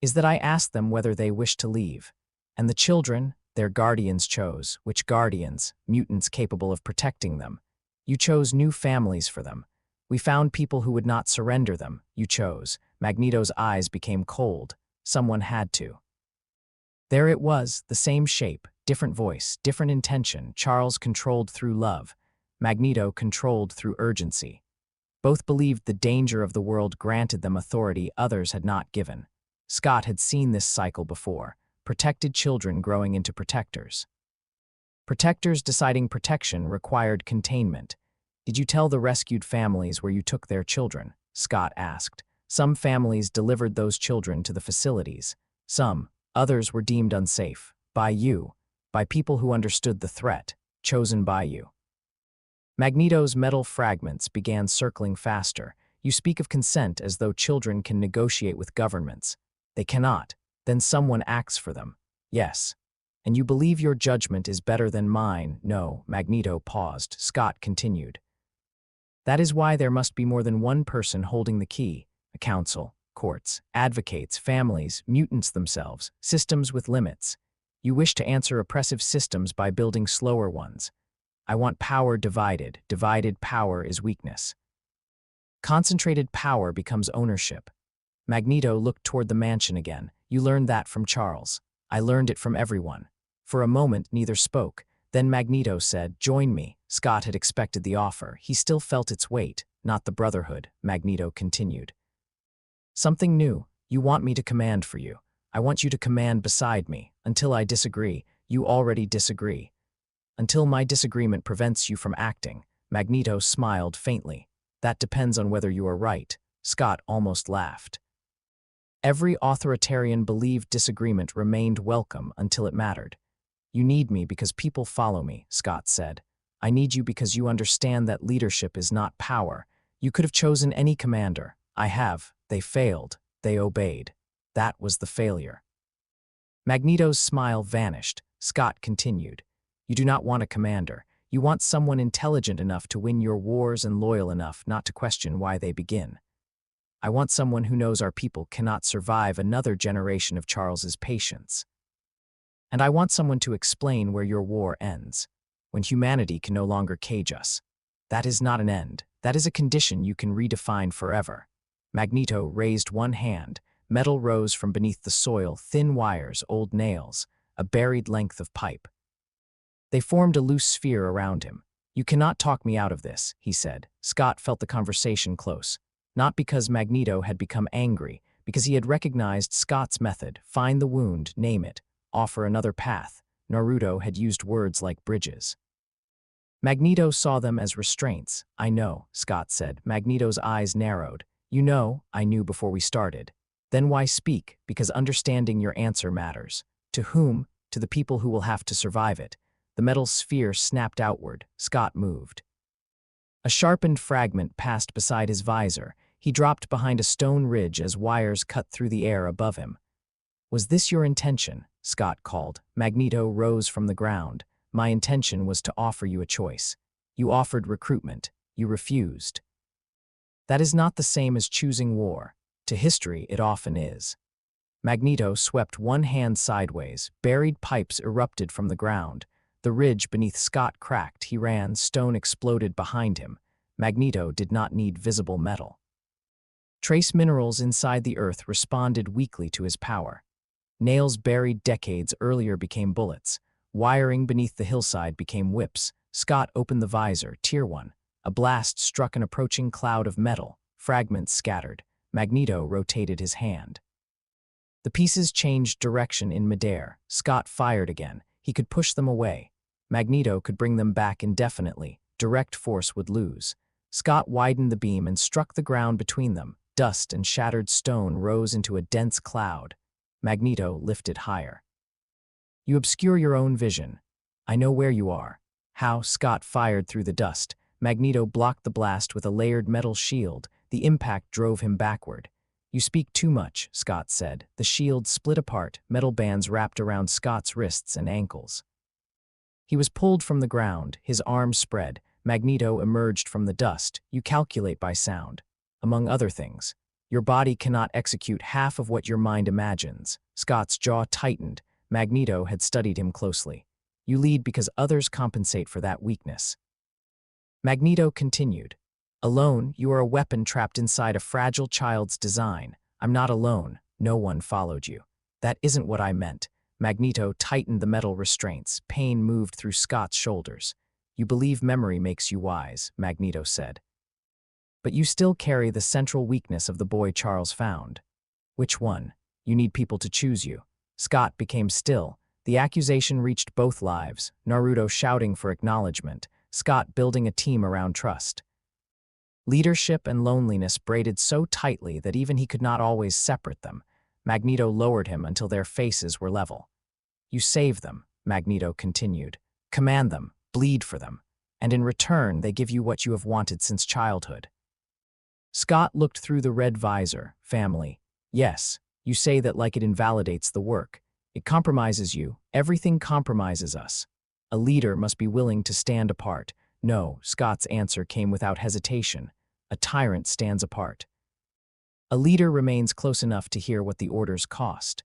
is that I asked them whether they wished to leave. And the children, their guardians chose. Which guardians? Mutants capable of protecting them. You chose new families for them. We found people who would not surrender them. You chose. Magneto's eyes became cold. Someone had to. There it was, the same shape, different voice, different intention. Charles controlled through love. Magneto controlled through urgency. Both believed the danger of the world granted them authority others had not given. Scott had seen this cycle before, protected children growing into protectors. Protectors deciding protection required containment. Did you tell the rescued families where you took their children? Scott asked. Some families delivered those children to the facilities. Others were deemed unsafe. By you. By people who understood the threat. Chosen by you. Magneto's metal fragments began circling faster. You speak of consent as though children can negotiate with governments. They cannot. Then someone acts for them. Yes. And you believe your judgment is better than mine. No. Magneto paused. Scott continued. That is why there must be more than one person holding the key. A council, courts, advocates, families, mutants themselves, systems with limits. You wish to answer oppressive systems by building slower ones. I want power divided. Divided power is weakness. Concentrated power becomes ownership. Magneto looked toward the mansion again. You learned that from Charles. I learned it from everyone. For a moment, neither spoke. Then Magneto said, join me. Scott had expected the offer. He still felt its weight, not the brotherhood. Magneto continued. Something new. You want me to command for you. I want you to command beside me. Until I disagree. You already disagree. Until my disagreement prevents you from acting. Magneto smiled faintly. That depends on whether you are right. Scott almost laughed. Every authoritarian believed disagreement remained welcome until it mattered. You need me because people follow me, Scott said. I need you because you understand that leadership is not power. You could have chosen any commander. I have. They failed. They obeyed. That was the failure. Magneto's smile vanished. Scott continued. You do not want a commander. You want someone intelligent enough to win your wars and loyal enough not to question why they begin. I want someone who knows our people cannot survive another generation of Charles's patience. And I want someone to explain where your war ends, when humanity can no longer cage us. That is not an end. That is a condition you can redefine forever. Magneto raised one hand. Metal rose from beneath the soil, thin wires, old nails, a buried length of pipe. They formed a loose sphere around him. You cannot talk me out of this, he said. Scott felt the conversation close. Not because Magneto had become angry, because he had recognized Scott's method. Find the wound, name it, offer another path. Naruto had used words like bridges. Magneto saw them as restraints. I know, Scott said. Magneto's eyes narrowed. You know, I knew before we started. Then why speak? Because understanding your answer matters. To whom? To the people who will have to survive it. The metal sphere snapped outward. Scott moved. A sharpened fragment passed beside his visor. He dropped behind a stone ridge as wires cut through the air above him. Was this your intention? Scott called. Magneto rose from the ground. My intention was to offer you a choice. You offered recruitment. You refused. That is not the same as choosing war. To history, it often is. Magneto swept one hand sideways. Buried pipes erupted from the ground. The ridge beneath Scott cracked. He ran. Stone exploded behind him. Magneto did not need visible metal. Trace minerals inside the earth responded weakly to his power. Nails buried decades earlier became bullets. Wiring beneath the hillside became whips. Scott opened the visor, Tier 1. A blast struck an approaching cloud of metal. Fragments scattered. Magneto rotated his hand. The pieces changed direction in midair. Scott fired again. He could push them away. Magneto could bring them back indefinitely. Direct force would lose. Scott widened the beam and struck the ground between them. Dust and shattered stone rose into a dense cloud. Magneto lifted higher. You obscure your own vision. I know where you are. How? Scott fired through the dust. Magneto blocked the blast with a layered metal shield. The impact drove him backward. You speak too much, Scott said. The shield split apart, metal bands wrapped around Scott's wrists and ankles. He was pulled from the ground, his arms spread. Magneto emerged from the dust. You calculate by sound. Among other things, your body cannot execute half of what your mind imagines. Scott's jaw tightened. Magneto had studied him closely. You lead because others compensate for that weakness. Magneto continued. Alone, you are a weapon trapped inside a fragile child's design. I'm not alone. No one followed you. That isn't what I meant. Magneto tightened the metal restraints. Pain moved through Scott's shoulders. You believe memory makes you wise, Magneto said. But you still carry the central weakness of the boy Charles found. Which one? You need people to choose you. Scott became still. The accusation reached both lives, Naruto shouting for acknowledgement, Scott building a team around trust. Leadership and loneliness braided so tightly that even he could not always separate them. Magneto lowered him until their faces were level. You save them, Magneto continued. Command them, bleed for them, and in return they give you what you have wanted since childhood. Scott looked through the red visor. Family. Yes, you say that like it invalidates the work. It compromises you. Everything compromises us. A leader must be willing to stand apart. No, Scott's answer came without hesitation. A tyrant stands apart. A leader remains close enough to hear what the orders cost.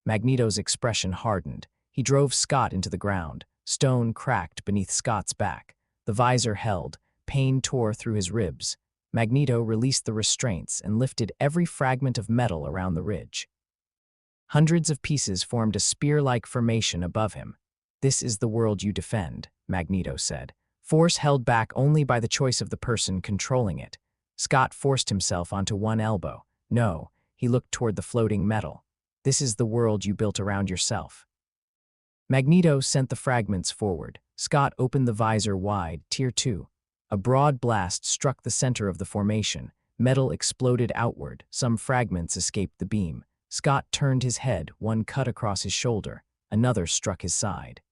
Magneto's expression hardened. He drove Scott into the ground. Stone cracked beneath Scott's back. The visor held. Pain tore through his ribs. Magneto released the restraints and lifted every fragment of metal around the ridge. Hundreds of pieces formed a spear-like formation above him. This is the world you defend, Magneto said. Force held back only by the choice of the person controlling it. Scott forced himself onto one elbow. No, he looked toward the floating metal. This is the world you built around yourself. Magneto sent the fragments forward. Scott opened the visor wide, Tier 2. A broad blast struck the center of the formation. Metal exploded outward. Some fragments escaped the beam. Scott turned his head, one cut across his shoulder. Another struck his side.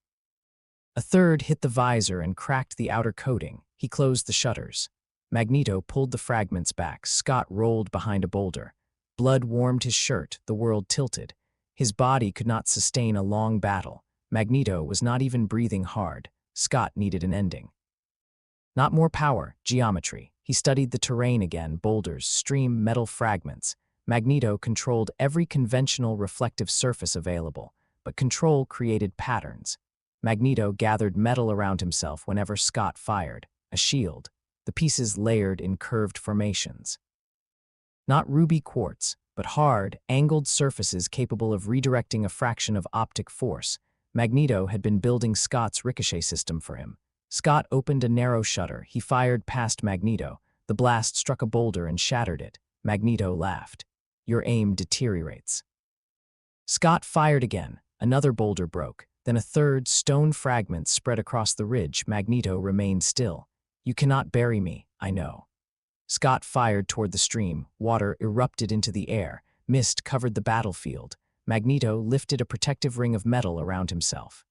A third hit the visor and cracked the outer coating. He closed the shutters. Magneto pulled the fragments back. Scott rolled behind a boulder. Blood warmed his shirt. The world tilted. His body could not sustain a long battle. Magneto was not even breathing hard. Scott needed an ending. Not more power, geometry. He studied the terrain again, boulders, stream, metal fragments. Magneto controlled every conventional reflective surface available, but control created patterns. Magneto gathered metal around himself whenever Scott fired, a shield, the pieces layered in curved formations. Not ruby quartz, but hard, angled surfaces capable of redirecting a fraction of optic force. Magneto had been building Scott's ricochet system for him. Scott opened a narrow shutter. He fired past Magneto. The blast struck a boulder and shattered it. Magneto laughed. Your aim deteriorates. Scott fired again. Another boulder broke. Then a third, stone fragment spread across the ridge. Magneto remained still. You cannot bury me, I know. Scott fired toward the stream. Water erupted into the air. Mist covered the battlefield. Magneto lifted a protective ring of metal around himself.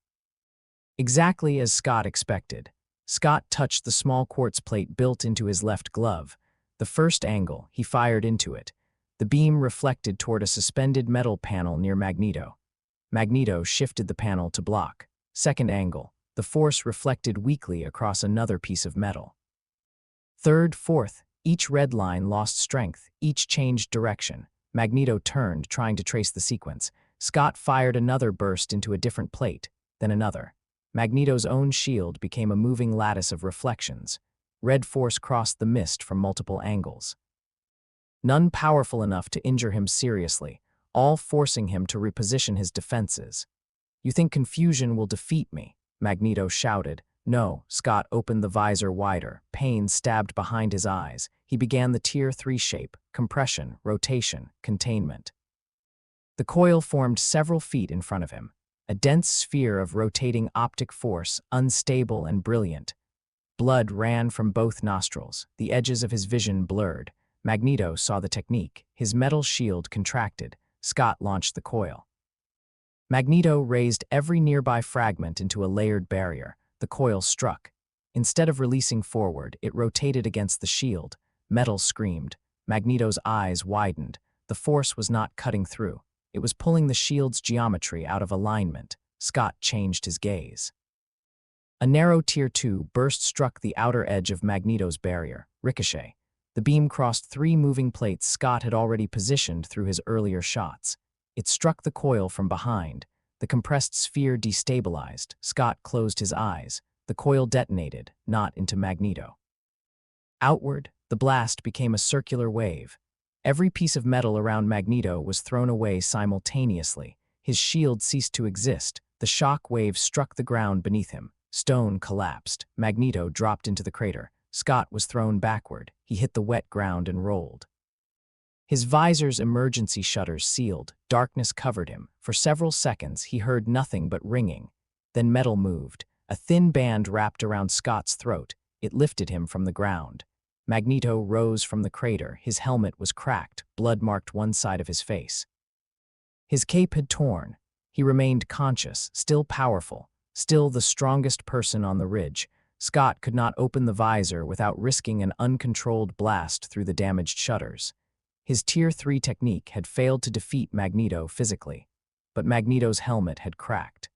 Exactly as Scott expected. Scott touched the small quartz plate built into his left glove. The first angle, he fired into it. The beam reflected toward a suspended metal panel near Magneto. Magneto shifted the panel to block. Second angle, the force reflected weakly across another piece of metal. Third, fourth, each red line lost strength, each changed direction. Magneto turned, trying to trace the sequence. Scott fired another burst into a different plate, then another. Magneto's own shield became a moving lattice of reflections. Red force crossed the mist from multiple angles. None powerful enough to injure him seriously, all forcing him to reposition his defenses. You think confusion will defeat me? Magneto shouted. No, Scott opened the visor wider. Pain stabbed behind his eyes. He began the Tier 3 shape: compression, rotation, containment. The coil formed several feet in front of him. A dense sphere of rotating optic force, unstable and brilliant. Blood ran from both nostrils. The edges of his vision blurred. Magneto saw the technique. His metal shield contracted. Scott launched the coil. Magneto raised every nearby fragment into a layered barrier. The coil struck. Instead of releasing forward, it rotated against the shield. Metal screamed. Magneto's eyes widened. The force was not cutting through. It was pulling the shield's geometry out of alignment. Scott changed his gaze. A narrow Tier 2 burst struck the outer edge of Magneto's barrier. Ricochet. The beam crossed 3 moving plates Scott had already positioned through his earlier shots. It struck the coil from behind. The compressed sphere destabilized. Scott closed his eyes. The coil detonated, not into Magneto. Outward, the blast became a circular wave. Every piece of metal around Magneto was thrown away simultaneously. His shield ceased to exist. The shock wave struck the ground beneath him. Stone collapsed. Magneto dropped into the crater. Scott was thrown backward. He hit the wet ground and rolled. His visor's emergency shutters sealed. Darkness covered him. For several seconds, he heard nothing but ringing. Then metal moved. A thin band wrapped around Scott's throat. It lifted him from the ground. Magneto rose from the crater. His helmet was cracked. Blood marked one side of his face. His cape had torn. He remained conscious, still powerful, still the strongest person on the ridge. Scott could not open the visor without risking an uncontrolled blast through the damaged shutters. His Tier 3 technique had failed to defeat Magneto physically, but Magneto's helmet had cracked.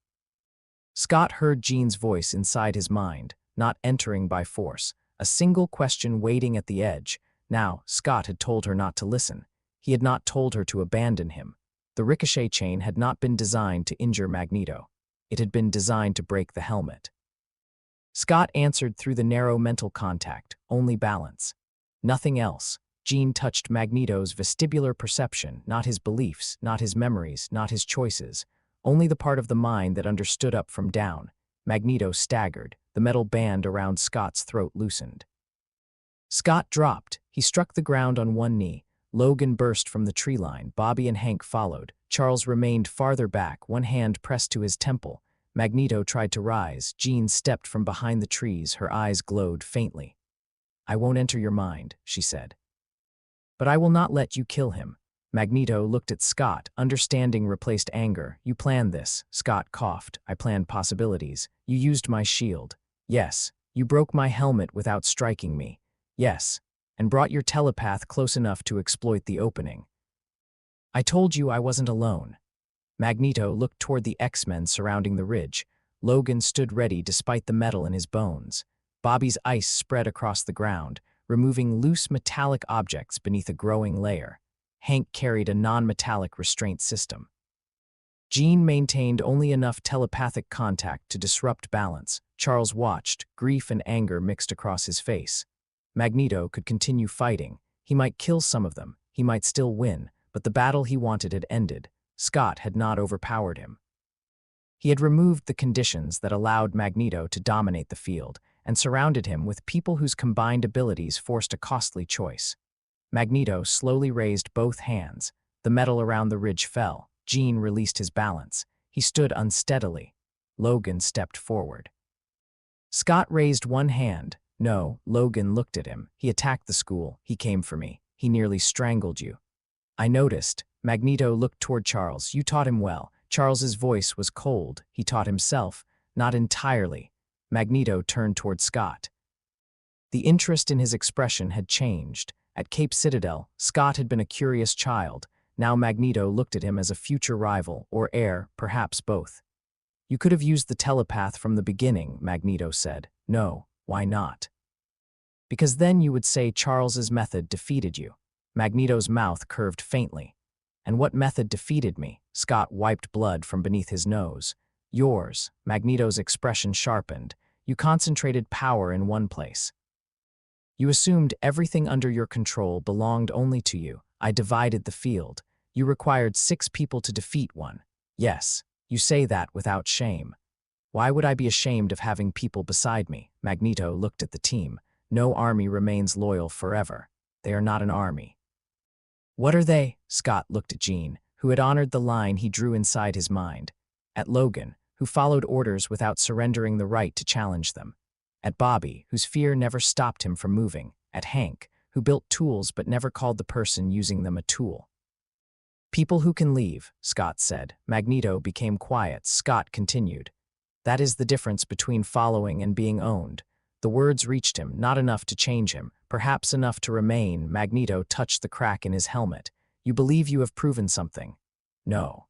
Scott heard Jean's voice inside his mind, not entering by force, a single question waiting at the edge. Now, Scott had told her not to listen. He had not told her to abandon him. The ricochet chain had not been designed to injure Magneto. It had been designed to break the helmet. Scott answered through the narrow mental contact, only balance. Nothing else. Jean touched Magneto's vestibular perception, not his beliefs, not his memories, not his choices, only the part of the mind that understood up from down. Magneto staggered. The metal band around Scott's throat loosened. Scott dropped. He struck the ground on one knee. Logan burst from the tree line. Bobby and Hank followed. Charles remained farther back, one hand pressed to his temple. Magneto tried to rise. Jean stepped from behind the trees. Her eyes glowed faintly. "I won't enter your mind," she said. "But I will not let you kill him." Magneto looked at Scott. Understanding replaced anger. "You planned this." Scott coughed. "I planned possibilities. You used my shield." "Yes." "You broke my helmet without striking me." "Yes." "And brought your telepath close enough to exploit the opening." "I told you I wasn't alone." Magneto looked toward the X-Men surrounding the ridge. Logan stood ready despite the metal in his bones. Bobby's ice spread across the ground, removing loose metallic objects beneath a growing layer. Hank carried a non-metallic restraint system. Jean maintained only enough telepathic contact to disrupt balance. Charles watched, grief and anger mixed across his face. Magneto could continue fighting. He might kill some of them. He might still win, but the battle he wanted had ended. Scott had not overpowered him. He had removed the conditions that allowed Magneto to dominate the field and surrounded him with people whose combined abilities forced a costly choice. Magneto slowly raised both hands. The metal around the ridge fell. Jean released his balance. He stood unsteadily. Logan stepped forward. Scott raised one hand. "No." Logan looked at him. "He attacked the school. He came for me. He nearly strangled you." "I noticed." Magneto looked toward Charles. "You taught him well." Charles's voice was cold. He taught himself. Not entirely. Magneto turned toward Scott. The interest in his expression had changed. At Cape Citadel, Scott had been a curious child. Now Magneto looked at him as a future rival, or heir, perhaps both. "You could have used the telepath from the beginning," Magneto said. "No. Why not?" "Because then you would say Charles's method defeated you." Magneto's mouth curved faintly. "And what method defeated me?" Scott wiped blood from beneath his nose. "Yours." Magneto's expression sharpened. "You concentrated power in one place. You assumed everything under your control belonged only to you. I divided the field. You required 6 people to defeat one. Yes, you say that without shame. Why would I be ashamed of having people beside me?" Magneto looked at the team. "No army remains loyal forever. They are not an army." "What are they?" Scott looked at Jean, who had honored the line he drew inside his mind. At Logan, who followed orders without surrendering the right to challenge them. At Bobby, whose fear never stopped him from moving. At Hank, who built tools but never called the person using them a tool. "People who can leave," Scott said. Magneto became quiet. Scott continued. "That is the difference between following and being owned." The words reached him, not enough to change him, perhaps enough to remain. Magneto touched the crack in his helmet. "You believe you have proven something?" "No."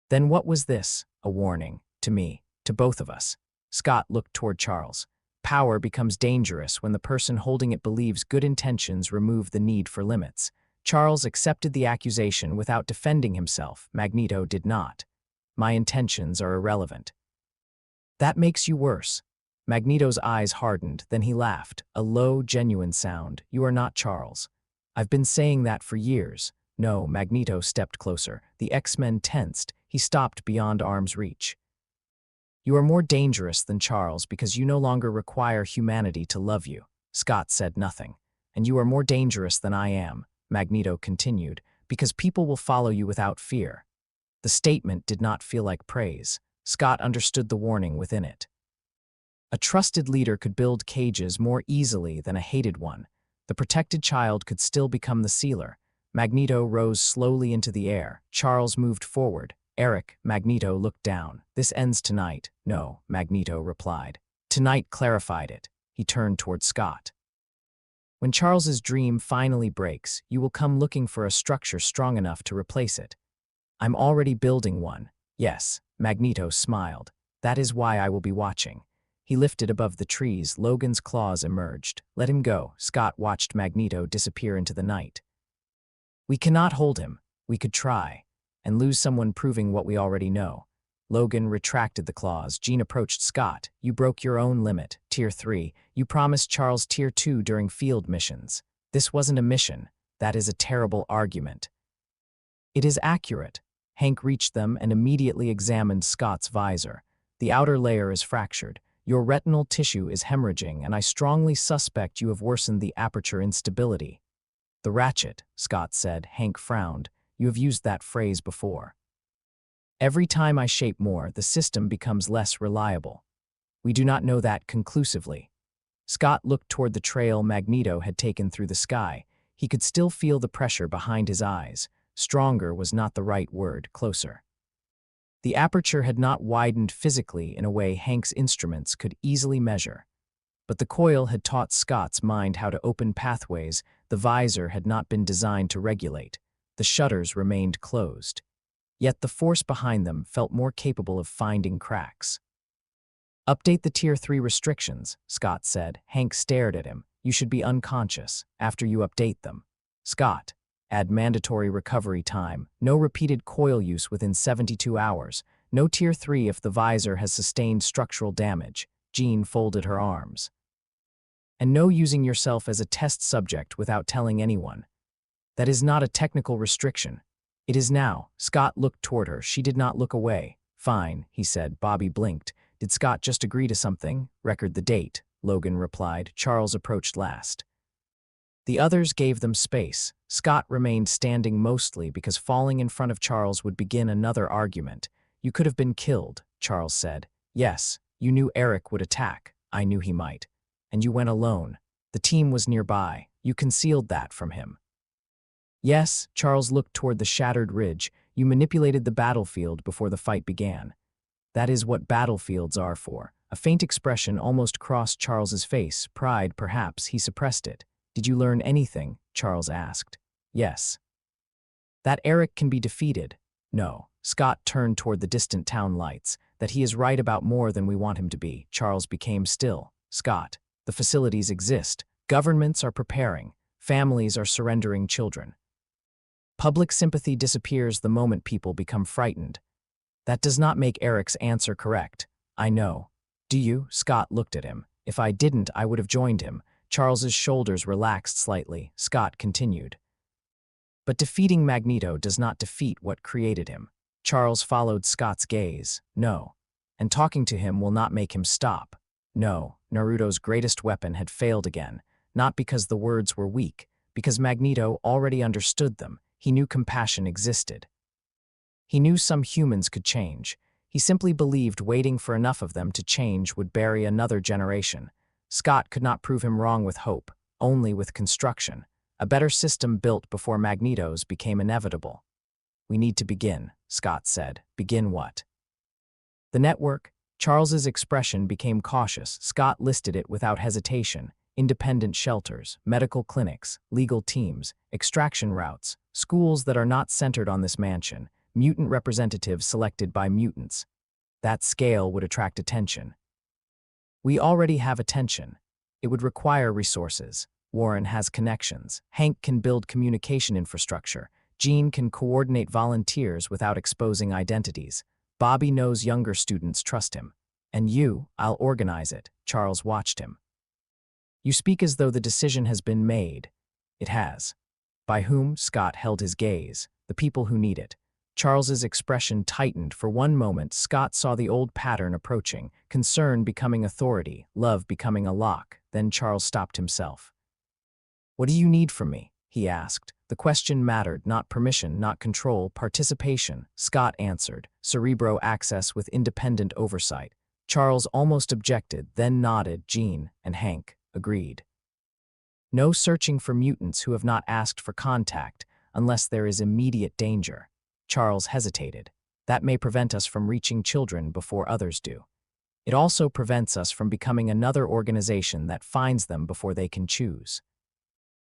"Then what was this?" "A warning. To me. To both of us." Scott looked toward Charles. Power becomes dangerous when the person holding it believes good intentions remove the need for limits. Charles accepted the accusation without defending himself. Magneto did not. My intentions are irrelevant. That makes you worse. Magneto's eyes hardened, then he laughed, a low, genuine sound. You are not Charles. I've been saying that for years. No, Magneto stepped closer. The X-Men tensed. He stopped beyond arm's reach. You are more dangerous than Charles because you no longer require humanity to love you. Scott said nothing. And you are more dangerous than I am, Magneto continued, because people will follow you without fear. The statement did not feel like praise. Scott understood the warning within it. A trusted leader could build cages more easily than a hated one. The protected child could still become the sealer. Magneto rose slowly into the air. Charles moved forward. Eric, Magneto looked down. This ends tonight. No, Magneto replied. Tonight clarified it. He turned toward Scott. When Charles's dream finally breaks, you will come looking for a structure strong enough to replace it. I'm already building one. Yes, Magneto smiled. That is why I will be watching. He lifted above the trees. Logan's claws emerged. Let him go. Scott watched Magneto disappear into the night. We cannot hold him. We could try. And lose someone proving what we already know. Logan retracted the claws. Jean approached Scott. You broke your own limit, Tier 3. You promised Charles Tier 2 during field missions. This wasn't a mission. That is a terrible argument. It is accurate. Hank reached them and immediately examined Scott's visor. The outer layer is fractured. Your retinal tissue is hemorrhaging, and I strongly suspect you have worsened the aperture instability. The ratchet, Scott said. Hank frowned. You have used that phrase before. Every time I shape more, the system becomes less reliable. We do not know that conclusively. Scott looked toward the trail Magneto had taken through the sky. He could still feel the pressure behind his eyes. Stronger was not the right word, closer. The aperture had not widened physically in a way Hank's instruments could easily measure. But the coil had taught Scott's mind how to open pathways the visor had not been designed to regulate. The shutters remained closed. Yet the force behind them felt more capable of finding cracks. Update the Tier 3 restrictions, Scott said. Hank stared at him. You should be unconscious after you update them. Scott, add mandatory recovery time. No repeated coil use within 72 hours. No Tier 3 if the visor has sustained structural damage. Jean folded her arms. And no using yourself as a test subject without telling anyone. That is not a technical restriction. It is now. Scott looked toward her. She did not look away. Fine, he said. Bobby blinked. Did Scott just agree to something? Record the date, Logan replied. Charles approached last. The others gave them space. Scott remained standing mostly because falling in front of Charles would begin another argument. You could have been killed, Charles said. Yes, you knew Eric would attack. I knew he might. And you went alone. The team was nearby. You concealed that from him. Yes, Charles looked toward the shattered ridge. You manipulated the battlefield before the fight began. That is what battlefields are for. A faint expression almost crossed Charles's face. Pride, perhaps. He suppressed it. Did you learn anything? Charles asked. Yes. That Eric can be defeated. No. Scott turned toward the distant town lights. That he is right about more than we want him to be. Charles became still. Scott, the facilities exist. Governments are preparing. Families are surrendering children. Public sympathy disappears the moment people become frightened. That does not make Eric's answer correct. I know. Do you? Scott looked at him. If I didn't, I would have joined him. Charles's shoulders relaxed slightly. Scott continued. But defeating Magneto does not defeat what created him. Charles followed Scott's gaze. No. And talking to him will not make him stop. No. Naruto's greatest weapon had failed again. Not because the words were weak, because Magneto already understood them. He knew compassion existed. He knew some humans could change. He simply believed waiting for enough of them to change would bury another generation. Scott could not prove him wrong with hope, only with construction. A better system built before Magneto's became inevitable. We need to begin, Scott said. Begin what? The network. Charles's expression became cautious. Scott listed it without hesitation. Independent shelters, medical clinics, legal teams, extraction routes, schools that are not centered on this mansion, mutant representatives selected by mutants. That scale would attract attention. We already have attention. It would require resources. Warren has connections. Hank can build communication infrastructure. Jean can coordinate volunteers without exposing identities. Bobby knows younger students trust him. And you, I'll organize it. Charles watched him. You speak as though the decision has been made. It has. By whom? Scott held his gaze. The people who need it. Charles's expression tightened. For one moment, Scott saw the old pattern approaching, concern becoming authority, love becoming a lock. Then Charles stopped himself. What do you need from me? He asked. The question mattered, not permission, not control, participation. Scott answered, cerebro access with independent oversight. Charles almost objected, then nodded. Jean and Hank agreed. No searching for mutants who have not asked for contact unless there is immediate danger. Charles hesitated. That may prevent us from reaching children before others do. It also prevents us from becoming another organization that finds them before they can choose.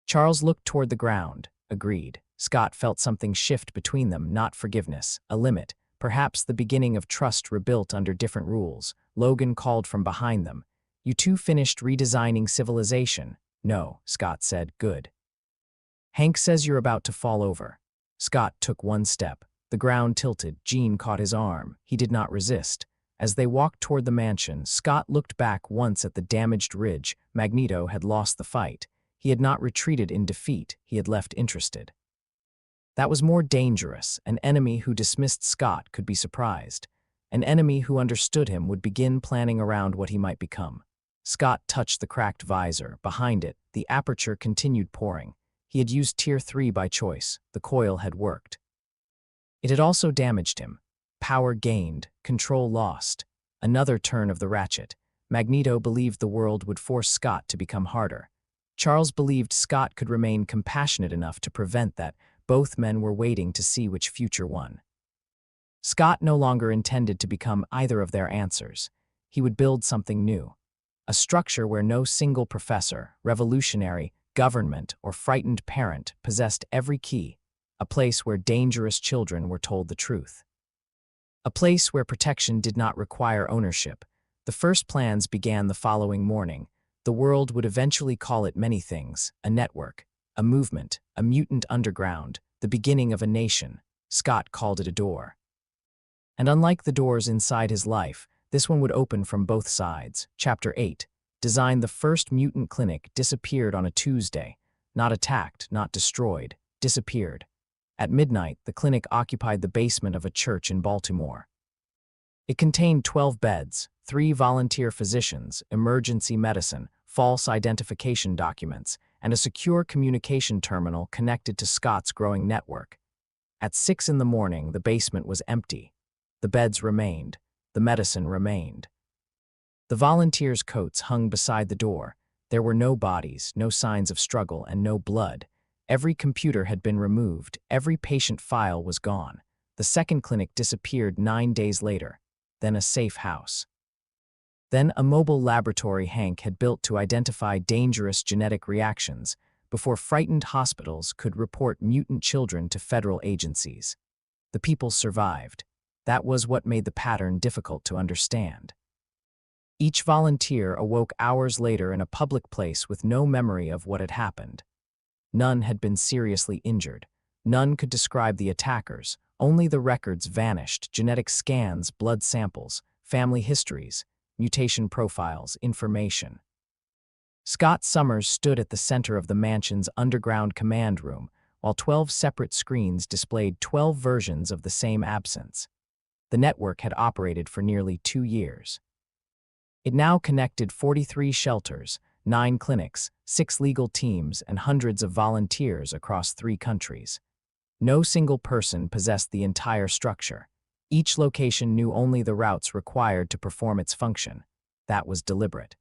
Charles looked toward the ground, agreed. Scott felt something shift between them, not forgiveness, a limit, perhaps the beginning of trust rebuilt under different rules. Logan called from behind them. You two finished redesigning civilization. No, Scott said, good. Hank says you're about to fall over. Scott took one step. The ground tilted. Jean caught his arm. He did not resist. As they walked toward the mansion, Scott looked back once at the damaged ridge. Magneto had lost the fight. He had not retreated in defeat. He had left interested. That was more dangerous. An enemy who dismissed Scott could be surprised. An enemy who understood him would begin planning around what he might become. Scott touched the cracked visor. Behind it, the aperture continued pouring. He had used Tier 3 by choice. The coil had worked. It had also damaged him. Power gained, control lost. Another turn of the ratchet. Magneto believed the world would force Scott to become harder. Charles believed Scott could remain compassionate enough to prevent that. Both men were waiting to see which future won. Scott no longer intended to become either of their answers. He would build something new. A structure where no single professor, revolutionary, government, or frightened parent possessed every key. A place where dangerous children were told the truth. A place where protection did not require ownership. The first plans began the following morning. The world would eventually call it many things: a network, a movement, a mutant underground, the beginning of a nation. Scott called it a door. And unlike the doors inside his life, this one would open from both sides. Chapter 8. Designed. The first mutant clinic disappeared on a Tuesday. Not attacked, not destroyed, disappeared. At midnight, the clinic occupied the basement of a church in Baltimore. It contained 12 beds, 3 volunteer physicians, emergency medicine, false identification documents, and a secure communication terminal connected to Scott's growing network. At 6 in the morning, the basement was empty. The beds remained. The medicine remained. The volunteers' coats hung beside the door. There were no bodies, no signs of struggle, and no blood. Every computer had been removed. Every patient file was gone. The second clinic disappeared 9 days later. Then a safe house. Then a mobile laboratory Hank had built to identify dangerous genetic reactions before frightened hospitals could report mutant children to federal agencies. The people survived. That was what made the pattern difficult to understand. Each volunteer awoke hours later in a public place with no memory of what had happened. None had been seriously injured. None could describe the attackers. Only the records vanished: genetic scans, blood samples, family histories, mutation profiles, information. Scott Summers stood at the center of the mansion's underground command room, while 12 separate screens displayed 12 versions of the same absence. The network had operated for nearly 2 years. It now connected 43 shelters, 9 clinics, 6 legal teams, and hundreds of volunteers across 3 countries. No single person possessed the entire structure. Each location knew only the routes required to perform its function. That was deliberate.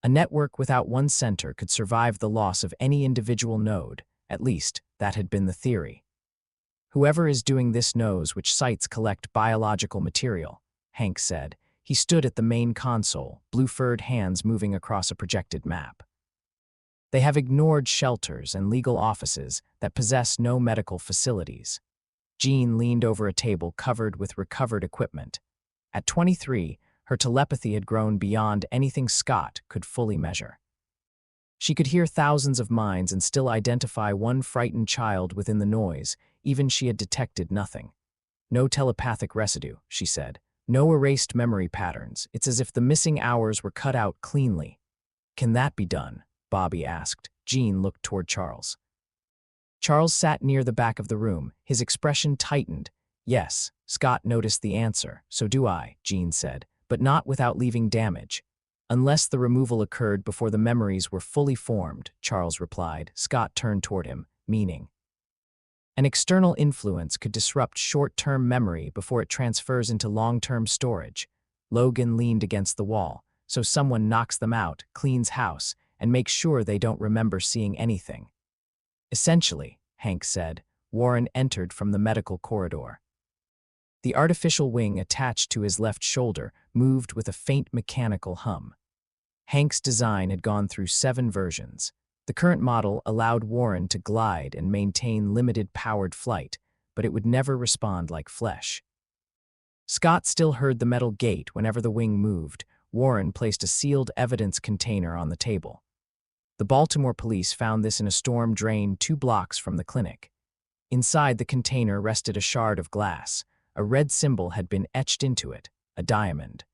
A network without one center could survive the loss of any individual node. At least, that had been the theory. Whoever is doing this knows which sites collect biological material, Hank said. He stood at the main console, blue-furred hands moving across a projected map. They have ignored shelters and legal offices that possess no medical facilities. Jean leaned over a table covered with recovered equipment. At 23, Her telepathy had grown beyond anything Scott could fully measure. She could hear thousands of minds and still identify one frightened child within the noise, even she had detected nothing. No telepathic residue, she said. No erased memory patterns. It's as if the missing hours were cut out cleanly. Can that be done? Bobby asked. Jean looked toward Charles. Charles sat near the back of the room, his expression tightened. Yes, Scott noticed the answer. So do I, Jean said, but not without leaving damage. Unless the removal occurred before the memories were fully formed, Charles replied. Scott turned toward him, meaning. An external influence could disrupt short-term memory before it transfers into long-term storage. Logan leaned against the wall, so someone knocks them out, cleans house, and makes sure they don't remember seeing anything. Essentially, Hank said, Warren entered from the medical corridor. The artificial wing attached to his left shoulder moved with a faint mechanical hum. Hank's design had gone through 7 versions. The current model allowed Warren to glide and maintain limited powered flight, but it would never respond like flesh. Scott still heard the metal gate whenever the wing moved. Warren placed a sealed evidence container on the table. The Baltimore police found this in a storm drain 2 blocks from the clinic. Inside the container rested a shard of glass. A red symbol had been etched into it, a diamond.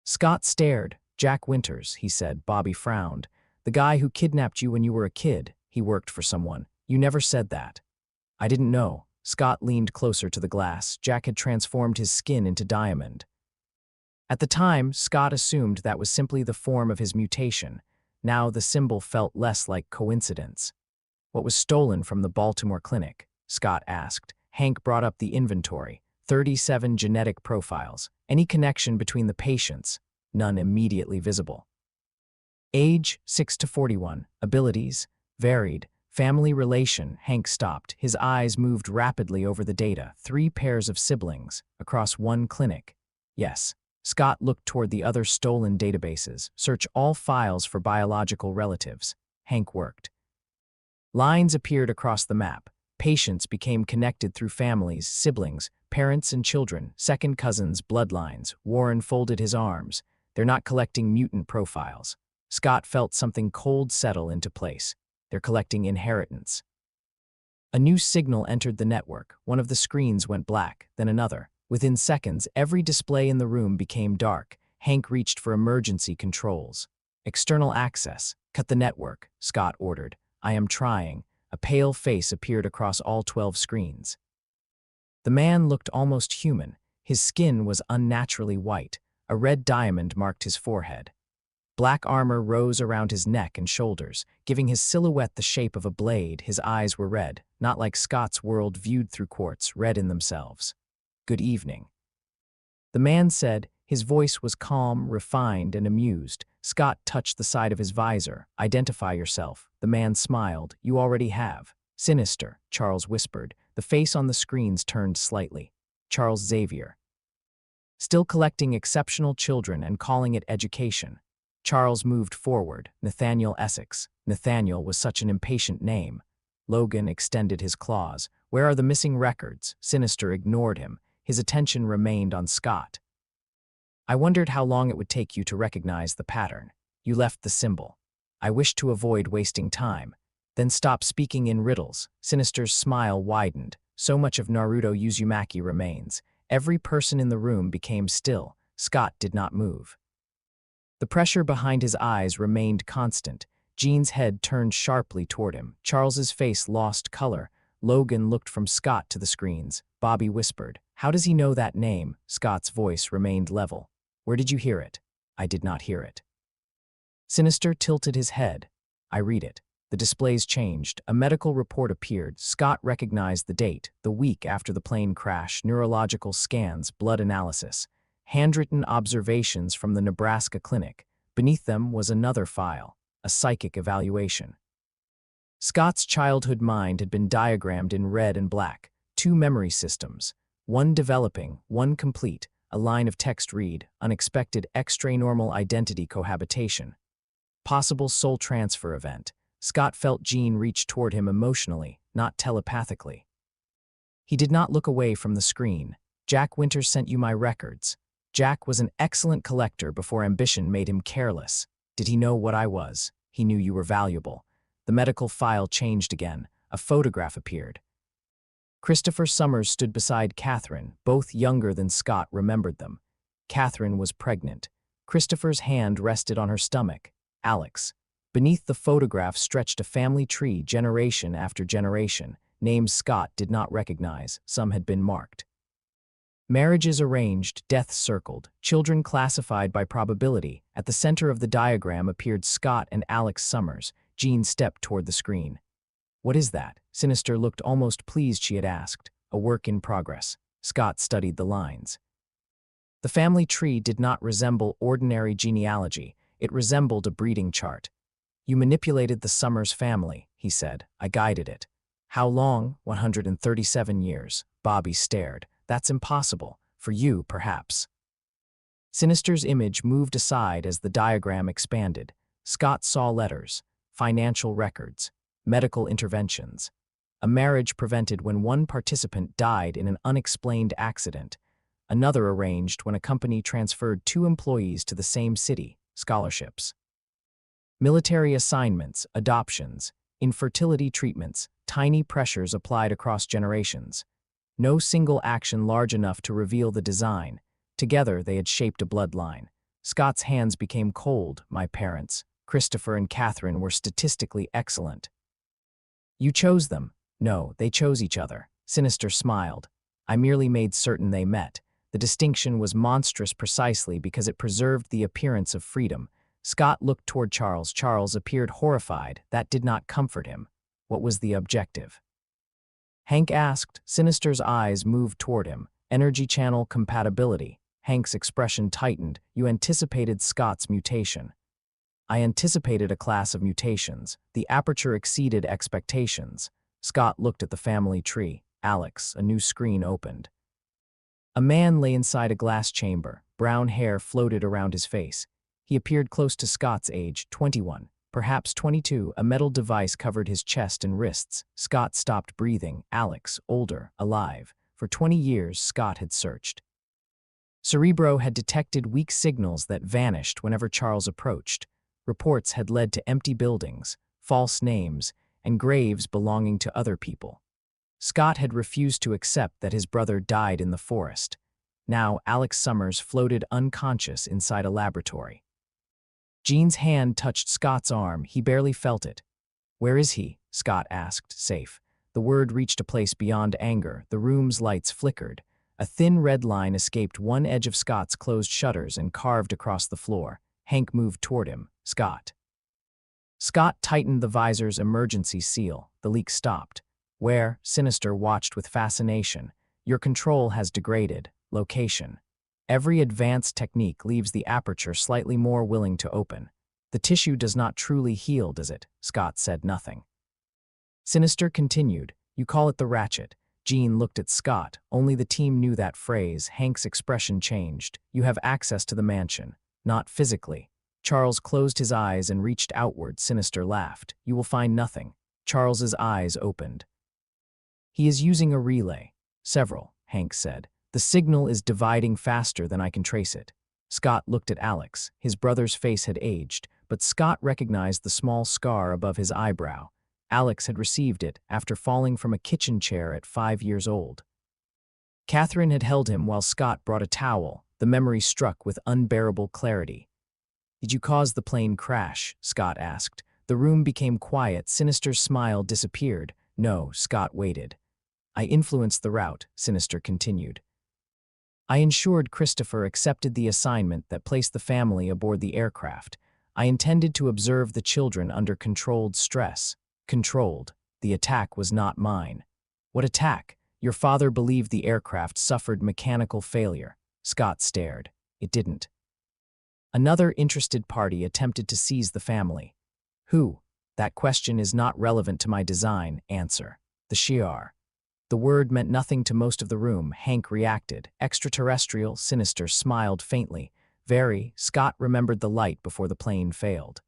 Scott stared. Jack Winters, he said. Bobby frowned. The guy who kidnapped you when you were a kid. He worked for someone. You never said that. I didn't know. Scott leaned closer to the glass. Jack had transformed his skin into diamond. At the time, Scott assumed that was simply the form of his mutation. Now the symbol felt less like coincidence. What was stolen from the Baltimore clinic? Scott asked. Hank brought up the inventory. 37 genetic profiles. Any connection between the patients? None immediately visible. Age, 6 to 41. Abilities, varied. Family relation, Hank stopped. His eyes moved rapidly over the data. 3 pairs of siblings, across 1 clinic. Yes. Scott looked toward the other stolen databases. Search all files for biological relatives. Hank worked. Lines appeared across the map. Patients became connected through families, siblings, parents and children, second cousins, bloodlines. Warren folded his arms. They're not collecting mutant profiles. Scott felt something cold settle into place. They're collecting inheritance. A new signal entered the network. One of the screens went black, then another. Within seconds, every display in the room became dark. Hank reached for emergency controls. External access. Cut the network, Scott ordered. I am trying. A pale face appeared across all 12 screens. The man looked almost human. His skin was unnaturally white. A red diamond marked his forehead. Black armor rose around his neck and shoulders, giving his silhouette the shape of a blade. His eyes were red, not like Scott's world viewed through quartz, red in themselves. Good evening. The man said. His voice was calm, refined, and amused. Scott touched the side of his visor. Identify yourself. The man smiled. You already have. Sinister, Charles whispered. The face on the screens turned slightly. Charles Xavier. Still collecting exceptional children and calling it education. Charles moved forward. Nathaniel Essex. Nathaniel was such an impatient name. Logan extended his claws. Where are the missing records? Sinister ignored him. His attention remained on Scott. I wondered how long it would take you to recognize the pattern. You left the symbol. I wished to avoid wasting time. Then stop speaking in riddles. Sinister's smile widened. So much of Naruto Uzumaki remains. Every person in the room became still. Scott did not move. The pressure behind his eyes remained constant. Jean's head turned sharply toward him. Charles's face lost color. Logan looked from Scott to the screens. Bobby whispered. How does he know that name? Scott's voice remained level. Where did you hear it? I did not hear it. Sinister tilted his head. I read it. The displays changed. A medical report appeared. Scott recognized the date, the week after the plane crash, neurological scans, blood analysis, handwritten observations from the Nebraska clinic. Beneath them was another file, a psychic evaluation. Scott's childhood mind had been diagrammed in red and black, 2 memory systems, one developing, one complete. A line of text read, unexpected extranormal identity cohabitation. Possible soul transfer event. Scott felt Jean reach toward him emotionally, not telepathically. He did not look away from the screen. Jack Winters sent you my records. Jack was an excellent collector before ambition made him careless. Did he know what I was? He knew you were valuable. The medical file changed again. A photograph appeared. Christopher Summers stood beside Catherine. Both younger than Scott remembered them. Catherine was pregnant. Christopher's hand rested on her stomach. Alex. Beneath the photograph stretched a family tree generation after generation. Names Scott did not recognize. Some had been marked. Marriages arranged, deaths circled, children classified by probability. At the center of the diagram appeared Scott and Alex Summers. Jean stepped toward the screen. "What is that?" Sinister looked almost pleased she had asked. "A work in progress." Scott studied the lines. The family tree did not resemble ordinary genealogy. It resembled a breeding chart. "You manipulated the Summers family," he said. "I guided it." "How long?" 137 years. Bobby stared. "That's impossible. For you, perhaps." Sinister's image moved aside as the diagram expanded. Scott saw letters, financial records, medical interventions. A marriage prevented when one participant died in an unexplained accident. Another arranged when a company transferred 2 employees to the same city, scholarships. Military assignments, adoptions, infertility treatments, tiny pressures applied across generations. No single action large enough to reveal the design. Together they had shaped a bloodline. Scott's hands became cold. "My parents, Christopher and Catherine, were statistically excellent." "You chose them." "No, they chose each other." Sinister smiled. "I merely made certain they met." The distinction was monstrous precisely because it preserved the appearance of freedom. Scott looked toward Charles. Charles appeared horrified. That did not comfort him. What was the objective? Hank asked. Sinister's eyes moved toward him. "Energy channel compatibility." Hank's expression tightened. "You anticipated Scott's mutation." "I anticipated a class of mutations. The aperture exceeded expectations." Scott looked at the family tree. "Alex." A new screen opened. A man lay inside a glass chamber. Brown hair floated around his face. He appeared close to Scott's age, 21, perhaps 22. A metal device covered his chest and wrists. Scott stopped breathing. Alex, older, alive. For 20 years, Scott had searched. Cerebro had detected weak signals that vanished whenever Charles approached. Reports had led to empty buildings, false names, and graves belonging to other people. Scott had refused to accept that his brother died in the forest. Now Alex Summers floated unconscious inside a laboratory. Jean's hand touched Scott's arm. He barely felt it. "Where is he?" Scott asked. "Safe." The word reached a place beyond anger. The room's lights flickered. A thin red line escaped one edge of Scott's closed shutters and carved across the floor. Hank moved toward him. "Scott." Scott tightened the visor's emergency seal. The leak stopped. "Where?" Sinister watched with fascination. "Your control has degraded. Location." Every advanced technique leaves the aperture slightly more willing to open. "The tissue does not truly heal, does it?" Scott said nothing. Sinister continued. "You call it the ratchet." Jean looked at Scott. Only the team knew that phrase. Hank's expression changed. "You have access to the mansion." "Not physically." Charles closed his eyes and reached outward. Sinister laughed. "You will find nothing." Charles's eyes opened. "He is using a relay." "Several," Hank said. "The signal is dividing faster than I can trace it." Scott looked at Alex. His brother's face had aged, but Scott recognized the small scar above his eyebrow. Alex had received it after falling from a kitchen chair at 5 years old. Catherine had held him while Scott brought a towel. The memory struck with unbearable clarity. "Did you cause the plane crash?" Scott asked. The room became quiet. Sinister's smile disappeared. "No." Scott waited. "I influenced the route," Sinister continued. "I ensured Christopher accepted the assignment that placed the family aboard the aircraft. I intended to observe the children under controlled stress." "Controlled. The attack was not mine." "What attack?" "Your father believed the aircraft suffered mechanical failure." Scott stared. "It didn't." Another interested party attempted to seize the family. "Who?" "That question is not relevant to my design." Answer. "The Shi'ar." The word meant nothing to most of the room. Hank reacted. "Extraterrestrial." Sinister smiled faintly. "Very." Scott remembered the light before the plane failed.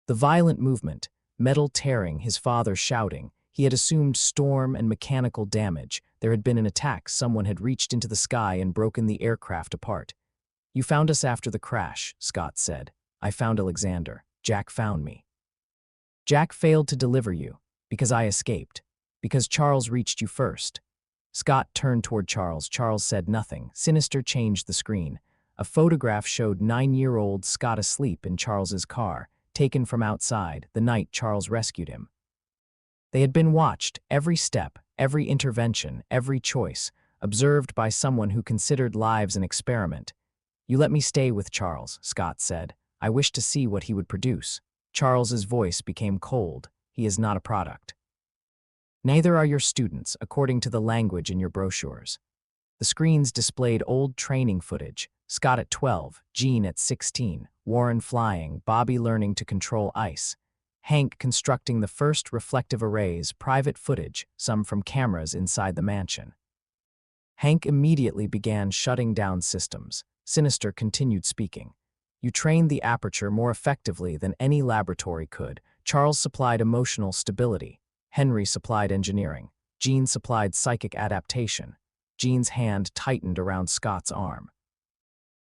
The violent movement, metal tearing, his father shouting. He had assumed storm and mechanical damage. There had been an attack. Someone had reached into the sky and broken the aircraft apart. You found us after the crash, Scott said. I found Alexander. Jack found me. Jack failed to deliver you, because I escaped, because Charles reached you first. Scott turned toward Charles. Charles said nothing. Sinister changed the screen. A photograph showed 9-year-old Scott asleep in Charles's car, taken from outside, the night Charles rescued him. They had been watched, every step, every intervention, every choice, observed by someone who considered lives an experiment. You let me stay with Charles, Scott said. I wish to see what he would produce. Charles's voice became cold. He is not a product. Neither are your students, according to the language in your brochures. The screens displayed old training footage, Scott at 12, Jean at 16, Warren flying, Bobby learning to control ice, Hank constructing the first reflective arrays, private footage, some from cameras inside the mansion. Hank immediately began shutting down systems. Sinister continued speaking. You trained the aperture more effectively than any laboratory could. Charles supplied emotional stability. Henry supplied engineering. Jean supplied psychic adaptation. Jean's hand tightened around Scott's arm.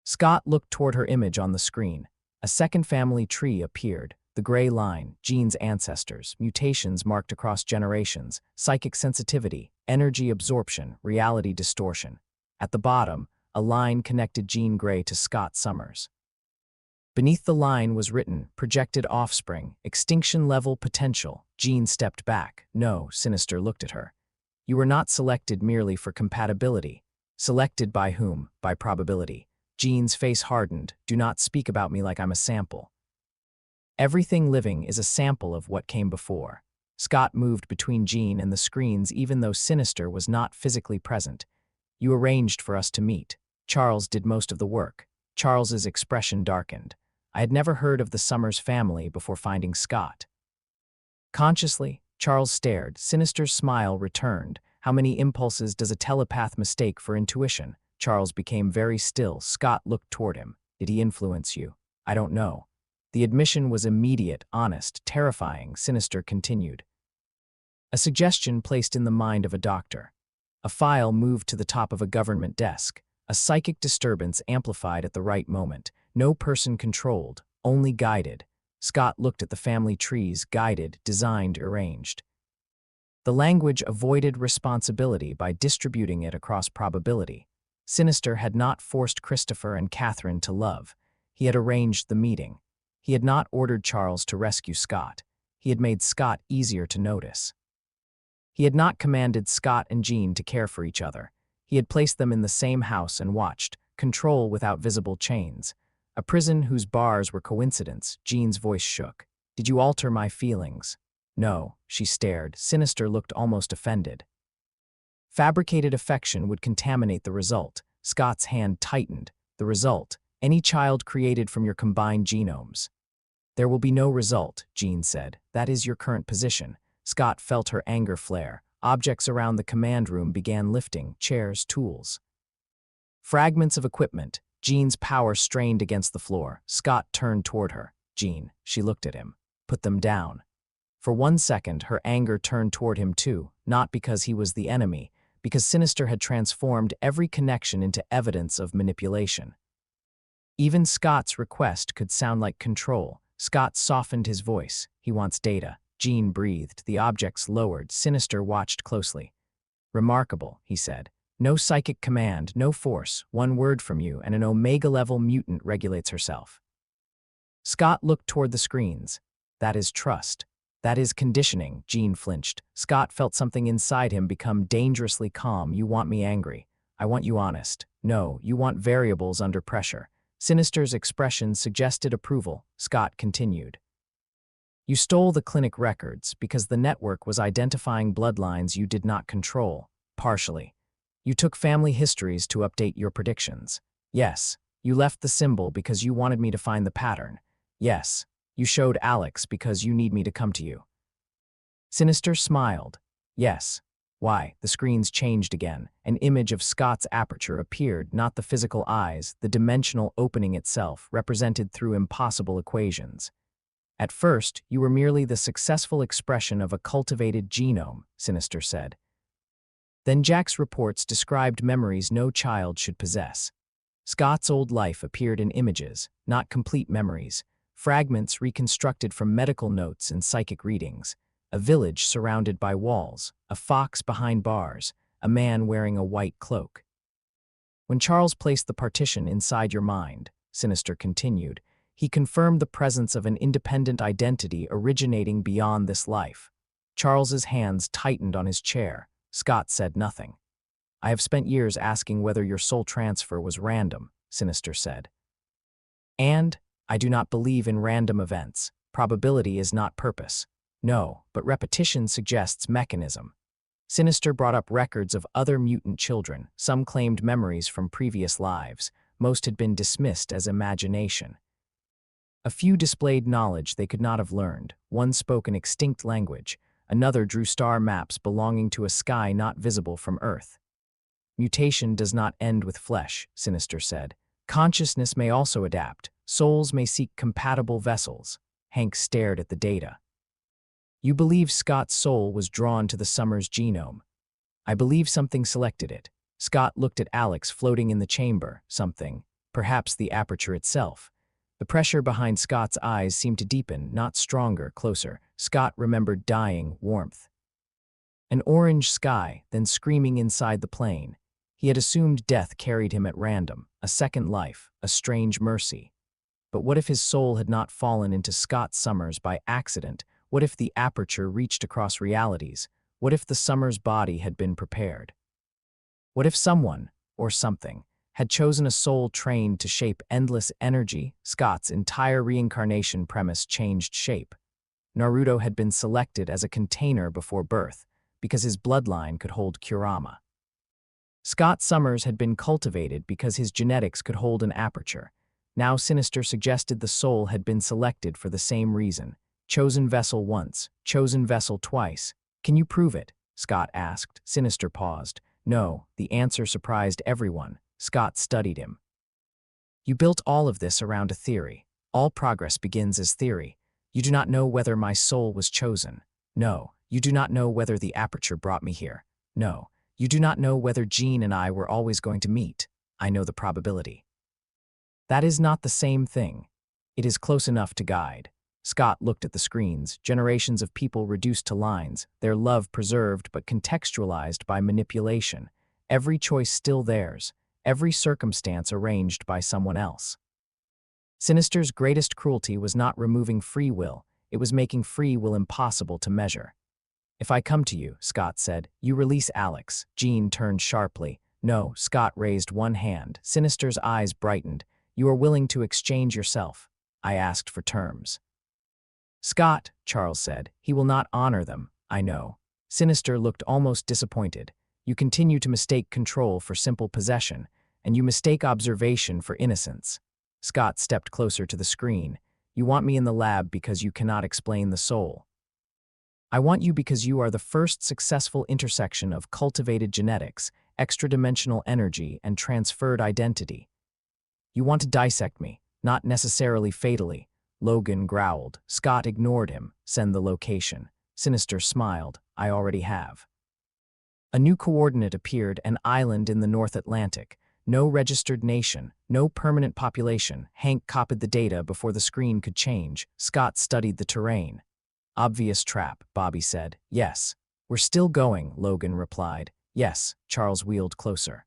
Scott looked toward her image on the screen. A second family tree appeared. The gray line, Jean's ancestors, mutations marked across generations, psychic sensitivity, energy absorption, reality distortion. At the bottom, a line connected Jean Grey to Scott Summers. Beneath the line was written, projected offspring, extinction level potential. Jean stepped back. No, Sinister looked at her. You were not selected merely for compatibility. Selected by whom? By probability. Jean's face hardened. Do not speak about me like I'm a sample. Everything living is a sample of what came before. Scott moved between Jean and the screens even though Sinister was not physically present. You arranged for us to meet. Charles did most of the work. Charles's expression darkened. I had never heard of the Summers family before finding Scott. Consciously, Charles stared. Sinister's smile returned. How many impulses does a telepath mistake for intuition? Charles became very still. Scott looked toward him. Did he influence you? I don't know. The admission was immediate, honest, terrifying. Sinister continued. A suggestion placed in the mind of a doctor. A file moved to the top of a government desk. A psychic disturbance amplified at the right moment. No person controlled, only guided. Scott looked at the family trees, guided, designed, arranged. The language avoided responsibility by distributing it across probability. Sinister had not forced Christopher and Catherine to love. He had arranged the meeting. He had not ordered Charles to rescue Scott. He had made Scott easier to notice. He had not commanded Scott and Jean to care for each other. He had placed them in the same house and watched, control without visible chains. A prison whose bars were coincidence. Jean's voice shook. Did you alter my feelings? No, she stared. Sinister looked almost offended. Fabricated affection would contaminate the result. Scott's hand tightened. The result, any child created from your combined genomes. There will be no result, Jean said. That is your current position. Scott felt her anger flare. Objects around the command room began lifting, chairs, tools. Fragments of equipment. Jean's power strained against the floor. Scott turned toward her. Jean, she looked at him. Put them down. For 1 second, her anger turned toward him too, not because he was the enemy, because Sinister had transformed every connection into evidence of manipulation. Even Scott's request could sound like control. Scott softened his voice. He wants data. Jean breathed. The objects lowered. Sinister watched closely. Remarkable, he said. No psychic command, no force. One word from you, and an Omega-level mutant regulates herself. Scott looked toward the screens. That is trust. That is conditioning. Jean flinched. Scott felt something inside him become dangerously calm. You want me angry. I want you honest. No, you want variables under pressure. Sinister's expression suggested approval. Scott continued. You stole the clinic records because the network was identifying bloodlines you did not control, partially. You took family histories to update your predictions. Yes, you left the symbol because you wanted me to find the pattern. Yes, you showed Alex because you need me to come to you. Sinister smiled. Yes. Why? The screens changed again. An image of Scott's aperture appeared, not the physical eyes, the dimensional opening itself, represented through impossible equations. At first, you were merely the successful expression of a cultivated genome, Sinister said. Then Jack's reports described memories no child should possess. Scott's old life appeared in images, not complete memories, fragments reconstructed from medical notes and psychic readings. A village surrounded by walls, a fox behind bars, a man wearing a white cloak. When Charles placed the partition inside your mind, Sinister continued, he confirmed the presence of an independent identity originating beyond this life. Charles's hands tightened on his chair. Scott said nothing. I have spent years asking whether your soul transfer was random, Sinister said. And I do not believe in random events. Probability is not purpose. No, but repetition suggests mechanism. Sinister brought up records of other mutant children. Some claimed memories from previous lives. Most had been dismissed as imagination. A few displayed knowledge they could not have learned. One spoke an extinct language. Another drew star maps belonging to a sky not visible from Earth. Mutation does not end with flesh, Sinister said. Consciousness may also adapt. Souls may seek compatible vessels. Hank stared at the data. You believe Scott's soul was drawn to the Summers genome. I believe something selected it. Scott looked at Alex floating in the chamber. Something, perhaps the aperture itself. The pressure behind Scott's eyes seemed to deepen, not stronger, closer. Scott remembered dying warmth. An orange sky, then screaming inside the plane. He had assumed death carried him at random, a second life, a strange mercy. But what if his soul had not fallen into Scott Summers by accident? What if the aperture reached across realities? What if the Summers body had been prepared? What if someone, or something, had chosen a soul trained to shape endless energy? Scott's entire reincarnation premise changed shape. Naruto had been selected as a container before birth, because his bloodline could hold Kurama. Scott Summers had been cultivated because his genetics could hold an aperture. Now Sinister suggested the soul had been selected for the same reason. Chosen vessel once, chosen vessel twice. Can you prove it? Scott asked. Sinister paused. No, the answer surprised everyone. Scott studied him. You built all of this around a theory. All progress begins as theory. You do not know whether my soul was chosen. No, you do not know whether the aperture brought me here. No, you do not know whether Jean and I were always going to meet. I know the probability. That is not the same thing. It is close enough to guide. Scott looked at the screens, generations of people reduced to lines, their love preserved but contextualized by manipulation. Every choice still theirs, every circumstance arranged by someone else. Sinister's greatest cruelty was not removing free will, it was making free will impossible to measure. If I come to you, Scott said, you release Alex. Jean turned sharply. No, Scott raised one hand. Sinister's eyes brightened. You are willing to exchange yourself. I asked for terms. Scott, Charles said, he will not honor them, I know. Sinister looked almost disappointed. You continue to mistake control for simple possession, and you mistake observation for innocence. Scott stepped closer to the screen. You want me in the lab because you cannot explain the soul. I want you because you are the first successful intersection of cultivated genetics, extra-dimensional energy, and transferred identity. You want to dissect me, not necessarily fatally. Logan growled. Scott ignored him. Send the location. Sinister smiled. I already have. A new coordinate appeared, an island in the North Atlantic. No registered nation, no permanent population. Hank copied the data before the screen could change. Scott studied the terrain. Obvious trap, Bobby said. Yes. We're still going, Logan replied. Yes, Charles wheeled closer.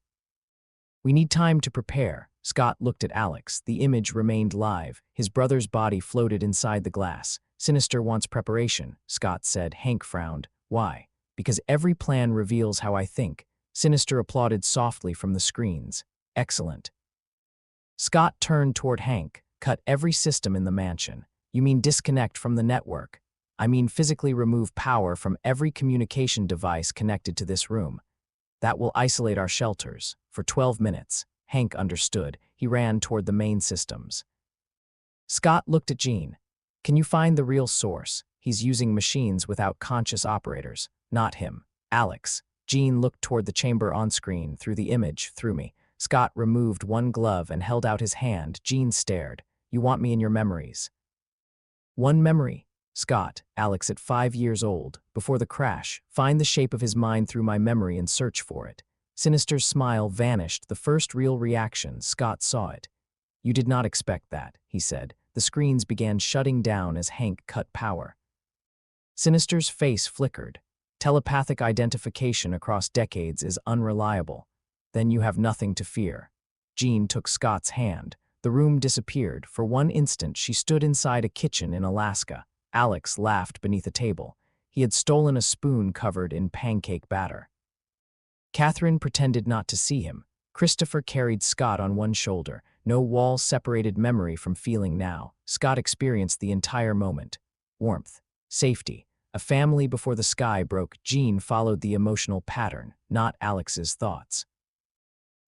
We need time to prepare. Scott looked at Alex. The image remained live. His brother's body floated inside the glass. Sinister wants preparation, Scott said. Hank frowned. Why? Because every plan reveals how I think. Sinister applauded softly from the screens. Excellent. Scott turned toward Hank. Cut every system in the mansion. You mean disconnect from the network? I mean physically remove power from every communication device connected to this room. That will isolate our shelters. For 12 minutes. Hank understood. He ran toward the main systems. Scott looked at Jean. Can you find the real source? He's using machines without conscious operators. Not him. Alex. Jean looked toward the chamber on screen. Through the image, through me. Scott removed one glove and held out his hand. Jean stared. You want me in your memories. One memory. Scott, Alex at 5 years old, before the crash. Find the shape of his mind through my memory and search for it. Sinister's smile vanished, the first real reaction. Scott saw it. "You did not expect that," he said. The screens began shutting down as Hank cut power. Sinister's face flickered. Telepathic identification across decades is unreliable. "Then you have nothing to fear." Jean took Scott's hand. The room disappeared. For one instant, she stood inside a kitchen in Alaska. Alex laughed beneath a table. He had stolen a spoon covered in pancake batter. Catherine pretended not to see him. Christopher carried Scott on one shoulder. No wall separated memory from feeling now. Scott experienced the entire moment. Warmth. Safety. A family before the sky broke. Jean followed the emotional pattern, not Alex's thoughts.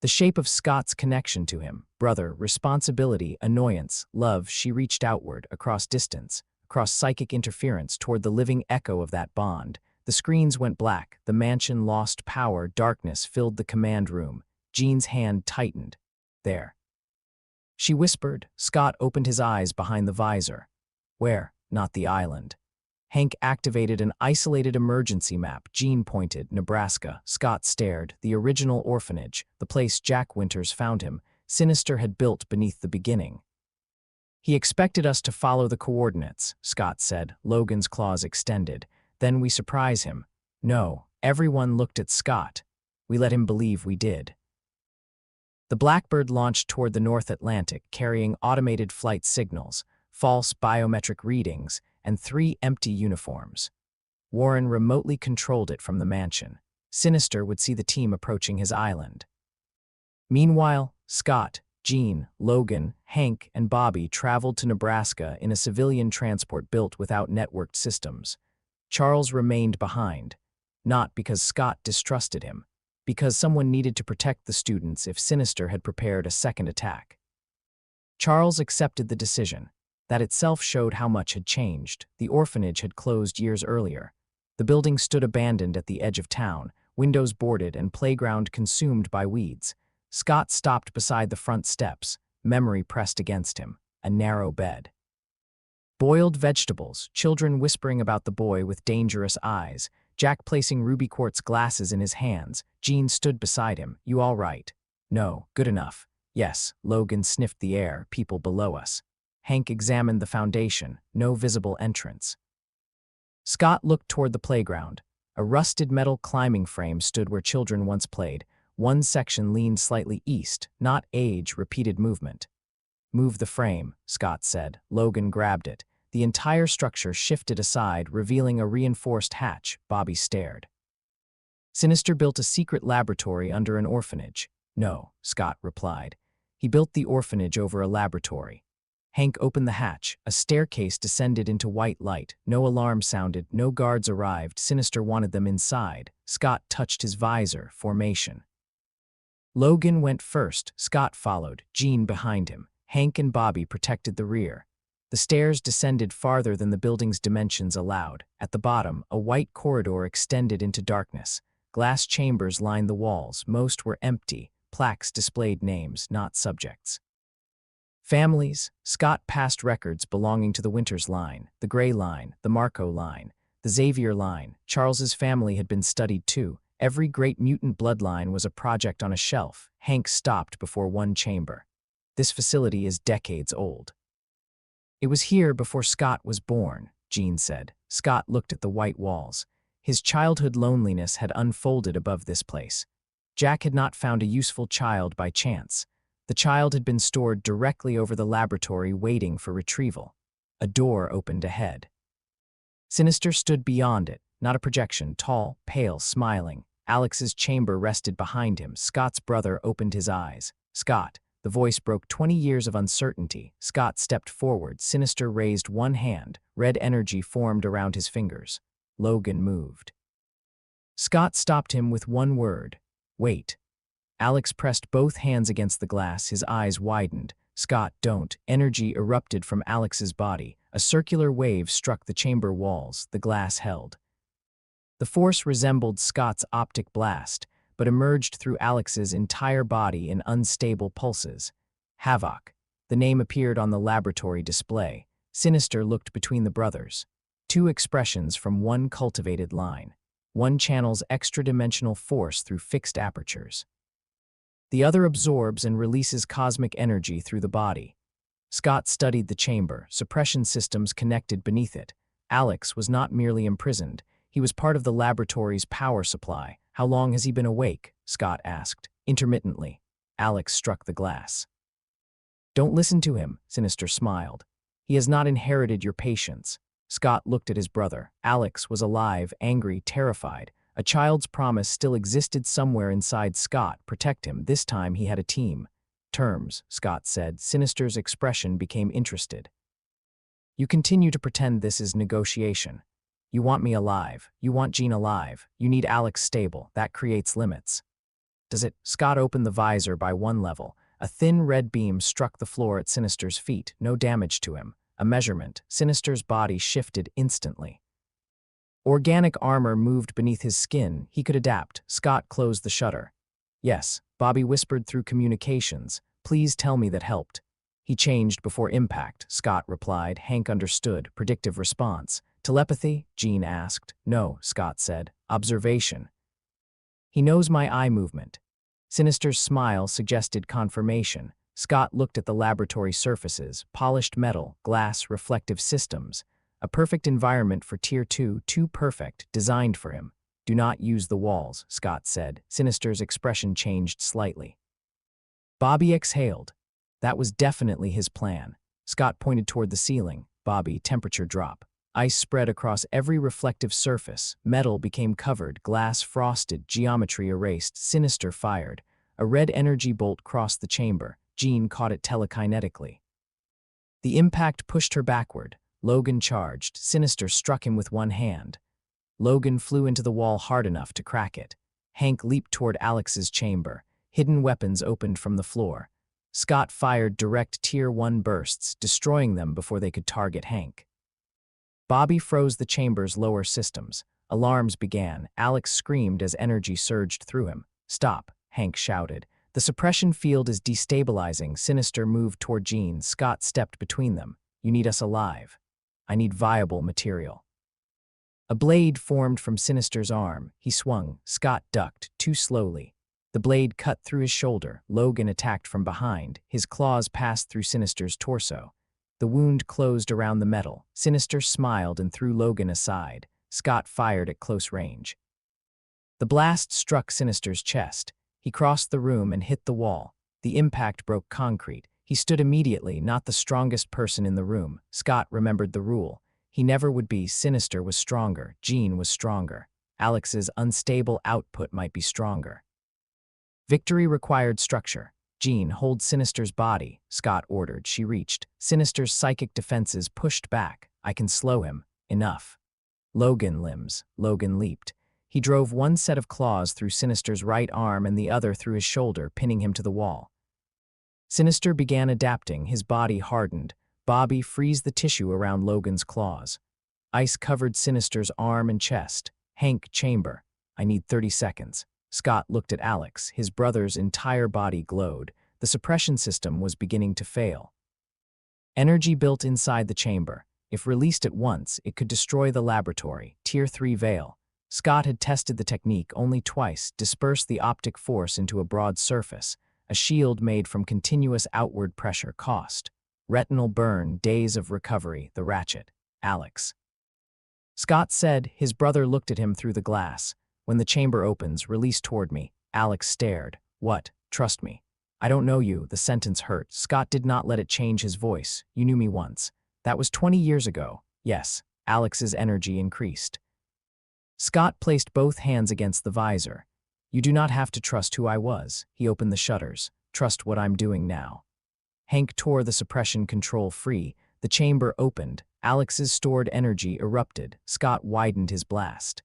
The shape of Scott's connection to him, brother, responsibility, annoyance, love, she reached outward, across distance, across psychic interference toward the living echo of that bond. The screens went black, the mansion lost power, darkness filled the command room. Jean's hand tightened. "There." She whispered. Scott opened his eyes behind the visor. "Where?" "Not the island." Hank activated an isolated emergency map. Jean pointed. "Nebraska." Scott stared. The original orphanage, the place Jack Winters found him, Sinister had built beneath the beginning. "He expected us to follow the coordinates," Scott said. Logan's claws extended. "Then we surprise him." "No." Everyone looked at Scott. "We let him believe we did." The Blackbird launched toward the North Atlantic, carrying automated flight signals, false biometric readings, and 3 empty uniforms. Warren remotely controlled it from the mansion. Sinister would see the team approaching his island. Meanwhile, Scott, Jean, Logan, Hank, and Bobby traveled to Nebraska in a civilian transport built without networked systems. Charles remained behind, not because Scott distrusted him, because someone needed to protect the students if Sinister had prepared a second attack. Charles accepted the decision. That itself showed how much had changed. The orphanage had closed years earlier. The building stood abandoned at the edge of town, windows boarded and playground consumed by weeds. Scott stopped beside the front steps, memory pressed against him, a narrow bed. Boiled vegetables, children whispering about the boy with dangerous eyes, Jack placing ruby quartz glasses in his hands. Jean stood beside him. "You all right?" "No." "Good enough." "Yes." Logan sniffed the air. "People below us." Hank examined the foundation. No visible entrance. Scott looked toward the playground. A rusted metal climbing frame stood where children once played. One section leaned slightly east, not age, repeated movement. "Move the frame," Scott said. Logan grabbed it. The entire structure shifted aside, revealing a reinforced hatch. Bobby stared. Sinister built a secret laboratory under an orphanage. "No," Scott replied. He built the orphanage over a laboratory. Hank opened the hatch. A staircase descended into white light. No alarm sounded. No guards arrived. Sinister wanted them inside. Scott touched his visor. Formation. Logan went first. Scott followed. Jean behind him. Hank and Bobby protected the rear. The stairs descended farther than the building's dimensions allowed. At the bottom, a white corridor extended into darkness. Glass chambers lined the walls. Most were empty. Plaques displayed names, not subjects. Families. Scott passed records belonging to the Winters line, the Gray line, the Marco line, the Xavier line. Charles's family had been studied too. Every great mutant bloodline was a project on a shelf. Hank stopped before one chamber. "This facility is decades old." "It was here before Scott was born," Jean said. Scott looked at the white walls. His childhood loneliness had unfolded above this place. Jack had not found a useful child by chance. The child had been stored directly over the laboratory, waiting for retrieval. A door opened ahead. Sinister stood beyond it, not a projection, tall, pale, smiling. Alex's chamber rested behind him. Scott's brother opened his eyes. "Scott." The voice broke. 20 years of uncertainty. Scott stepped forward. Sinister raised one hand. Red energy formed around his fingers. Logan moved. Scott stopped him with one word. "Wait." Alex pressed both hands against the glass. His eyes widened. "Scott, don't." Energy erupted from Alex's body. A circular wave struck the chamber walls. The glass held. The force resembled Scott's optic blast, but emerged through Alex's entire body in unstable pulses. "Havoc." The name appeared on the laboratory display. Sinister looked between the brothers. 2 expressions from one cultivated line. One channels extra-dimensional force through fixed apertures. The other absorbs and releases cosmic energy through the body. Scott studied the chamber, suppression systems connected beneath it. Alex was not merely imprisoned, he was part of the laboratory's power supply. How long has he been awake? Scott asked, intermittently. Alex struck the glass. Don't listen to him, Sinister smiled. He has not inherited your patience. Scott looked at his brother. Alex was alive, angry, terrified. A child's promise still existed somewhere inside Scott. Protect him. This time he had a team. Terms, Scott said. Sinister's expression became interested. You continue to pretend this is negotiation. You want me alive. You want Jean alive. You need Alex stable. That creates limits. Does it? Scott opened the visor by one level. A thin red beam struck the floor at Sinister's feet. No damage to him. A measurement. Sinister's body shifted instantly. Organic armor moved beneath his skin. He could adapt. Scott closed the shutter. Yes, Bobby whispered through communications. Please tell me that helped. He changed before impact, Scott replied. Hank understood. Predictive response. Telepathy? Jean asked. No, Scott said. Observation. He knows my eye movement. Sinister's smile suggested confirmation. Scott looked at the laboratory surfaces, polished metal, glass, reflective systems. A perfect environment for Tier 2, too perfect, designed for him. Do not use the walls, Scott said. Sinister's expression changed slightly. Bobby exhaled. That was definitely his plan. Scott pointed toward the ceiling. Bobby, temperature drop. Ice spread across every reflective surface. Metal became covered, glass frosted, geometry erased. Sinister fired. A red energy bolt crossed the chamber. Jean caught it telekinetically. The impact pushed her backward. Logan charged. Sinister struck him with one hand. Logan flew into the wall hard enough to crack it. Hank leaped toward Alex's chamber. Hidden weapons opened from the floor. Scott fired direct Tier 1 bursts, destroying them before they could target Hank. Bobby froze the chamber's lower systems. Alarms began. Alex screamed as energy surged through him. Stop, Hank shouted. The suppression field is destabilizing. Sinister moved toward Jean. Scott stepped between them. You need us alive. I need viable material. A blade formed from Sinister's arm. He swung. Scott ducked, too slowly. The blade cut through his shoulder. Logan attacked from behind. His claws passed through Sinister's torso. The wound closed around the metal. Sinister smiled and threw Logan aside. Scott fired at close range. The blast struck Sinister's chest. He crossed the room and hit the wall. The impact broke concrete. He stood immediately, not the strongest person in the room. Scott remembered the rule. He never would be. Sinister was stronger. Jean was stronger. Alex's unstable output might be stronger. Victory required structure. Jean, hold Sinister's body, Scott ordered. She reached. Sinister's psychic defenses pushed back. I can slow him. Enough. Logan limbs. Logan leaped. He drove one set of claws through Sinister's right arm and the other through his shoulder, pinning him to the wall. Sinister began adapting. His body hardened. Bobby freezed the tissue around Logan's claws. Ice covered Sinister's arm and chest. Hank, chamber. I need 30 seconds. Scott looked at Alex. His brother's entire body glowed. The suppression system was beginning to fail. Energy built inside the chamber. If released at once, it could destroy the laboratory. Tier 3 veil. Scott had tested the technique only twice, dispersed the optic force into a broad surface. A shield made from continuous outward pressure cost. Retinal burn, days of recovery, the ratchet. Alex. Scott said. His brother looked at him through the glass. When the chamber opens, release toward me. Alex stared. What? Trust me. I don't know you. The sentence hurt. Scott did not let it change his voice. You knew me once. That was 20 years ago. Yes. Alex's energy increased. Scott placed both hands against the visor. You do not have to trust who I was. He opened the shutters. Trust what I'm doing now. Hank tore the suppression control free. The chamber opened. Alex's stored energy erupted. Scott widened his blast.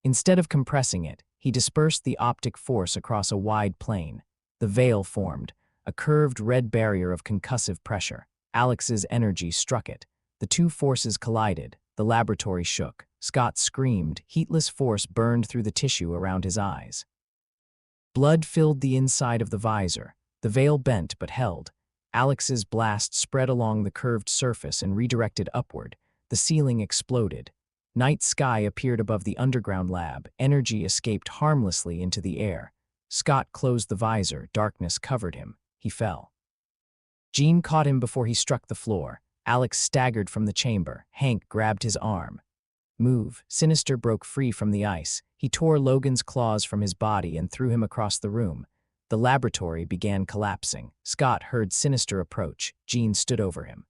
Instead of compressing it, he dispersed the optic force across a wide plane. The veil formed, a curved red barrier of concussive pressure. Alex's energy struck it. The two forces collided. The laboratory shook. Scott screamed. Heatless force burned through the tissue around his eyes. Blood filled the inside of the visor. The veil bent but held. Alex's blast spread along the curved surface and redirected upward. The ceiling exploded. Night sky appeared above the underground lab. Energy escaped harmlessly into the air. Scott closed the visor. Darkness covered him. He fell. Jean caught him before he struck the floor. Alex staggered from the chamber. Hank grabbed his arm. Move. Sinister broke free from the ice. He tore Logan's claws from his body and threw him across the room. The laboratory began collapsing. Scott heard Sinister approach. Jean stood over him.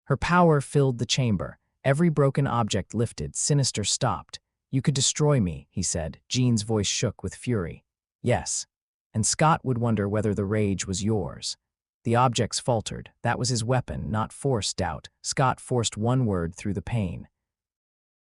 Her power filled the chamber. Every broken object lifted. Sinister stopped. "You could destroy me," he said. Jean's voice shook with fury. "Yes." And Scott would wonder whether the rage was yours. The objects faltered. That was his weapon, not forced doubt. Scott forced one word through the pain.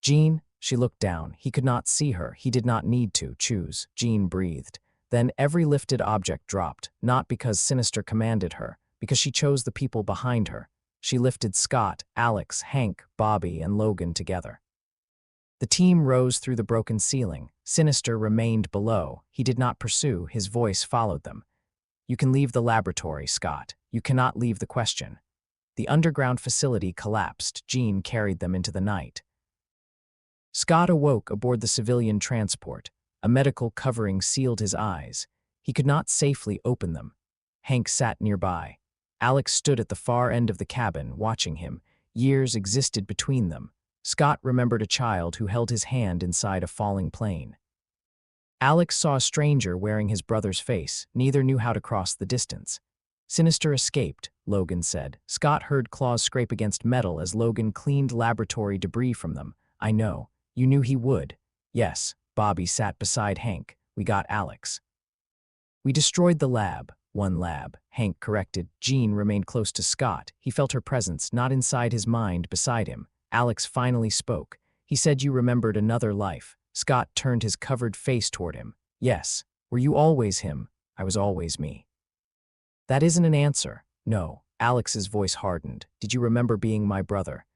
"Jean." She looked down. He could not see her. He did not need to choose. Jean breathed. Then every lifted object dropped, not because Sinister commanded her, because she chose the people behind her. She lifted Scott, Alex, Hank, Bobby, and Logan together. The team rose through the broken ceiling. Sinister remained below. He did not pursue. His voice followed them. "You can leave the laboratory, Scott. You cannot leave the question." The underground facility collapsed. Jean carried them into the night. Scott awoke aboard the civilian transport. A medical covering sealed his eyes. He could not safely open them. Hank sat nearby. Alex stood at the far end of the cabin, watching him. Years existed between them. Scott remembered a child who held his hand inside a falling plane. Alex saw a stranger wearing his brother's face. Neither knew how to cross the distance. Sinister escaped, Logan said. Scott heard claws scrape against metal as Logan cleaned laboratory debris from them. "I know. You knew he would." "Yes." Bobby sat beside Hank. "We got Alex." "We destroyed the lab." "One lab," Hank corrected. Jean remained close to Scott. He felt her presence, not inside his mind, beside him. Alex finally spoke. He said, "You remembered another life." Scott turned his covered face toward him. "Yes. Were you always him?" "I was always me." "That isn't an answer." "No." Alex's voice hardened. "Did you remember being my brother?"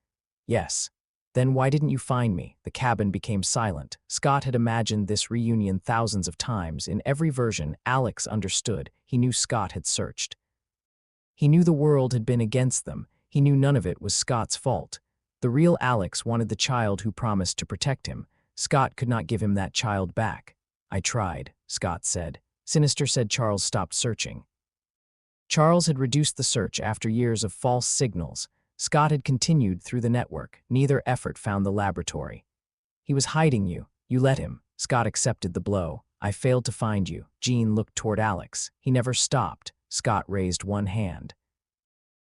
"Yes." "Then why didn't you find me?" The cabin became silent. Scott had imagined this reunion thousands of times. In every version, Alex understood. He knew Scott had searched. He knew the world had been against them. He knew none of it was Scott's fault. The real Alex wanted the child who promised to protect him. Scott could not give him that child back. "I tried," Scott said. Sinister said Charles stopped searching. Charles had reduced the search after years of false signals. Scott had continued through the network. Neither effort found the laboratory. "He was hiding you. You let him." Scott accepted the blow. "I failed to find you." Jean looked toward Alex. "He never stopped." Scott raised one hand.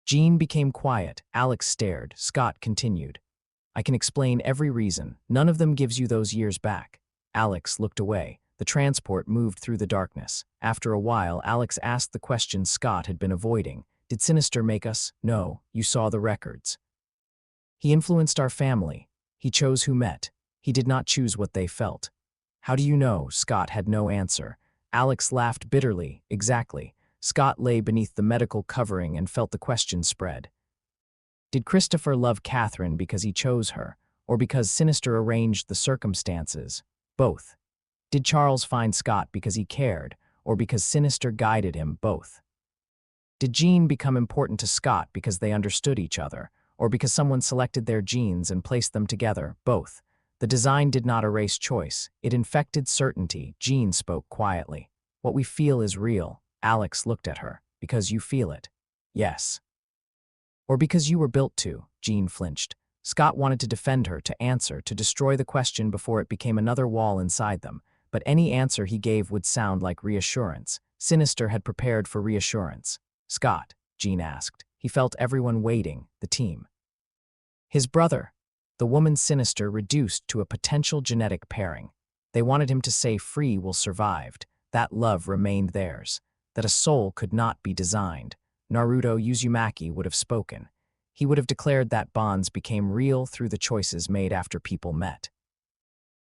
Jean became quiet. Alex stared. Scott continued. "I can explain every reason. None of them gives you those years back." Alex looked away. The transport moved through the darkness. After a while, Alex asked the question Scott had been avoiding. "Did Sinister make us?" "No, you saw the records." "He influenced our family. He chose who met. He did not choose what they felt." "How do you know?" Scott had no answer. Alex laughed bitterly. "Exactly." Scott lay beneath the medical covering and felt the question spread. Did Christopher love Catherine because he chose her, or because Sinister arranged the circumstances? Both. Did Charles find Scott because he cared, or because Sinister guided him? Both. Did Jean become important to Scott because they understood each other, or because someone selected their genes and placed them together? Both. The design did not erase choice. It infected certainty. Jean spoke quietly. "What we feel is real." Alex looked at her. "Because you feel it." "Yes." "Or because you were built to." Jean flinched. Scott wanted to defend her, to answer, to destroy the question before it became another wall inside them. But any answer he gave would sound like reassurance. Sinister had prepared for reassurance. "Scott," Jean asked. He felt everyone waiting, the team. "His brother." The woman Sinister reduced to a potential genetic pairing. They wanted him to say free will survived. That love remained theirs. That a soul could not be designed. Naruto Uzumaki would have spoken. He would have declared that bonds became real through the choices made after people met.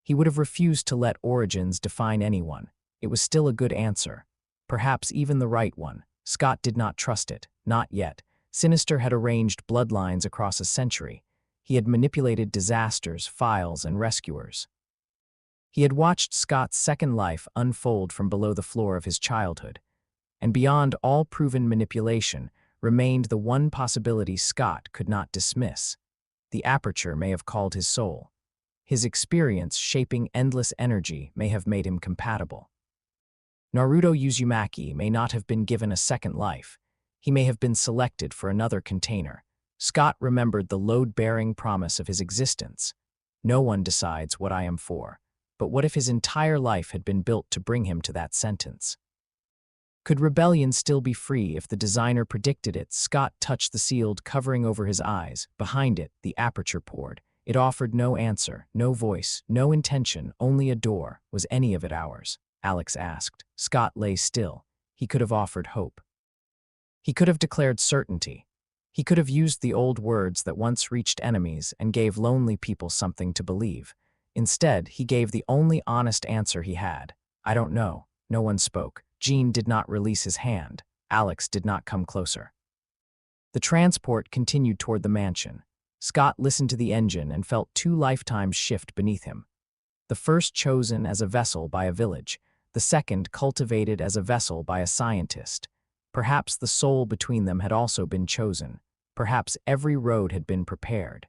He would have refused to let origins define anyone. It was still a good answer. Perhaps even the right one. Scott did not trust it. Not yet. Sinister had arranged bloodlines across a century. He had manipulated disasters, files, and rescuers. He had watched Scott's second life unfold from below the floor of his childhood. And beyond all proven manipulation remained the one possibility Scott could not dismiss. The aperture may have called his soul. His experience shaping endless energy may have made him compatible. Naruto Uzumaki may not have been given a second life. He may have been selected for another container. Scott remembered the load-bearing promise of his existence. No one decides what I am for. But what if his entire life had been built to bring him to that sentence? Could rebellion still be free if the designer predicted it? Scott touched the sealed covering over his eyes. Behind it, the aperture poured. It offered no answer, no voice, no intention, only a door. Was any of it ours? Alex asked. Scott lay still. He could have offered hope. He could have declared certainty. He could have used the old words that once reached enemies and gave lonely people something to believe. Instead, he gave the only honest answer he had. I don't know. No one spoke. Gene did not release his hand. Alex did not come closer. The transport continued toward the mansion. Scott listened to the engine and felt 2 lifetimes shift beneath him. The first chosen as a vessel by a village, the second cultivated as a vessel by a scientist. Perhaps the soul between them had also been chosen. Perhaps every road had been prepared.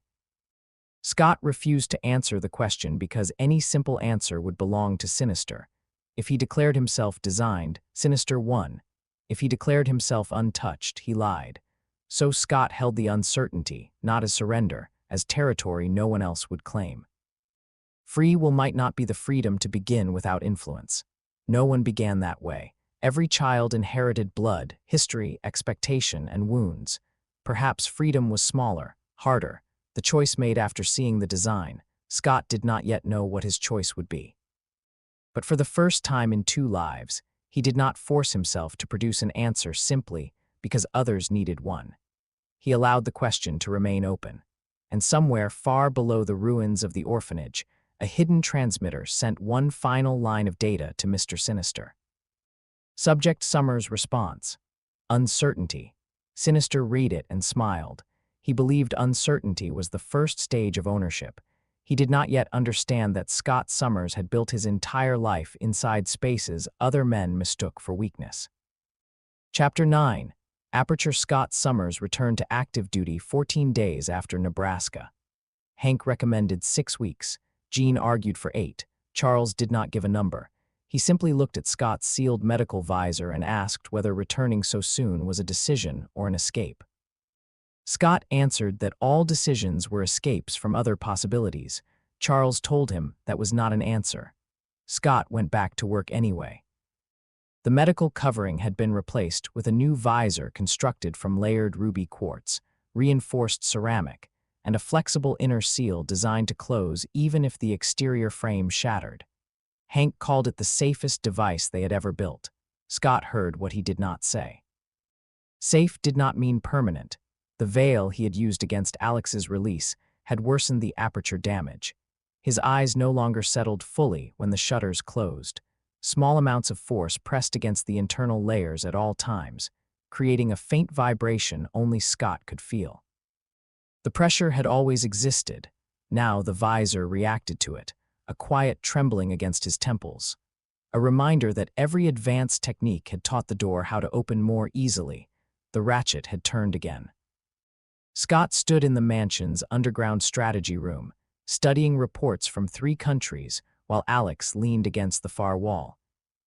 Scott refused to answer the question because any simple answer would belong to Sinister. If he declared himself designed, Sinister won. If he declared himself untouched, he lied. So Scott held the uncertainty, not as surrender, as territory no one else would claim. Free will might not be the freedom to begin without influence. No one began that way. Every child inherited blood, history, expectation, and wounds. Perhaps freedom was smaller, harder, the choice made after seeing the design. Scott did not yet know what his choice would be. But for the first time in 2 lives, he did not force himself to produce an answer simply because others needed one. He allowed the question to remain open. And somewhere far below the ruins of the orphanage, a hidden transmitter sent one final line of data to Mr. Sinister. Subject Summers' response. Uncertainty. Sinister read it and smiled. He believed uncertainty was the first stage of ownership. He did not yet understand that Scott Summers had built his entire life inside spaces other men mistook for weakness. Chapter 9. Aperture. Scott Summers returned to active duty 14 days after Nebraska. Hank recommended 6 weeks. Gene argued for 8. Charles did not give a number. He simply looked at Scott's sealed medical visor and asked whether returning so soon was a decision or an escape. Scott answered that all decisions were escapes from other possibilities. Charles told him that was not an answer. Scott went back to work anyway. The medical covering had been replaced with a new visor constructed from layered ruby quartz, reinforced ceramic, and a flexible inner seal designed to close even if the exterior frame shattered. Hank called it the safest device they had ever built. Scott heard what he did not say. Safe did not mean permanent. The veil he had used against Alex's release had worsened the aperture damage. His eyes no longer settled fully when the shutters closed. Small amounts of force pressed against the internal layers at all times, creating a faint vibration only Scott could feel. The pressure had always existed. Now the visor reacted to it, a quiet trembling against his temples. A reminder that every advanced technique had taught the door how to open more easily. The ratchet had turned again. Scott stood in the mansion's underground strategy room, studying reports from 3 countries, while Alex leaned against the far wall.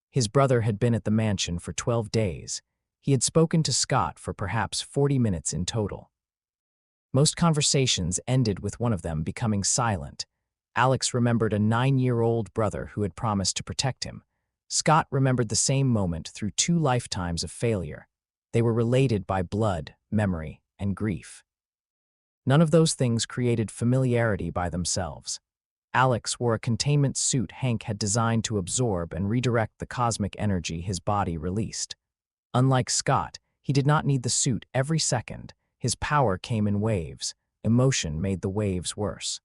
His brother had been at the mansion for 12 days. He had spoken to Scott for perhaps 40 minutes in total. Most conversations ended with one of them becoming silent. Alex remembered a 9-year-old brother who had promised to protect him. Scott remembered the same moment through 2 lifetimes of failure. They were related by blood, memory, and grief. None of those things created familiarity by themselves. Alex wore a containment suit Hank had designed to absorb and redirect the cosmic energy his body released. Unlike Scott, he did not need the suit every second. His power came in waves. Emotion made the waves worse.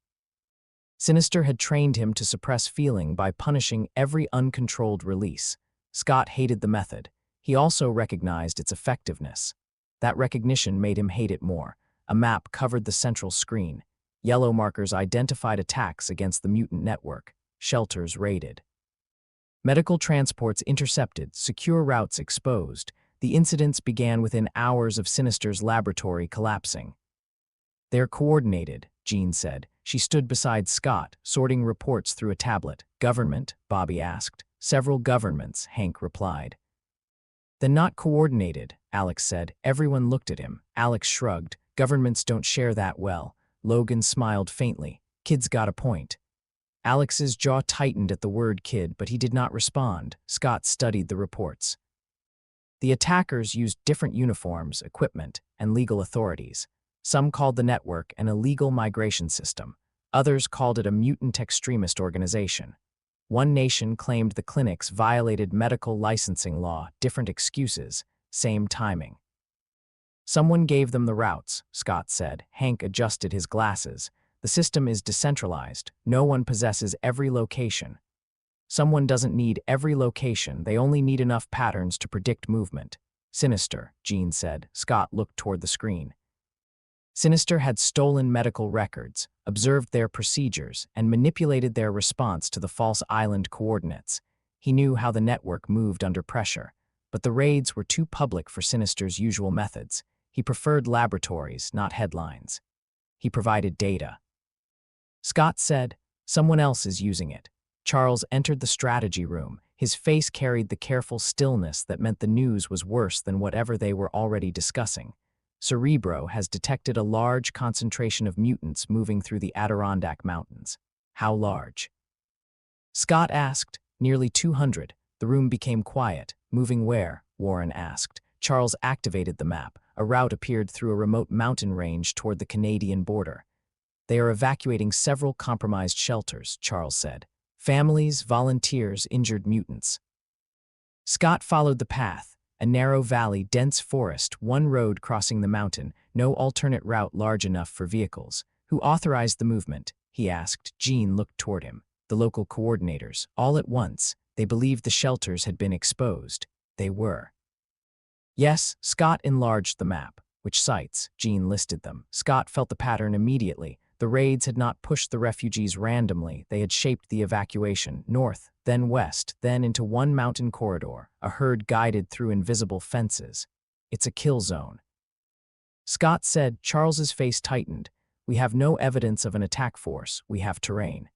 Sinister had trained him to suppress feeling by punishing every uncontrolled release. Scott hated the method. He also recognized its effectiveness. That recognition made him hate it more. A map covered the central screen. Yellow markers identified attacks against the mutant network. Shelters raided. Medical transports intercepted, secure routes exposed. The incidents began within hours of Sinister's laboratory collapsing. "They're coordinated," Gene said. She stood beside Scott, sorting reports through a tablet. Government, Bobby asked. Several governments, Hank replied. Then not coordinated, Alex said. Everyone looked at him. Alex shrugged. Governments don't share that well. Logan smiled faintly. Kid's got a point. Alex's jaw tightened at the word kid, but he did not respond. Scott studied the reports. The attackers used different uniforms, equipment, and legal authorities. Some called the network an illegal migration system. Others called it a mutant extremist organization. One nation claimed the clinics violated medical licensing law, different excuses, same timing. Someone gave them the routes, Scott said. Hank adjusted his glasses. The system is decentralized. No one possesses every location. Someone doesn't need every location, they only need enough patterns to predict movement. Sinister, Jean said. Scott looked toward the screen. Sinister had stolen medical records, observed their procedures, and manipulated their response to the false island coordinates. He knew how the network moved under pressure, but the raids were too public for Sinister's usual methods. He preferred laboratories, not headlines. He provided data. Scott said, "Someone else is using it." Charles entered the strategy room. His face carried the careful stillness that meant the news was worse than whatever they were already discussing. Cerebro has detected a large concentration of mutants moving through the Adirondack Mountains. How large? Scott asked. Nearly 200. The room became quiet. Moving where? Warren asked. Charles activated the map. A route appeared through a remote mountain range toward the Canadian border. They are evacuating several compromised shelters, Charles said. Families, volunteers, injured mutants. Scott followed the path. A narrow valley, dense forest, one road crossing the mountain, no alternate route large enough for vehicles. Who authorized the movement? He asked. Jean looked toward him. The local coordinators. All at once, they believed the shelters had been exposed. They were. Yes, Scott enlarged the map. Which sites? Jean listed them. Scott felt the pattern immediately. The raids had not pushed the refugees randomly. They had shaped the evacuation, north, then west, then into one mountain corridor, a herd guided through invisible fences. It's a kill zone. Scott said. Charles's face tightened. We have no evidence of an attack force. We have terrain.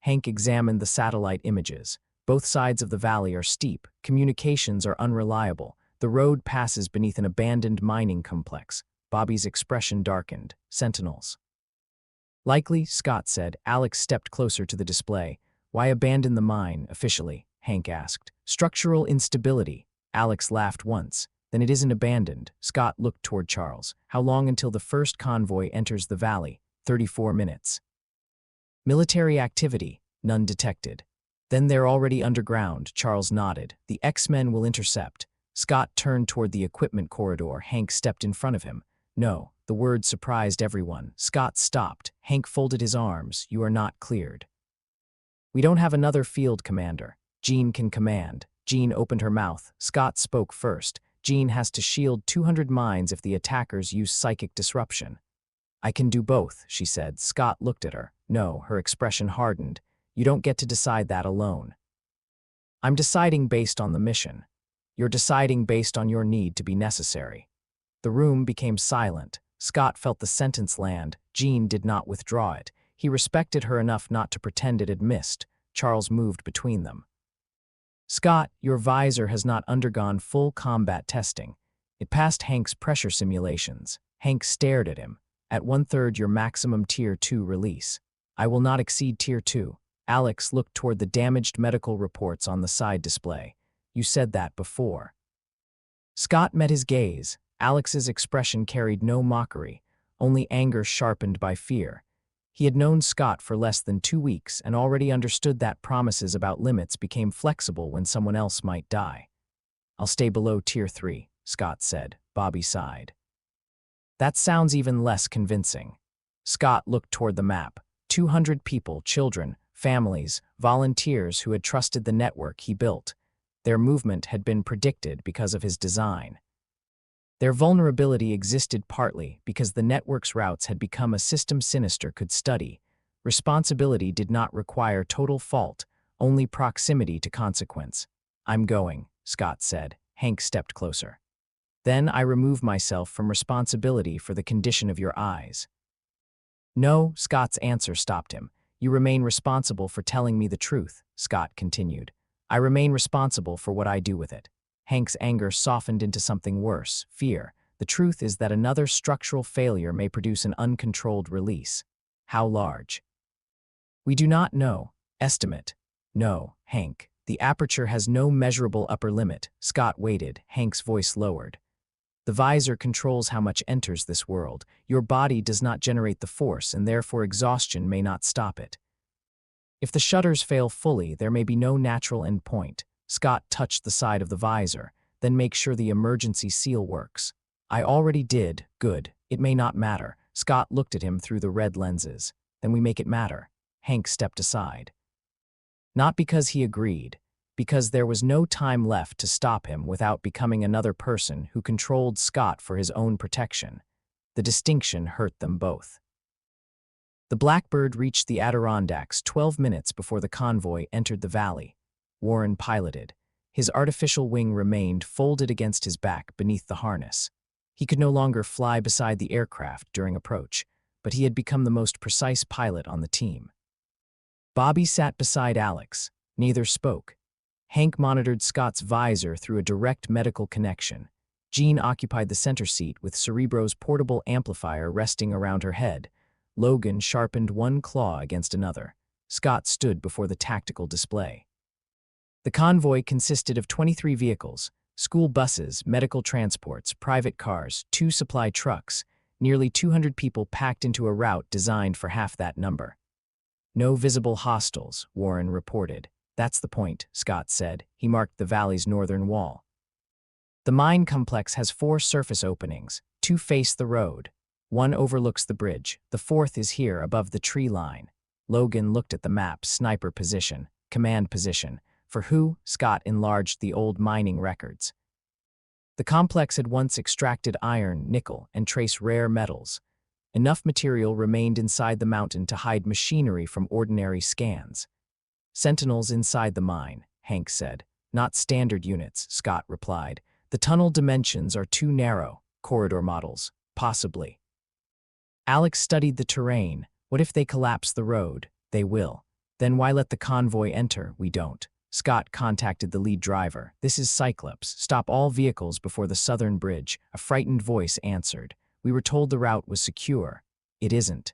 Hank examined the satellite images. Both sides of the valley are steep. Communications are unreliable. The road passes beneath an abandoned mining complex. Bobby's expression darkened. Sentinels. Likely, Scott said. Alex stepped closer to the display. Why abandon the mine, officially? Hank asked. Structural instability. Alex laughed once. Then it isn't abandoned. Scott looked toward Charles. How long until the first convoy enters the valley? 34 minutes. Military activity. None detected. Then they're already underground, Charles nodded. The X-Men will intercept. Scott turned toward the equipment corridor. Hank stepped in front of him. No. The word surprised everyone. Scott stopped. Hank folded his arms. You are not cleared. We don't have another field commander. Jean can command. Jean opened her mouth. Scott spoke first. Jean has to shield 200 minds if the attackers use psychic disruption. I can do both, she said. Scott looked at her. No, her expression hardened. You don't get to decide that alone. I'm deciding based on the mission. You're deciding based on your need to be necessary. The room became silent. Scott felt the sentence land. Jean did not withdraw it. He respected her enough not to pretend it had missed. Charles moved between them. Scott, your visor has not undergone full combat testing. It passed Hank's pressure simulations. Hank stared at him. At 1/3 your maximum Tier 2 release. I will not exceed Tier 2. Alex looked toward the damaged medical reports on the side display. You said that before. Scott met his gaze. Alex's expression carried no mockery, only anger sharpened by fear. He had known Scott for less than 2 weeks and already understood that promises about limits became flexible when someone else might die. I'll stay below Tier 3, Scott said. Bobby sighed. That sounds even less convincing. Scott looked toward the map. 200 people, children, families, volunteers who had trusted the network he built. Their movement had been predicted because of his design. Their vulnerability existed partly because the network's routes had become a system Sinister could study. Responsibility did not require total fault, only proximity to consequence. I'm going, Scott said. Hank stepped closer. Then I remove myself from responsibility for the condition of your eyes. No, Scott's answer stopped him. You remain responsible for telling me the truth, Scott continued. I remain responsible for what I do with it. Hank's anger softened into something worse, fear. The truth is that another structural failure may produce an uncontrolled release. How large? We do not know. Estimate. No, Hank. The aperture has no measurable upper limit. Scott waited, Hank's voice lowered. The visor controls how much enters this world. Your body does not generate the force, and therefore exhaustion may not stop it. If the shutters fail fully, there may be no natural end point. Scott touched the side of the visor, then make sure the emergency seal works. I already did. Good. It may not matter. Scott looked at him through the red lenses. Then we make it matter. Hank stepped aside. Not because he agreed, because there was no time left to stop him without becoming another person who controlled Scott for his own protection. The distinction hurt them both. The Blackbird reached the Adirondacks 12 minutes before the convoy entered the valley. Warren piloted. His artificial wing remained folded against his back beneath the harness. He could no longer fly beside the aircraft during approach, but he had become the most precise pilot on the team. Bobby sat beside Alex. Neither spoke. Hank monitored Scott's visor through a direct medical connection. Jean occupied the center seat with Cerebro's portable amplifier resting around her head. Logan sharpened one claw against another. Scott stood before the tactical display. The convoy consisted of 23 vehicles, school buses, medical transports, private cars, 2 supply trucks, nearly 200 people packed into a route designed for half that number. No visible hostiles, Warren reported. That's the point, Scott said. He marked the valley's northern wall. The mine complex has 4 surface openings. 2 face the road. 1 overlooks the bridge. The 4th is here above the tree line. Logan looked at the map. Sniper position. Command position. For who? Scott enlarged the old mining records. The complex had once extracted iron, nickel, and trace rare metals. Enough material remained inside the mountain to hide machinery from ordinary scans. Sentinels inside the mine, Hank said. Not standard units, Scott replied. The tunnel dimensions are too narrow. Corridor models, possibly. Alex studied the terrain. What if they collapse the road? They will. Then why let the convoy enter? We don't. Scott contacted the lead driver. This is Cyclops. Stop all vehicles before the southern bridge. A frightened voice answered. We were told the route was secure. It isn't.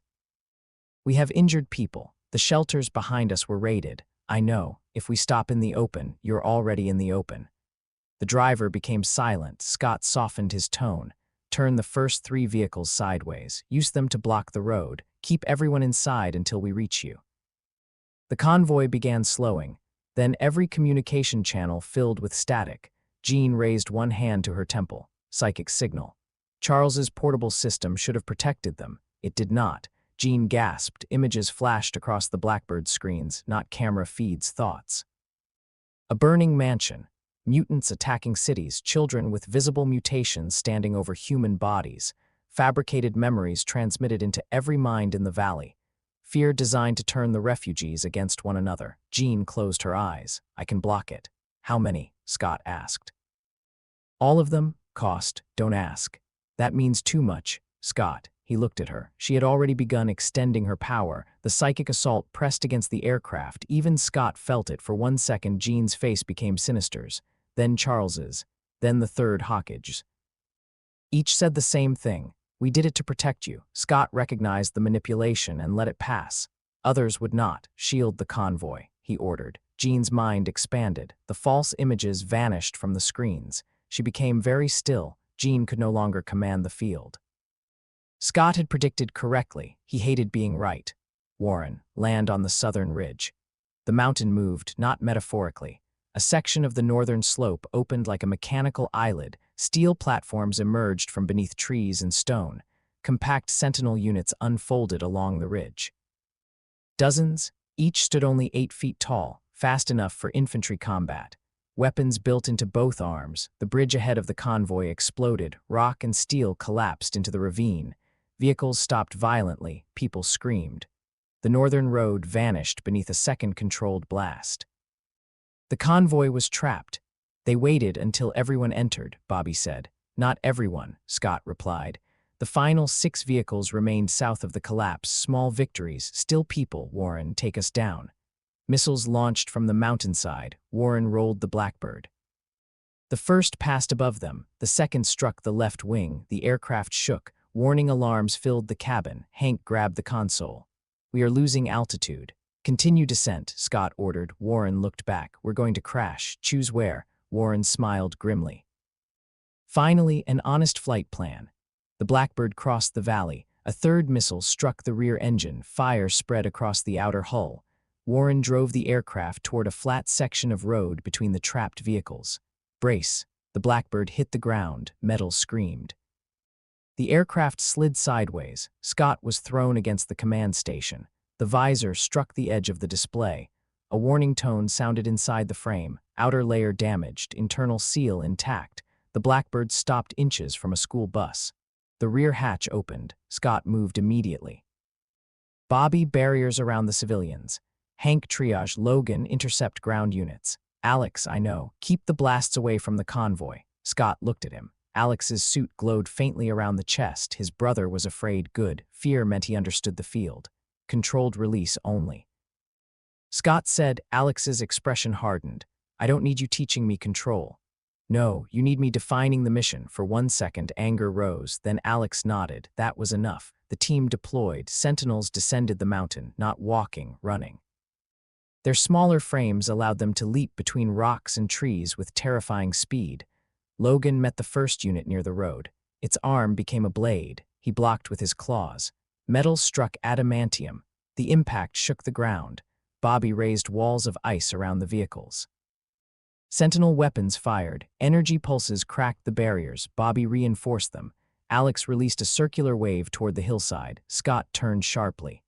We have injured people. The shelters behind us were raided. I know. If we stop in the open, you're already in the open. The driver became silent. Scott softened his tone. Turn the first 3 vehicles sideways. Use them to block the road. Keep everyone inside until we reach you. The convoy began slowing. Then every communication channel filled with static. Jean raised one hand to her temple. Psychic signal. Charles's portable system should have protected them. It did not. Jean gasped. Images flashed across the Blackbird screens, not camera feeds, thoughts. A burning mansion. Mutants attacking cities, children with visible mutations standing over human bodies. Fabricated memories transmitted into every mind in the valley. Fear designed to turn the refugees against one another. Jean closed her eyes. I can block it. How many? Scott asked. All of them? Cost. Don't ask. That means too much, Scott. He looked at her. She had already begun extending her power. The psychic assault pressed against the aircraft. Even Scott felt it. For 1 second, Jean's face became Sinister's. Then Charles's. Then the third Hawkage's. Each said the same thing. We did it to protect you. Scott recognized the manipulation and let it pass. Others would not. Shield the convoy, he ordered. Jean's mind expanded. The false images vanished from the screens. She became very still. Jean could no longer command the field. Scott had predicted correctly. He hated being right. Warren, land on the southern ridge. The mountain moved, not metaphorically. A section of the northern slope opened like a mechanical eyelid. Steel platforms emerged from beneath trees and stone. Compact sentinel units unfolded along the ridge. Dozens, each stood only 8 feet tall, fast enough for infantry combat. Weapons built into both arms. The bridge ahead of the convoy exploded. Rock and steel collapsed into the ravine. Vehicles stopped violently. People screamed. The northern road vanished beneath a second controlled blast. The convoy was trapped. They waited until everyone entered, Bobby said. Not everyone, Scott replied. The final 6 vehicles remained south of the collapse. Small victories, still people, Warren, take us down. Missiles launched from the mountainside. Warren rolled the Blackbird. The first passed above them. The second struck the left wing. The aircraft shook. Warning alarms filled the cabin. Hank grabbed the console. We are losing altitude. Continue descent, Scott ordered. Warren looked back. We're going to crash. Choose where. Warren smiled grimly. Finally, an honest flight plan. The Blackbird crossed the valley. A third missile struck the rear engine. Fire spread across the outer hull. Warren drove the aircraft toward a flat section of road between the trapped vehicles. Brace. The Blackbird hit the ground. Metal screamed. The aircraft slid sideways. Scott was thrown against the command station. The visor struck the edge of the display. A warning tone sounded inside the frame. Outer layer damaged, internal seal intact. The Blackbird stopped inches from a school bus. The rear hatch opened. Scott moved immediately. Bobby, barriers around the civilians. Hank, triage. Logan, intercept ground units. Alex, I know. Keep the blasts away from the convoy. Scott looked at him. Alex's suit glowed faintly around the chest. His brother was afraid. Good. Fear meant he understood the field. Controlled release only. Scott said. Alex's expression hardened. I don't need you teaching me control. No, you need me defining the mission. For 1 second, anger rose. Then Alex nodded. That was enough. The team deployed. Sentinels descended the mountain, not walking, running. Their smaller frames allowed them to leap between rocks and trees with terrifying speed. Logan met the first unit near the road. Its arm became a blade. He blocked with his claws. Metal struck adamantium. The impact shook the ground. Bobby raised walls of ice around the vehicles. Sentinel weapons fired. Energy pulses cracked the barriers. Bobby reinforced them. Alex released a circular wave toward the hillside. Scott turned sharply.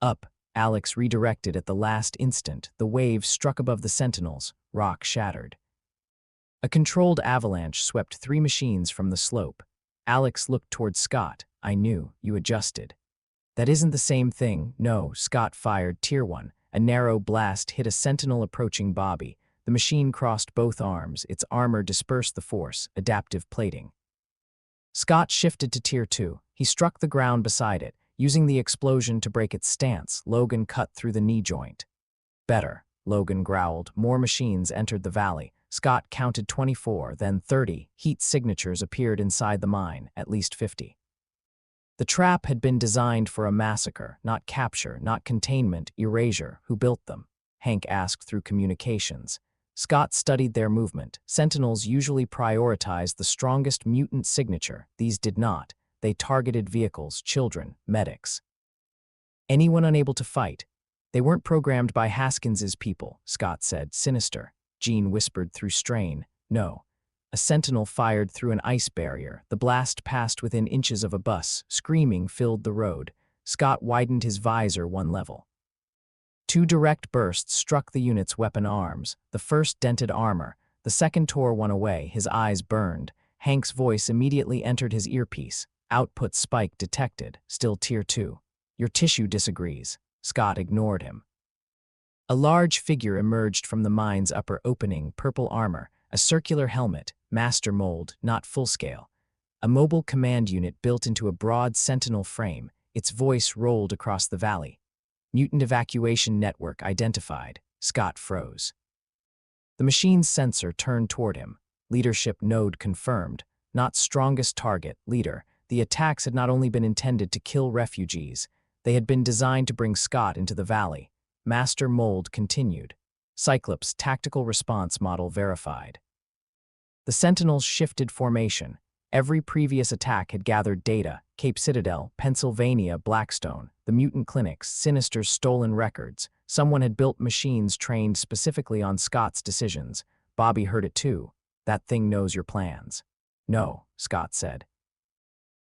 Up. Alex redirected at the last instant. The wave struck above the Sentinels. Rock shattered. A controlled avalanche swept 3 machines from the slope. Alex looked toward Scott. I knew. You adjusted. That isn't the same thing. No. Scott fired. Tier 1. A narrow blast hit a Sentinel approaching Bobby. The machine crossed both arms. Its armor dispersed the force. Adaptive plating. Scott shifted to Tier 2. He struck the ground beside it. Using the explosion to break its stance, Logan cut through the knee joint. Better, Logan growled. More machines entered the valley. Scott counted 24, then 30. Heat signatures appeared inside the mine, at least 50. The trap had been designed for a massacre, not capture, not containment, erasure. Who built them? Hank asked through communications. Scott studied their movement. Sentinels usually prioritized the strongest mutant signature. These did not. They targeted vehicles, children, medics. Anyone unable to fight. They weren't programmed by Haskins's people, Scott said, sinister. Jean whispered through strain. No. A Sentinel fired through an ice barrier. The blast passed within inches of a bus. Screaming filled the road. Scott widened his visor 1 level. 2 direct bursts struck the unit's weapon arms. The first dented armor. The second tore one away. His eyes burned. Hank's voice immediately entered his earpiece. Output spike detected. Still Tier 2. Your tissue disagrees. Scott ignored him. A large figure emerged from the mine's upper opening. Purple armor. A circular helmet. Master mold, not full-scale. A mobile command unit built into a broad Sentinel frame. Its voice rolled across the valley. Mutant evacuation network identified. Scott froze. The machine's sensor turned toward him. Leadership node confirmed. Not strongest target, leader. The attacks had not only been intended to kill refugees, they had been designed to bring Scott into the valley. Master mold continued. Cyclops tactical response model verified. The Sentinels shifted formation. Every previous attack had gathered data. Cape Citadel, Pennsylvania, Blackstone, the mutant clinics, Sinister's stolen records. Someone had built machines trained specifically on Scott's decisions. Bobby heard it too. That thing knows your plans. No, Scott said.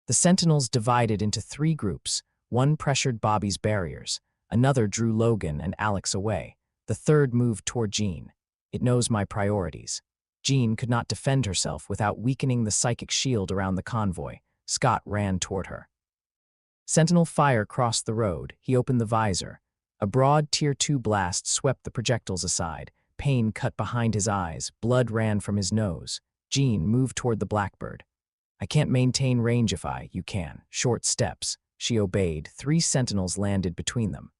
The Sentinels divided into 3 groups. One pressured Bobby's barriers. Another drew Logan and Alex away. The third moved toward Jean. It knows my priorities. Jean could not defend herself without weakening the psychic shield around the convoy. Scott ran toward her. Sentinel fire crossed the road. He opened the visor. A broad Tier 2 blast swept the projectiles aside. Pain cut behind his eyes. Blood ran from his nose. Jean moved toward the Blackbird. I can't maintain range if you can. Short steps. She obeyed. 3 sentinels landed between them.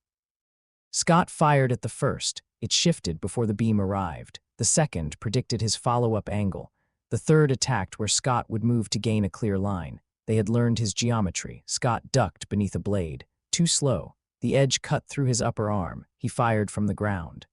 Scott fired at the first. It shifted before the beam arrived. The second predicted his follow-up angle. The third attacked where Scott would move to gain a clear line. They had learned his geometry. Scott ducked beneath a blade. Too slow. The edge cut through his upper arm. He fired from the ground.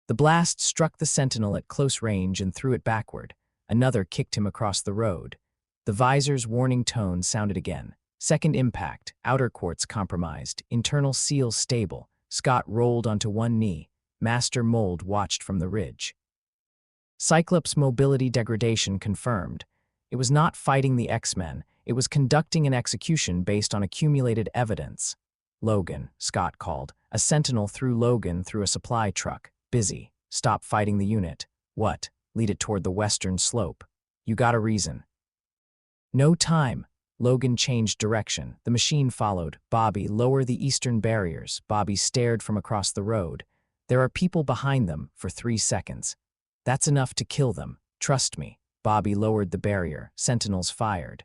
The blast struck the sentinel at close range and threw it backward. Another kicked him across the road. The visor's warning tone sounded again. Second impact, outer quartz compromised, internal seal stable. Scott rolled onto one knee. Master Mold watched from the ridge. Cyclops' mobility degradation confirmed. It was not fighting the X-Men, it was conducting an execution based on accumulated evidence. Logan, Scott called. A sentinel threw Logan through a supply truck. Busy. Stop fighting the unit. What? Lead it toward the western slope. You got a reason. No time. Logan changed direction. The machine followed. Bobby, lower the eastern barriers. Bobby stared from across the road. There are people behind them for 3 seconds. That's enough to kill them. Trust me. Bobby lowered the barrier. Sentinels fired.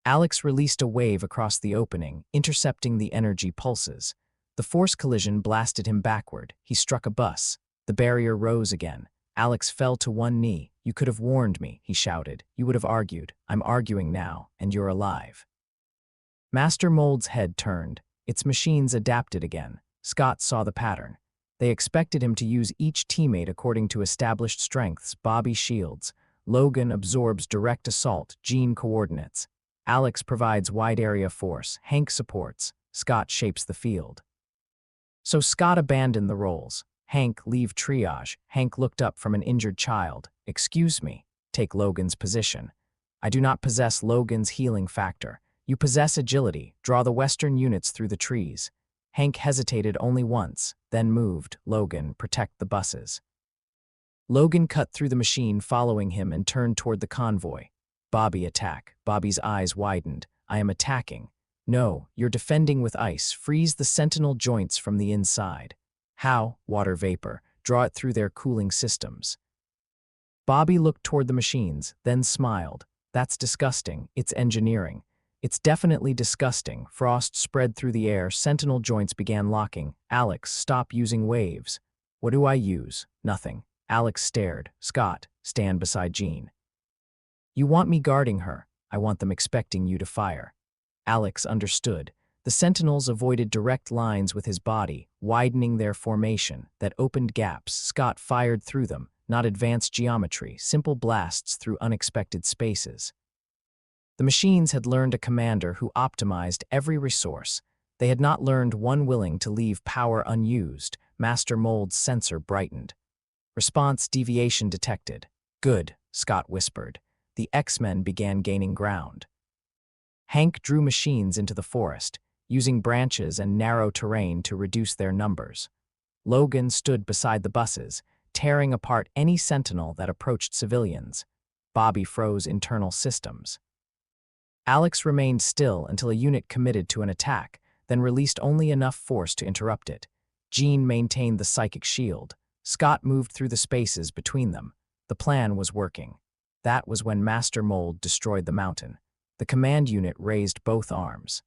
Alex released a wave across the opening, intercepting the energy pulses. The force collision blasted him backward. He struck a bus. The barrier rose again. Alex fell to one knee. You could have warned me, he shouted. You would have argued. I'm arguing now, and you're alive. Master Mold's head turned. Its machines adapted again. Scott saw the pattern. They expected him to use each teammate according to established strengths. Bobby shields. Logan absorbs direct assault, gene coordinates. Alex provides wide area force. Hank supports. Scott shapes the field. So Scott abandoned the roles. Hank, leave triage. Hank looked up from an injured child. Excuse me. Take Logan's position. I do not possess Logan's healing factor. You possess agility. Draw the western units through the trees. Hank hesitated only once, then moved. Logan, protect the buses. Logan cut through the machine following him and turned toward the convoy. Bobby, attack. Bobby's eyes widened. I am attacking. No, you're defending with ice. Freeze the sentinel joints from the inside. How? Water vapor. Draw it through their cooling systems. Bobby looked toward the machines, then smiled. That's disgusting. It's engineering. It's definitely disgusting. Frost spread through the air. Sentinel joints began locking. Alex, stop using waves. What do I use? Nothing. Alex stared. Scott, stand beside Jean. You want me guarding her. I want them expecting you to fire. Alex understood. The sentinels avoided direct lines with his body, widening their formation that opened gaps. Scott fired through them, not advanced geometry, simple blasts through unexpected spaces. The machines had learned a commander who optimized every resource. They had not learned one willing to leave power unused. Master Mold's sensor brightened. Response deviation detected. Good, Scott whispered. The X-Men began gaining ground. Hank drew machines into the forest, using branches and narrow terrain to reduce their numbers. Logan stood beside the buses, tearing apart any sentinel that approached civilians. Bobby froze internal systems. Alex remained still until a unit committed to an attack, then released only enough force to interrupt it. Jean maintained the psychic shield. Scott moved through the spaces between them. The plan was working. That was when Master Mold destroyed the mountain. The command unit raised both arms.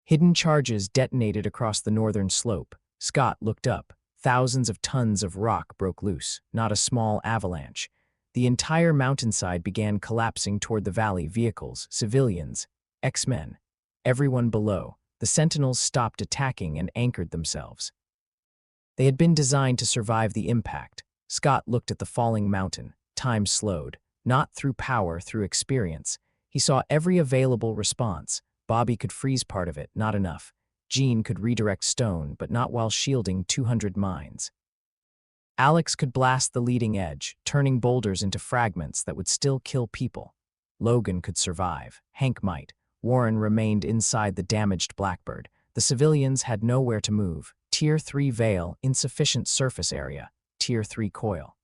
Hidden charges detonated across the northern slope. Scott looked up. Thousands of tons of rock broke loose, not a small avalanche. The entire mountainside began collapsing toward the valley. Vehicles, civilians, X-Men, everyone below. The sentinels stopped attacking and anchored themselves. They had been designed to survive the impact. Scott looked at the falling mountain. Time slowed, not through power, through experience. He saw every available response. Bobby could freeze part of it, not enough. Jean could redirect stone, but not while shielding 200 mines. Alex could blast the leading edge, turning boulders into fragments that would still kill people. Logan could survive. Hank might. Warren remained inside the damaged Blackbird. The civilians had nowhere to move. Tier 3 Veil, insufficient surface area. Tier 3 Coil.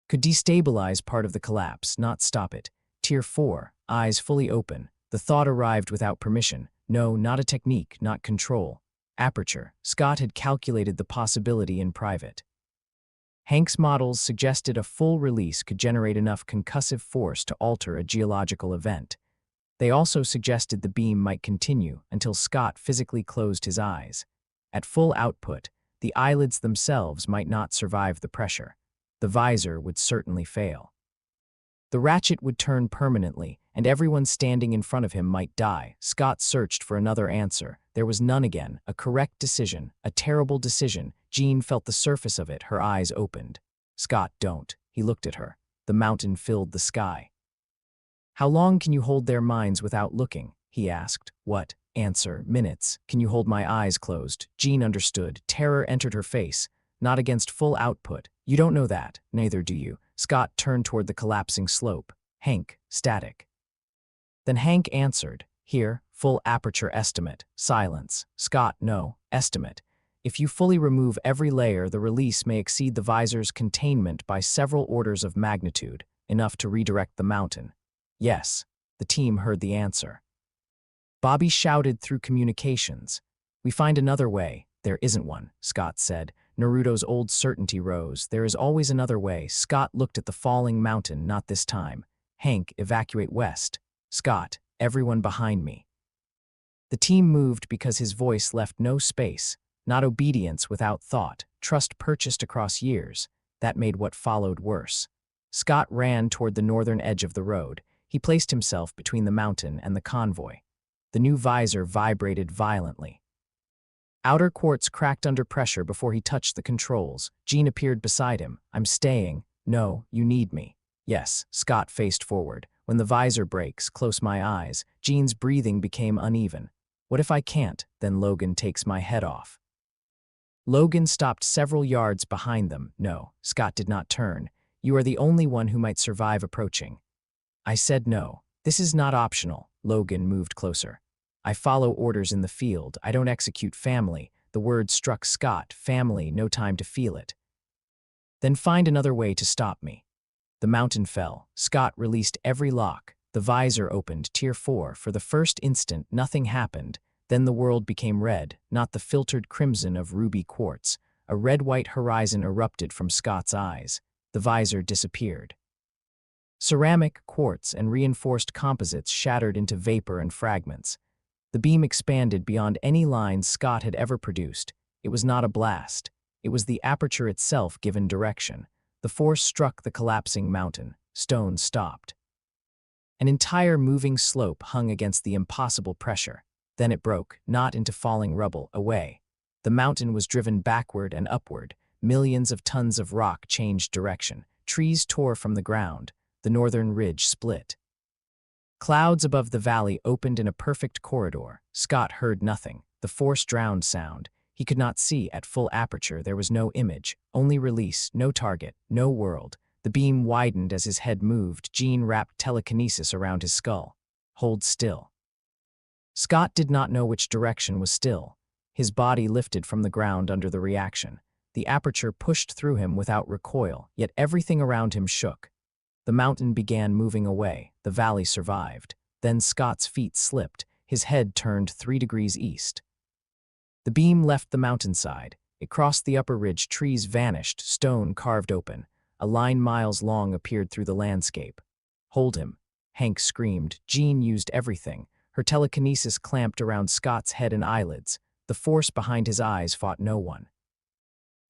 Could destabilize part of the collapse, not stop it. Tier 4, eyes fully open. The thought arrived without permission. No, not a technique, not control. Aperture. Scott had calculated the possibility in private. Hank's models suggested a full release could generate enough concussive force to alter a geological event. They also suggested the beam might continue until Scott physically closed his eyes. At full output, the eyelids themselves might not survive the pressure. The visor would certainly fail. The ratchet would turn permanently, and everyone standing in front of him might die. Scott searched for another answer. There was none again. A correct decision, a terrible decision. Jean felt the surface of it, her eyes opened. Scott, don't. He looked at her. The mountain filled the sky. How long can you hold their minds without looking? He asked. What? Answer, minutes. Can you hold my eyes closed? Jean understood. Terror entered her face. Not against full output. You don't know that. Neither do you. Scott turned toward the collapsing slope. Hank, static. Then Hank answered. Here, full aperture estimate. Silence. Scott, no. Estimate. If you fully remove every layer, the release may exceed the visor's containment by several orders of magnitude, enough to redirect the mountain. Yes. The team heard the answer. Bobby shouted through communications. We find another way. There isn't one, Scott said. Naruto's old certainty rose. There is always another way. Scott looked at the falling mountain, not this time. Hank, evacuate west. Scott, everyone behind me. The team moved because his voice left no space, not obedience without thought, trust purchased across years. That made what followed worse. Scott ran toward the northern edge of the road. He placed himself between the mountain and the convoy. The new visor vibrated violently. Outer quartz cracked under pressure before he touched the controls. Jean appeared beside him. I'm staying. No, you need me. Yes, Scott faced forward. When the visor breaks, close my eyes. Jean's breathing became uneven. What if I can't? Then Logan takes my head off. Logan stopped several yards behind them. No, Scott did not turn. You are the only one who might survive approaching. I said no. This is not optional. Logan moved closer. I follow orders in the field. I don't execute family. The word struck Scott. Family, no time to feel it. Then find another way to stop me. The mountain fell. Scott released every lock. The visor opened, Tier 4. For the first instant, nothing happened. Then the world became red, not the filtered crimson of ruby quartz. A red-white horizon erupted from Scott's eyes. The visor disappeared. Ceramic, quartz, and reinforced composites shattered into vapor and fragments. The beam expanded beyond any lines Scott had ever produced. It was not a blast. It was the aperture itself given direction. The force struck the collapsing mountain. Stone stopped. An entire moving slope hung against the impossible pressure. Then it broke, not into falling rubble, away. The mountain was driven backward and upward. Millions of tons of rock changed direction. Trees tore from the ground. The northern ridge split. Clouds above the valley opened in a perfect corridor. Scott heard nothing. The force drowned sound. He could not see at full aperture. There was no image, only release, no target, no world. The beam widened as his head moved. Jean wrapped telekinesis around his skull. Hold still. Scott did not know which direction was still. His body lifted from the ground under the reaction. The aperture pushed through him without recoil, yet everything around him shook. The mountain began moving away. The valley survived. Then Scott's feet slipped. His head turned 3 degrees east. The beam left the mountainside. It crossed the upper ridge. Trees vanished, stone carved open. A line miles long appeared through the landscape. Hold him. Hank screamed. Jean used everything. Her telekinesis clamped around Scott's head and eyelids. The force behind his eyes fought no one.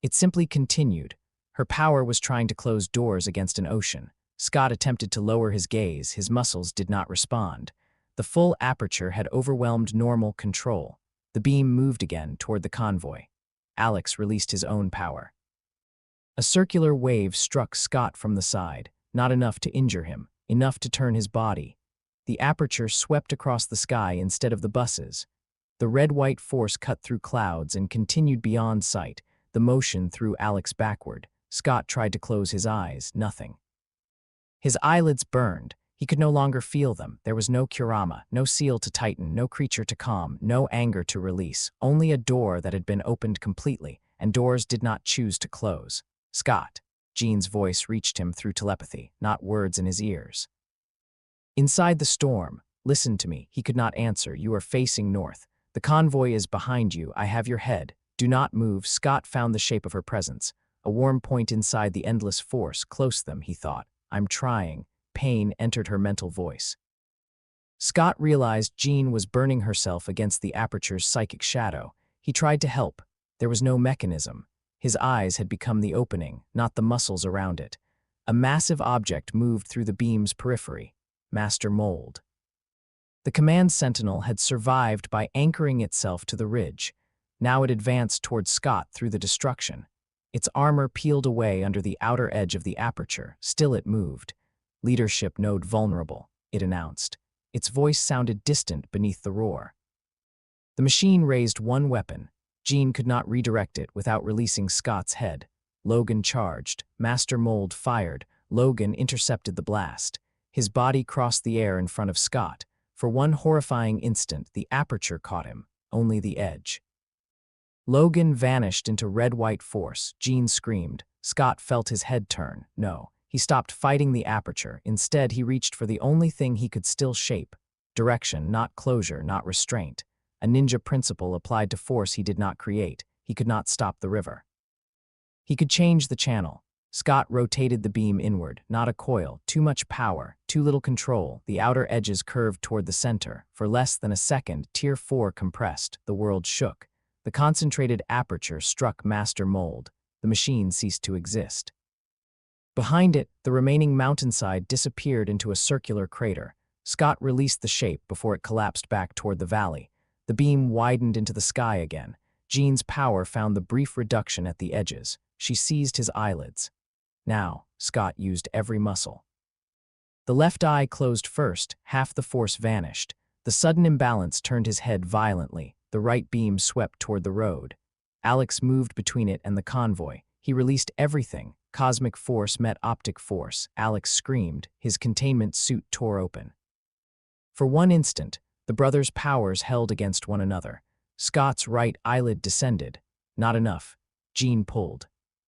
It simply continued. Her power was trying to close doors against an ocean. Scott attempted to lower his gaze. His muscles did not respond. The full aperture had overwhelmed normal control. The beam moved again toward the convoy. Alex released his own power. A circular wave struck Scott from the side, not enough to injure him, enough to turn his body. The aperture swept across the sky instead of the buses. The red-white force cut through clouds and continued beyond sight. The motion threw Alex backward. Scott tried to close his eyes. Nothing. His eyelids burned. He could no longer feel them. There was no Kurama, no seal to tighten, no creature to calm, no anger to release, only a door that had been opened completely, and doors did not choose to close. Scott. Jean's voice reached him through telepathy, not words in his ears. Inside the storm. Listen to me. He could not answer. You are facing north. The convoy is behind you. I have your head. Do not move. Scott found the shape of her presence. A warm point inside the endless force, close them, he thought. I'm trying. Pain entered her mental voice. Scott realized Jean was burning herself against the aperture's psychic shadow. He tried to help. There was no mechanism. His eyes had become the opening, not the muscles around it. A massive object moved through the beam's periphery. Master Mold. The command sentinel had survived by anchoring itself to the ridge. Now it advanced toward Scott through the destruction. Its armor peeled away under the outer edge of the aperture. Still it moved. Leadership node vulnerable, it announced. Its voice sounded distant beneath the roar. The machine raised one weapon. Jean could not redirect it without releasing Scott's head. Logan charged. Master Mold fired. Logan intercepted the blast. His body crossed the air in front of Scott. For one horrifying instant, the aperture caught him, only the edge. Logan vanished into red-white force. Jean screamed. Scott felt his head turn. No. He stopped fighting the aperture. Instead, he reached for the only thing he could still shape. Direction, not closure, not restraint. A ninja principle applied to force he did not create. He could not stop the river. He could change the channel. Scott rotated the beam inward, not a coil. Too much power, too little control. The outer edges curved toward the center. For less than a second, Tier 4 compressed. The world shook. The concentrated aperture struck Master Mold. The machine ceased to exist. Behind it, the remaining mountainside disappeared into a circular crater. Scott released the shape before it collapsed back toward the valley. The beam widened into the sky again. Jean's power found the brief reduction at the edges. She seized his eyelids. Now, Scott used every muscle. The left eye closed first. Half the force vanished. The sudden imbalance turned his head violently. The right beam swept toward the road. Alex moved between it and the convoy. He released everything. Cosmic force met optic force. Alex screamed. His containment suit tore open. For one instant, the brothers' powers held against one another. Scott's right eyelid descended. Not enough. Jean pulled.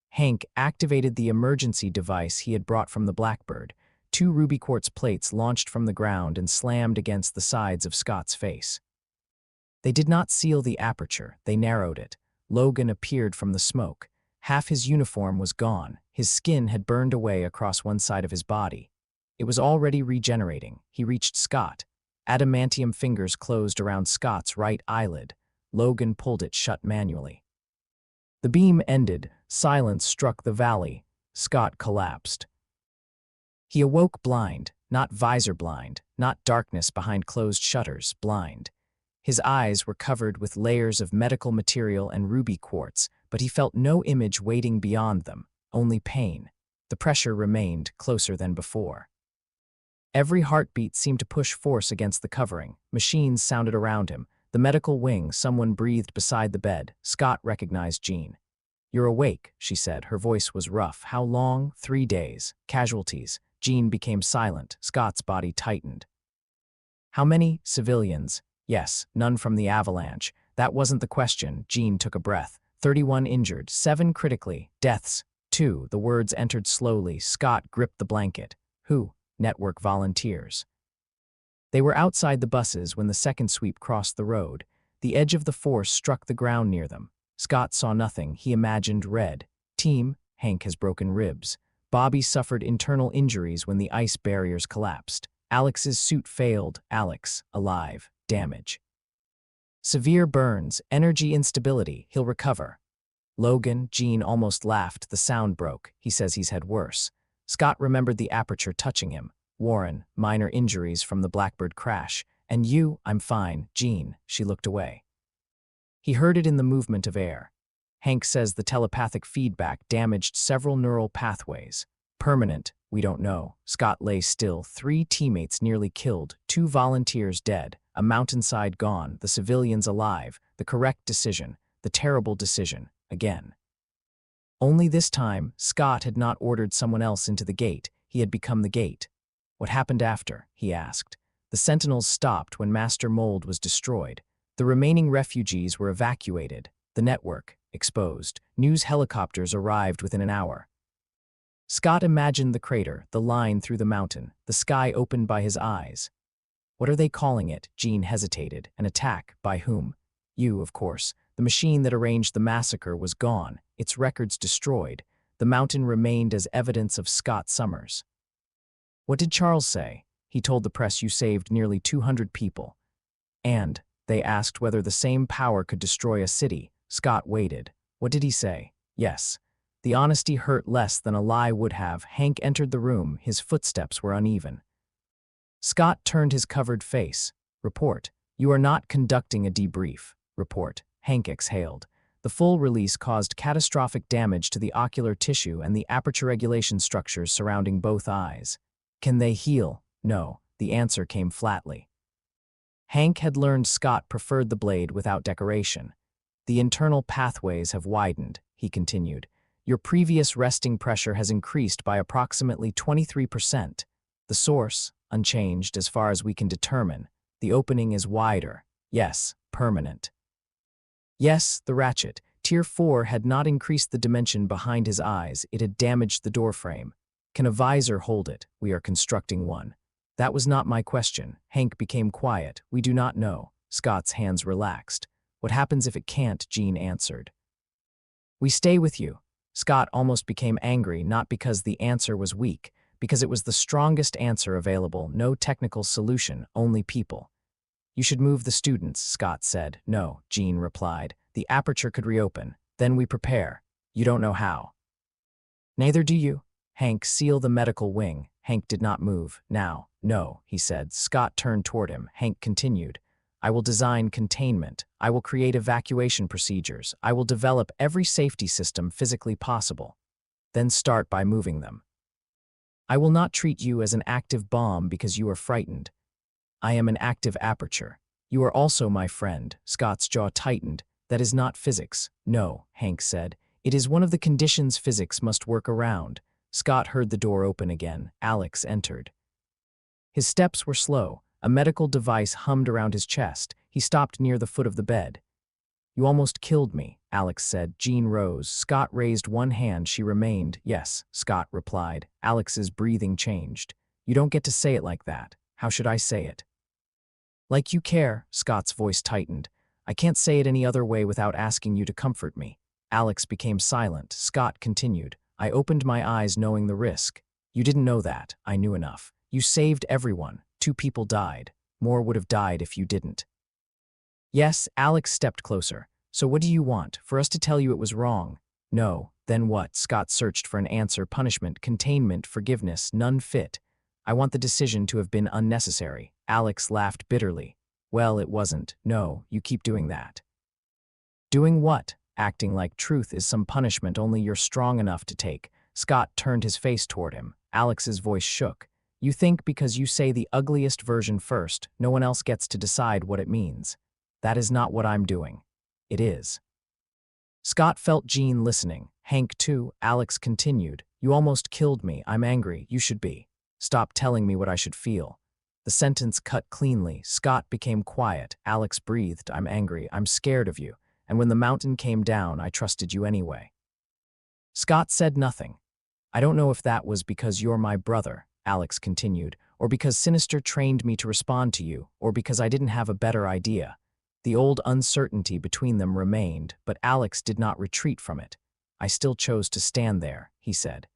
Hank activated the emergency device he had brought from the Blackbird. 2 ruby quartz plates launched from the ground and slammed against the sides of Scott's face. They did not seal the aperture. They narrowed it. Logan appeared from the smoke. Half his uniform was gone. His skin had burned away across one side of his body. It was already regenerating. He reached Scott. Adamantium fingers closed around Scott's right eyelid. Logan pulled it shut manually. The beam ended. Silence struck the valley. Scott collapsed. He awoke blind, not visor blind, not darkness behind closed shutters, blind. His eyes were covered with layers of medical material and ruby quartz, but he felt no image waiting beyond them, only pain. The pressure remained closer than before. Every heartbeat seemed to push force against the covering. Machines sounded around him. The medical wing, someone breathed beside the bed. Scott recognized Jean. "You're awake," she said. Her voice was rough. "How long?" 3 days. Casualties. Jean became silent. Scott's body tightened. "How many?" "Civilians." "Yes, none from the avalanche." "That wasn't the question." Jean took a breath. 31 injured, 7 critically. Deaths, 2. The words entered slowly. Scott gripped the blanket. "Who?" "Network volunteers." They were outside the buses when the second sweep crossed the road. The edge of the force struck the ground near them. Scott saw nothing. He imagined red. Team, Hank has broken ribs. Bobby suffered internal injuries when the ice barriers collapsed. Alex's suit failed. Alex, alive. Damage. Severe burns, energy instability. He'll recover. Logan, Jean almost laughed. The sound broke. He says he's had worse. Scott remembered the aperture touching him. Warren, minor injuries from the Blackbird crash. And you? I'm fine. Jean, she looked away. He heard it in the movement of air. Hank says the telepathic feedback damaged several neural pathways. Permanent, we don't know. Scott lay still. 3 teammates nearly killed, 2 volunteers dead, a mountainside gone, the civilians alive, the correct decision, the terrible decision, again. Only this time, Scott had not ordered someone else into the gate. He had become the gate. What happened after? He asked. The Sentinels stopped when Master Mold was destroyed. The remaining refugees were evacuated. The network, exposed. News helicopters arrived within an hour. Scott imagined the crater, the line through the mountain, the sky opened by his eyes. What are they calling it? Jean hesitated. An attack. By whom? You, of course. The machine that arranged the massacre was gone, its records destroyed. The mountain remained as evidence of Scott Summers. What did Charles say? He told the press you saved nearly 200 people. And they asked whether the same power could destroy a city. Scott waited. What did he say? Yes. The honesty hurt less than a lie would have. Hank entered the room. His footsteps were uneven. Scott turned his covered face. Report. You are not conducting a debrief. Report. Hank exhaled. The full release caused catastrophic damage to the ocular tissue and the aperture regulation structures surrounding both eyes. Can they heal? No. The answer came flatly. Hank had learned Scott preferred the blade without decoration. The internal pathways have widened, he continued. Your previous resting pressure has increased by approximately 23%. The source, unchanged as far as we can determine. The opening is wider. Yes, permanent. Yes, the ratchet. Tier 4 had not increased the dimension behind his eyes. It had damaged the doorframe. Can a visor hold it? We are constructing one. That was not my question. Hank became quiet. We do not know. Scott's hands relaxed. What happens if it can't? Jean answered. We stay with you. Scott almost became angry, not because the answer was weak, because it was the strongest answer available. No technical solution, only people. You should move the students, Scott said. No, Jean replied. The aperture could reopen. Then we prepare. You don't know how. Neither do you. Hank, seal the medical wing. Hank did not move. Now, no, he said. Scott turned toward him. Hank continued. I will design containment. I will create evacuation procedures. I will develop every safety system physically possible. Then start by moving them. I will not treat you as an active bomb because you are frightened. I am an active aperture. You are also my friend. Scott's jaw tightened. That is not physics. No, Hank said. It is one of the conditions physics must work around. Scott heard the door open again. Alex entered. His steps were slow. A medical device hummed around his chest. He stopped near the foot of the bed. You almost killed me, Alex said. Jean rose. Scott raised one hand. She remained. Yes, Scott replied. Alex's breathing changed. You don't get to say it like that. How should I say it? Like you care, Scott's voice tightened. I can't say it any other way without asking you to comfort me. Alex became silent. Scott continued. I opened my eyes knowing the risk. You didn't know that. I knew enough. You saved everyone. 2 people died. More would have died if you didn't. Yes, Alex stepped closer. So what do you want? For us to tell you it was wrong? No. Then what? Scott searched for an answer. Punishment, containment, forgiveness, none fit. I want the decision to have been unnecessary. Alex laughed bitterly. Well, it wasn't. No, you keep doing that. Doing what? Acting like truth is some punishment only you're strong enough to take. Scott turned his face toward him. Alex's voice shook. You think because you say the ugliest version first, no one else gets to decide what it means. That is not what I'm doing. It is. Scott felt Jean listening. Hank too. Alex continued. You almost killed me. I'm angry. You should be. Stop telling me what I should feel. The sentence cut cleanly. Scott became quiet. Alex breathed. I'm angry. I'm scared of you. And when the mountain came down, I trusted you anyway. Scott said nothing. I don't know if that was because you're my brother, Alex continued, or because Sinister trained me to respond to you, or because I didn't have a better idea. The old uncertainty between them remained, but Alex did not retreat from it. I still chose to stand there, he said.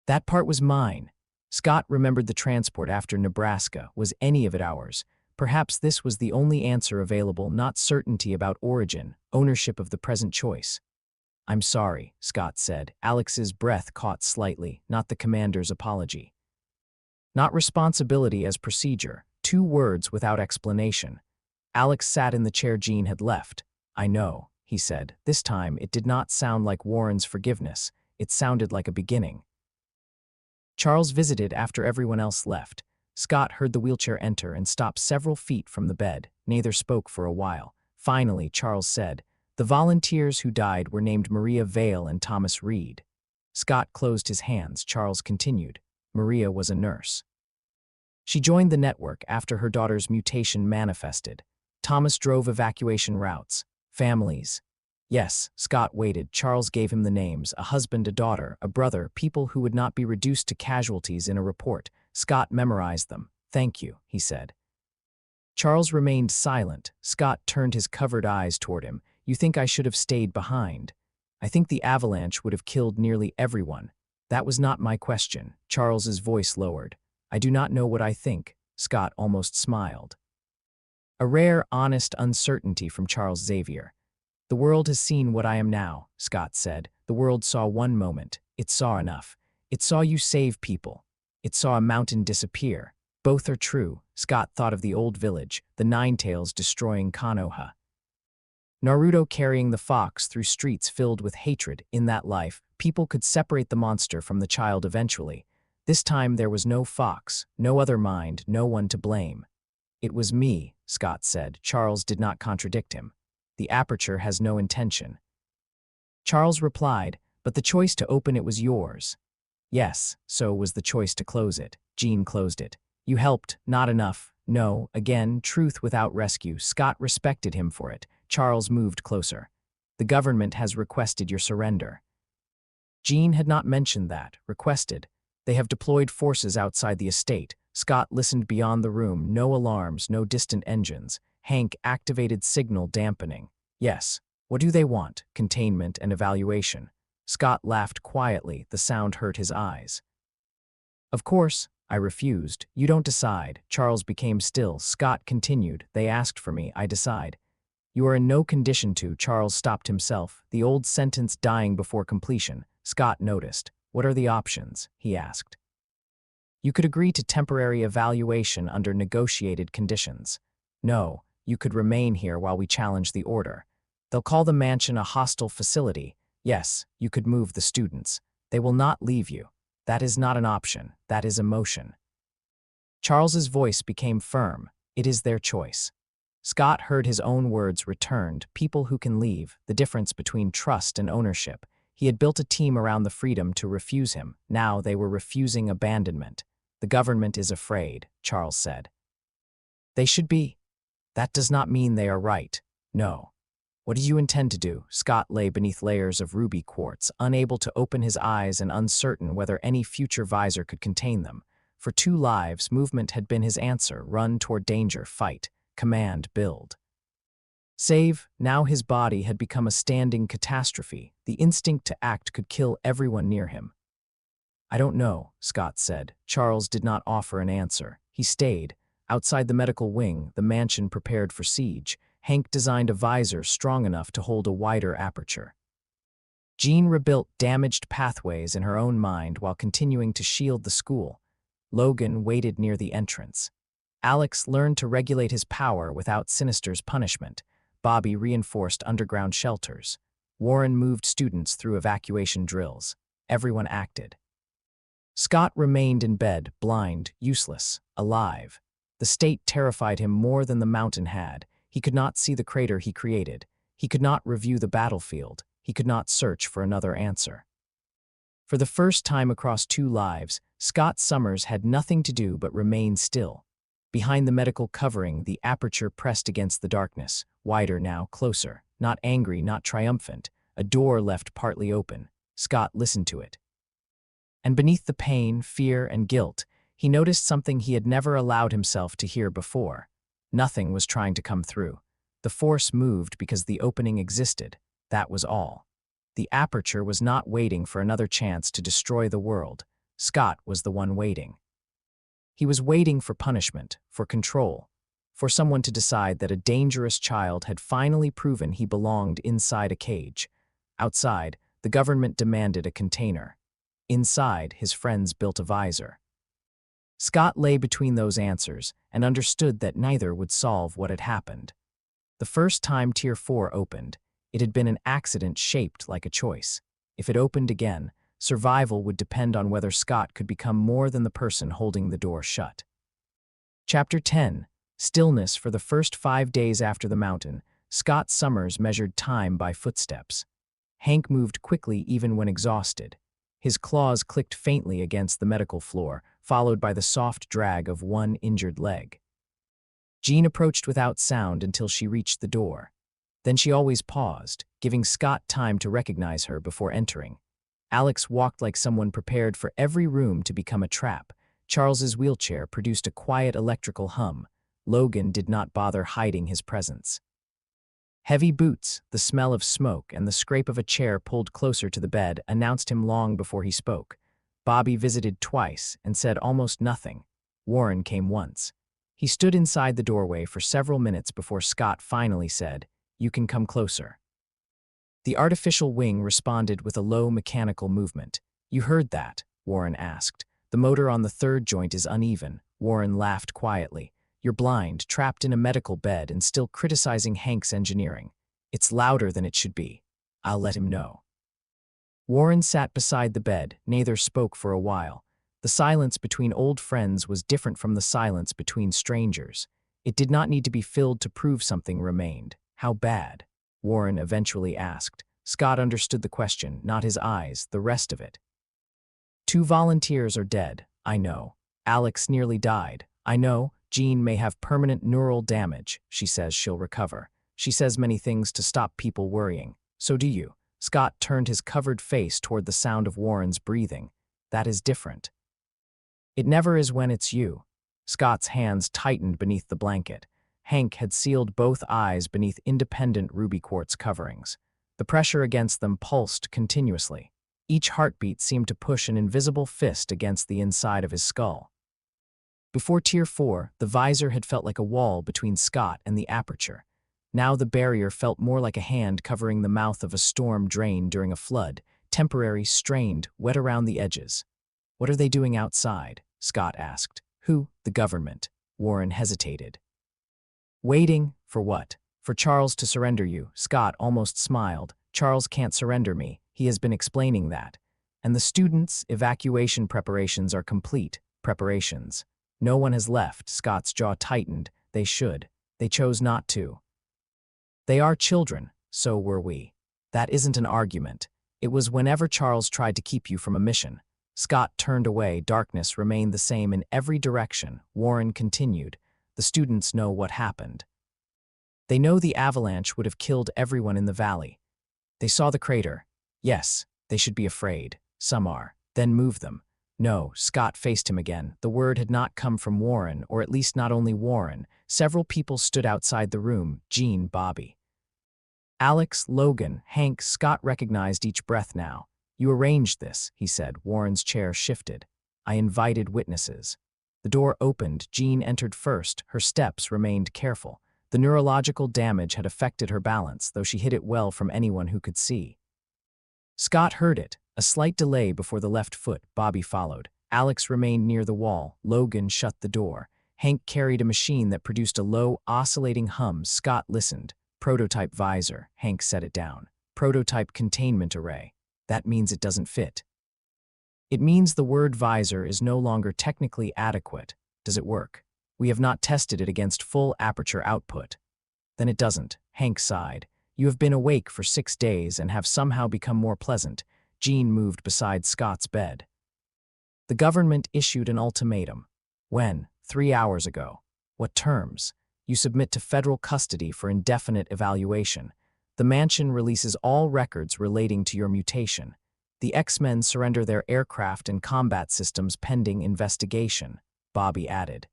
That part was mine. Scott remembered the transport after Nebraska. Was any of it ours? Perhaps this was the only answer available, not certainty about origin, ownership of the present choice. I'm sorry, Scott said. Alex's breath caught slightly, not the commander's apology. Not responsibility as procedure, 2 words without explanation. Alex sat in the chair Jean had left. I know, he said. This time it did not sound like Warren's forgiveness. It sounded like a beginning. Charles visited after everyone else left. Scott heard the wheelchair enter and stop several feet from the bed. Neither spoke for a while. Finally, Charles said, the volunteers who died were named Maria Vale and Thomas Reed. Scott closed his hands. Charles continued. Maria was a nurse. She joined the network after her daughter's mutation manifested. Thomas drove evacuation routes. Families. Yes, Scott waited. Charles gave him the names, a husband, a daughter, a brother, people who would not be reduced to casualties in a report. Scott memorized them. Thank you, he said. Charles remained silent. Scott turned his covered eyes toward him. You think I should have stayed behind? I think the avalanche would have killed nearly everyone. That was not my question. Charles's voice lowered. I do not know what I think. Scott almost smiled. A rare, honest uncertainty from Charles Xavier. The world has seen what I am now, Scott said. The world saw one moment. It saw enough. It saw you save people. It saw a mountain disappear. Both are true. Scott thought of the old village, the Ninetales destroying Konoha. Naruto carrying the fox through streets filled with hatred. In that life, people could separate the monster from the child eventually. This time there was no fox, no other mind, no one to blame. It was me, Scott said. Charles did not contradict him. The aperture has no intention. Charles replied, but the choice to open it was yours. Yes, so was the choice to close it. Jean closed it. You helped, not enough. No, again, truth without rescue. Scott respected him for it. Charles moved closer. The government has requested your surrender. Jean had not mentioned that. Requested. They have deployed forces outside the estate. Scott listened beyond the room. No alarms, no distant engines. Hank activated signal dampening. Yes. What do they want? Containment and evaluation. Scott laughed quietly. The sound hurt his eyes. Of course, I refused. You don't decide. Charles became still. Scott continued. They asked for me. I decide. You are in no condition to. Charles stopped himself, the old sentence dying before completion. Scott noticed. What are the options? He asked. You could agree to temporary evaluation under negotiated conditions. No, you could remain here while we challenge the order. They'll call the mansion a hostile facility. Yes, you could move the students. They will not leave you. That is not an option. That is emotion. Charles's voice became firm. It is their choice. Scott heard his own words returned. People who can leave. The difference between trust and ownership. He had built a team around the freedom to refuse him. Now they were refusing abandonment. The government is afraid, Charles said. They should be. That does not mean they are right. No. What do you intend to do? Scott lay beneath layers of ruby quartz, unable to open his eyes and uncertain whether any future visor could contain them. For 2 lives, movement had been his answer. Run toward danger, fight, command, build. Save, now his body had become a standing catastrophe. The instinct to act could kill everyone near him. I don't know, Scott said. Charles did not offer an answer. He stayed. Outside the medical wing, the mansion prepared for siege. Hank designed a visor strong enough to hold a wider aperture. Jean rebuilt damaged pathways in her own mind while continuing to shield the school. Logan waited near the entrance. Alex learned to regulate his power without Sinister's punishment. Bobby reinforced underground shelters. Warren moved students through evacuation drills. Everyone acted. Scott remained in bed, blind, useless, alive. The state terrified him more than the mountain had. He could not see the crater he created. He could not review the battlefield. He could not search for another answer. For the first time across 2 lives, Scott Summers had nothing to do but remain still. Behind the medical covering, the aperture pressed against the darkness, wider now, closer, not angry, not triumphant, a door left partly open. Scott listened to it. And beneath the pain, fear, and guilt, he noticed something he had never allowed himself to hear before. Nothing was trying to come through. The force moved because the opening existed. That was all. The aperture was not waiting for another chance to destroy the world. Scott was the one waiting. He was waiting for punishment, for control, for someone to decide that a dangerous child had finally proven he belonged inside a cage. Outside, the government demanded a container. Inside, his friends built a visor. Scott lay between those answers and understood that neither would solve what had happened. The first time Tier 4 opened, it had been an accident shaped like a choice. If it opened again, survival would depend on whether Scott could become more than the person holding the door shut. Chapter 10. Stillness. For the first 5 days after the mountain, Scott Summers measured time by footsteps. Hank moved quickly even when exhausted. His claws clicked faintly against the medical floor, followed by the soft drag of one injured leg. Jean approached without sound until she reached the door. Then she always paused, giving Scott time to recognize her before entering. Alex walked like someone prepared for every room to become a trap. Charles's wheelchair produced a quiet electrical hum. Logan did not bother hiding his presence. Heavy boots, the smell of smoke, and the scrape of a chair pulled closer to the bed announced him long before he spoke. Bobby visited twice and said almost nothing. Warren came once. He stood inside the doorway for several minutes before Scott finally said, "You can come closer." The artificial wing responded with a low mechanical movement. "You heard that?" Warren asked. "The motor on the third joint is uneven." Warren laughed quietly. "You're blind, trapped in a medical bed, and still criticizing Hank's engineering. It's louder than it should be. I'll let him know." Warren sat beside the bed. Neither spoke for a while. The silence between old friends was different from the silence between strangers. It did not need to be filled to prove something remained. "How bad?" Warren eventually asked. Scott understood the question, not his eyes, the rest of it. "2 volunteers are dead. I know. Alex nearly died. I know. Jean may have permanent neural damage. She says she'll recover. She says many things to stop people worrying. So do you." Scott turned his covered face toward the sound of Warren's breathing. "That is different." "It never is when it's you." Scott's hands tightened beneath the blanket. Hank had sealed both eyes beneath independent ruby quartz coverings. The pressure against them pulsed continuously. Each heartbeat seemed to push an invisible fist against the inside of his skull. Before Tier 4, the visor had felt like a wall between Scott and the aperture. Now the barrier felt more like a hand covering the mouth of a storm drain during a flood, temporary, strained, wet around the edges. "What are they doing outside?" Scott asked. "Who?" "The government." Warren hesitated. "Waiting for what?" "For Charles to surrender you." Scott almost smiled. "Charles can't surrender me. He has been explaining that. And the students' evacuation preparations are complete. Preparations. No one has left." Scott's jaw tightened. "They should. They chose not to." "They are children. So were we." "That isn't an argument. It was whenever Charles tried to keep you from a mission." Scott turned away. Darkness remained the same in every direction. Warren continued. "The students know what happened. They know the avalanche would have killed everyone in the valley. They saw the crater. Yes, they should be afraid. Some are. Then move them." "No." Scott faced him again. The word had not come from Warren, or at least not only Warren. Several people stood outside the room. Jean, Bobby, Alex, Logan, Hank. Scott recognized each breath now. "You arranged this," he said. Warren's chair shifted. "I invited witnesses." The door opened. Jean entered first. Her steps remained careful. The neurological damage had affected her balance, though she hid it well from anyone who could see. Scott heard it. A slight delay before the left foot. Bobby followed. Alex remained near the wall. Logan shut the door. Hank carried a machine that produced a low, oscillating hum. Scott listened. "Prototype visor." Hank set it down. "Prototype containment array." "That means it doesn't fit." "It means the word visor is no longer technically adequate." "Does it work?" "We have not tested it against full aperture output." "Then it doesn't." Hank sighed. "You have been awake for 6 days and have somehow become more pleasant." Jean moved beside Scott's bed. "The government issued an ultimatum." "When?" 3 hours ago." "What terms?" "You submit to federal custody for indefinite evaluation. The mansion releases all records relating to your mutation. The X-Men surrender their aircraft and combat systems pending investigation," Bobby added.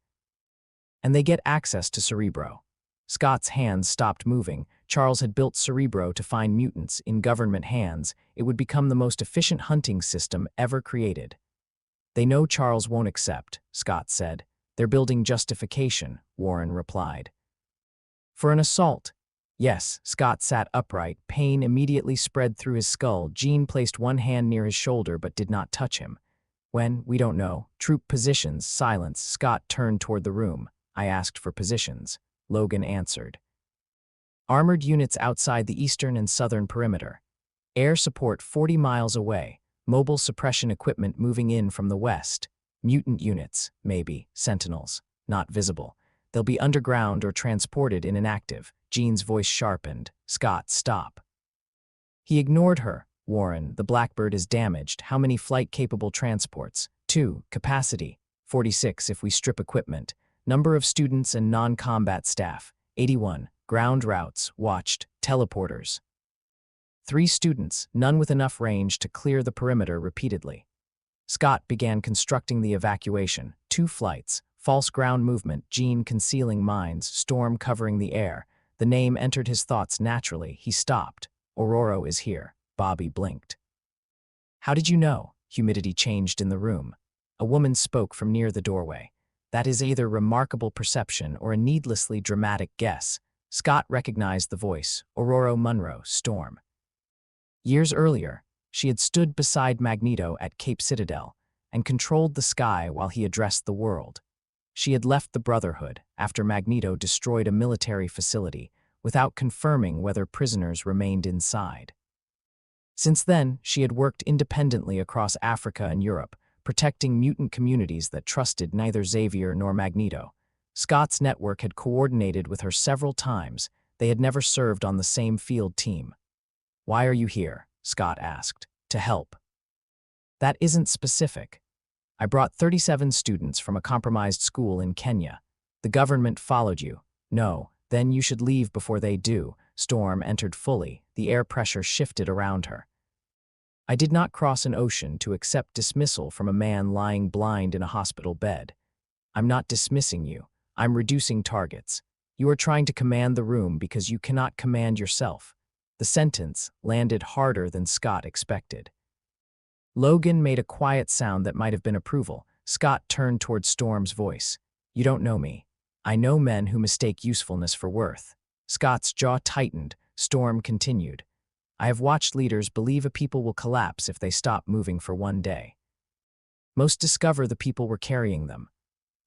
"And they get access to Cerebro." Scott's hands stopped moving. Charles had built Cerebro to find mutants. In government hands, it would become the most efficient hunting system ever created. "They know Charles won't accept," Scott said. "They're building justification," Warren replied. "For an assault?" "Yes." Scott sat upright. Pain immediately spread through his skull. Jean placed one hand near his shoulder but did not touch him. "When? We don't know." "Troop positions." Silence. Scott turned toward the room. "I asked for positions." Logan answered. "Armored units outside the eastern and southern perimeter. Air support 40 miles away. Mobile suppression equipment moving in from the west. Mutant units, maybe. Sentinels. Not visible. They'll be underground or transported in inactive." Jean's voice sharpened. "Scott, stop." He ignored her. "Warren, the Blackbird is damaged. How many flight-capable transports?" 2. "Capacity. 46 if we strip equipment. Number of students and non-combat staff. 81. Ground routes, watched, teleporters. 3 students, none with enough range to clear the perimeter repeatedly." Scott began constructing the evacuation. 2 flights, false ground movement, Jean concealing mines, storm covering the air. The name entered his thoughts naturally. He stopped. Aurora is here. Bobby blinked. How did you know? Humidity changed in the room. A woman spoke from near the doorway. That is either remarkable perception or a needlessly dramatic guess. Scott recognized the voice. Aurora Munro, Storm. Years earlier, she had stood beside Magneto at Cape Citadel and controlled the sky while he addressed the world. She had left the Brotherhood after Magneto destroyed a military facility without confirming whether prisoners remained inside. Since then, she had worked independently across Africa and Europe, protecting mutant communities that trusted neither Xavier nor Magneto. Scott's network had coordinated with her several times. They had never served on the same field team. "Why are you here?" Scott asked. "To help." "That isn't specific. I brought 37 students from a compromised school in Kenya. The government followed you." "No, then you should leave before they do." Storm entered fully. The air pressure shifted around her. "I did not cross an ocean to accept dismissal from a man lying blind in a hospital bed. I'm not dismissing you. I'm reducing targets. You are trying to command the room because you cannot command yourself." The sentence landed harder than Scott expected. Logan made a quiet sound that might have been approval. Scott turned toward Storm's voice. "You don't know me. I know men who mistake usefulness for worth." Scott's jaw tightened. Storm continued. "I have watched leaders believe a people will collapse if they stop moving for one day. Most discover the people were carrying them.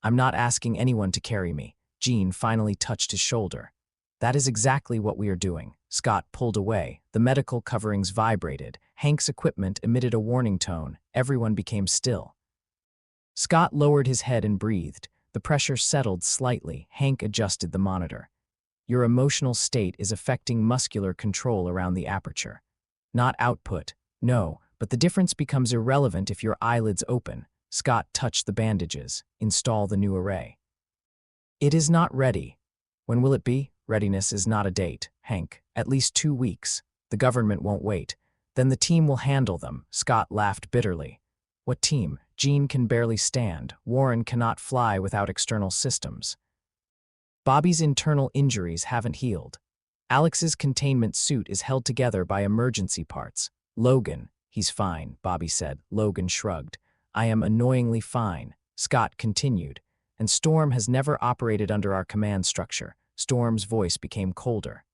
I'm not asking anyone to carry me." Jean finally touched his shoulder. "That is exactly what we are doing." Scott pulled away. The medical coverings vibrated. Hank's equipment emitted a warning tone. Everyone became still. Scott lowered his head and breathed. The pressure settled slightly. Hank adjusted the monitor. "Your emotional state is affecting muscular control around the aperture. Not output. No, but the difference becomes irrelevant if your eyelids open." Scott touched the bandages. "Install the new array." "It is not ready." "When will it be?" "Readiness is not a date, Hank. At least 2 weeks. The government won't wait. Then the team will handle them." Scott laughed bitterly. "What team? Jean can barely stand. Warren cannot fly without external systems. Bobby's internal injuries haven't healed. Alex's containment suit is held together by emergency parts. Logan, he's fine," Bobby said. Logan shrugged. "I am annoyingly fine." Scott continued. "And Storm has never operated under our command structure." Storm's voice became colder.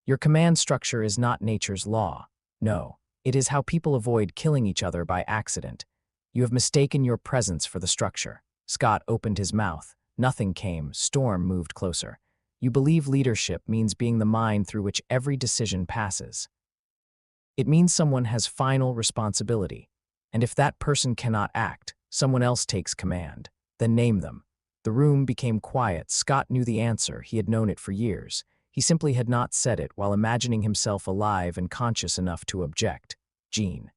"Your command structure is not nature's law. No, it is how people avoid killing each other by accident. You have mistaken your presence for the structure." Scott opened his mouth. Nothing came. Storm moved closer. "You believe leadership means being the mind through which every decision passes. It means someone has final responsibility. And if that person cannot act, someone else takes command. Then name them." The room became quiet. Scott knew the answer. He had known it for years. He simply had not said it while imagining himself alive and conscious enough to object. "Jean."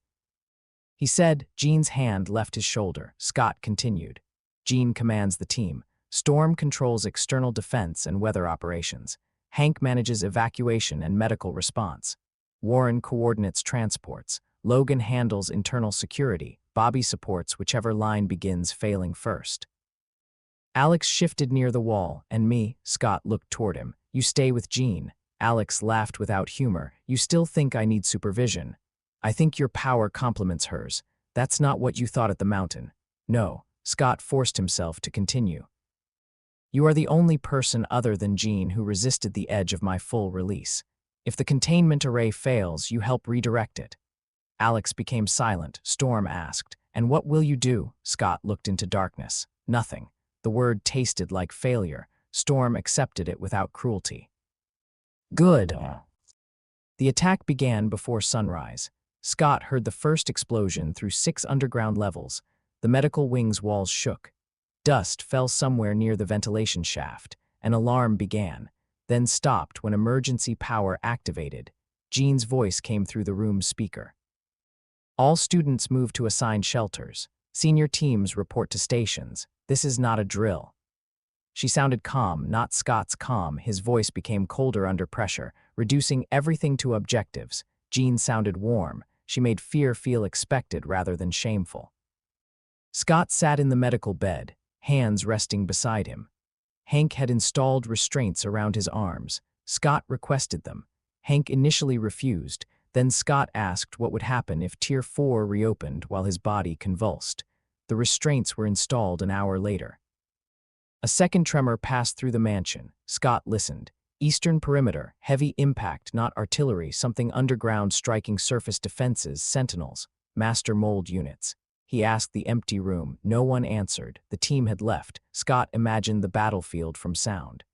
He said. Jean's hand left his shoulder. Scott continued. "Jean commands the team. Storm controls external defense and weather operations. Hank manages evacuation and medical response. Warren coordinates transports. Logan handles internal security. Bobby supports whichever line begins failing first. Alex shifted near the wall, and me." Scott looked toward him. "You stay with Jean." Alex laughed without humor. "You still think I need supervision? I think your power complements hers. That's not what you thought at the mountain." "No." Scott forced himself to continue. "You are the only person other than Jean who resisted the edge of my full release. If the containment array fails, you help redirect it." Alex became silent. Storm asked, "And what will you do?" Scott looked into darkness. "Nothing." The word tasted like failure. Storm accepted it without cruelty. "Good." The attack began before sunrise. Scott heard the first explosion through 6 underground levels. The medical wing's walls shook. Dust fell somewhere near the ventilation shaft. An alarm began, then stopped when emergency power activated. Jean's voice came through the room's speaker. "All students move to assigned shelters. Senior teams report to stations. This is not a drill." She sounded calm, not Scott's calm. His voice became colder under pressure, reducing everything to objectives. Jean sounded warm. She made fear feel expected rather than shameful. Scott sat in the medical bed, hands resting beside him. Hank had installed restraints around his arms. Scott requested them. Hank initially refused, then Scott asked what would happen if Tier 4 reopened while his body convulsed. The restraints were installed an hour later. A second tremor passed through the mansion. Scott listened. Eastern perimeter, heavy impact, not artillery, something underground striking surface defenses, sentinels, master mold units. He asked the empty room. No one answered. The team had left. Scott imagined the battlefield from sound.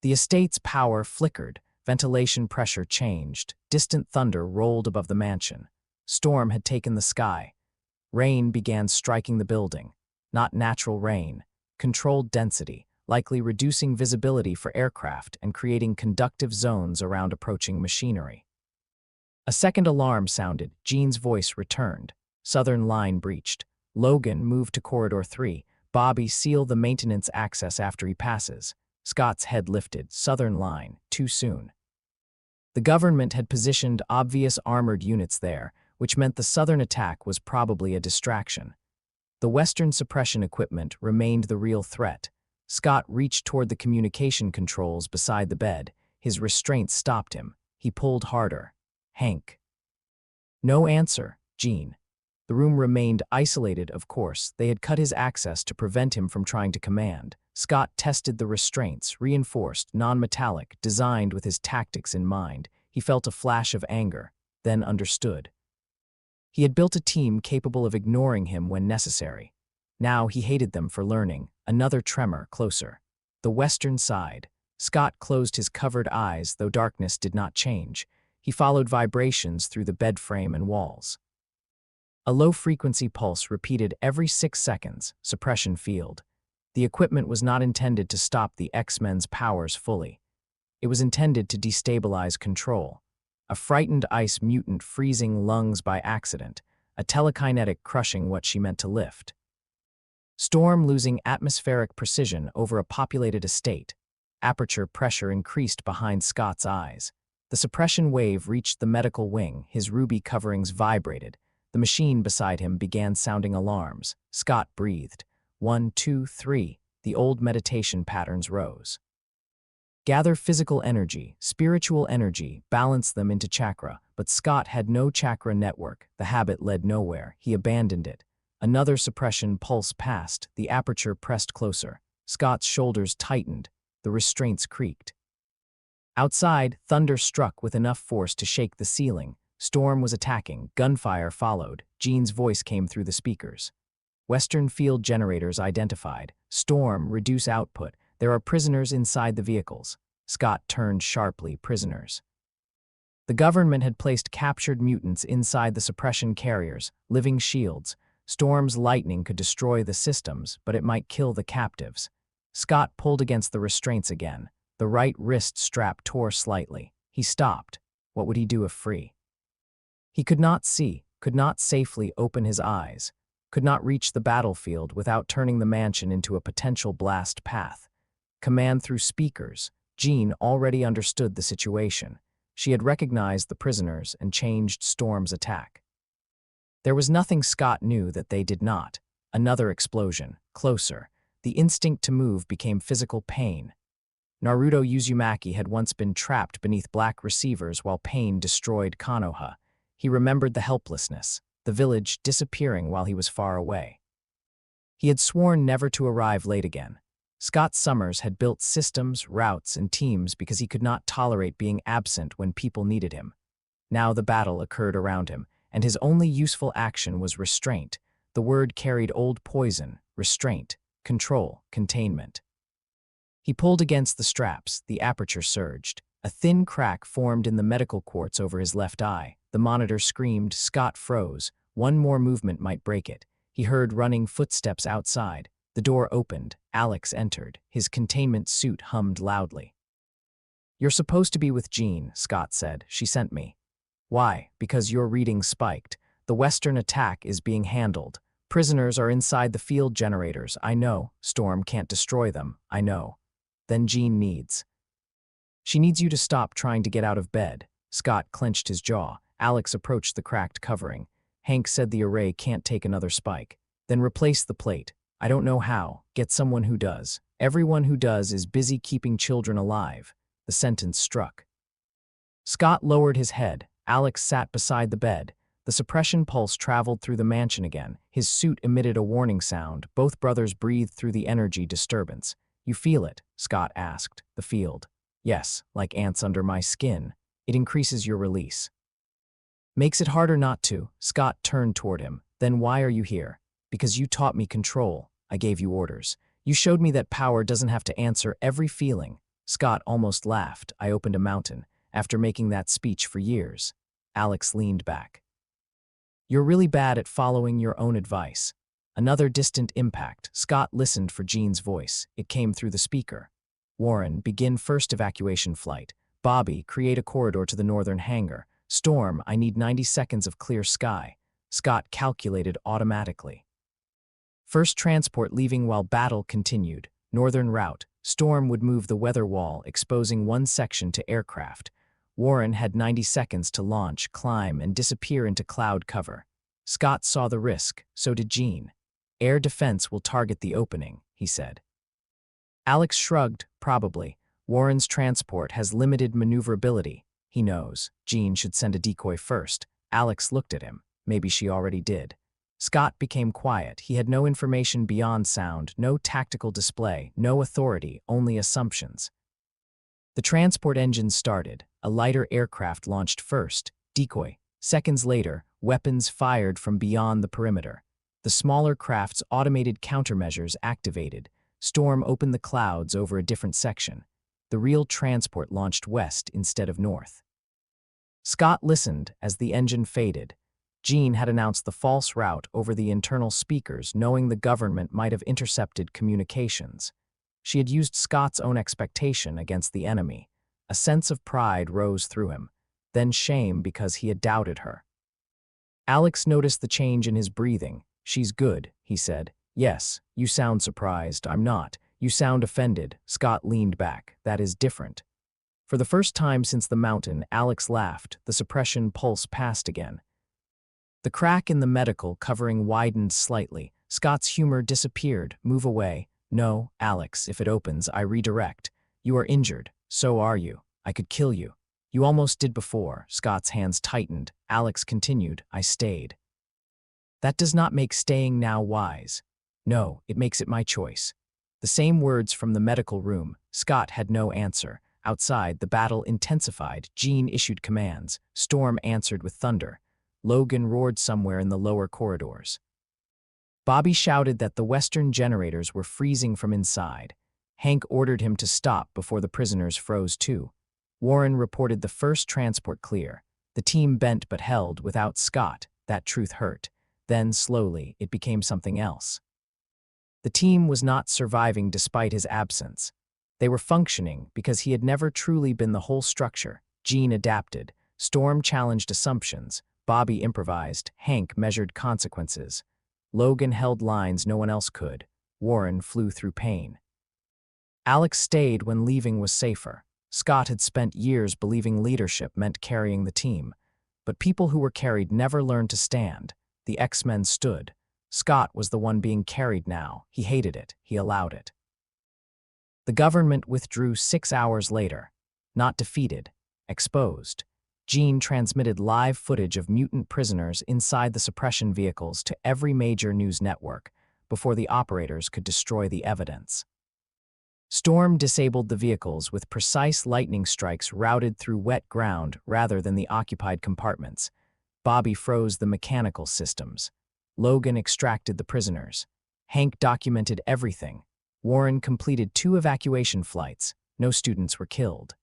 The estate's power flickered. Ventilation pressure changed. Distant thunder rolled above the mansion. Storm had taken the sky. Rain began striking the building. Not natural rain. Controlled density, likely reducing visibility for aircraft and creating conductive zones around approaching machinery. A second alarm sounded. Jean's voice returned. Southern line breached. Logan moved to Corridor 3. Bobby, seal the maintenance access after he passes. Scott's head lifted. Southern line, too soon. The government had positioned obvious armored units there, which meant the southern attack was probably a distraction. The western suppression equipment remained the real threat. Scott reached toward the communication controls beside the bed. His restraints stopped him. He pulled harder. Hank. No answer. Jean. The room remained isolated, of course. They had cut his access to prevent him from trying to command. Scott tested the restraints, reinforced, non-metallic, designed with his tactics in mind. He felt a flash of anger, then understood. He had built a team capable of ignoring him when necessary. Now he hated them for learning. Another tremor closer. The western side. Scott closed his covered eyes, though darkness did not change. He followed vibrations through the bed frame and walls. A low-frequency pulse repeated every 6 seconds. Suppression field. The equipment was not intended to stop the X-Men's powers fully. It was intended to destabilize control. A frightened ice mutant freezing lungs by accident, a telekinetic crushing what she meant to lift. Storm losing atmospheric precision over a populated estate. Aperture pressure increased behind Scott's eyes. The suppression wave reached the medical wing. His ruby coverings vibrated. The machine beside him began sounding alarms. Scott breathed. 1, 2, 3. The old meditation patterns rose. Gather physical energy, spiritual energy, balance them into chakra. But Scott had no chakra network. The habit led nowhere. He abandoned it. Another suppression pulse passed. The aperture pressed closer. Scott's shoulders tightened. The restraints creaked. Outside, thunder struck with enough force to shake the ceiling. Storm was attacking. Gunfire followed. Jean's voice came through the speakers. Western field generators identified. Storm, reduce output. There are prisoners inside the vehicles. Scott turned sharply. Prisoners. The government had placed captured mutants inside the suppression carriers, living shields. Storm's lightning could destroy the systems, but it might kill the captives. Scott pulled against the restraints again. The right wrist strap tore slightly. He stopped. What would he do if free? He could not see, could not safely open his eyes, could not reach the battlefield without turning the mansion into a potential blast path. Command through speakers. Jean already understood the situation. She had recognized the prisoners and changed Storm's attack. There was nothing Scott knew that they did not. Another explosion, closer. The instinct to move became physical pain. Naruto Uzumaki had once been trapped beneath black receivers while pain destroyed Konoha. He remembered the helplessness, the village disappearing while he was far away. He had sworn never to arrive late again. Scott Summers had built systems, routes, and teams because he could not tolerate being absent when people needed him. Now the battle occurred around him, and his only useful action was restraint. The word carried old poison: restraint, control, containment. He pulled against the straps. The aperture surged. A thin crack formed in the medical quartz over his left eye. The monitor screamed. Scott froze. One more movement might break it. He heard running footsteps outside. The door opened. Alex entered. His containment suit hummed loudly. "You're supposed to be with Jean," Scott said. "She sent me." "Why?" "Because your reading spiked. The Western attack is being handled. Prisoners are inside the field generators. I know. Storm can't destroy them. I know. Then Jean needs. She needs you to stop trying to get out of bed." Scott clenched his jaw. Alex approached the cracked covering. "Hank said the array can't take another spike." "Then replace the plate." "I don't know how. Get someone who does. Everyone who does is busy keeping children alive." The sentence struck. Scott lowered his head. Alex sat beside the bed. The suppression pulse traveled through the mansion again. His suit emitted a warning sound. Both brothers breathed through the energy disturbance. "You feel it?" Scott asked. "The field." "Yes, like ants under my skin. It increases your release." "Makes it harder not to." Scott turned toward him. "Then why are you here?" "Because you taught me control. I gave you orders. You showed me that power doesn't have to answer every feeling." Scott almost laughed. "I opened a mountain after making that speech for years." Alex leaned back. "You're really bad at following your own advice." Another distant impact. Scott listened for Jean's voice. It came through the speaker. "Warren, begin first evacuation flight. Bobby, create a corridor to the northern hangar. Storm, I need 90 seconds of clear sky." Scott calculated automatically. First transport leaving while battle continued. Northern route. Storm would move the weather wall, exposing one section to aircraft. Warren had 90 seconds to launch, climb, and disappear into cloud cover. Scott saw the risk, so did Jean. "Air defense will target the opening," he said. Alex shrugged. "Probably. Warren's transport has limited maneuverability. He knows. Jean should send a decoy first." Alex looked at him. Maybe she already did. Scott became quiet. He had no information beyond sound, no tactical display, no authority, only assumptions. The transport engines started. A lighter aircraft launched first. Decoy. Seconds later, weapons fired from beyond the perimeter. The smaller craft's automated countermeasures activated. Storm opened the clouds over a different section. The real transport launched west instead of north. Scott listened as the engine faded. Jean had announced the false route over the internal speakers, knowing the government might have intercepted communications. She had used Scott's own expectation against the enemy. A sense of pride rose through him, then shame because he had doubted her. Alex noticed the change in his breathing. "She's good," he said. "Yes, you sound surprised. I'm not. You sound offended." Scott leaned back. "That is different." For the first time since the mountain, Alex laughed. The suppression pulse passed again. The crack in the medical covering widened slightly. Scott's humor disappeared. "Move away." "No, Alex, if it opens, I redirect." "You are injured. So are you. I could kill you." "You almost did before." Scott's hands tightened. Alex continued. "I stayed." "That does not make staying now wise." "No, it makes it my choice." The same words from the medical room. Scott had no answer. Outside, the battle intensified. Jean issued commands. Storm answered with thunder. Logan roared somewhere in the lower corridors. Bobby shouted that the western generators were freezing from inside. Hank ordered him to stop before the prisoners froze too. Warren reported the first transport clear. The team bent but held without Scott. That truth hurt. Then, slowly, it became something else. The team was not surviving despite his absence. They were functioning because he had never truly been the whole structure. Jean adapted. Storm challenged assumptions. Bobby improvised. Hank measured consequences. Logan held lines no one else could. Warren flew through pain. Alex stayed when leaving was safer. Scott had spent years believing leadership meant carrying the team. But people who were carried never learned to stand. The X-Men stood. Scott was the one being carried now. He hated it. He allowed it. The government withdrew 6 hours later. Not defeated. Exposed. Jean transmitted live footage of mutant prisoners inside the suppression vehicles to every major news network before the operators could destroy the evidence. Storm disabled the vehicles with precise lightning strikes routed through wet ground rather than the occupied compartments. Bobby froze the mechanical systems. Logan extracted the prisoners. Hank documented everything. Warren completed 2 evacuation flights. No students were killed.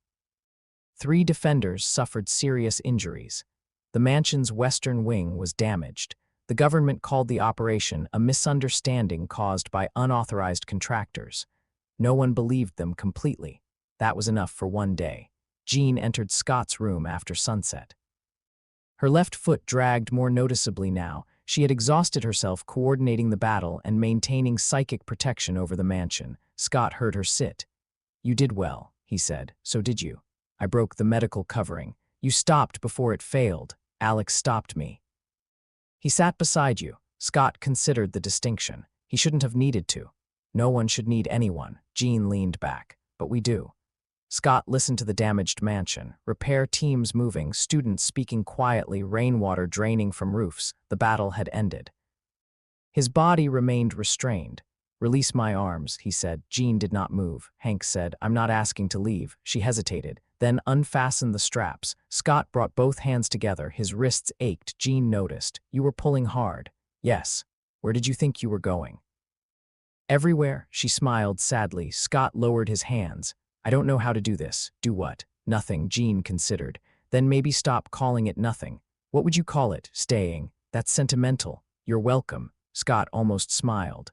3 defenders suffered serious injuries. The mansion's western wing was damaged. The government called the operation a misunderstanding caused by unauthorized contractors. No one believed them completely. That was enough for one day. Jean entered Scott's room after sunset. Her left foot dragged more noticeably now. She had exhausted herself coordinating the battle and maintaining psychic protection over the mansion. Scott heard her sit. "You did well," he said. "So did you. I broke the medical covering. You stopped before it failed. Alex stopped me." "He sat beside you." Scott considered the distinction. He shouldn't have needed to. No one should need anyone. Jean leaned back. "But we do." Scott listened to the damaged mansion, repair teams moving, students speaking quietly, rainwater draining from roofs. The battle had ended. His body remained restrained. "Release my arms," he said. Jean did not move. Hank said, "I'm not asking to leave." She hesitated, then unfastened the straps. Scott brought both hands together. His wrists ached. Jean noticed. "You were pulling hard." "Yes. Where did you think you were going?" "Everywhere," she smiled sadly. Scott lowered his hands. "I don't know how to do this." "Do what?" "Nothing," Jean considered. "Then maybe stop calling it nothing. What would you call it?" "Staying." "That's sentimental." "You're welcome." Scott almost smiled.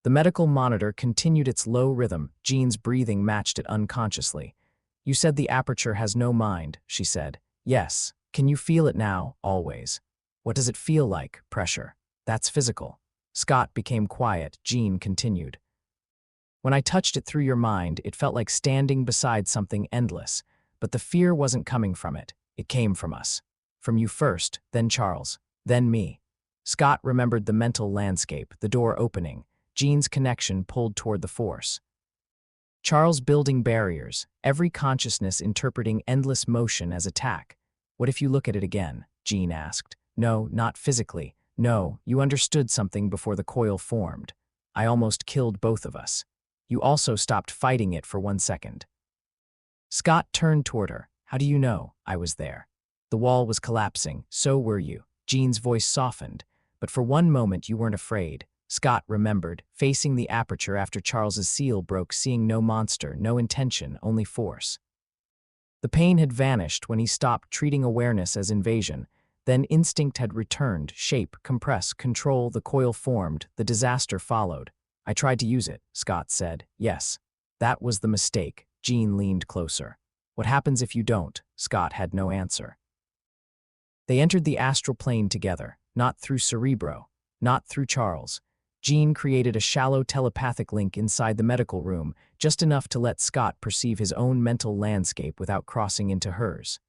The medical monitor continued its low rhythm. Jean's breathing matched it unconsciously. "You said the aperture has no mind," she said. "Yes. Can you feel it now?" "Always." "What does it feel like?" "Pressure." "That's physical." Scott became quiet. Jean continued. "When I touched it through your mind, it felt like standing beside something endless. But the fear wasn't coming from it. It came from us. From you first, then Charles, then me." Scott remembered the mental landscape, the door opening. Jean's connection pulled toward the force. Charles building barriers, every consciousness interpreting endless motion as attack. "What if you look at it again?" Jean asked. "No, not physically. No, you understood something before the coil formed. I almost killed both of us. You also stopped fighting it for 1 second." Scott turned toward her. "How do you know?" "I was there. The wall was collapsing. So were you." Jean's voice softened. "But for one moment you weren't afraid." Scott remembered, facing the aperture after Charles's seal broke, seeing no monster, no intention, only force. The pain had vanished when he stopped treating awareness as invasion. Then instinct had returned, shape, compress, control. The coil formed, the disaster followed. "I tried to use it," Scott said. "Yes. That was the mistake." Jean leaned closer. "What happens if you don't?" Scott had no answer. They entered the astral plane together, not through Cerebro, not through Charles. Jean created a shallow telepathic link inside the medical room, just enough to let Scott perceive his own mental landscape without crossing into hers.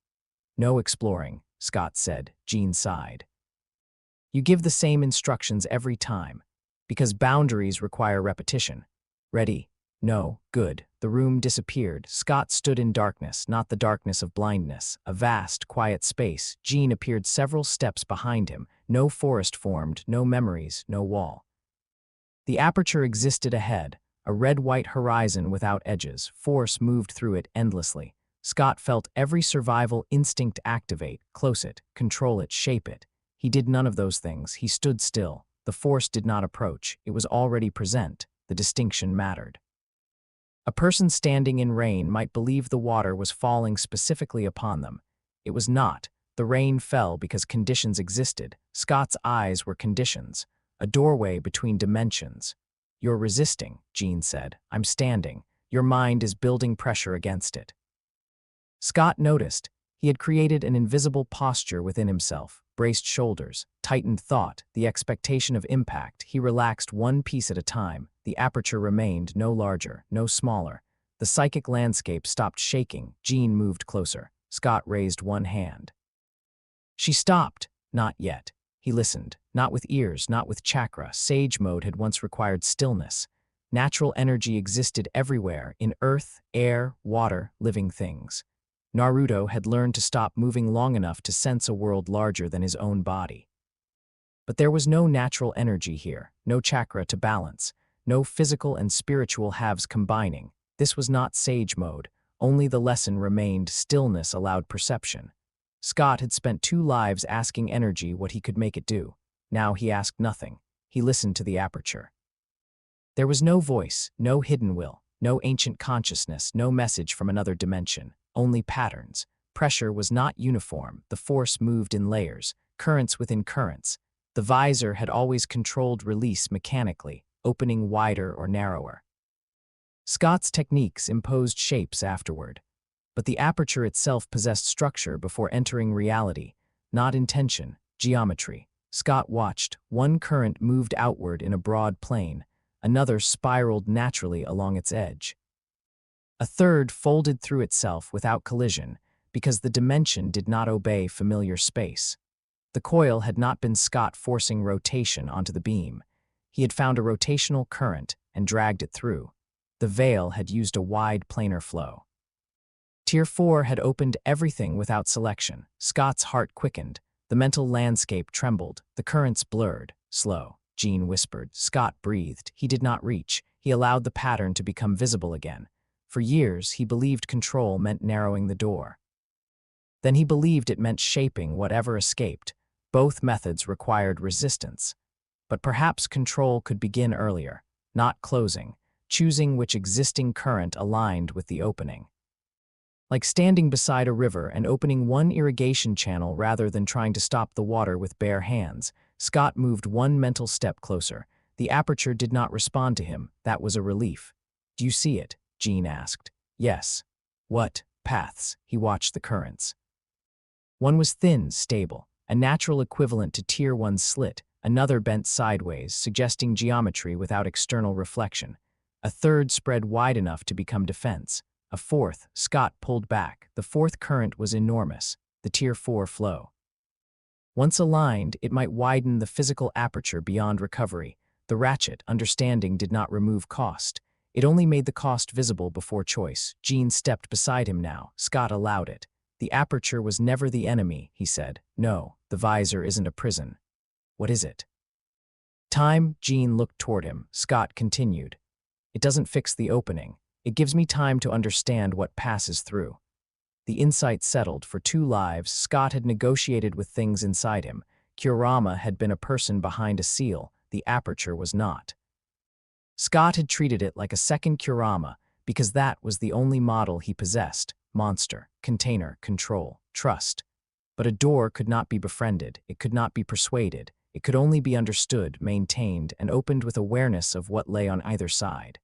"No exploring," Scott said. Jean sighed. "You give the same instructions every time, because boundaries require repetition." "Ready?" "No." "Good." The room disappeared. Scott stood in darkness, not the darkness of blindness, a vast, quiet space. Jean appeared several steps behind him. No forest formed, no memories, no wall. The aperture existed ahead, a red-white horizon without edges. Force moved through it endlessly. Scott felt every survival instinct activate, close it, control it, shape it. He did none of those things. He stood still. The force did not approach. It was already present. The distinction mattered. A person standing in rain might believe the water was falling specifically upon them. It was not. The rain fell because conditions existed. Scott's eyes were conditions. A doorway between dimensions. "You're resisting," Jean said. "I'm standing. Your mind is building pressure against it." Scott noticed. He had created an invisible posture within himself, braced shoulders, tightened thought, the expectation of impact. He relaxed one piece at a time. The aperture remained, no larger, no smaller. The psychic landscape stopped shaking. Jean moved closer. Scott raised one hand. She stopped. Not yet. He listened, not with ears, not with chakra. Sage mode had once required stillness. Natural energy existed everywhere, in earth, air, water, living things. Naruto had learned to stop moving long enough to sense a world larger than his own body. But there was no natural energy here, no chakra to balance, no physical and spiritual halves combining. This was not sage mode. Only the lesson remained. Stillness allowed perception. Scott had spent 2 lives asking energy what he could make it do. Now he asked nothing. He listened to the aperture. There was no voice, no hidden will, no ancient consciousness, no message from another dimension, only patterns. Pressure was not uniform. The force moved in layers, currents within currents. The visor had always controlled release mechanically, opening wider or narrower. Scott's techniques imposed shapes afterward. But the aperture itself possessed structure before entering reality, not intention, geometry. Scott watched. One current moved outward in a broad plane. Another spiraled naturally along its edge. A third folded through itself without collision, because the dimension did not obey familiar space. The coil had not been Scott forcing rotation onto the beam. He had found a rotational current and dragged it through. The veil had used a wide planar flow. Tier 4 had opened everything without selection. Scott's heart quickened. The mental landscape trembled. The currents blurred. Slow, Jean whispered. Scott breathed. He did not reach. He allowed the pattern to become visible again. For years, he believed control meant narrowing the door. Then he believed it meant shaping whatever escaped. Both methods required resistance. But perhaps control could begin earlier, not closing, choosing which existing current aligned with the opening. Like standing beside a river and opening one irrigation channel rather than trying to stop the water with bare hands, Scott moved one mental step closer. The aperture did not respond to him. That was a relief. "Do you see it?" Jean asked. "Yes." "What?" "Paths." He watched the currents. One was thin, stable, a natural equivalent to Tier 1's slit. Another bent sideways, suggesting geometry without external reflection. A third spread wide enough to become defense. A fourth, Scott pulled back. The fourth current was enormous, the Tier 4 flow. Once aligned, it might widen the physical aperture beyond recovery. The ratchet, understanding, did not remove cost. It only made the cost visible before choice. Jean stepped beside him now. Scott allowed it. "The aperture was never the enemy," he said. "No, the visor isn't a prison." "What is it?" "Time." Jean looked toward him. Scott continued. "It doesn't fix the opening. It gives me time to understand what passes through." The insight settled. For 2 lives, Scott had negotiated with things inside him. Kurama had been a person behind a seal. The aperture was not. Scott had treated it like a second Kurama because that was the only model he possessed. Monster, container, control, trust. But a door could not be befriended. It could not be persuaded. It could only be understood, maintained, and opened with awareness of what lay on either side.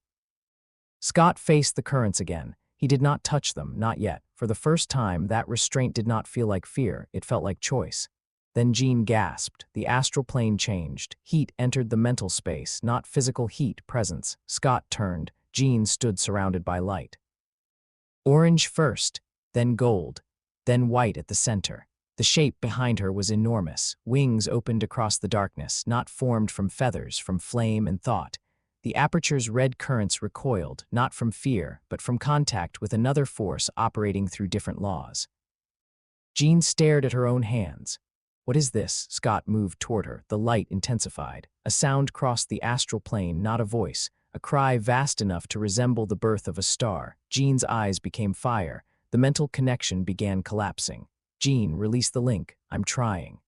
Scott faced the currents again. He did not touch them, not yet. For the first time, that restraint did not feel like fear. It felt like choice. Then Jean gasped. The astral plane changed. Heat entered the mental space, not physical heat, presence. Scott turned. Jean stood surrounded by light. Orange first, then gold, then white at the center. The shape behind her was enormous. Wings opened across the darkness, not formed from feathers, from flame and thought. The aperture's red currents recoiled, not from fear, but from contact with another force operating through different laws. Jean stared at her own hands. "What is this?" Scott moved toward her. The light intensified. A sound crossed the astral plane, not a voice. A cry vast enough to resemble the birth of a star. Jean's eyes became fire. The mental connection began collapsing. "Jean, release the link. I'm trying."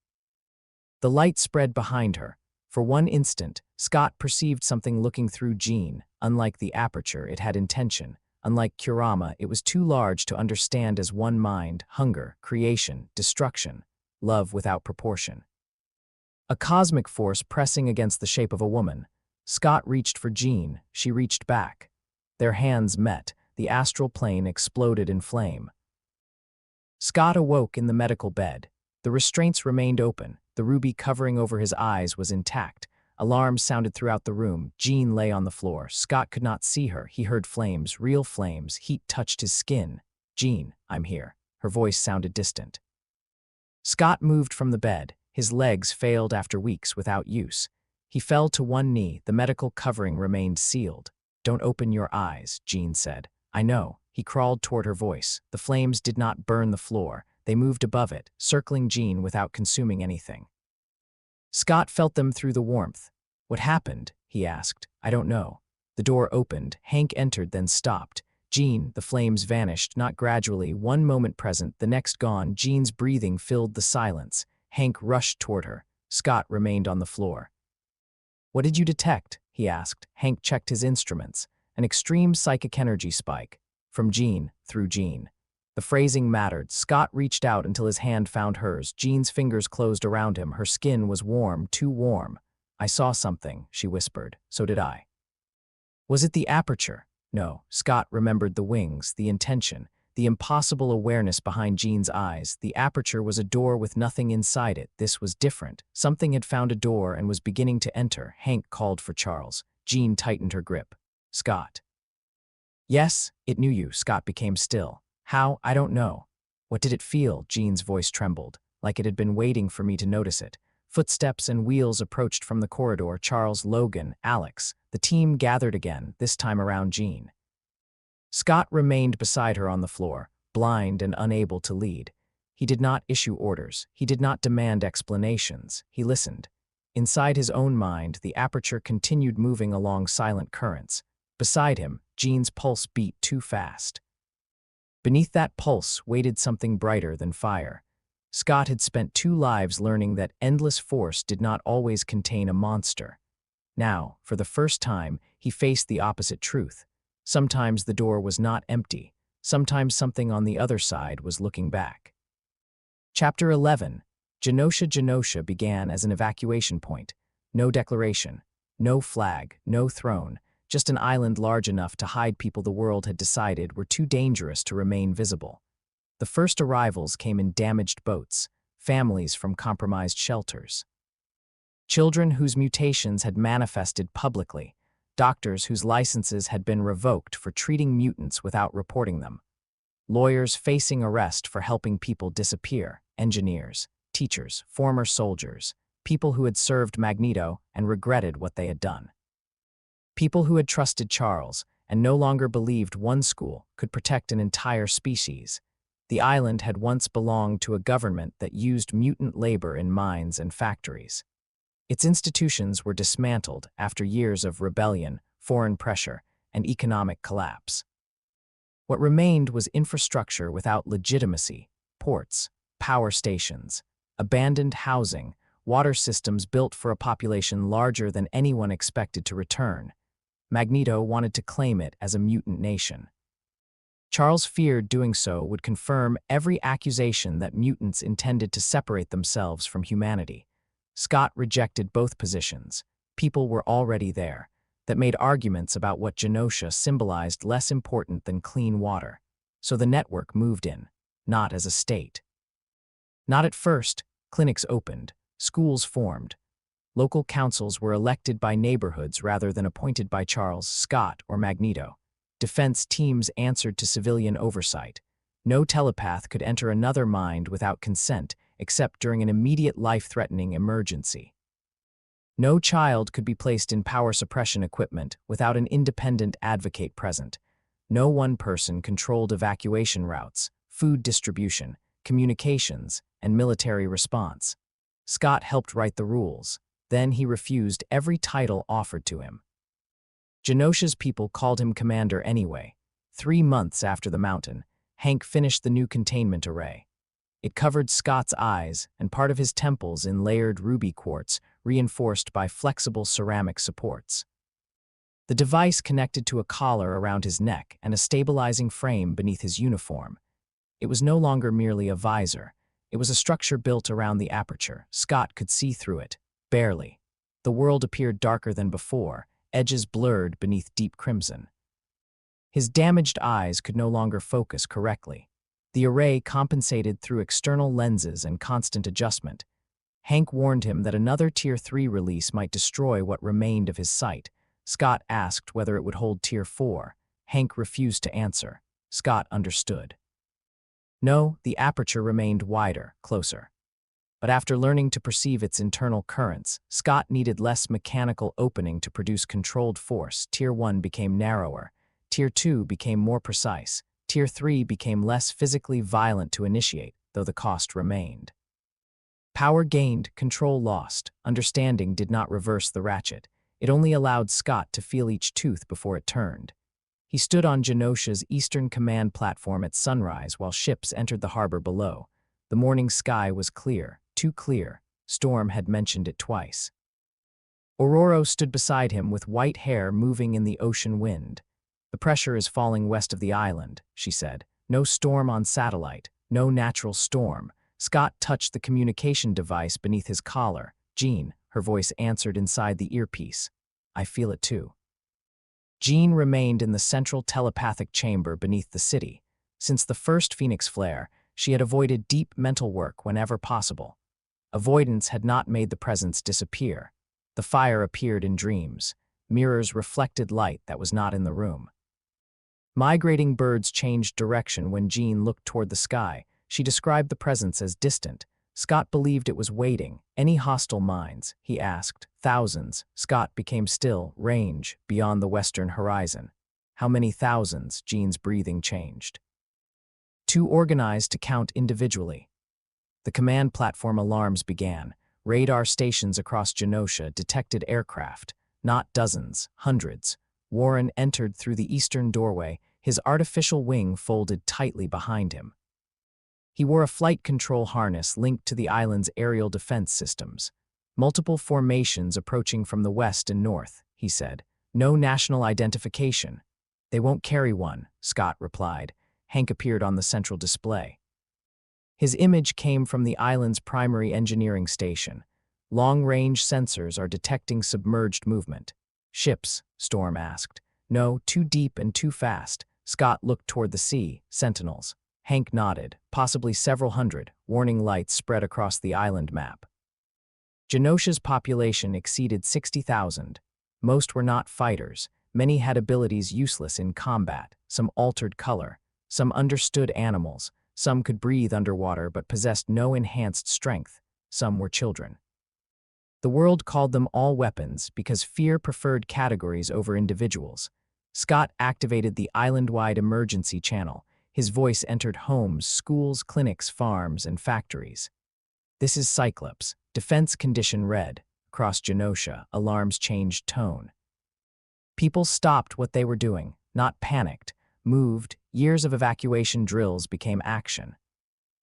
The light spread behind her. For one instant, Scott perceived something looking through Jean. Unlike the aperture, it had intention. Unlike Kurama, it was too large to understand as one mind: hunger, creation, destruction, love without proportion. A cosmic force pressing against the shape of a woman. Scott reached for Jean. She reached back. Their hands met. The astral plane exploded in flame. Scott awoke in the medical bed. The restraints remained open. The ruby covering over his eyes was intact. Alarms sounded throughout the room. Jean lay on the floor. Scott could not see her. He heard flames, real flames. Heat touched his skin. "Jean, I'm here." Her voice sounded distant. Scott moved from the bed. His legs failed after weeks without use. He fell to one knee. The medical covering remained sealed. "Don't open your eyes," Jean said. "I know." He crawled toward her voice. The flames did not burn the floor. They moved above it, circling Jean without consuming anything. Scott felt them through the warmth. "What happened?" he asked. "I don't know." The door opened. Hank entered, then stopped. "Jean," the flames vanished, not gradually, one moment present, the next gone. Jean's breathing filled the silence. Hank rushed toward her. Scott remained on the floor. "What did you detect?" he asked. Hank checked his instruments. An extreme psychic energy spike. From Jean, through Jean. The phrasing mattered. Scott reached out until his hand found hers. Jean's fingers closed around him. Her skin was warm, too warm. "I saw something," she whispered. "So did I." Was it the aperture? No. Scott remembered the wings, the intention, the impossible awareness behind Jean's eyes. The aperture was a door with nothing inside it. This was different. Something had found a door and was beginning to enter. Hank called for Charles. Jean tightened her grip. "Scott." "Yes, it knew you." Scott became still. "How? I don't know." "What did it feel?" Jean's voice trembled, like it had been waiting for me to notice it. Footsteps and wheels approached from the corridor. Charles, Logan, Alex. The team gathered again, this time around Jean. Scott remained beside her on the floor. blind and unable to lead. He did not issue orders. He did not demand explanations. He listened. Inside his own mind, the aperture continued moving along silent currents. Beside him, Jean's pulse beat too fast. Beneath that pulse waited something brighter than fire. Scott had spent 2 lives learning that endless force did not always contain a monster. Now, for the first time, he faced the opposite truth. Sometimes the door was not empty. Sometimes something on the other side was looking back. Chapter 11. Genosha began as an evacuation point. No declaration, no flag, no throne, just an island large enough to hide people the world had decided were too dangerous to remain visible. The first arrivals came in damaged boats, families from compromised shelters. Children whose mutations had manifested publicly, doctors whose licenses had been revoked for treating mutants without reporting them, lawyers facing arrest for helping people disappear, engineers, teachers, former soldiers, people who had served Magneto and regretted what they had done. People who had trusted Charles and no longer believed one school could protect an entire species. The island had once belonged to a government that used mutant labor in mines and factories. Its institutions were dismantled after years of rebellion, foreign pressure, and economic collapse. What remained was infrastructure without legitimacy: ports, power stations, abandoned housing, water systems built for a population larger than anyone expected to return. Magneto wanted to claim it as a mutant nation. Charles feared doing so would confirm every accusation that mutants intended to separate themselves from humanity. Scott rejected both positions. People were already there, that made arguments about what Genosha symbolized less important than clean water. So the network moved in, not as a state. Not at first. Clinics opened, schools formed. Local councils were elected by neighborhoods rather than appointed by Charles, Scott, or Magneto. Defense teams answered to civilian oversight. No telepath could enter another mind without consent, except during an immediate life-threatening emergency. No child could be placed in power suppression equipment without an independent advocate present. No one person controlled evacuation routes, food distribution, communications, and military response. Scott helped write the rules. Then he refused every title offered to him. Genosha's people called him commander anyway. 3 months after the mountain, Hank finished the new containment array. It covered Scott's eyes and part of his temples in layered ruby quartz, reinforced by flexible ceramic supports. The device connected to a collar around his neck and a stabilizing frame beneath his uniform. It was no longer merely a visor. It was a structure built around the aperture. Scott could see through it, barely. The world appeared darker than before, edges blurred beneath deep crimson. His damaged eyes could no longer focus correctly. The array compensated through external lenses and constant adjustment. Hank warned him that another Tier 3 release might destroy what remained of his sight. Scott asked whether it would hold Tier 4. Hank refused to answer. Scott understood. No, the aperture remained wider, closer. But after learning to perceive its internal currents, Scott needed less mechanical opening to produce controlled force. Tier 1 became narrower. Tier 2 became more precise. Tier 3 became less physically violent to initiate, though the cost remained. Power gained, control lost. Understanding did not reverse the ratchet. It only allowed Scott to feel each tooth before it turned. He stood on Genosha's eastern command platform at sunrise while ships entered the harbor below. The morning sky was clear, too clear. Storm had mentioned it twice. Aurora stood beside him with white hair moving in the ocean wind. "The pressure is falling west of the island," she said. "No storm on satellite, no natural storm." Scott touched the communication device beneath his collar. "Jean," her voice answered inside the earpiece. "I feel it too." Jean remained in the central telepathic chamber beneath the city. Since the first Phoenix flare, she had avoided deep mental work whenever possible. Avoidance had not made the presence disappear. The fire appeared in dreams. Mirrors reflected light that was not in the room. Migrating birds changed direction when Jean looked toward the sky. She described the presence as distant. Scott believed it was waiting. "Any hostile minds?" he asked. "Thousands." Scott became still. "Range, beyond the western horizon." "How many thousands?" Jean's breathing changed. too organized to count individually. The command platform alarms began. Radar stations across Genosha detected aircraft, not dozens, hundreds. Warren entered through the eastern doorway, his artificial wing folded tightly behind him. He wore a flight control harness linked to the island's aerial defense systems. Multiple formations approaching from the west and north, he said. No national identification. They won't carry one, Scott replied. Hank appeared on the central display. His image came from the island's primary engineering station. Long-range sensors are detecting submerged movement. Ships, Storm asked. No, too deep and too fast. Scott looked toward the sea, sentinels. Hank nodded, possibly several hundred, warning lights spread across the island map. Genosha's population exceeded 60,000. Most were not fighters. Many had abilities useless in combat, some altered color, some understood animals, some could breathe underwater but possessed no enhanced strength, some were children. The world called them all weapons because fear preferred categories over individuals. Scott activated the island-wide emergency channel. His voice entered homes, schools, clinics, farms, and factories. This is Cyclops. Defense condition red. Across Genosha, alarms changed tone. People stopped what they were doing, not panicked, moved. Years of evacuation drills became action.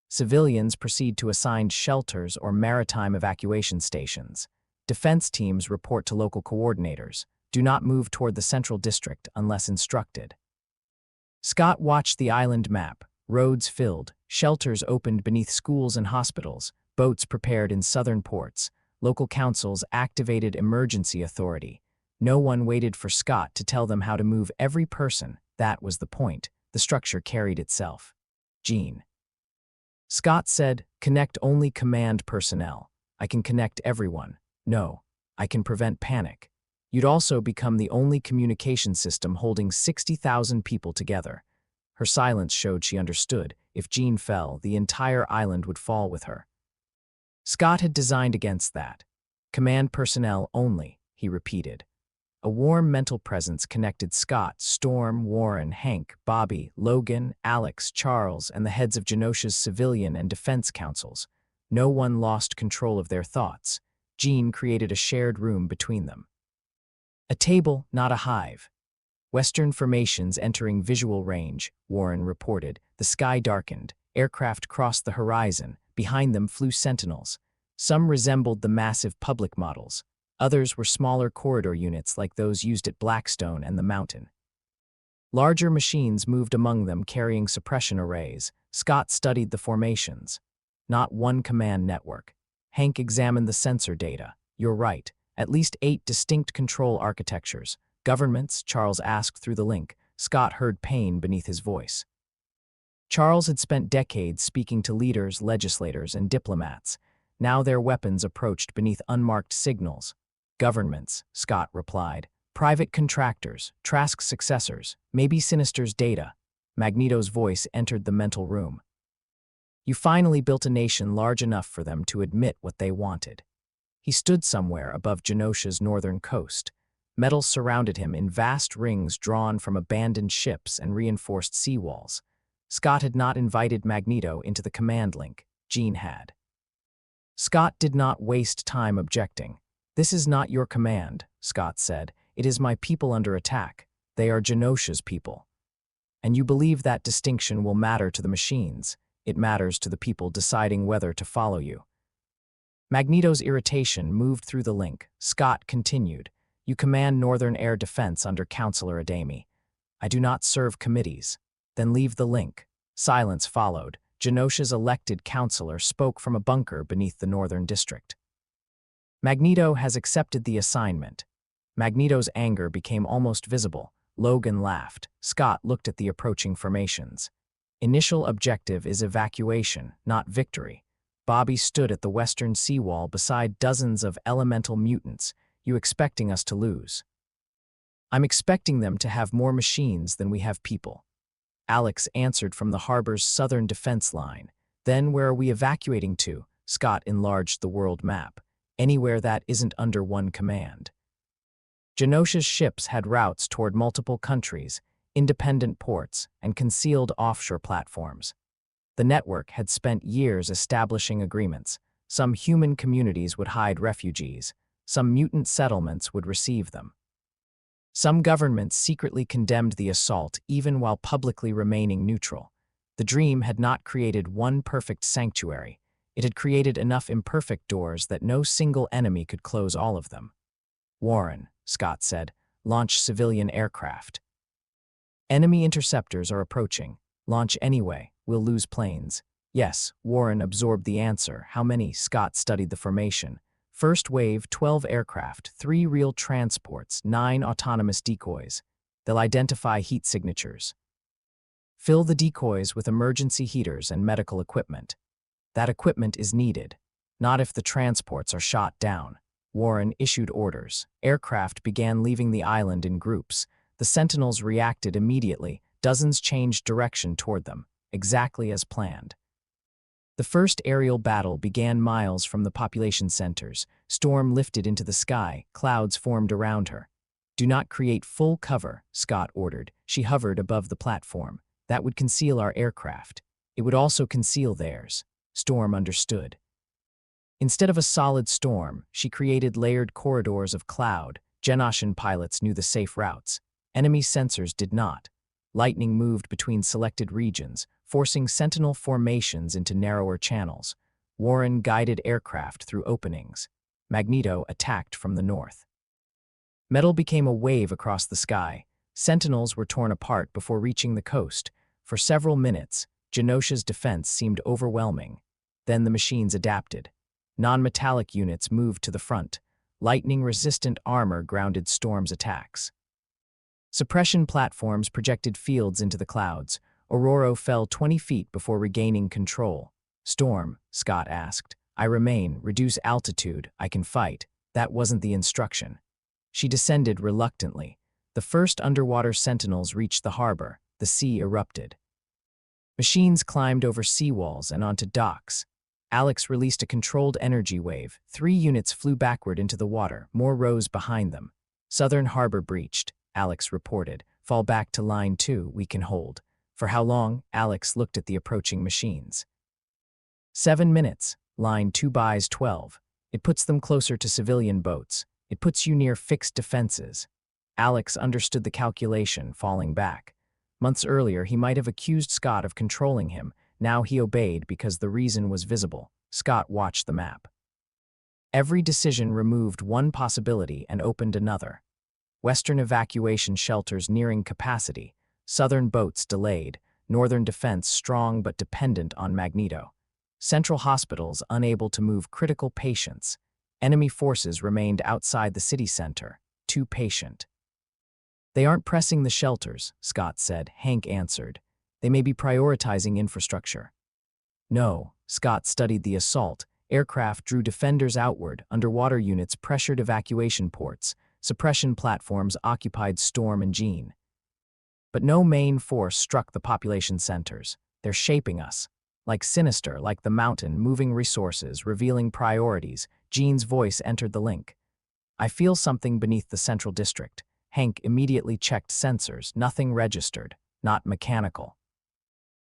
Civilians proceed to assigned shelters or maritime evacuation stations. Defense teams report to local coordinators. Do not move toward the central district unless instructed. Scott watched the island map. Roads filled, shelters opened beneath schools and hospitals, boats prepared in southern ports. Local councils activated emergency authority. No one waited for Scott to tell them how to move every person. That was the point. The structure carried itself. Gene. Scott said, connect only command personnel. I can connect everyone. No, I can prevent panic. You'd also become the only communication system holding 60,000 people together. Her silence showed she understood. If Jean fell, the entire island would fall with her. Scott had designed against that. Command personnel only, he repeated. A warm mental presence connected Scott, Storm, Warren, Hank, Bobby, Logan, Alex, Charles, and the heads of Genosha's civilian and defense councils. No one lost control of their thoughts. Jean created a shared room between them. A table, not a hive. Western formations entering visual range, Warren reported. The sky darkened. Aircraft crossed the horizon. Behind them flew sentinels. Some resembled the massive public models. Others were smaller corridor units like those used at Blackstone and the Mountain. Larger machines moved among them carrying suppression arrays. Scott studied the formations. Not one command network. Hank examined the sensor data. You're right. At least 8 distinct control architectures. Governments, Charles asked through the link. Scott heard pain beneath his voice. Charles had spent decades speaking to leaders, legislators, and diplomats. Now their weapons approached beneath unmarked signals. Governments, Scott replied. Private contractors, Trask's successors, maybe Sinister's data. Magneto's voice entered the mental room. You finally built a nation large enough for them to admit what they wanted. He stood somewhere above Genosha's northern coast. Metals surrounded him in vast rings drawn from abandoned ships and reinforced seawalls. Scott had not invited Magneto into the command link. Jean had. Scott did not waste time objecting. This is not your command, Scott said. It is my people under attack. They are Genosha's people. And you believe that distinction will matter to the machines. It matters to the people deciding whether to follow you. Magneto's irritation moved through the link. Scott continued. You command Northern Air Defense under Counselor Adami. I do not serve committees. Then leave the link. Silence followed. Genosha's elected counselor spoke from a bunker beneath the Northern District. Magneto has accepted the assignment. Magneto's anger became almost visible. Logan laughed. Scott looked at the approaching formations. Initial objective is evacuation, not victory. Bobby stood at the western seawall beside dozens of elemental mutants. You expecting us to lose? I'm expecting them to have more machines than we have people. Alex answered from the harbor's southern defense line. Then where are we evacuating to? Scott enlarged the world map. Anywhere that isn't under one command. Genosha's ships had routes toward multiple countries, independent ports, and concealed offshore platforms. The network had spent years establishing agreements. Some human communities would hide refugees. Some mutant settlements would receive them. Some governments secretly condemned the assault even while publicly remaining neutral. The dream had not created one perfect sanctuary. It had created enough imperfect doors that no single enemy could close all of them. Warren, Scott said, launch civilian aircraft. Enemy interceptors are approaching. Launch anyway. We'll lose planes. Yes, Warren absorbed the answer. How many? Scott studied the formation. First wave, 12 aircraft, 3 real transports, 9 autonomous decoys. They'll identify heat signatures. Fill the decoys with emergency heaters and medical equipment. That equipment is needed, not if the transports are shot down. Warren issued orders. Aircraft began leaving the island in groups. The Sentinels reacted immediately. Dozens changed direction toward them, exactly as planned. The first aerial battle began miles from the population centers. Storm lifted into the sky. Clouds formed around her. Do not create full cover, Scott ordered. She hovered above the platform. That would conceal our aircraft. It would also conceal theirs. Storm understood. Instead of a solid storm, she created layered corridors of cloud. Genoshan pilots knew the safe routes. Enemy sensors did not. Lightning moved between selected regions, forcing Sentinel formations into narrower channels. Warren guided aircraft through openings. Magneto attacked from the north. Metal became a wave across the sky. Sentinels were torn apart before reaching the coast. For several minutes, Genosha's defense seemed overwhelming. Then the machines adapted. Non-metallic units moved to the front. Lightning-resistant armor grounded Storm's attacks. Suppression platforms projected fields into the clouds. Aurora fell 20 feet before regaining control. Storm, Scott asked. I remain, reduce altitude, I can fight. That wasn't the instruction. She descended reluctantly. The first underwater sentinels reached the harbor. The sea erupted. Machines climbed over seawalls and onto docks. Alex released a controlled energy wave. 3 units flew backward into the water. More rose behind them. Southern harbor breached, Alex reported. Fall back to line 2, we can hold. For how long? Alex looked at the approaching machines. 7 minutes. Line 2 buys 12. It puts them closer to civilian boats. It puts you near fixed defenses. Alex understood the calculation, falling back. Months earlier, he might have accused Scott of controlling him. Now he obeyed because the reason was visible. Scott watched the map. Every decision removed one possibility and opened another. Western evacuation shelters nearing capacity. Southern boats delayed. Northern defense strong but dependent on Magneto. Central hospitals unable to move critical patients. Enemy forces remained outside the city center, too patient. They aren't pressing the shelters, Scott said. Hank answered. They may be prioritizing infrastructure. No, Scott studied the assault. Aircraft drew defenders outward. Underwater units pressured evacuation ports. Suppression platforms occupied Storm and Jean. But no main force struck the population centers. They're shaping us. Like Sinister, like the mountain, moving resources, revealing priorities. Jean's voice entered the link. I feel something beneath the central district. Hank immediately checked sensors. Nothing registered. Not mechanical.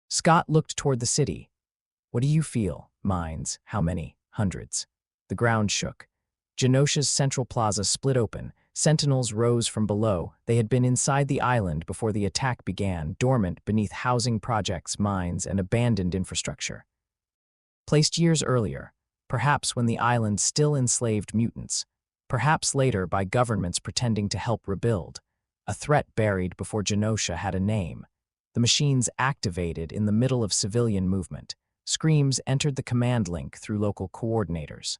Scott looked toward the city. What do you feel? Mines. How many? Hundreds. The ground shook. Genosha's central plaza split open. Sentinels rose from below. They had been inside the island before the attack began, dormant beneath housing projects, mines, and abandoned infrastructure. Placed years earlier, perhaps when the island still enslaved mutants, perhaps later by governments pretending to help rebuild, a threat buried before Genosha had a name. The machines activated in the middle of civilian movement. Screams entered the command link through local coordinators.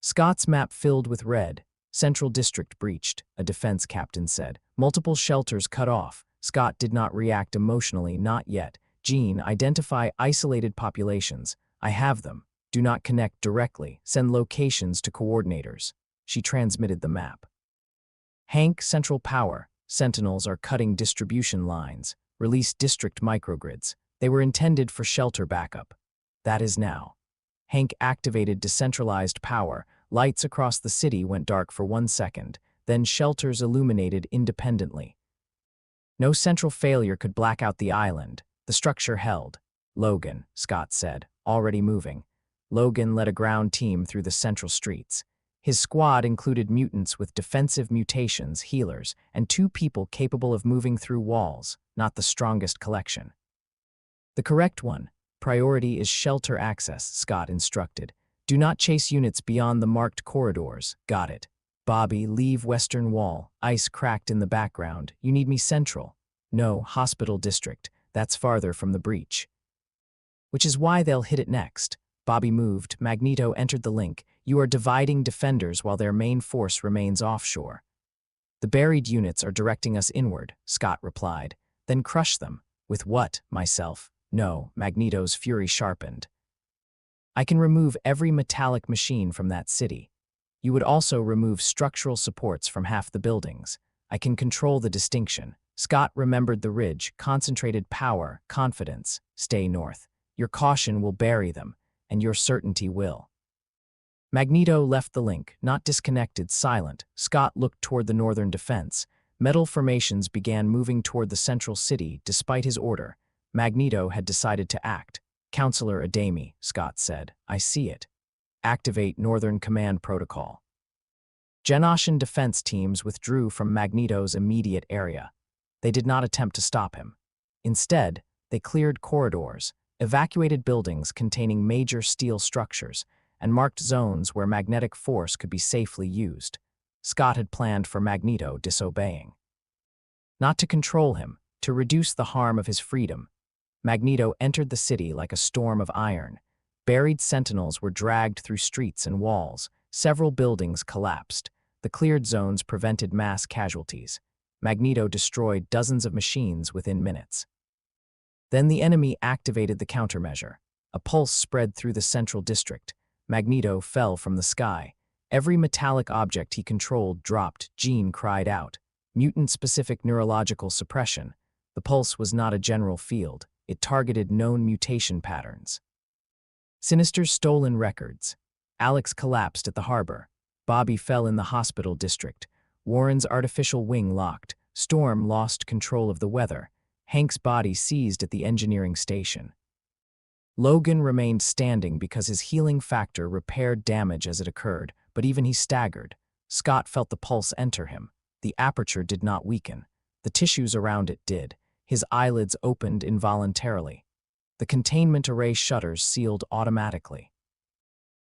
Scott's map filled with red. Central District breached, a defense captain said. Multiple shelters cut off. Scott did not react emotionally, not yet. Jean, identify isolated populations. I have them. Do not connect directly. Send locations to coordinators. She transmitted the map. Hank, Central Power. Sentinels are cutting distribution lines. Release district microgrids. They were intended for shelter backup. That is now. Hank activated decentralized power. Lights across the city went dark for 1 second, then shelters illuminated independently. No central failure could black out the island. The structure held. Logan, Scott said, already moving. Logan led a ground team through the central streets. His squad included mutants with defensive mutations, healers, and 2 people capable of moving through walls, not the strongest collection. The correct one. Priority is shelter access, Scott instructed. Do not chase units beyond the marked corridors. Got it. Bobby, leave western wall. Ice cracked in the background. You need me central. No, hospital district. That's farther from the breach. Which is why they'll hit it next. Bobby moved. Magneto entered the link. You are dividing defenders while their main force remains offshore. The buried units are directing us inward, Scott replied. Then crush them. With what, myself? No, Magneto's fury sharpened. I can remove every metallic machine from that city. You would also remove structural supports from half the buildings. I can control the distinction. Scott remembered the ridge, concentrated power, confidence. Stay north. Your caution will bury them, and your certainty will. Magneto left the link, not disconnected, silent. Scott looked toward the northern defense. Metal formations began moving toward the central city, despite his order. Magneto had decided to act. Counselor Adami, Scott said, I see it. Activate Northern Command Protocol. Genoshan defense teams withdrew from Magneto's immediate area. They did not attempt to stop him. Instead, they cleared corridors, evacuated buildings containing major steel structures, and marked zones where magnetic force could be safely used. Scott had planned for Magneto disobeying. Not to control him, to reduce the harm of his freedom. Magneto entered the city like a storm of iron. Buried sentinels were dragged through streets and walls. Several buildings collapsed. The cleared zones prevented mass casualties. Magneto destroyed dozens of machines within minutes. Then the enemy activated the countermeasure. A pulse spread through the central district. Magneto fell from the sky. Every metallic object he controlled dropped. Jean cried out. Mutant-specific neurological suppression. The pulse was not a general field. It targeted known mutation patterns. Sinister's stolen records. Alex collapsed at the harbor. Bobby fell in the hospital district. Warren's artificial wing locked. Storm lost control of the weather. Hank's body seized at the engineering station. Logan remained standing because his healing factor repaired damage as it occurred, but even he staggered. Scott felt the pulse enter him. The aperture did not weaken. The tissues around it did. His eyelids opened involuntarily. The containment array shutters sealed automatically.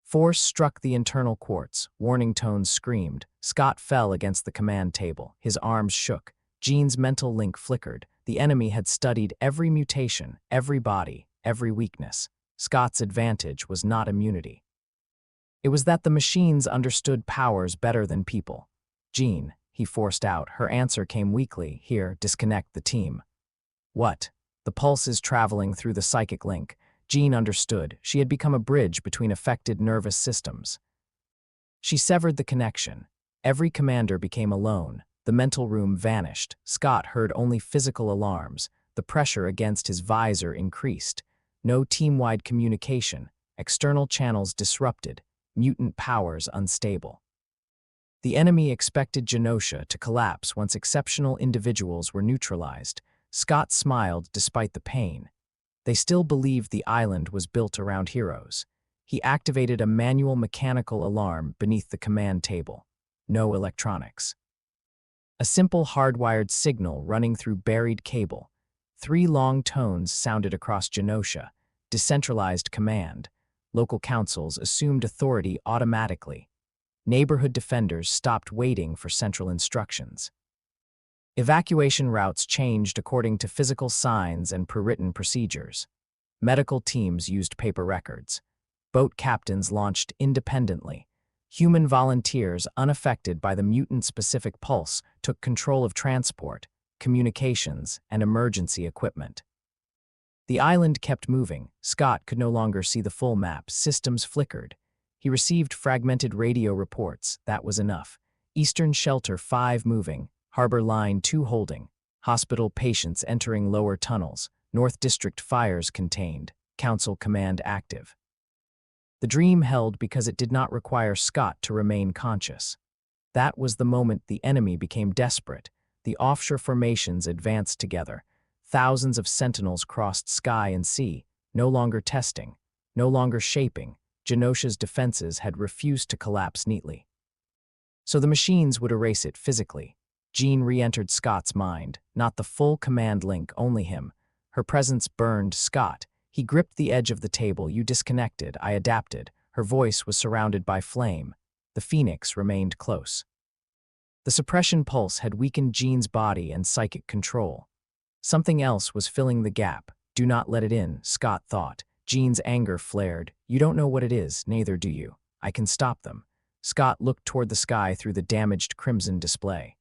Force struck the internal quartz. Warning tones screamed. Scott fell against the command table. His arms shook. Jean's mental link flickered. The enemy had studied every mutation, every body, every weakness. Scott's advantage was not immunity. It was that the machines understood powers better than people. Jean, he forced out. Her answer came weakly. Here, disconnect the team. What? The pulse is traveling through the psychic link. Jean understood. She had become a bridge between affected nervous systems. She severed the connection. Every commander became alone. The mental room vanished. Scott heard only physical alarms. The pressure against his visor increased. No team-wide communication. External channels disrupted. Mutant powers unstable. The enemy expected Genosha to collapse once exceptional individuals were neutralized. Scott smiled despite the pain. They still believed the island was built around heroes. He activated a manual mechanical alarm beneath the command table. No electronics. A simple hardwired signal running through buried cable. 3 long tones sounded across Genosha. Decentralized command. Local councils assumed authority automatically. Neighborhood defenders stopped waiting for central instructions. Evacuation routes changed according to physical signs and per-written procedures. Medical teams used paper records. Boat captains launched independently. Human volunteers, unaffected by the mutant-specific pulse, took control of transport, communications, and emergency equipment. The island kept moving. Scott could no longer see the full map. Systems flickered. He received fragmented radio reports. That was enough. Eastern Shelter 5 moving. Harbor Line 2 holding. Hospital patients entering lower tunnels. North District fires contained. Council command active. The dream held because it did not require Scott to remain conscious. That was the moment the enemy became desperate. The offshore formations advanced together. Thousands of sentinels crossed sky and sea. No longer testing, no longer shaping, Genosha's defenses had refused to collapse neatly. So the machines would erase it physically. Jean re-entered Scott's mind, not the full command link, only him. Her presence burned Scott. He gripped the edge of the table. You disconnected, I adapted. Her voice was surrounded by flame. The Phoenix remained close. The suppression pulse had weakened Jean's body and psychic control. Something else was filling the gap. Do not let it in, Scott thought. Jean's anger flared. You don't know what it is, neither do you. I can stop them. Scott looked toward the sky through the damaged crimson display.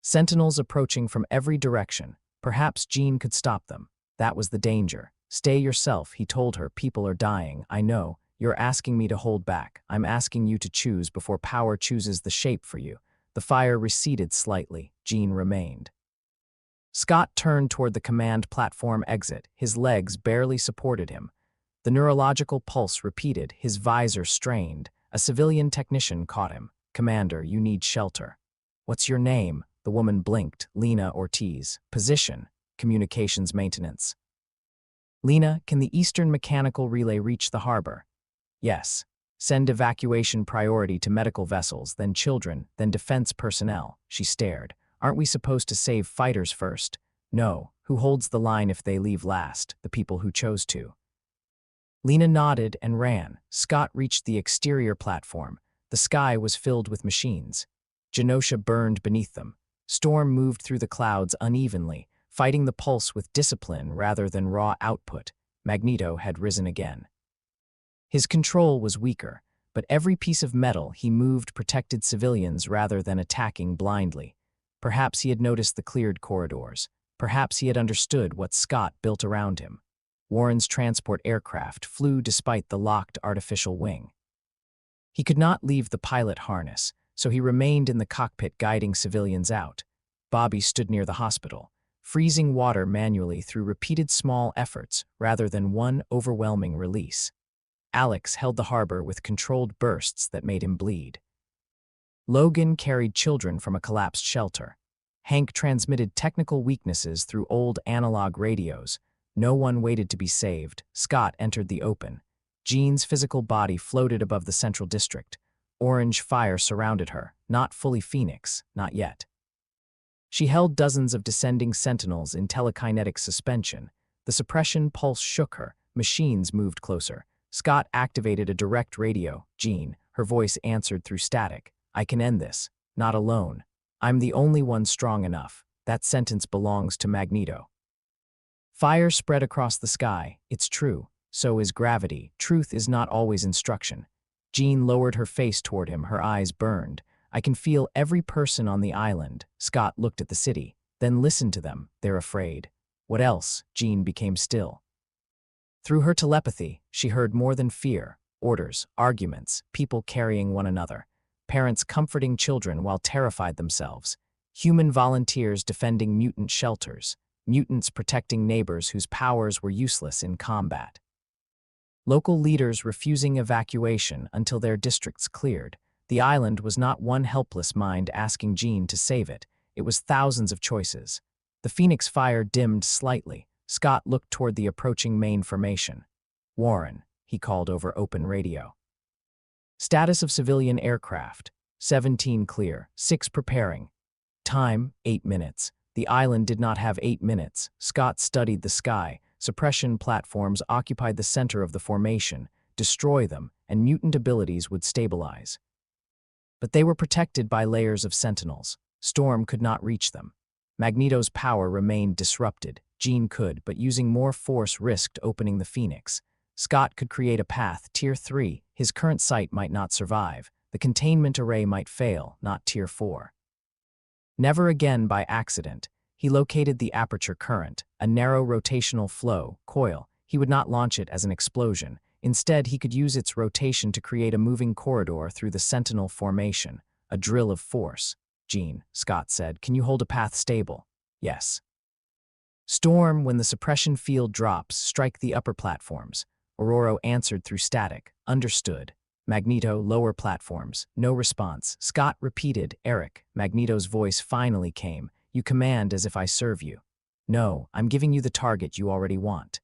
Sentinels approaching from every direction. Perhaps Jean could stop them. That was the danger. Stay yourself, he told her. People are dying, I know. You're asking me to hold back. I'm asking you to choose before power chooses the shape for you. The fire receded slightly. Jean remained. Scott turned toward the command platform exit. His legs barely supported him. The neurological pulse repeated, his visor strained. A civilian technician caught him. Commander, you need shelter. What's your name? The woman blinked. Lena Ortiz. Position, communications maintenance. Lena, can the Eastern Mechanical Relay reach the harbor? Yes. Send evacuation priority to medical vessels, then children, then defense personnel. She stared. Aren't we supposed to save fighters first? No. Who holds the line if they leave last? The people who chose to. Lena nodded and ran. Scott reached the exterior platform. The sky was filled with machines. Genosha burned beneath them. Storm moved through the clouds unevenly, fighting the pulse with discipline rather than raw output. Magneto had risen again. His control was weaker, but every piece of metal he moved protected civilians rather than attacking blindly. Perhaps he had noticed the cleared corridors. Perhaps he had understood what Scott built around him. Warren's transport aircraft flew despite the locked artificial wing. He could not leave the pilot harness, so he remained in the cockpit guiding civilians out. Bobby stood near the hospital, freezing water manually through repeated small efforts rather than one overwhelming release. Alex held the harbor with controlled bursts that made him bleed. Logan carried children from a collapsed shelter. Hank transmitted technical weaknesses through old analog radios. No one waited to be saved. Scott entered the open. Jean's physical body floated above the central district. Orange fire surrounded her, not fully Phoenix, not yet. She held dozens of descending sentinels in telekinetic suspension. The suppression pulse shook her. Machines moved closer. Scott activated a direct radio. Jean, her voice answered through static. I can end this. Not alone. I'm the only one strong enough. That sentence belongs to Magneto. Fire spread across the sky. It's true. So is gravity. Truth is not always instruction. Jean lowered her face toward him. Her eyes burned. I can feel every person on the island. Scott looked at the city, then listened to them. They're afraid. What else? Jean became still. Through her telepathy, she heard more than fear. Orders, arguments, people carrying one another. Parents comforting children while terrified themselves. Human volunteers defending mutant shelters. Mutants protecting neighbors whose powers were useless in combat. Local leaders refusing evacuation until their districts cleared. The island was not one helpless mind asking Jean to save it. It was thousands of choices. The Phoenix fire dimmed slightly. Scott looked toward the approaching main formation. Warren, he called over open radio. Status of civilian aircraft. 17 clear, 6 preparing. Time, 8 minutes. The island did not have 8 minutes. Scott studied the sky. Suppression platforms occupied the center of the formation. Destroy them, and mutant abilities would stabilize. But they were protected by layers of sentinels. Storm could not reach them. Magneto's power remained disrupted. Jean could, but using more force risked opening the Phoenix. Scott could create a path, Tier 3. His current site might not survive. The containment array might fail, not Tier 4. Never again by accident. He located the aperture current, a narrow rotational flow, coil. He would not launch it as an explosion. Instead, he could use its rotation to create a moving corridor through the sentinel formation, a drill of force. Jean, Scott said, can you hold a path stable? Yes. Storm, when the suppression field drops, strike the upper platforms. Aurora answered through static. Understood. Magneto, lower platforms. No response. Scott repeated, Eric. Magneto's voice finally came. You command as if I serve you. No, I'm giving you the target you already want.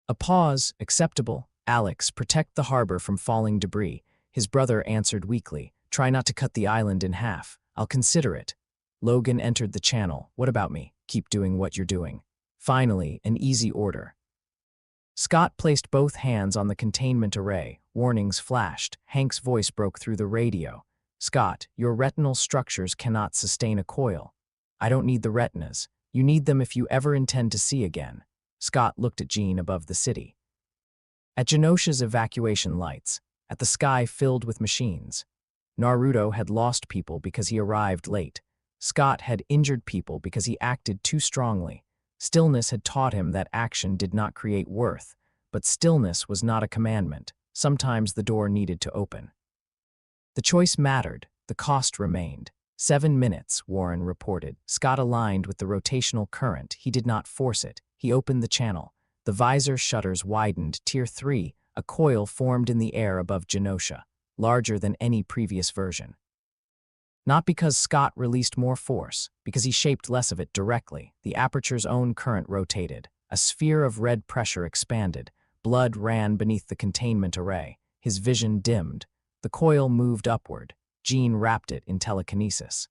A pause, acceptable. Alex, protect the harbor from falling debris. His brother answered weakly, try not to cut the island in half. I'll consider it. Logan entered the channel. What about me? Keep doing what you're doing. Finally, an easy order. Scott placed both hands on the containment array. Warnings flashed. Hank's voice broke through the radio. Scott, your retinal structures cannot sustain a coil. I don't need the retinas. You need them if you ever intend to see again. Scott looked at Jean above the city. At Genosha's evacuation lights, at the sky filled with machines. Naruto had lost people because he arrived late. Scott had injured people because he acted too strongly. Stillness had taught him that action did not create worth, but stillness was not a commandment. Sometimes the door needed to open. The choice mattered, the cost remained. 7 minutes, Warren reported. Scott aligned with the rotational current. He did not force it. He opened the channel. The visor shutters widened. Tier 3, a coil formed in the air above Genosha, larger than any previous version. Not because Scott released more force, because he shaped less of it directly. The aperture's own current rotated. A sphere of red pressure expanded. Blood ran beneath the containment array. His vision dimmed. The coil moved upward. Jean wrapped it in telekinesis.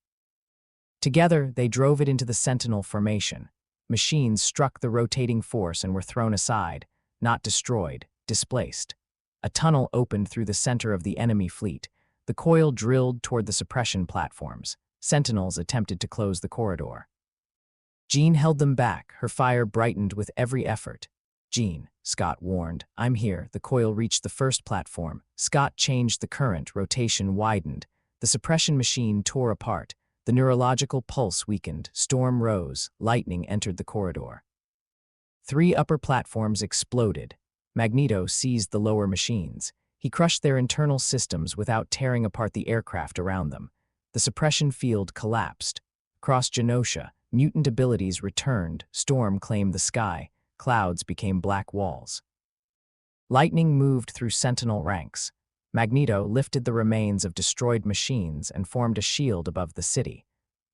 Together, they drove it into the Sentinel formation. Machines struck the rotating force and were thrown aside, not destroyed, displaced. A tunnel opened through the center of the enemy fleet. The coil drilled toward the suppression platforms. Sentinels attempted to close the corridor. Jean held them back. Her fire brightened with every effort. Jean, Scott warned, I'm here. The coil reached the first platform. Scott changed the current. Rotation widened. The suppression machine tore apart. The neurological pulse weakened. Storm rose. Lightning entered the corridor. 3 upper platforms exploded. Magneto seized the lower machines. He crushed their internal systems without tearing apart the aircraft around them. The suppression field collapsed. Across Genosha, mutant abilities returned. Storm claimed the sky. Clouds became black walls. Lightning moved through Sentinel ranks. Magneto lifted the remains of destroyed machines and formed a shield above the city.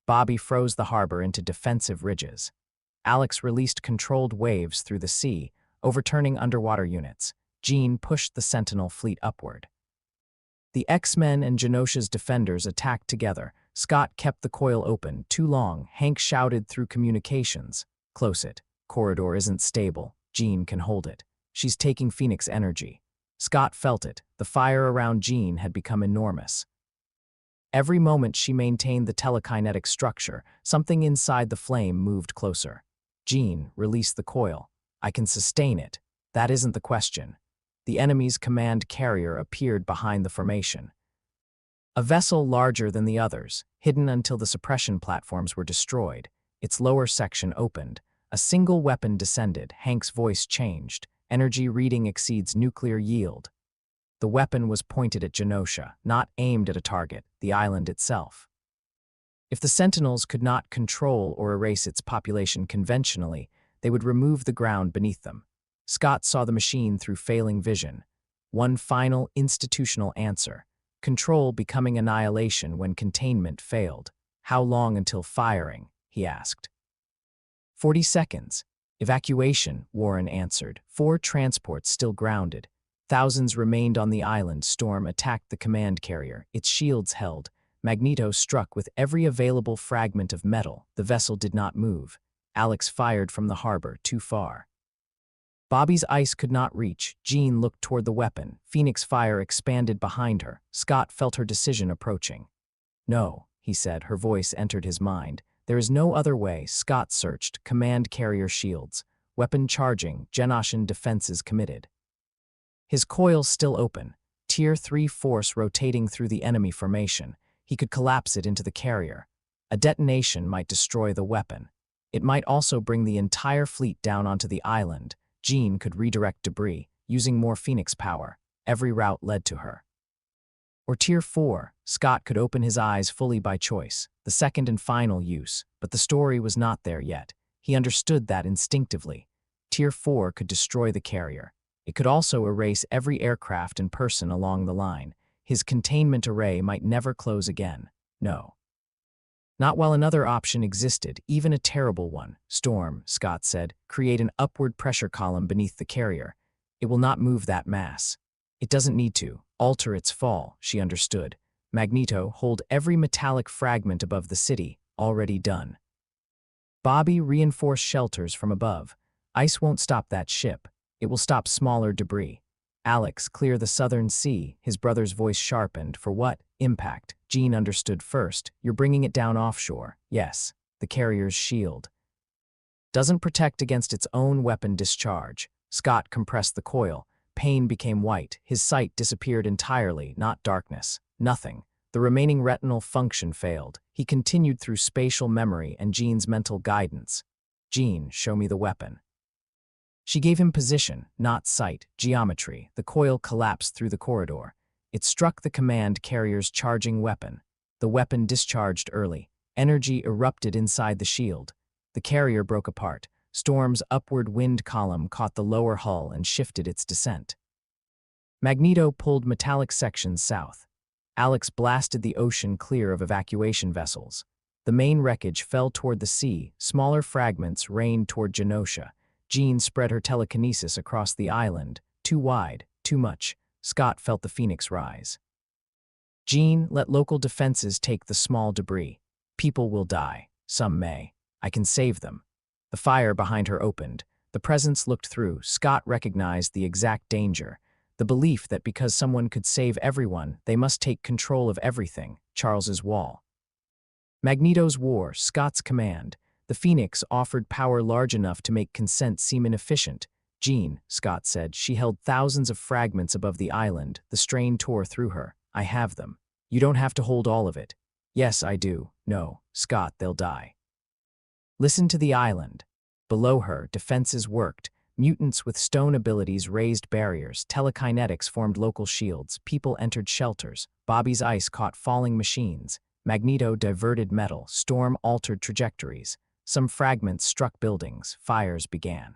Bobby froze the harbor into defensive ridges. Alex released controlled waves through the sea, overturning underwater units. Jean pushed the Sentinel fleet upward. The X-Men and Genosha's defenders attacked together. Scott kept the coil open. Too long, Hank shouted through communications. Close it. Corridor isn't stable. Jean can hold it. She's taking Phoenix energy. Scott felt it. The fire around Jean had become enormous. Every moment she maintained the telekinetic structure, something inside the flame moved closer. Jean, release the coil. I can sustain it. That isn't the question. The enemy's command carrier appeared behind the formation. A vessel larger than the others, hidden until the suppression platforms were destroyed. Its lower section opened. A single weapon descended. Hank's voice changed. Energy reading exceeds nuclear yield. The weapon was pointed at Genosha, not aimed at a target, the island itself. If the Sentinels could not control or erase its population conventionally, they would remove the ground beneath them. Scott saw the machine through failing vision. One final institutional answer. Control becoming annihilation when containment failed. How long until firing? He asked. 40 seconds. Evacuation, Warren answered. 4 transports still grounded. Thousands remained on the island. Storm attacked the command carrier. Its shields held. Magneto struck with every available fragment of metal. The vessel did not move. Alex fired from the harbor, too far. Bobby's ice could not reach. Jean looked toward the weapon. Phoenix fire expanded behind her. Scott felt her decision approaching. No, he said. Her voice entered his mind. There is no other way. Scott searched. Command carrier shields. Weapon charging. Genoshan defenses committed. His coils still open. Tier 3 force rotating through the enemy formation. He could collapse it into the carrier. A detonation might destroy the weapon. It might also bring the entire fleet down onto the island. Jean could redirect debris, using more Phoenix power. Every route led to her. Or Tier 4, Scott could open his eyes fully by choice, the second and final use, but the story was not there yet. He understood that instinctively. Tier 4 could destroy the carrier. It could also erase every aircraft and person along the line. His containment array might never close again. No. Not while another option existed, even a terrible one. Storm, Scott said, create an upward pressure column beneath the carrier. It will not move that mass. It doesn't need to. Alter its fall, she understood. Magneto, hold every metallic fragment above the city. Already done. Bobby, reinforce shelters from above. Ice won't stop that ship. It will stop smaller debris. Alex, clear the southern sea. His brother's voice sharpened. For what? Impact. Jean understood first. You're bringing it down offshore. Yes. The carrier's shield doesn't protect against its own weapon discharge. Scott compressed the coil. Pain became white. His sight disappeared entirely, not darkness. Nothing. The remaining retinal function failed. He continued through spatial memory and Jean's mental guidance. Jean, show me the weapon. She gave him position, not sight, geometry. The coil collapsed through the corridor. It struck the command carrier's charging weapon. The weapon discharged early. Energy erupted inside the shield. The carrier broke apart. Storm's upward wind column caught the lower hull and shifted its descent. Magneto pulled metallic sections south. Alex blasted the ocean clear of evacuation vessels. The main wreckage fell toward the sea. Smaller fragments rained toward Genosha. Jean spread her telekinesis across the island. Too wide, too much. Scott felt the phoenix rise. Jean, let local defenses take the small debris. People will die. Some may. I can save them. The fire behind her opened. The presence looked through. Scott recognized the exact danger. The belief that because someone could save everyone, they must take control of everything. Charles's wall. Magneto's war, Scott's command. The Phoenix offered power large enough to make consent seem inefficient. Jean, Scott said, she held thousands of fragments above the island. The strain tore through her. I have them. You don't have to hold all of it. Yes, I do. No, Scott, they'll die. Listen to the island. Below her, defenses worked. Mutants with stone abilities raised barriers. Telekinetics formed local shields. People entered shelters. Bobby's ice caught falling machines. Magneto diverted metal. Storm altered trajectories. Some fragments struck buildings. Fires began.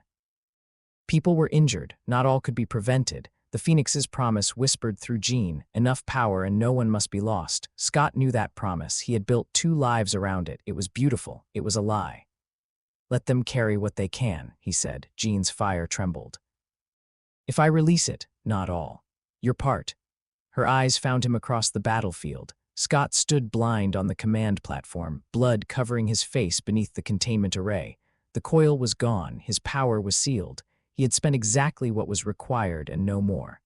People were injured. Not all could be prevented. The Phoenix's promise whispered through Jean, enough power and no one must be lost. Scott knew that promise. He had built 2 lives around it. It was beautiful. It was a lie. Let them carry what they can, he said. Jean's fire trembled. If I release it, not all. Your part. Her eyes found him across the battlefield. Scott stood blind on the command platform, blood covering his face beneath the containment array. The coil was gone. His power was sealed. He had spent exactly what was required and no more.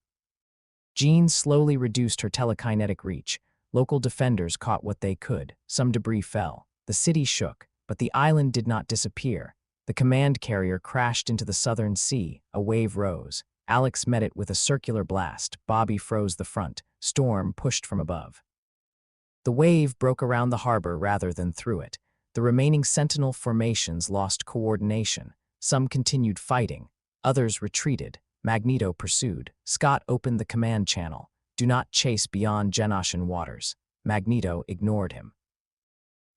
Jean slowly reduced her telekinetic reach. Local defenders caught what they could. Some debris fell. The city shook, but the island did not disappear. The command carrier crashed into the southern sea. A wave rose. Alex met it with a circular blast. Bobby froze the front. Storm pushed from above. The wave broke around the harbor rather than through it. The remaining sentinel formations lost coordination. Some continued fighting. Others retreated. Magneto pursued. Scott opened the command channel. Do not chase beyond Genoshan waters. Magneto ignored him.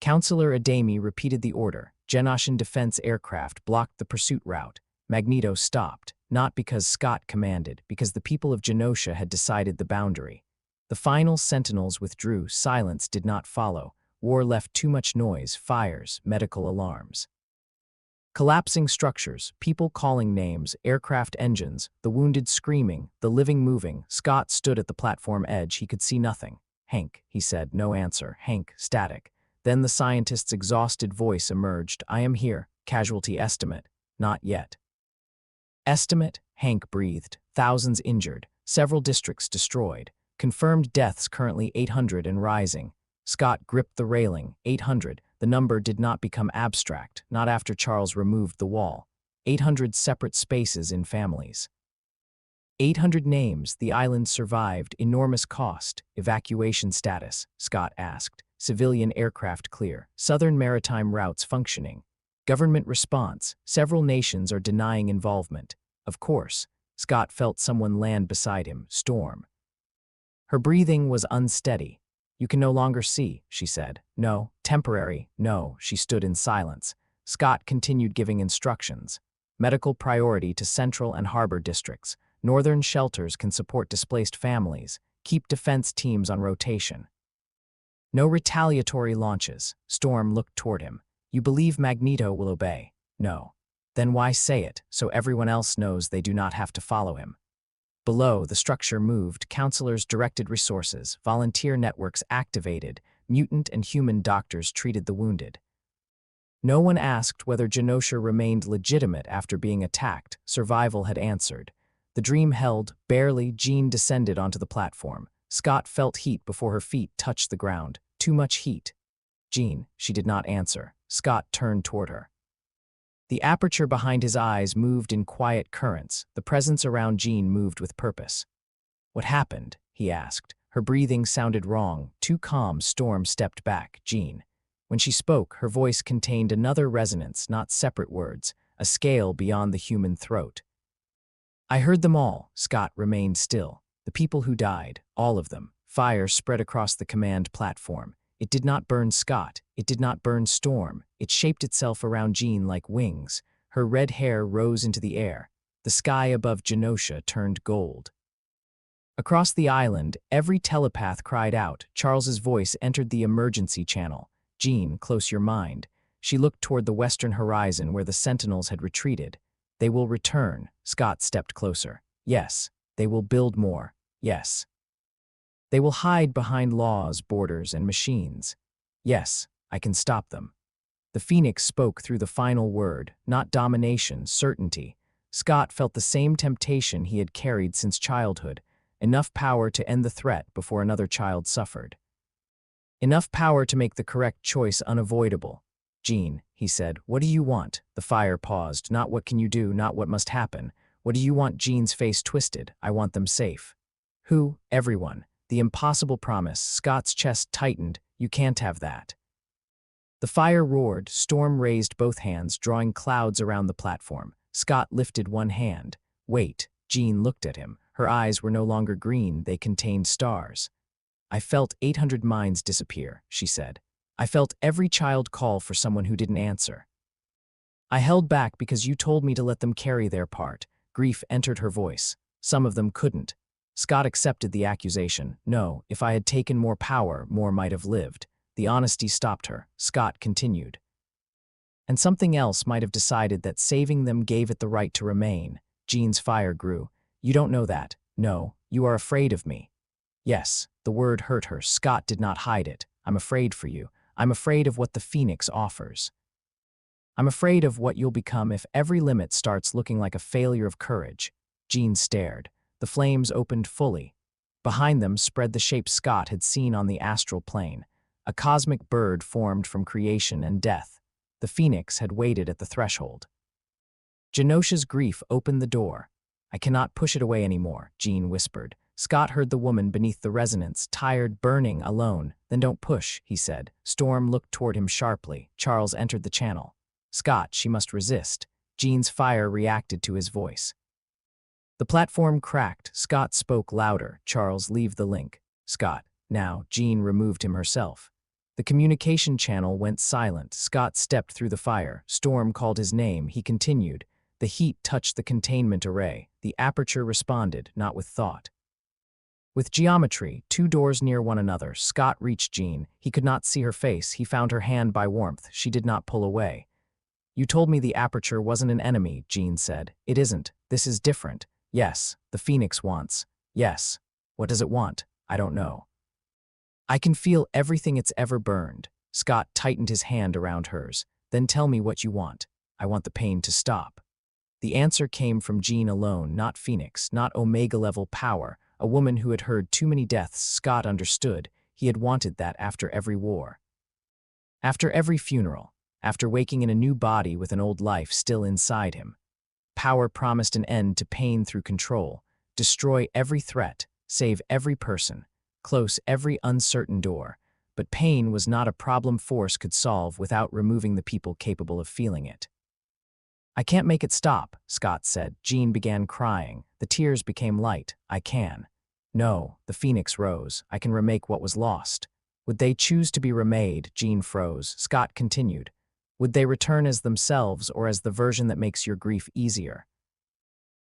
Counselor Adami repeated the order. Genoshan defense aircraft blocked the pursuit route. Magneto stopped, not because Scott commanded, because the people of Genosha had decided the boundary. The final sentinels withdrew. Silence did not follow. War left too much noise, fires, medical alarms. Collapsing structures, people calling names, aircraft engines, the wounded screaming, the living moving. Scott stood at the platform edge. He could see nothing. Hank, he said, no answer. Hank, static. Then the scientist's exhausted voice emerged. I am here. Casualty estimate. Not yet. Estimate? Hank breathed. Thousands injured. Several districts destroyed. Confirmed deaths currently 800 and rising. Scott gripped the railing. 800. The number did not become abstract, not after Charles removed the wall. 800 separate spaces in families. 800 names. The island survived. Enormous cost. Evacuation status, Scott asked. Civilian aircraft clear. Southern maritime routes functioning. Government response. Several nations are denying involvement. Of course. Scott felt someone land beside him. Storm. Her breathing was unsteady. You can no longer see, she said. No. Temporary. No. She stood in silence. Scott continued giving instructions. Medical priority to central and harbor districts. Northern shelters can support displaced families. Keep defense teams on rotation. No retaliatory launches. Storm looked toward him. You believe Magneto will obey? No. Then why say it, so everyone else knows they do not have to follow him? Below, the structure moved, counselors directed resources, volunteer networks activated, mutant and human doctors treated the wounded. No one asked whether Genosha remained legitimate after being attacked. Survival had answered. The dream held, barely. Jean descended onto the platform. Scott felt heat before her feet touched the ground. Too much heat. Jean, she did not answer. Scott turned toward her. The aperture behind his eyes moved in quiet currents. The presence around Jean moved with purpose. What happened? He asked. Her breathing sounded wrong. Too calm. Storm stepped back. Jean. When she spoke, her voice contained another resonance, not separate words, a scale beyond the human throat. I heard them all. Scott remained still. The people who died, all of them. Fire spread across the command platform. It did not burn Scott. It did not burn Storm. It shaped itself around Jean like wings. Her red hair rose into the air. The sky above Genosha turned gold. Across the island, every telepath cried out. Charles's voice entered the emergency channel. Jean, close your mind. She looked toward the western horizon where the Sentinels had retreated. They will return. Scott stepped closer. Yes. They will build more. Yes. They will hide behind laws, borders, and machines. Yes, I can stop them. The Phoenix spoke through the final word, not domination, certainty. Scott felt the same temptation he had carried since childhood, enough power to end the threat before another child suffered. Enough power to make the correct choice unavoidable. Jean, he said, what do you want? The fire paused. Not what can you do, not what must happen. What do you want? Jean's face twisted. I want them safe. Who? Everyone. The impossible promise. Scott's chest tightened. You can't have that. The fire roared. Storm raised both hands, drawing clouds around the platform. Scott lifted one hand. Wait. Jean looked at him. Her eyes were no longer green. They contained stars. I felt 800 minds disappear, she said. I felt every child call for someone who didn't answer. I held back because you told me to let them carry their part. Grief entered her voice. Some of them couldn't. Scott accepted the accusation. No, if I had taken more power, more might have lived. The honesty stopped her. Scott continued. And something else might have decided that saving them gave it the right to remain. Jean's fire grew. You don't know that. No, you are afraid of me. Yes, the word hurt her. Scott did not hide it. I'm afraid for you. I'm afraid of what the Phoenix offers. I'm afraid of what you'll become if every limit starts looking like a failure of courage. Jean stared. The flames opened fully. Behind them spread the shape Scott had seen on the astral plane. A cosmic bird formed from creation and death. The Phoenix had waited at the threshold. Genosha's grief opened the door. I cannot push it away anymore, Jean whispered. Scott heard the woman beneath the resonance, tired, burning, alone. Then don't push, he said. Storm looked toward him sharply. Charles entered the channel. Scott, she must resist. Jean's fire reacted to his voice. The platform cracked. Scott spoke louder. Charles, leave the link. Scott. Now, Jean removed him herself. The communication channel went silent. Scott stepped through the fire. Storm called his name. He continued. The heat touched the containment array. The aperture responded, not with thought. With geometry, two doors near one another, Scott reached Jean. He could not see her face. He found her hand by warmth. She did not pull away. You told me the aperture wasn't an enemy, Jean said. It isn't. This is different. Yes, the Phoenix wants. Yes. What does it want? I don't know. I can feel everything it's ever burned. Scott tightened his hand around hers. Then tell me what you want. I want the pain to stop. The answer came from Jean alone, not Phoenix, not Omega-level power. A woman who had heard too many deaths. Scott understood. He had wanted that after every war. After every funeral. After waking in a new body with an old life still inside him. Power promised an end to pain through control. Destroy every threat. Save every person. Close every uncertain door. But pain was not a problem force could solve without removing the people capable of feeling it. I can't make it stop, Scott said. Jean began crying. The tears became light. I can. No, the Phoenix rose. I can remake what was lost. Would they choose to be remade? Jean froze. Scott continued. Would they return as themselves or as the version that makes your grief easier?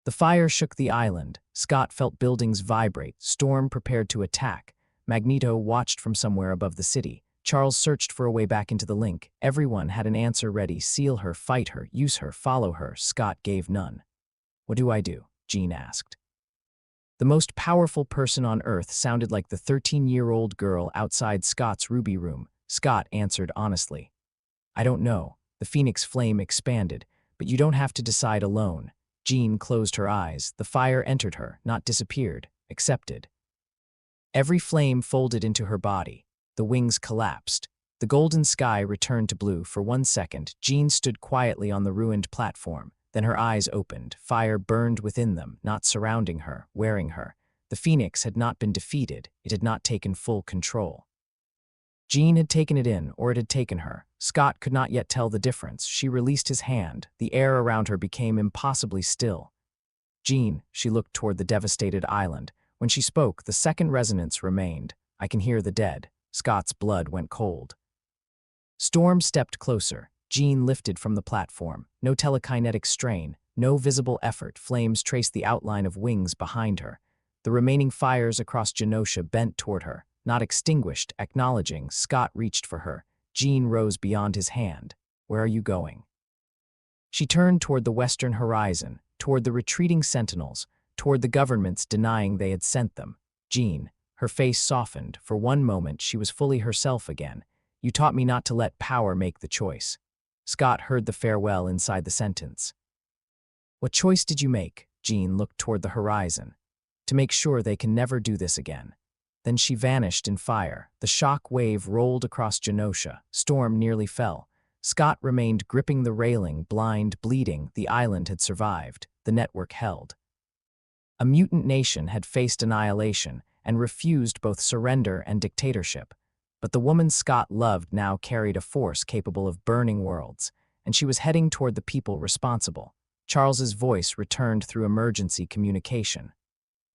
The fire shook the island. Scott felt buildings vibrate. Storm prepared to attack. Magneto watched from somewhere above the city. Charles searched for a way back into the link. Everyone had an answer ready. Seal her, fight her, use her, follow her. Scott gave none. What do I do? Jean asked. The most powerful person on Earth sounded like the 13-year-old girl outside Scott's ruby room. Scott answered honestly. I don't know. The Phoenix flame expanded, but you don't have to decide alone. Jean closed her eyes. The fire entered her, not disappeared, accepted. Every flame folded into her body. The wings collapsed. The golden sky returned to blue. For 1 second, Jean stood quietly on the ruined platform. Then her eyes opened. Fire burned within them, not surrounding her, wearing her. The Phoenix had not been defeated. It had not taken full control. Jean had taken it in, or it had taken her. Scott could not yet tell the difference. She released his hand. The air around her became impossibly still. Jean, she looked toward the devastated island. When she spoke, the second resonance remained. I can hear the dead. Scott's blood went cold. Storm stepped closer. Jean lifted from the platform. No telekinetic strain, no visible effort. Flames traced the outline of wings behind her. The remaining fires across Genosha bent toward her, not extinguished, acknowledging. Scott reached for her. Jean rose beyond his hand. Where are you going? She turned toward the western horizon, toward the retreating sentinels, toward the governments denying they had sent them. Jean, her face softened. For one moment, she was fully herself again. You taught me not to let power make the choice. Scott heard the farewell inside the sentence. What choice did you make? Jean looked toward the horizon. To make sure they can never do this again. Then she vanished in fire. The shock wave rolled across Genosha. Storm nearly fell. Scott remained gripping the railing, blind, bleeding. The island had survived. The network held. A mutant nation had faced annihilation and refused both surrender and dictatorship. But the woman Scott loved now carried a force capable of burning worlds, and she was heading toward the people responsible. Charles's voice returned through emergency communication.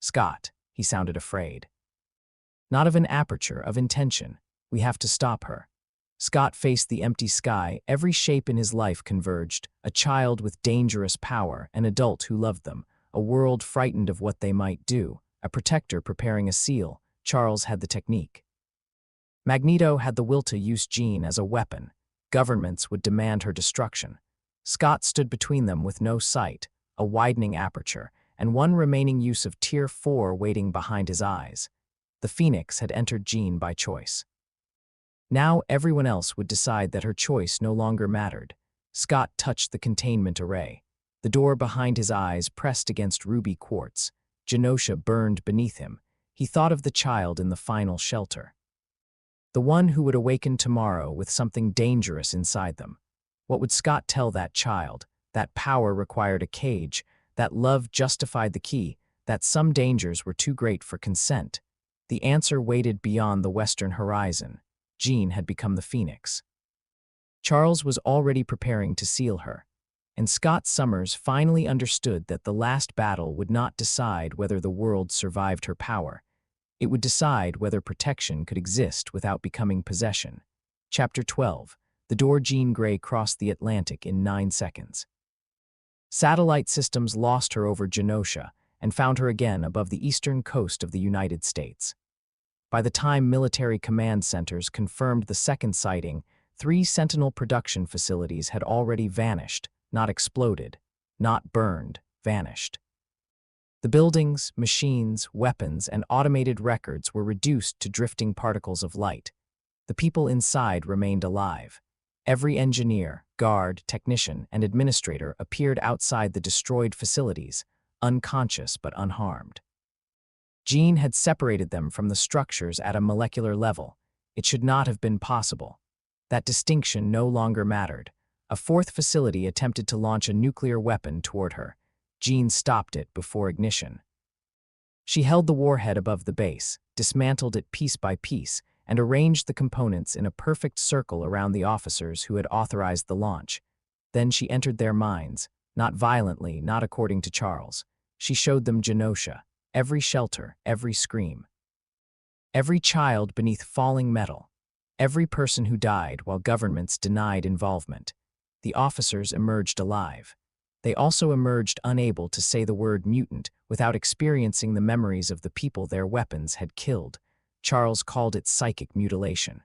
Scott, he sounded afraid. Not of an aperture, of intention. We have to stop her. Scott faced the empty sky. Every shape in his life converged. A child with dangerous power, an adult who loved them, a world frightened of what they might do, a protector preparing a seal. Charles had the technique. Magneto had the will to use Jean as a weapon. Governments would demand her destruction. Scott stood between them with no sight, a widening aperture, and one remaining use of Tier 4 waiting behind his eyes. The Phoenix had entered Jean by choice. Now everyone else would decide that her choice no longer mattered. Scott touched the containment array. The door behind his eyes pressed against ruby quartz. Genosha burned beneath him. He thought of the child in the final shelter. The one who would awaken tomorrow with something dangerous inside them. What would Scott tell that child? That power required a cage, that love justified the key, that some dangers were too great for consent. The answer waited beyond the western horizon. Jean had become the Phoenix. Charles was already preparing to seal her, and Scott Summers finally understood that the last battle would not decide whether the world survived her power. It would decide whether protection could exist without becoming possession. Chapter 12. The door. Jean Grey crossed the Atlantic in 9 seconds. Satellite systems lost her over Genosha and found her again above the eastern coast of the United States. By the time military command centers confirmed the second sighting, 3 Sentinel production facilities had already vanished, not exploded, not burned, vanished. The buildings, machines, weapons, and automated records were reduced to drifting particles of light. The people inside remained alive. Every engineer, guard, technician, and administrator appeared outside the destroyed facilities, unconscious but unharmed. Jean had separated them from the structures at a molecular level. It should not have been possible. That distinction no longer mattered. A 4th facility attempted to launch a nuclear weapon toward her. Jean stopped it before ignition. She held the warhead above the base, dismantled it piece by piece, and arranged the components in a perfect circle around the officers who had authorized the launch. Then she entered their minds, not violently, not according to Charles. She showed them Genosha, every shelter, every scream. Every child beneath falling metal. Every person who died while governments denied involvement. The officers emerged alive. They also emerged unable to say the word mutant without experiencing the memories of the people their weapons had killed. Charles called it psychic mutilation.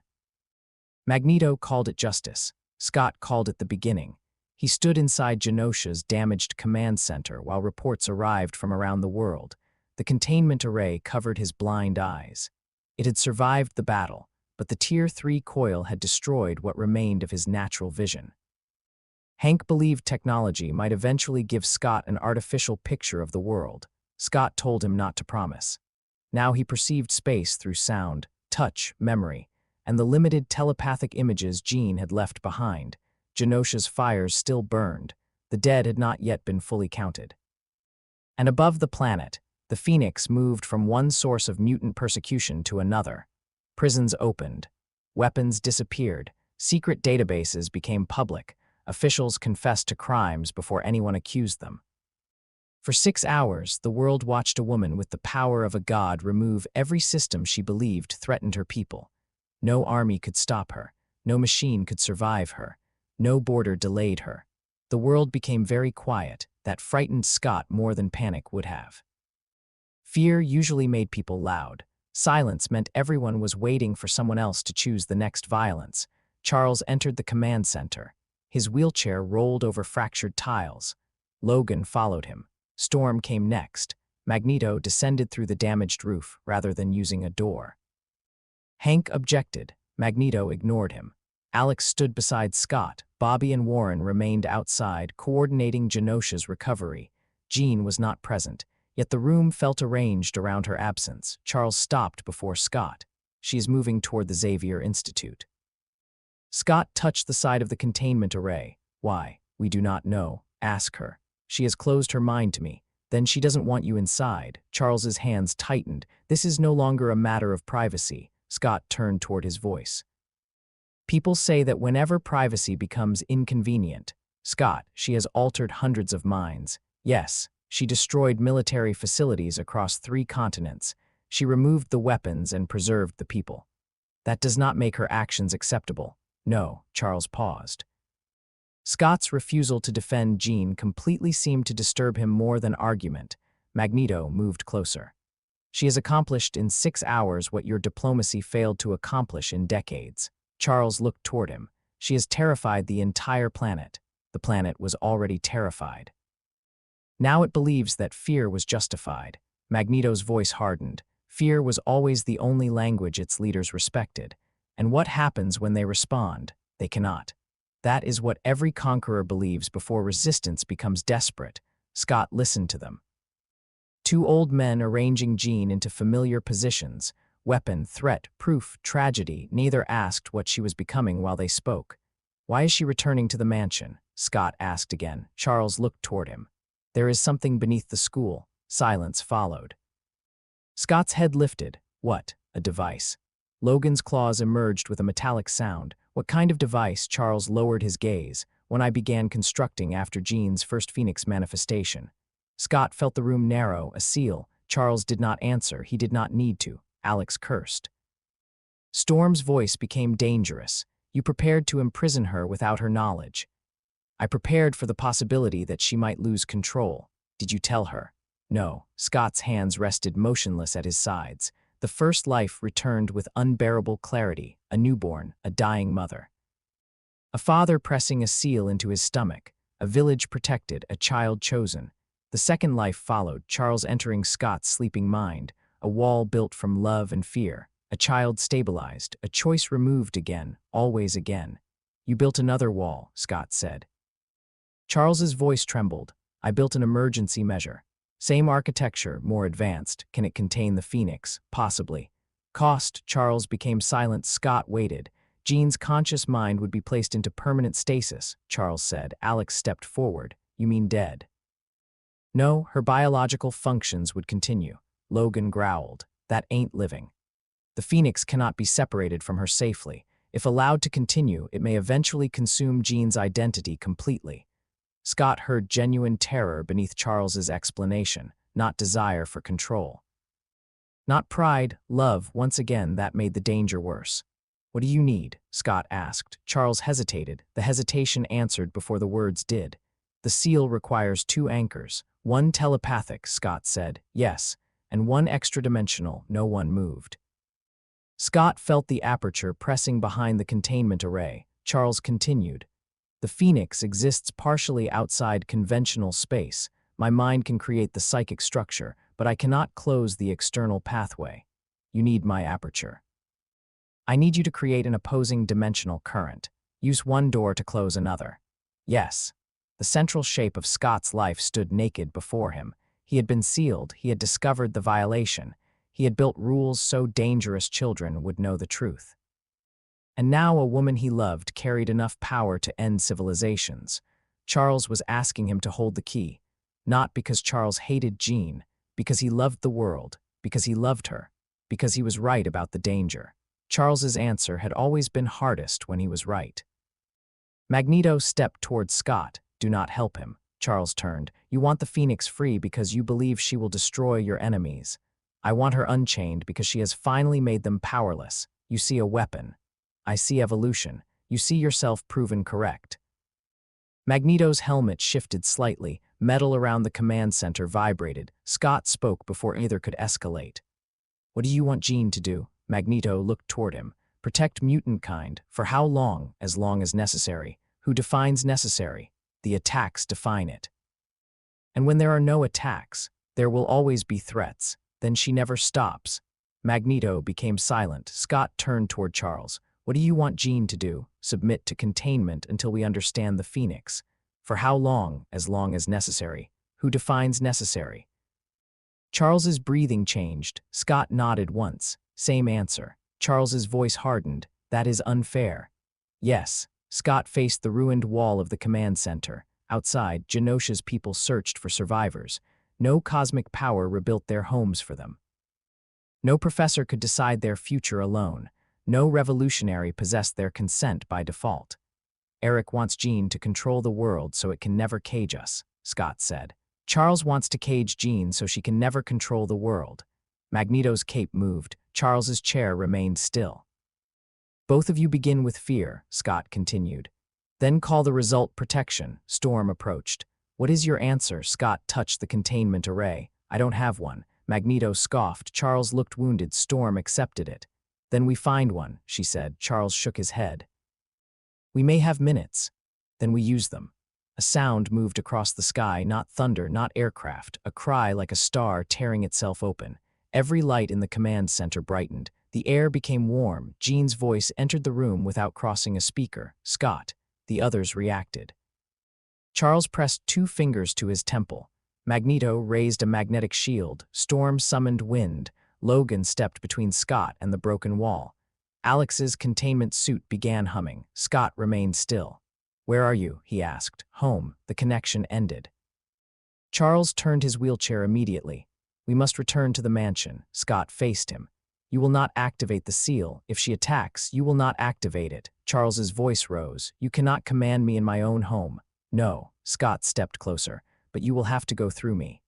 Magneto called it justice. Scott called it the beginning. He stood inside Genosha's damaged command center while reports arrived from around the world. The containment array covered his blind eyes. It had survived the battle, but the Tier 3 coil had destroyed what remained of his natural vision. Hank believed technology might eventually give Scott an artificial picture of the world. Scott told him not to promise. Now he perceived space through sound, touch, memory, and the limited telepathic images Jean had left behind. Genosha's fires still burned. The dead had not yet been fully counted. And above the planet, the Phoenix moved from one source of mutant persecution to another. Prisons opened. Weapons disappeared. Secret databases became public. Officials confessed to crimes before anyone accused them. For 6 hours, the world watched a woman with the power of a god remove every system she believed threatened her people. No army could stop her. No machine could survive her. No border delayed her. The world became very quiet. That frightened Scott more than panic would have. Fear usually made people loud. Silence meant everyone was waiting for someone else to choose the next violence. Charles entered the command center. His wheelchair rolled over fractured tiles. Logan followed him. Storm came next. Magneto descended through the damaged roof rather than using a door. Hank objected. Magneto ignored him. Alex stood beside Scott. Bobby and Warren remained outside, coordinating Genosha's recovery. Jean was not present, yet the room felt arranged around her absence. Charles stopped before Scott. She is moving toward the Xavier Institute. Scott touched the side of the containment array. Why? We do not know. Ask her. She has closed her mind to me. Then she doesn't want you inside. Charles's hands tightened. This is no longer a matter of privacy. Scott turned toward his voice. People say that whenever privacy becomes inconvenient, Scott, she has altered hundreds of minds. Yes, she destroyed military facilities across 3 continents. She removed the weapons and preserved the people. That does not make her actions acceptable. No, Charles paused. Scott's refusal to defend Jean completely seemed to disturb him more than argument. Magneto moved closer. She has accomplished in 6 hours what your diplomacy failed to accomplish in decades. Charles looked toward him. She has terrified the entire planet. The planet was already terrified. Now it believes that fear was justified. Magneto's voice hardened. Fear was always the only language its leaders respected. And what happens when they respond? They cannot. That is what every conqueror believes before resistance becomes desperate. Scott listened to them. 2 old men arranging Jean into familiar positions. Weapon, threat, proof, tragedy. Neither asked what she was becoming while they spoke. Why is she returning to the mansion? Scott asked again. Charles looked toward him. There is something beneath the school. Silence followed. Scott's head lifted. What? A device. Logan's claws emerged with a metallic sound. What kind of device? Charles lowered his gaze. When I began constructing after Jean's first Phoenix manifestation. Scott felt the room narrow, a seal. Charles did not answer. He did not need to. Alex cursed. Storm's voice became dangerous. You prepared to imprison her without her knowledge. I prepared for the possibility that she might lose control. Did you tell her? No. Scott's hands rested motionless at his sides. The first life returned with unbearable clarity, a newborn, a dying mother. A father pressing a seal into his stomach, a village protected, a child chosen. The second life followed, Charles entering Scott's sleeping mind, a wall built from love and fear, a child stabilized, a choice removed again, always again. You built another wall, Scott said. Charles's voice trembled. I built an emergency measure. Same architecture, more advanced. Can it contain the Phoenix? Possibly. Cost. Charles became silent. Scott waited. Jean's conscious mind would be placed into permanent stasis, Charles said. Alex stepped forward. You mean dead? No, her biological functions would continue. Logan growled. That ain't living. The Phoenix cannot be separated from her safely. If allowed to continue, it may eventually consume Jean's identity completely. Scott heard genuine terror beneath Charles's explanation, not desire for control. Not pride, love. Once again, that made the danger worse. What do you need? Scott asked. Charles hesitated. The hesitation answered before the words did. The seal requires 2 anchors. 1 telepathic, Scott said. Yes. And 1 extra-dimensional. No one moved. Scott felt the aperture pressing behind the containment array. Charles continued. The Phoenix exists partially outside conventional space. My mind can create the psychic structure, but I cannot close the external pathway. You need my aperture. I need you to create an opposing dimensional current. Use one door to close another. Yes. The central shape of Scott's life stood naked before him. He had been sealed. He had discovered the violation. He had built rules so dangerous children would know the truth. And now a woman he loved carried enough power to end civilizations. Charles was asking him to hold the key, not because Charles hated Jean, because he loved the world, because he loved her, because he was right about the danger. Charles's answer had always been hardest when he was right. Magneto stepped toward Scott. Do not help him. Charles turned. You want the Phoenix free because you believe she will destroy your enemies. I want her unchained because she has finally made them powerless. You see a weapon. I see evolution. You see yourself proven correct. Magneto's helmet shifted slightly. Metal around the command center vibrated. Scott spoke before either could escalate. What do you want Jean to do? Magneto looked toward him. Protect mutant kind. For how long? As long as necessary. Who defines necessary? The attacks define it. And when there are no attacks, there will always be threats. Then she never stops. Magneto became silent. Scott turned toward Charles. What do you want Jean to do? Submit to containment until we understand the Phoenix. For how long? As long as necessary. Who defines necessary? Charles's breathing changed. Scott nodded once. Same answer. Charles's voice hardened. That is unfair. Yes. Scott faced the ruined wall of the command center. Outside, Genosha's people searched for survivors. No cosmic power rebuilt their homes for them. No professor could decide their future alone. No revolutionary possessed their consent by default. Eric wants Jean to control the world so it can never cage us, Scott said. Charles wants to cage Jean so she can never control the world. Magneto's cape moved. Charles's chair remained still. Both of you begin with fear, Scott continued. Then call the result protection. Storm approached. What is your answer? Scott touched the containment array. I don't have one. Magneto scoffed. Charles looked wounded. Storm accepted it. Then we find one, she said. Charles shook his head. We may have minutes. Then we use them. A sound moved across the sky, not thunder, not aircraft, a cry like a star tearing itself open. Every light in the command center brightened. The air became warm. Jean's voice entered the room without crossing a speaker. Scott. The others reacted. Charles pressed 2 fingers to his temple. Magneto raised a magnetic shield. Storm summoned wind. Logan stepped between Scott and the broken wall. Alex's containment suit began humming. Scott remained still. Where are you? He asked. Home. The connection ended. Charles turned his wheelchair immediately. We must return to the mansion. Scott faced him. You will not activate the seal. If she attacks, you will not activate it. Charles's voice rose. You cannot command me in my own home. No. Scott stepped closer. But you will have to go through me.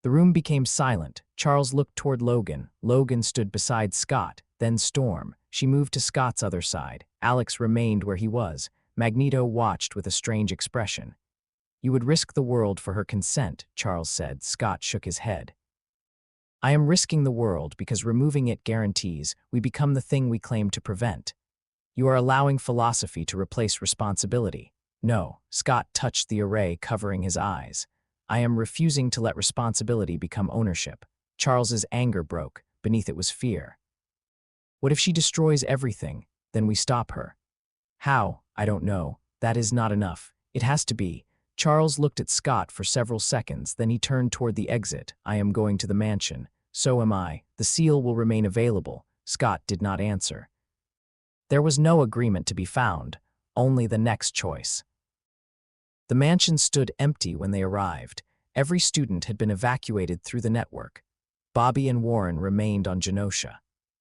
The room became silent. Charles looked toward Logan. Logan stood beside Scott. Then Storm. She moved to Scott's other side. Alex remained where he was. Magneto watched with a strange expression. You would risk the world for her consent, Charles said. Scott shook his head. I am risking the world because removing it guarantees we become the thing we claim to prevent. You are allowing philosophy to replace responsibility. No, Scott touched the array covering his eyes. I am refusing to let responsibility become ownership. Charles's anger broke. Beneath it was fear. What if she destroys everything? Then we stop her. How? I don't know. That is not enough. It has to be. Charles looked at Scott for several seconds, then he turned toward the exit. I am going to the mansion. So am I. The seal will remain available. Scott did not answer. There was no agreement to be found, only the next choice. The mansion stood empty when they arrived. Every student had been evacuated through the network. Bobby and Warren remained on Genosha.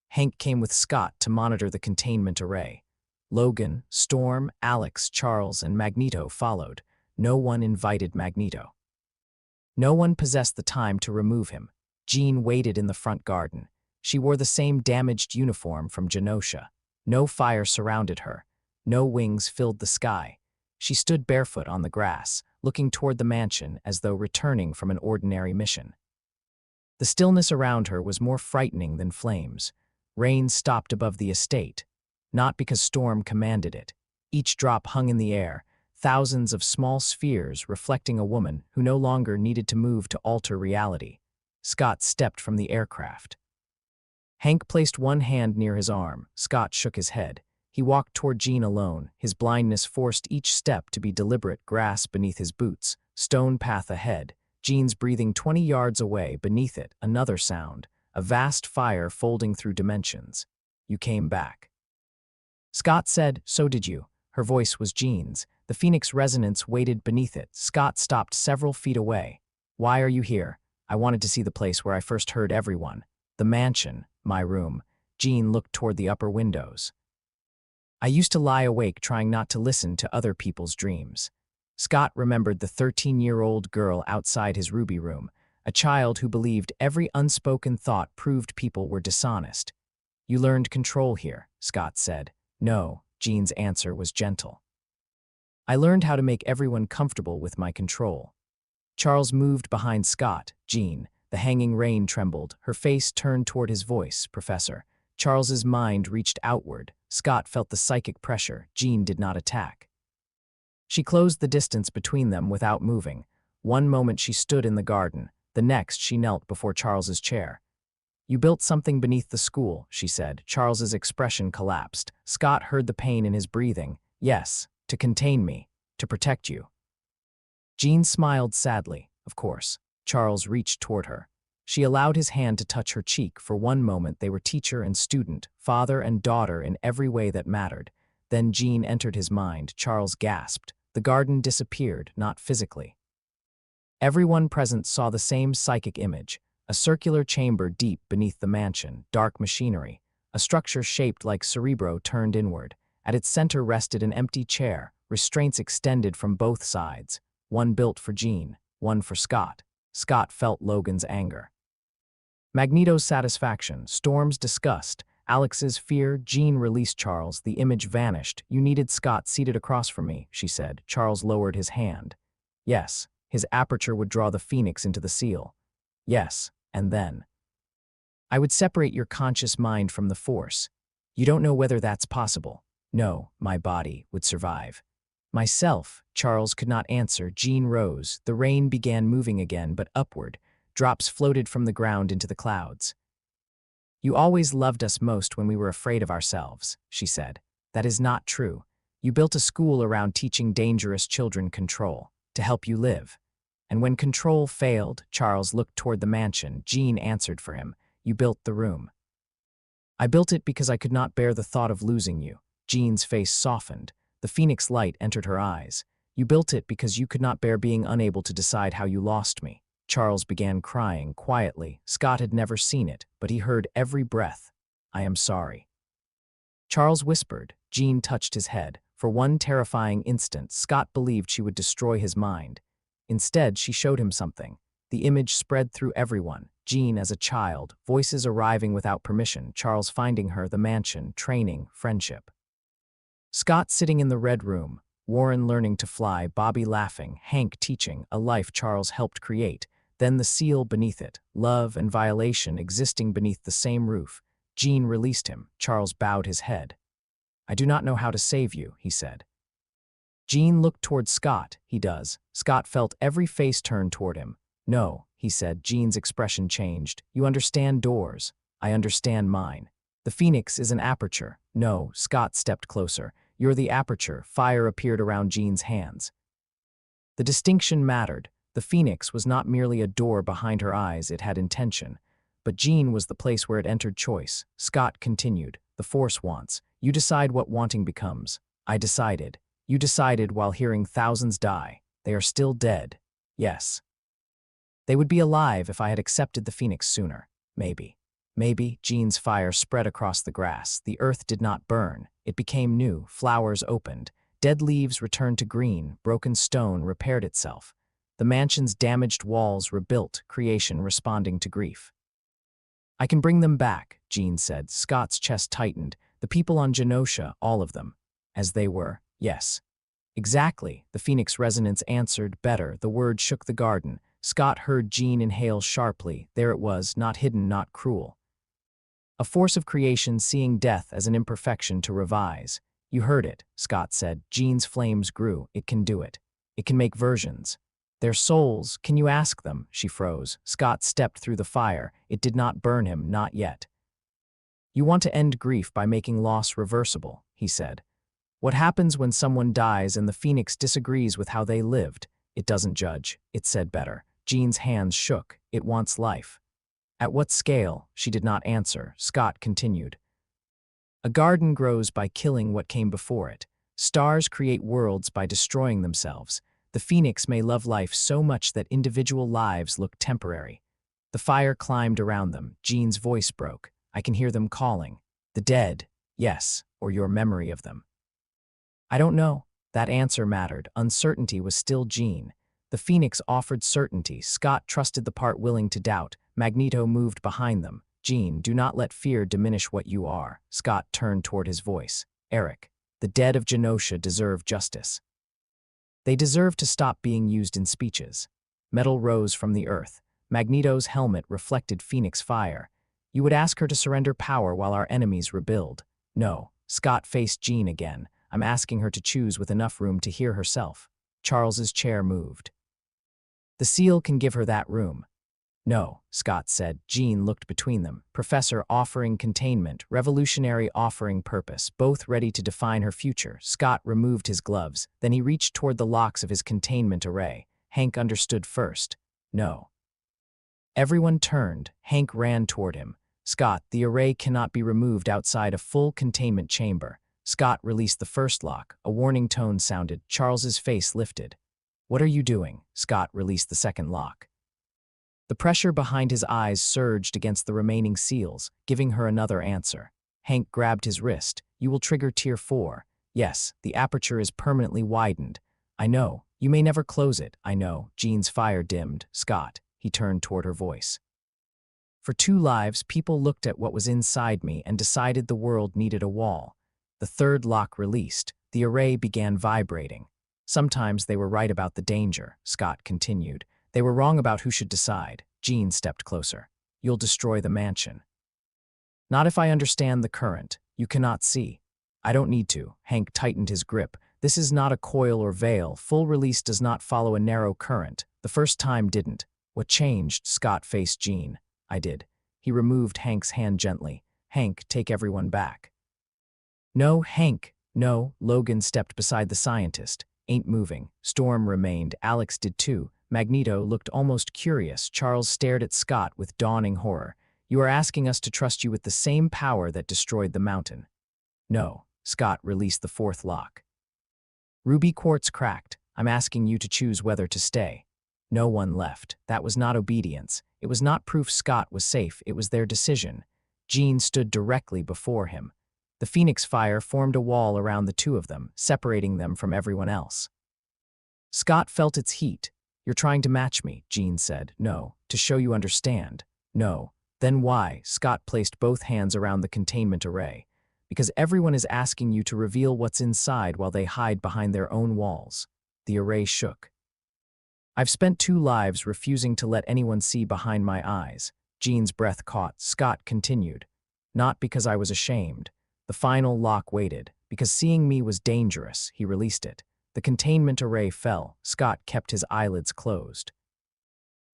Hank came with Scott to monitor the containment array. Logan, Storm, Alex, Charles, and Magneto followed. No one invited Magneto. No one possessed the time to remove him. Jean waited in the front garden. She wore the same damaged uniform from Genosha. No fire surrounded her. No wings filled the sky. She stood barefoot on the grass, looking toward the mansion as though returning from an ordinary mission. The stillness around her was more frightening than flames. Rain stopped above the estate, not because Storm commanded it. Each drop hung in the air, thousands of small spheres reflecting a woman who no longer needed to move to alter reality. Scott stepped from the aircraft. Hank placed one hand near his arm. Scott shook his head. He walked toward Jean alone. His blindness forced each step to be deliberate, grass beneath his boots, stone path ahead. Jean's breathing 20 yards away. Beneath it, another sound, a vast fire folding through dimensions. You came back. Scott said, so did you. Her voice was Jean's. The phoenix resonance waited beneath it. Scott stopped several feet away. Why are you here? I wanted to see the place where I first heard everyone. The mansion, my room. Jean looked toward the upper windows. I used to lie awake trying not to listen to other people's dreams. Scott remembered the 13-year-old girl outside his ruby room, a child who believed every unspoken thought proved people were dishonest. You learned control here, Scott said. No, Jean's answer was gentle. I learned how to make everyone comfortable with my control. Charles moved behind Scott. Jean, the hanging rein trembled. Her face turned toward his voice, Professor. Charles's mind reached outward. Scott felt the psychic pressure. Jean did not attack. She closed the distance between them without moving. One moment she stood in the garden. The next she knelt before Charles's chair. You built something beneath the school, she said. Charles's expression collapsed. Scott heard the pain in his breathing. Yes, to contain me, to protect you. Jean smiled sadly, of course. Charles reached toward her. She allowed his hand to touch her cheek. For one moment they were teacher and student, father and daughter in every way that mattered. Then Jean entered his mind. Charles gasped. The garden disappeared, not physically. Everyone present saw the same psychic image, a circular chamber deep beneath the mansion, dark machinery, a structure shaped like Cerebro turned inward. At its center rested an empty chair, restraints extended from both sides, one built for Jean, one for Scott. Scott felt Logan's anger. Magneto's satisfaction, Storm's disgust, Alex's fear. Jean released Charles. The image vanished. You needed Scott seated across from me, she said. Charles lowered his hand. Yes, his aperture would draw the phoenix into the seal. Yes, and then. I would separate your conscious mind from the force. You don't know whether that's possible. No, my body would survive. Myself, Charles could not answer. Jean rose. The rain began moving again, but upward. Drops floated from the ground into the clouds. You always loved us most when we were afraid of ourselves, she said. That is not true. You built a school around teaching dangerous children control, to help you live. And when control failed, Charles looked toward the mansion. Jean answered for him. You built the room. I built it because I could not bear the thought of losing you. Jean's face softened. The phoenix light entered her eyes. You built it because you could not bear being unable to decide how you lost me. Charles began crying quietly. Scott had never seen it, but he heard every breath. I am sorry. Charles whispered. Jean touched his head. For one terrifying instant, Scott believed she would destroy his mind. Instead, she showed him something. The image spread through everyone. Jean as a child, voices arriving without permission, Charles finding her, the mansion, training, friendship. Scott sitting in the red room, Warren learning to fly, Bobby laughing, Hank teaching, a life Charles helped create. Then the seal beneath it, love and violation existing beneath the same roof. Jean released him. Charles bowed his head. I do not know how to save you, he said. Jean looked toward Scott. He does. Scott felt every face turn toward him. No, he said. Jean's expression changed. You understand doors. I understand mine. The phoenix is an aperture. No, Scott stepped closer. You're the aperture. Fire appeared around Jean's hands. The distinction mattered. The phoenix was not merely a door behind her eyes, it had intention. But Jean was the place where it entered choice. Scott continued. The force wants. You decide what wanting becomes. I decided. You decided while hearing thousands die. They are still dead. Yes. They would be alive if I had accepted the phoenix sooner. Maybe. Maybe. Jean's fire spread across the grass. The earth did not burn. It became new. Flowers opened. Dead leaves returned to green. Broken stone repaired itself. The mansion's damaged walls rebuilt, creation responding to grief. I can bring them back, Jean said. Scott's chest tightened. The people on Genosha, all of them. As they were, yes. Exactly, the phoenix resonance answered. Better. The word shook the garden. Scott heard Jean inhale sharply. There it was, not hidden, not cruel. A force of creation seeing death as an imperfection to revise. You heard it, Scott said. Jean's flames grew. It can do it. It can make versions. Their souls, can you ask them? She froze. Scott stepped through the fire. It did not burn him, not yet. You want to end grief by making loss reversible, he said. What happens when someone dies and the phoenix disagrees with how they lived? It doesn't judge. It said better. Jean's hands shook. It wants life. At what scale? She did not answer. Scott continued. A garden grows by killing what came before it. Stars create worlds by destroying themselves. The phoenix may love life so much that individual lives look temporary. The fire climbed around them. Jean's voice broke. I can hear them calling. The dead, yes, or your memory of them. I don't know. That answer mattered. Uncertainty was still Jean. The phoenix offered certainty. Scott trusted the part willing to doubt. Magneto moved behind them. Jean, do not let fear diminish what you are. Scott turned toward his voice. Eric, the dead of Genosha deserve justice. They deserve to stop being used in speeches. Metal rose from the earth. Magneto's helmet reflected phoenix fire. You would ask her to surrender power while our enemies rebuild. No. Scott faced Jean again. I'm asking her to choose with enough room to hear herself. Charles's chair moved. The seal can give her that room. No, Scott said. Jean looked between them. Professor offering containment, revolutionary offering purpose, both ready to define her future. Scott removed his gloves. Then he reached toward the locks of his containment array. Hank understood first. No. Everyone turned. Hank ran toward him. Scott, the array cannot be removed outside a full containment chamber. Scott released the first lock. A warning tone sounded. Charles's face lifted. What are you doing? Scott released the second lock. The pressure behind his eyes surged against the remaining seals, giving her another answer. Hank grabbed his wrist. You will trigger Tier 4. Yes, the aperture is permanently widened. I know. You may never close it. I know. Jean's fire dimmed. Scott. He turned toward her voice. For 2 lives, people looked at what was inside me and decided the world needed a wall. The third lock released. The array began vibrating. Sometimes they were right about the danger, Scott continued. They were wrong about who should decide. Jean stepped closer. You'll destroy the mansion. Not if I understand the current. You cannot see. I don't need to. Hank tightened his grip. This is not a coil or veil. Full release does not follow a narrow current. The first time didn't. What changed? Scott faced Jean. I did. He removed Hank's hand gently. Hank, take everyone back. No, Hank. No. Logan stepped beside the scientist. Ain't moving. Storm remained. Alex did too. Magneto looked almost curious. Charles stared at Scott with dawning horror. You are asking us to trust you with the same power that destroyed the mountain. No. Scott released the fourth lock. Ruby quartz cracked. I'm asking you to choose whether to stay. No one left. That was not obedience. It was not proof Scott was safe. It was their decision. Jean stood directly before him. The phoenix fire formed a wall around the two of them, separating them from everyone else. Scott felt its heat. You're trying to match me, Jean said. No. To show you understand. No. Then why? Scott placed both hands around the containment array. Because everyone is asking you to reveal what's inside while they hide behind their own walls. The array shook. I've spent 2 lives refusing to let anyone see behind my eyes. Jean's breath caught. Scott continued. Not because I was ashamed. The final lock waited. Because seeing me was dangerous, he released it. The containment array fell. Scott kept his eyelids closed.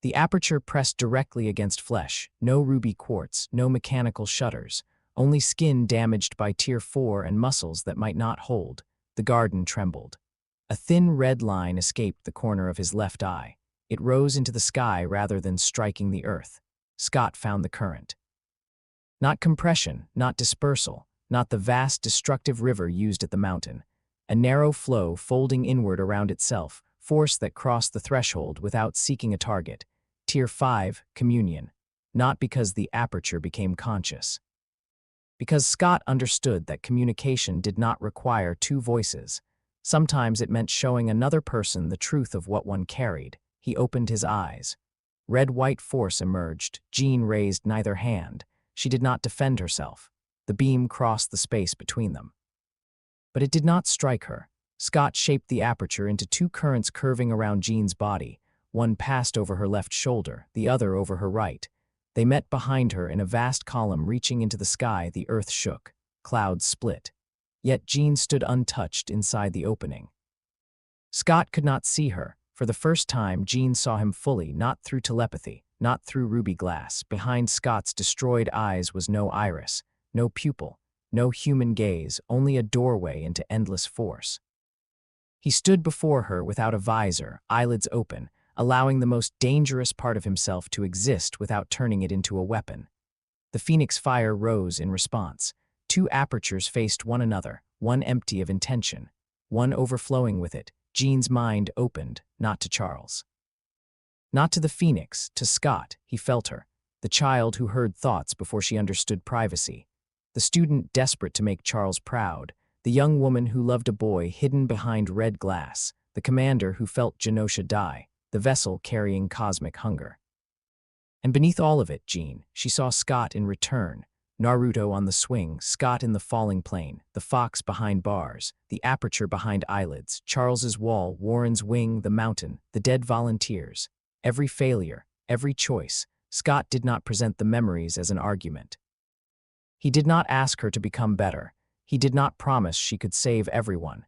The aperture pressed directly against flesh. No ruby quartz, no mechanical shutters. Only skin damaged by Tier 4 and muscles that might not hold. The garden trembled. A thin red line escaped the corner of his left eye. It rose into the sky rather than striking the earth. Scott found the current. Not compression, not dispersal, not the vast destructive river used at the mountain. A narrow flow folding inward around itself, force that crossed the threshold without seeking a target. Tier 5, communion. Not because the aperture became conscious. Because Scott understood that communication did not require 2 voices. Sometimes it meant showing another person the truth of what one carried. He opened his eyes. Red-white force emerged. Jean raised neither hand. She did not defend herself. The beam crossed the space between them. But it did not strike her. Scott shaped the aperture into 2 currents curving around Jean's body. One passed over her left shoulder, the other over her right. They met behind her in a vast column reaching into the sky. The earth shook. Clouds split. Yet Jean stood untouched inside the opening. Scott could not see her. For the first time, Jean saw him fully, not through telepathy, not through ruby glass. Behind Scott's destroyed eyes was no iris, no pupil, no human gaze, only a doorway into endless force. He stood before her without a visor, eyelids open, allowing the most dangerous part of himself to exist without turning it into a weapon. The phoenix fire rose in response. Two apertures faced one another, one empty of intention, one overflowing with it. Jean's mind opened, not to Charles. Not to the phoenix, to Scott. He felt her, the child who heard thoughts before she understood privacy, the student desperate to make Charles proud, the young woman who loved a boy hidden behind red glass, the commander who felt Genosha die, the vessel carrying cosmic hunger. And beneath all of it, Jean, she saw Scott in return. Naruto on the swing, Scott in the falling plane, the fox behind bars, the aperture behind eyelids, Charles's wall, Warren's wing, the mountain, the dead volunteers. Every failure, every choice, Scott did not present the memories as an argument. He did not ask her to become better. He did not promise she could save everyone.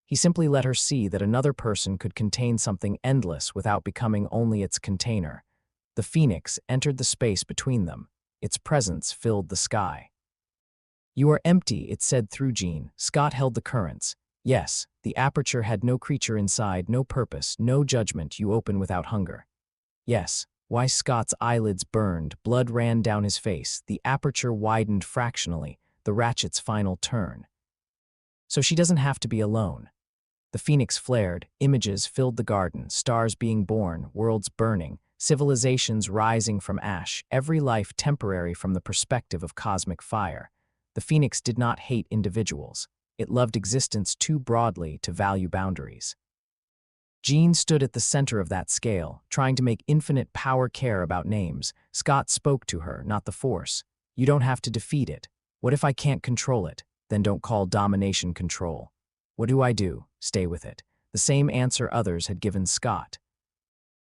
He simply let her see that another person could contain something endless without becoming only its container. The phoenix entered the space between them. Its presence filled the sky. "You are empty," it said through Jean. Scott held the currents. Yes, the aperture had no creature inside, no purpose, no judgment. You open without hunger. Yes, why Scott's eyelids burned, blood ran down his face, the aperture widened fractionally, the ratchet's final turn. So she doesn't have to be alone. The phoenix flared, images filled the garden, stars being born, worlds burning, civilizations rising from ash, every life temporary from the perspective of cosmic fire. The phoenix did not hate individuals. It loved existence too broadly to value boundaries. Jean stood at the center of that scale, trying to make infinite power care about names. Scott spoke to her, not the force. You don't have to defeat it. What if I can't control it? Then don't call domination control. What do I do? Stay with it. The same answer others had given Scott.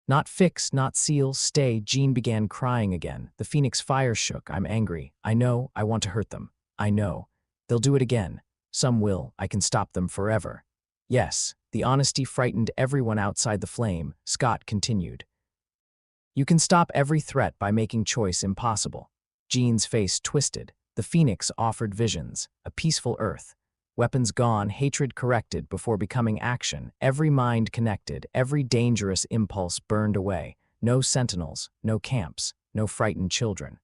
Not fix, not seal, stay. Jean began crying again. The phoenix fire shook. I'm angry. I know. I want to hurt them. I know. They'll do it again. Some will. I can stop them forever. Yes. The honesty frightened everyone outside the flame. Scott continued. You can stop every threat by making choice impossible. Jean's face twisted. The phoenix offered visions. A peaceful earth. Weapons gone, hatred corrected before becoming action, every mind connected, every dangerous impulse burned away. No sentinels, no camps, no frightened children.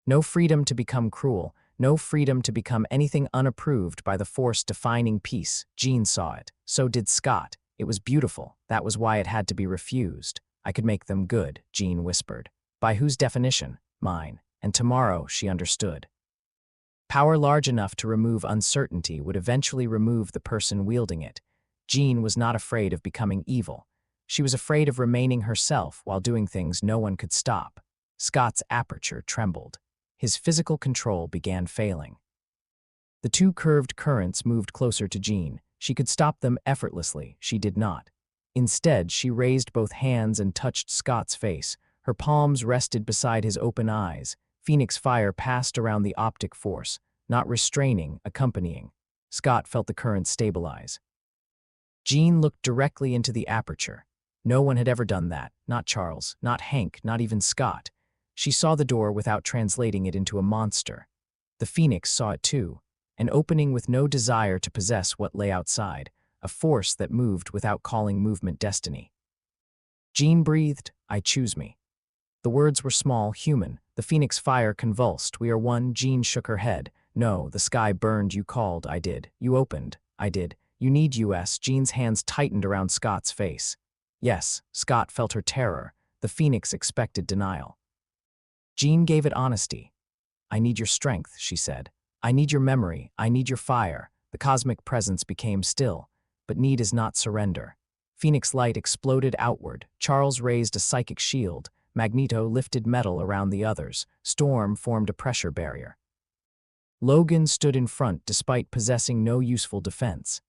No freedom to become cruel, no freedom to become anything unapproved by the force defining peace. Jean saw it. So did Scott. It was beautiful. That was why it had to be refused. I could make them good, Jean whispered. By whose definition? Mine. And tomorrow, she understood. Power large enough to remove uncertainty would eventually remove the person wielding it. Jean was not afraid of becoming evil. She was afraid of remaining herself while doing things no one could stop. Scott's aperture trembled. His physical control began failing. The two curved currents moved closer to Jean. She could stop them effortlessly. She did not. Instead, she raised both hands and touched Scott's face. Her palms rested beside his open eyes. Phoenix fire passed around the optic force, not restraining, accompanying. Scott felt the current stabilize. Jean looked directly into the aperture. No one had ever done that, not Charles, not Hank, not even Scott. She saw the door without translating it into a monster. The phoenix saw it too, an opening with no desire to possess what lay outside, a force that moved without calling movement destiny. Jean breathed, I choose me. The words were small, human. The phoenix fire convulsed. We are one. Jean shook her head. No, the sky burned. You called. I did. You opened. I did. You need us. Jean's hands tightened around Scott's face. Yes, Scott felt her terror. The phoenix expected denial. Jean gave it honesty. I need your strength, she said. I need your memory. I need your fire. The cosmic presence became still. But need is not surrender. Phoenix light exploded outward. Charles raised a psychic shield. Magneto lifted metal around the others. Storm formed a pressure barrier. Logan stood in front despite possessing no useful defense.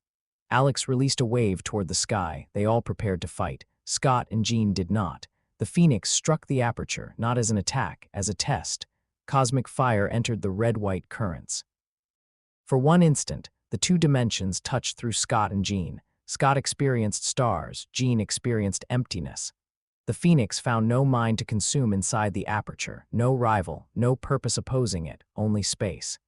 Alex released a wave toward the sky. They all prepared to fight. Scott and Jean did not. The Phoenix struck the aperture, not as an attack, as a test. Cosmic fire entered the red-white currents. For one instant, the two dimensions touched through Scott and Jean. Scott experienced stars, Jean experienced emptiness. The Phoenix found no mind to consume inside the aperture, no rival, no purpose opposing it, only space.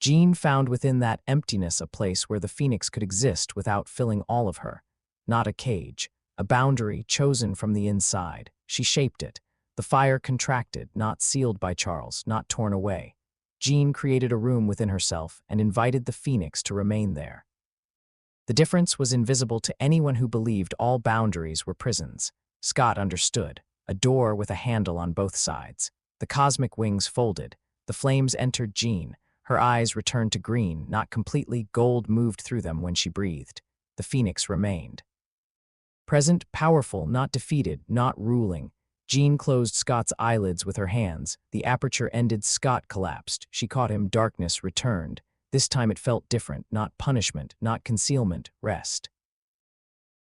Jean found within that emptiness a place where the Phoenix could exist without filling all of her. Not a cage, a boundary chosen from the inside. She shaped it. The fire contracted, not sealed by Charles, not torn away. Jean created a room within herself and invited the Phoenix to remain there. The difference was invisible to anyone who believed all boundaries were prisons. Scott understood, a door with a handle on both sides. The cosmic wings folded. The flames entered Jean. Her eyes returned to green, not completely. Gold moved through them when she breathed. The Phoenix remained. Present, powerful, not defeated, not ruling. Jean closed Scott's eyelids with her hands. The aperture ended. Scott collapsed. She caught him. Darkness returned. This time it felt different, not punishment, not concealment, rest.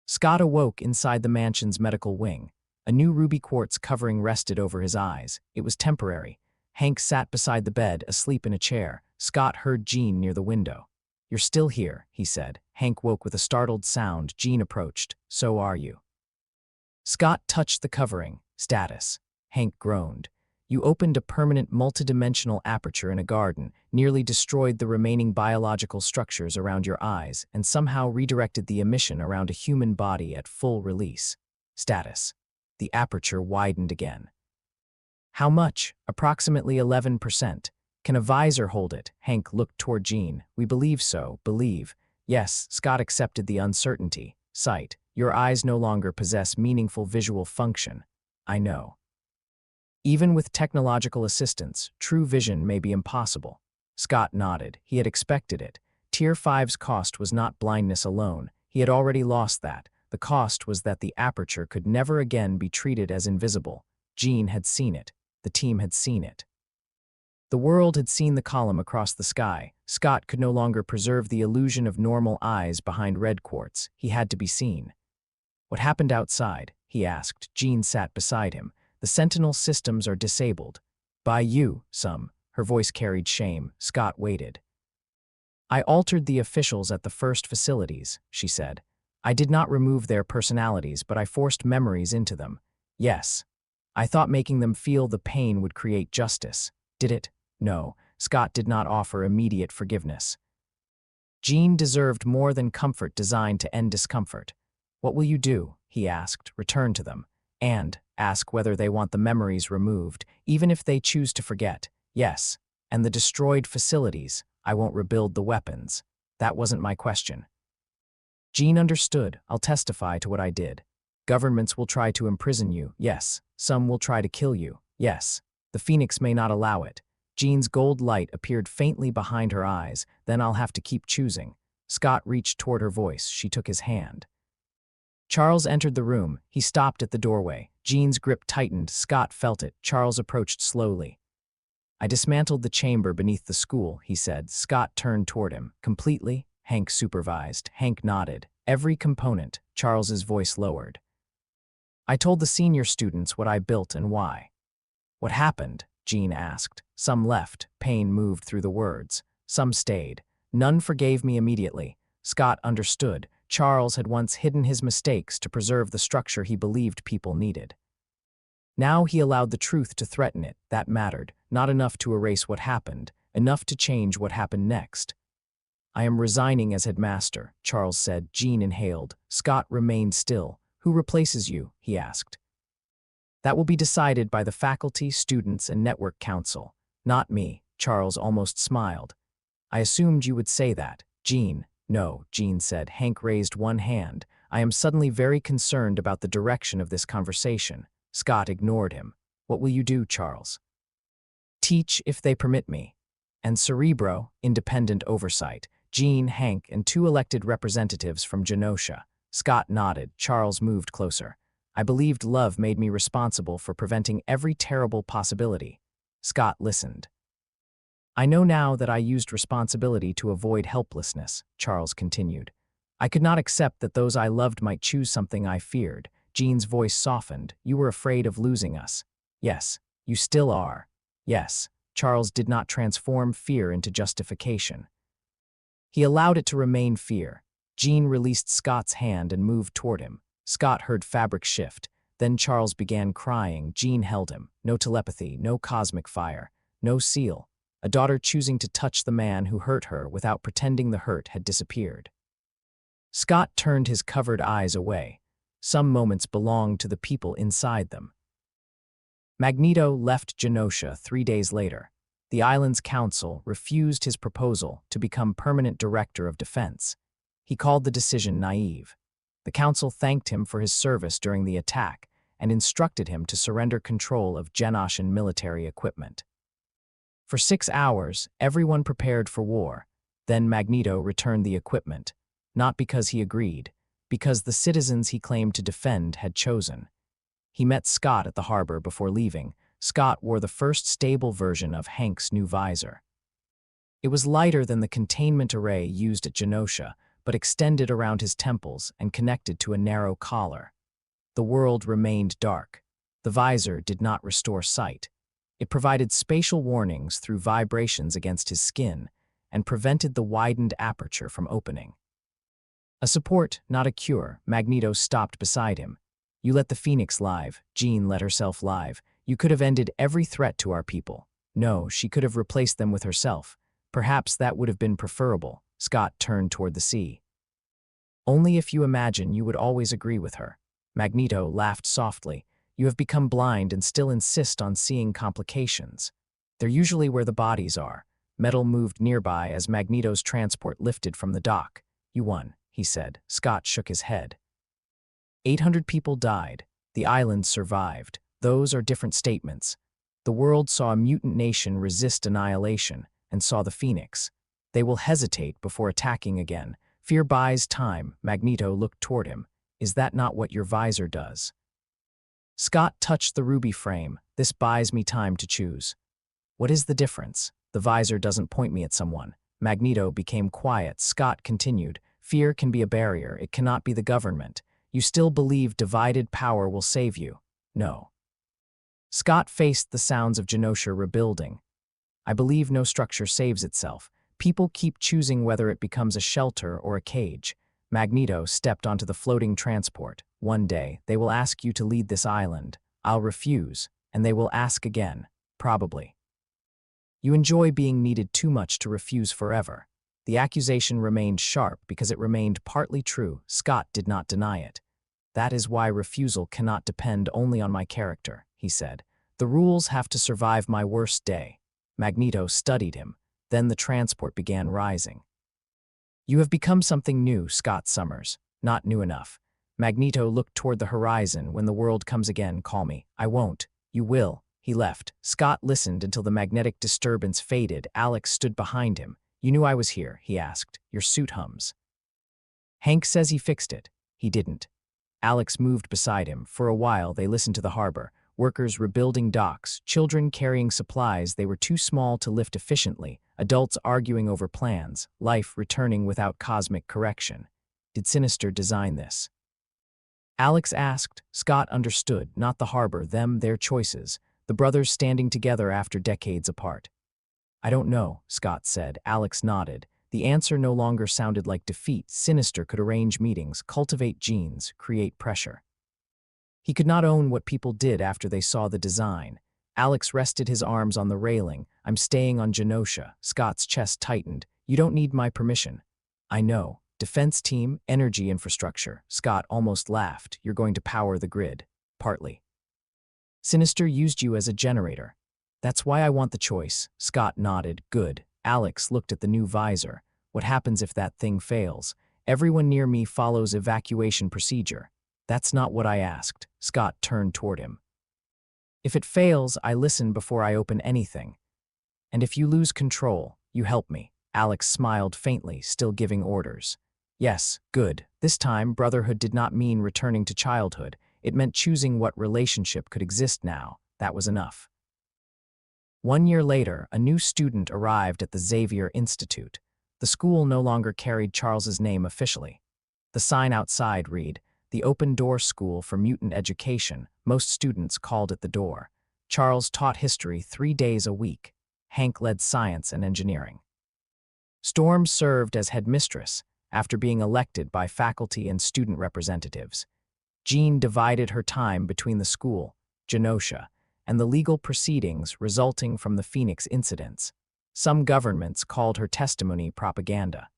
Scott awoke inside the mansion's medical wing. A new ruby quartz covering rested over his eyes. It was temporary. Hank sat beside the bed, asleep in a chair. Scott heard Jean near the window. "You're still here," he said. Hank woke with a startled sound. Jean approached. "So are you." Scott touched the covering. Status. Hank groaned. "You opened a permanent multidimensional aperture in a garden, nearly destroyed the remaining biological structures around your eyes, and somehow redirected the emission around a human body at full release." Status. The aperture widened again. "How much?" "Approximately 11%. Can a visor hold it?" Hank looked toward Jean. "We believe so, believe." "Yes." Scott accepted the uncertainty. "Sight. Your eyes no longer possess meaningful visual function." "I know." "Even with technological assistance, true vision may be impossible." Scott nodded. He had expected it. Tier 5's cost was not blindness alone. He had already lost that. The cost was that the aperture could never again be treated as invisible. Jean had seen it. The team had seen it. The world had seen the column across the sky. Scott could no longer preserve the illusion of normal eyes behind red quartz. He had to be seen. "What happened outside?" he asked. Jean sat beside him. "The Sentinel systems are disabled." "By you, some." Her voice carried shame. Scott waited. "I altered the officials at the first facilities," she said. "I did not remove their personalities, but I forced memories into them." "Yes. I thought making them feel the pain would create justice." "Did it?" "No." Scott did not offer immediate forgiveness. Jean deserved more than comfort designed to end discomfort. "What will you do?" he asked. "Return to them. And ask whether they want the memories removed, even if they choose to forget." "Yes." "And the destroyed facilities. I won't rebuild the weapons." "That wasn't my question." Jean understood. "I'll testify to what I did." "Governments will try to imprison you." "Yes." "Some will try to kill you." "Yes." "The Phoenix may not allow it." Jean's gold light appeared faintly behind her eyes. "Then I'll have to keep choosing." Scott reached toward her voice. She took his hand. Charles entered the room. He stopped at the doorway. Jean's grip tightened. Scott felt it. Charles approached slowly. "I dismantled the chamber beneath the school," he said. Scott turned toward him. "Completely?" Hank supervised. Hank nodded. "Every component." Charles's voice lowered. "I told the senior students what I built and why." "What happened?" Jean asked. "Some left." Pain moved through the words. "Some stayed. None forgave me immediately." Scott understood. Charles had once hidden his mistakes to preserve the structure he believed people needed. Now he allowed the truth to threaten it. That mattered. Not enough to erase what happened, enough to change what happened next. "I am resigning as headmaster," Charles said. Jean inhaled. Scott remained still. "Who replaces you?" he asked. "That will be decided by the faculty, students, and network council. Not me." Charles almost smiled. "I assumed you would say that." "Jean." "No," Jean said. Hank raised one hand. "I am suddenly very concerned about the direction of this conversation." Scott ignored him. "What will you do, Charles?" "Teach if they permit me." "And Cerebro, independent oversight." Jean, Hank, and 2 elected representatives from Genosha. Scott nodded. Charles moved closer. "I believed love made me responsible for preventing every terrible possibility." Scott listened. "I know now that I used responsibility to avoid helplessness," Charles continued. "I could not accept that those I loved might choose something I feared. Jean's voice softened. You were afraid of losing us. Yes, you still are. Yes, Charles did not transform fear into justification. He allowed it to remain fear. Jean released Scott's hand and moved toward him. Scott heard fabric shift. Then Charles began crying. Jean held him. No telepathy, no cosmic fire, no seal. A daughter choosing to touch the man who hurt her without pretending the hurt had disappeared. Scott turned his covered eyes away. Some moments belonged to the people inside them. Magneto left Genosha 3 days later. The island's council refused his proposal to become permanent director of defense. He called the decision naive. The council thanked him for his service during the attack and instructed him to surrender control of Genoshan military equipment. For 6 hours, everyone prepared for war. Then Magneto returned the equipment, not because he agreed, because the citizens he claimed to defend had chosen. He met Scott at the harbor before leaving. Scott wore the first stable version of Hank's new visor. It was lighter than the containment array used at Genosha, but extended around his temples and connected to a narrow collar. The world remained dark. The visor did not restore sight. It provided spatial warnings through vibrations against his skin and prevented the widened aperture from opening. A support, not a cure. Magneto stopped beside him. You let the Phoenix live. Jean let herself live. You could have ended every threat to our people. No, she could have replaced them with herself. Perhaps that would have been preferable. Scott turned toward the sea. Only if you imagine you would always agree with her. Magneto laughed softly. You have become blind and still insist on seeing complications. They're usually where the bodies are. Metal moved nearby as Magneto's transport lifted from the dock. You won, he said. Scott shook his head. 800 people died. The island survived. Those are different statements. The world saw a mutant nation resist annihilation and saw the Phoenix. They will hesitate before attacking again. Fear buys time. Magneto looked toward him. Is that not what your visor does? Scott touched the ruby frame. This buys me time to choose. What is the difference? The visor doesn't point me at someone. Magneto became quiet. Scott continued. Fear can be a barrier. It cannot be the government. You still believe divided power will save you. No. Scott faced the sounds of Genosha rebuilding. I believe no structure saves itself. People keep choosing whether it becomes a shelter or a cage. Magneto stepped onto the floating transport. One day, they will ask you to lead this island. I'll refuse, and they will ask again, probably. You enjoy being needed too much to refuse forever. The accusation remained sharp because it remained partly true. Scott did not deny it. That is why refusal cannot depend only on my character, he said. The rules have to survive my worst day. Magneto studied him. Then the transport began rising. You have become something new, Scott Summers. Not new enough. Magneto looked toward the horizon. When the world comes again, call me. I won't. You will. He left. Scott listened until the magnetic disturbance faded. Alex stood behind him. You knew I was here, he asked. Your suit hums. Hank says he fixed it. He didn't. Alex moved beside him. For a while, they listened to the harbor. Workers rebuilding docks, children carrying supplies they were too small to lift efficiently, adults arguing over plans, life returning without cosmic correction. Did Sinister design this? Alex asked. Scott understood, not the harbor, them, their choices, the brothers standing together after decades apart. I don't know, Scott said. Alex nodded. The answer no longer sounded like defeat. Sinister could arrange meetings, cultivate genes, create pressure. He could not own what people did after they saw the design. Alex rested his arms on the railing. I'm staying on Genosha. Scott's chest tightened. You don't need my permission. I know. Defense team, energy infrastructure. Scott almost laughed. You're going to power the grid. Partly. Sinister used you as a generator. That's why I want the choice. Scott nodded. Good. Alex looked at the new visor. What happens if that thing fails? Everyone near me follows evacuation procedure. That's not what I asked. Scott turned toward him. If it fails, I listen before I open anything. And if you lose control, you help me. Alex smiled faintly, still giving orders. Yes, good. This time, brotherhood did not mean returning to childhood. It meant choosing what relationship could exist now. That was enough. 1 year later, a new student arrived at the Xavier Institute. The school no longer carried Charles's name officially. The sign outside read, the open-door school for mutant education. Most students called it the door. Charles taught history 3 days a week. Hank led science and engineering. Storm served as headmistress after being elected by faculty and student representatives. Jean divided her time between the school, Genosha, and the legal proceedings resulting from the Phoenix incidents. Some governments called her testimony propaganda.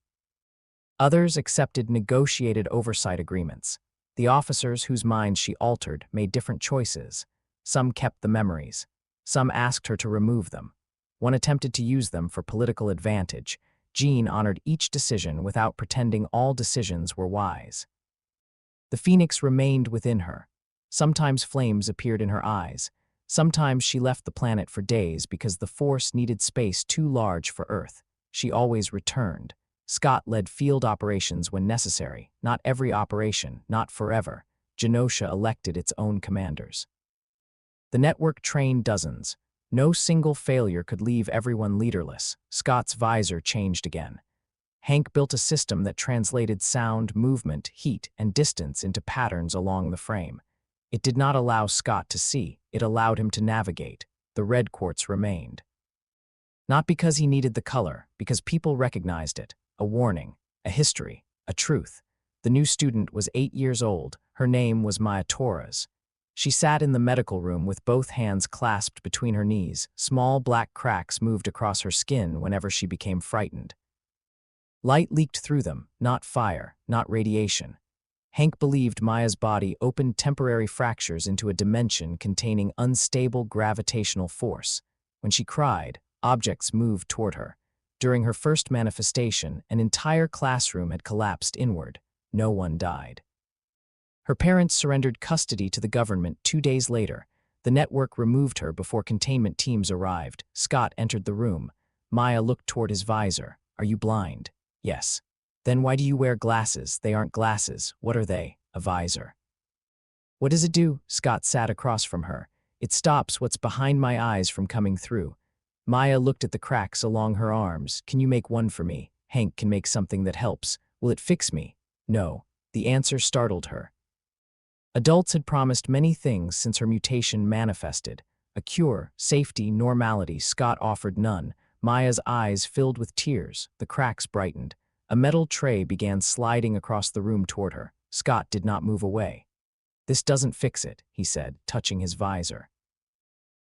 Others accepted negotiated oversight agreements. The officers whose minds she altered made different choices. Some kept the memories. Some asked her to remove them. One attempted to use them for political advantage. Jean honored each decision without pretending all decisions were wise. The Phoenix remained within her. Sometimes flames appeared in her eyes. Sometimes she left the planet for days because the Force needed space too large for Earth. She always returned. Scott led field operations when necessary, not every operation, not forever. Genosha elected its own commanders. The network trained dozens. No single failure could leave everyone leaderless. Scott's visor changed again. Hank built a system that translated sound, movement, heat, and distance into patterns along the frame. It did not allow Scott to see, it allowed him to navigate. The red quartz remained. Not because he needed the color, because people recognized it. A warning, a history, a truth. The new student was 8 years old. Her name was Maya Torres. She sat in the medical room with both hands clasped between her knees. Small black cracks moved across her skin whenever she became frightened. Light leaked through them, not fire, not radiation. Hank believed Maya's body opened temporary fractures into a dimension containing unstable gravitational force. When she cried, objects moved toward her. During her first manifestation, an entire classroom had collapsed inward. No one died. Her parents surrendered custody to the government 2 days later. The network removed her before containment teams arrived. Scott entered the room. Maya looked toward his visor. Are you blind? Yes. Then why do you wear glasses? They aren't glasses. What are they? A visor. What does it do? Scott sat across from her. It stops what's behind my eyes from coming through. Maya looked at the cracks along her arms. Can you make one for me? Hank can make something that helps. Will it fix me? No. The answer startled her. Adults had promised many things since her mutation manifested. A cure, safety, normality. Scott offered none. Maya's eyes filled with tears. The cracks brightened. A metal tray began sliding across the room toward her. Scott did not move away. This doesn't fix it, he said, touching his visor.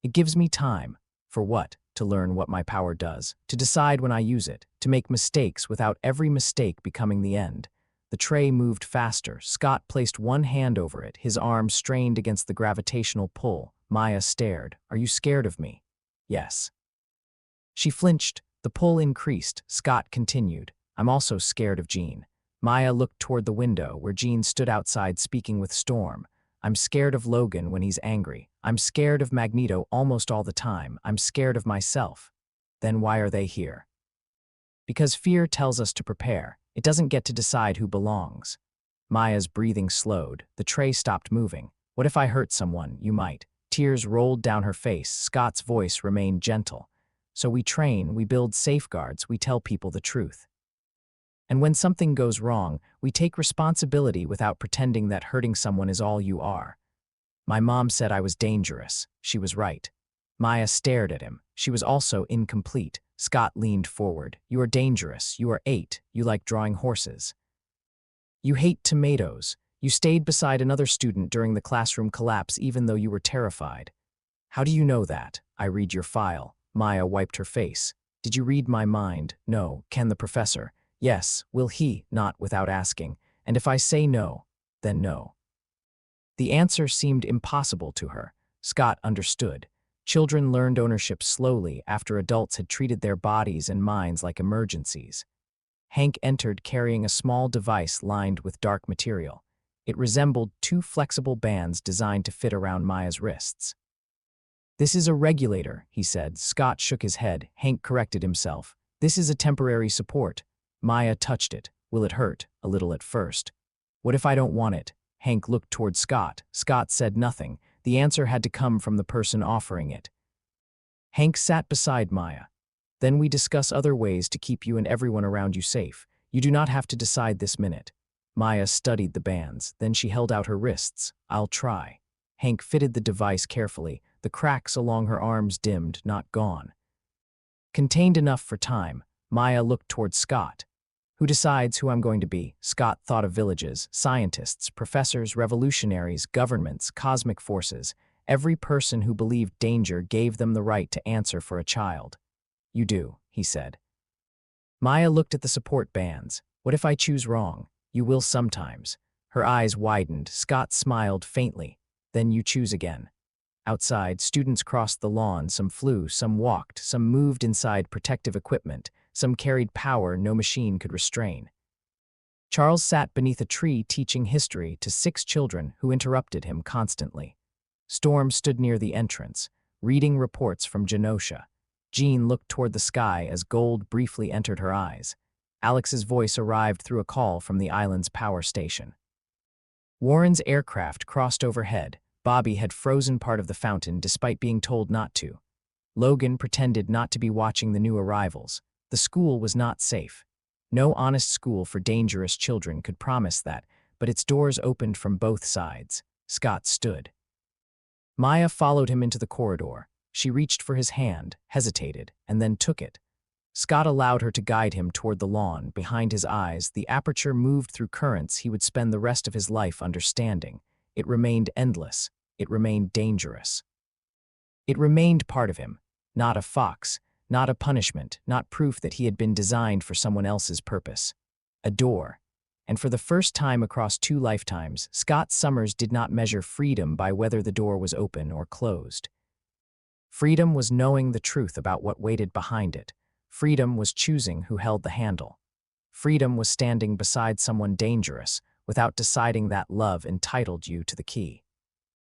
It gives me time. For what? To learn what my power does, to decide when I use it, to make mistakes without every mistake becoming the end. The tray moved faster. Scott placed one hand over it, his arm strained against the gravitational pull. Maya stared. Are you scared of me? Yes. She flinched. The pull increased. Scott continued. I'm also scared of Jean. Maya looked toward the window where Jean stood outside speaking with Storm. I'm scared of Logan when he's angry. I'm scared of Magneto almost all the time. I'm scared of myself. Then why are they here? Because fear tells us to prepare. It doesn't get to decide who belongs. Maya's breathing slowed. The tray stopped moving. What if I hurt someone? You might. Tears rolled down her face. Scott's voice remained gentle. So we train, we build safeguards, we tell people the truth. And when something goes wrong, we take responsibility without pretending that hurting someone is all you are. My mom said I was dangerous. She was right. Maya stared at him. She was also incomplete. Scott leaned forward. You are dangerous. You are 8. You like drawing horses. You hate tomatoes. You stayed beside another student during the classroom collapse even though you were terrified. How do you know that? I read your file. Maya wiped her face. Did you read my mind? No. Can the professor? Yes. Will he? Not without asking. And if I say no, then no. The answer seemed impossible to her. Scott understood. Children learned ownership slowly after adults had treated their bodies and minds like emergencies. Hank entered carrying a small device lined with dark material. It resembled 2 flexible bands designed to fit around Maya's wrists. This is a regulator, he said. Scott shook his head. Hank corrected himself. This is a temporary support. Maya touched it. Will it hurt? A little at first. What if I don't want it? Hank looked toward Scott. Scott said nothing. The answer had to come from the person offering it. Hank sat beside Maya. Then we discuss other ways to keep you and everyone around you safe. You do not have to decide this minute. Maya studied the bands, then she held out her wrists. "I'll try." Hank fitted the device carefully, the cracks along her arms dimmed, not gone. Contained enough for time, Maya looked toward Scott. "Who decides who I'm going to be?" Scott thought of villages, scientists, professors, revolutionaries, governments, cosmic forces. Every person who believed danger gave them the right to answer for a child. "You do," he said. Maya looked at the support bands. "What if I choose wrong?" "You will sometimes." Her eyes widened. Scott smiled faintly. "Then you choose again." Outside, students crossed the lawn. Some flew, some walked, some moved inside protective equipment, some carried power no machine could restrain. Charles sat beneath a tree teaching history to 6 children who interrupted him constantly. Storm stood near the entrance, reading reports from Genosha. Jean looked toward the sky as gold briefly entered her eyes. Alex's voice arrived through a call from the island's power station. Warren's aircraft crossed overhead. Bobby had frozen part of the fountain despite being told not to. Logan pretended not to be watching the new arrivals. The school was not safe. No honest school for dangerous children could promise that, but its doors opened from both sides. Scott stood. Maya followed him into the corridor. She reached for his hand, hesitated, and then took it. Scott allowed her to guide him toward the lawn. Behind his eyes, the aperture moved through currents he would spend the rest of his life understanding. It remained endless. It remained dangerous. It remained part of him, not a fox, not a punishment, not proof that he had been designed for someone else's purpose. A door. And for the first time across 2 lifetimes, Scott Summers did not measure freedom by whether the door was open or closed. Freedom was knowing the truth about what waited behind it. Freedom was choosing who held the handle. Freedom was standing beside someone dangerous without deciding that love entitled you to the key.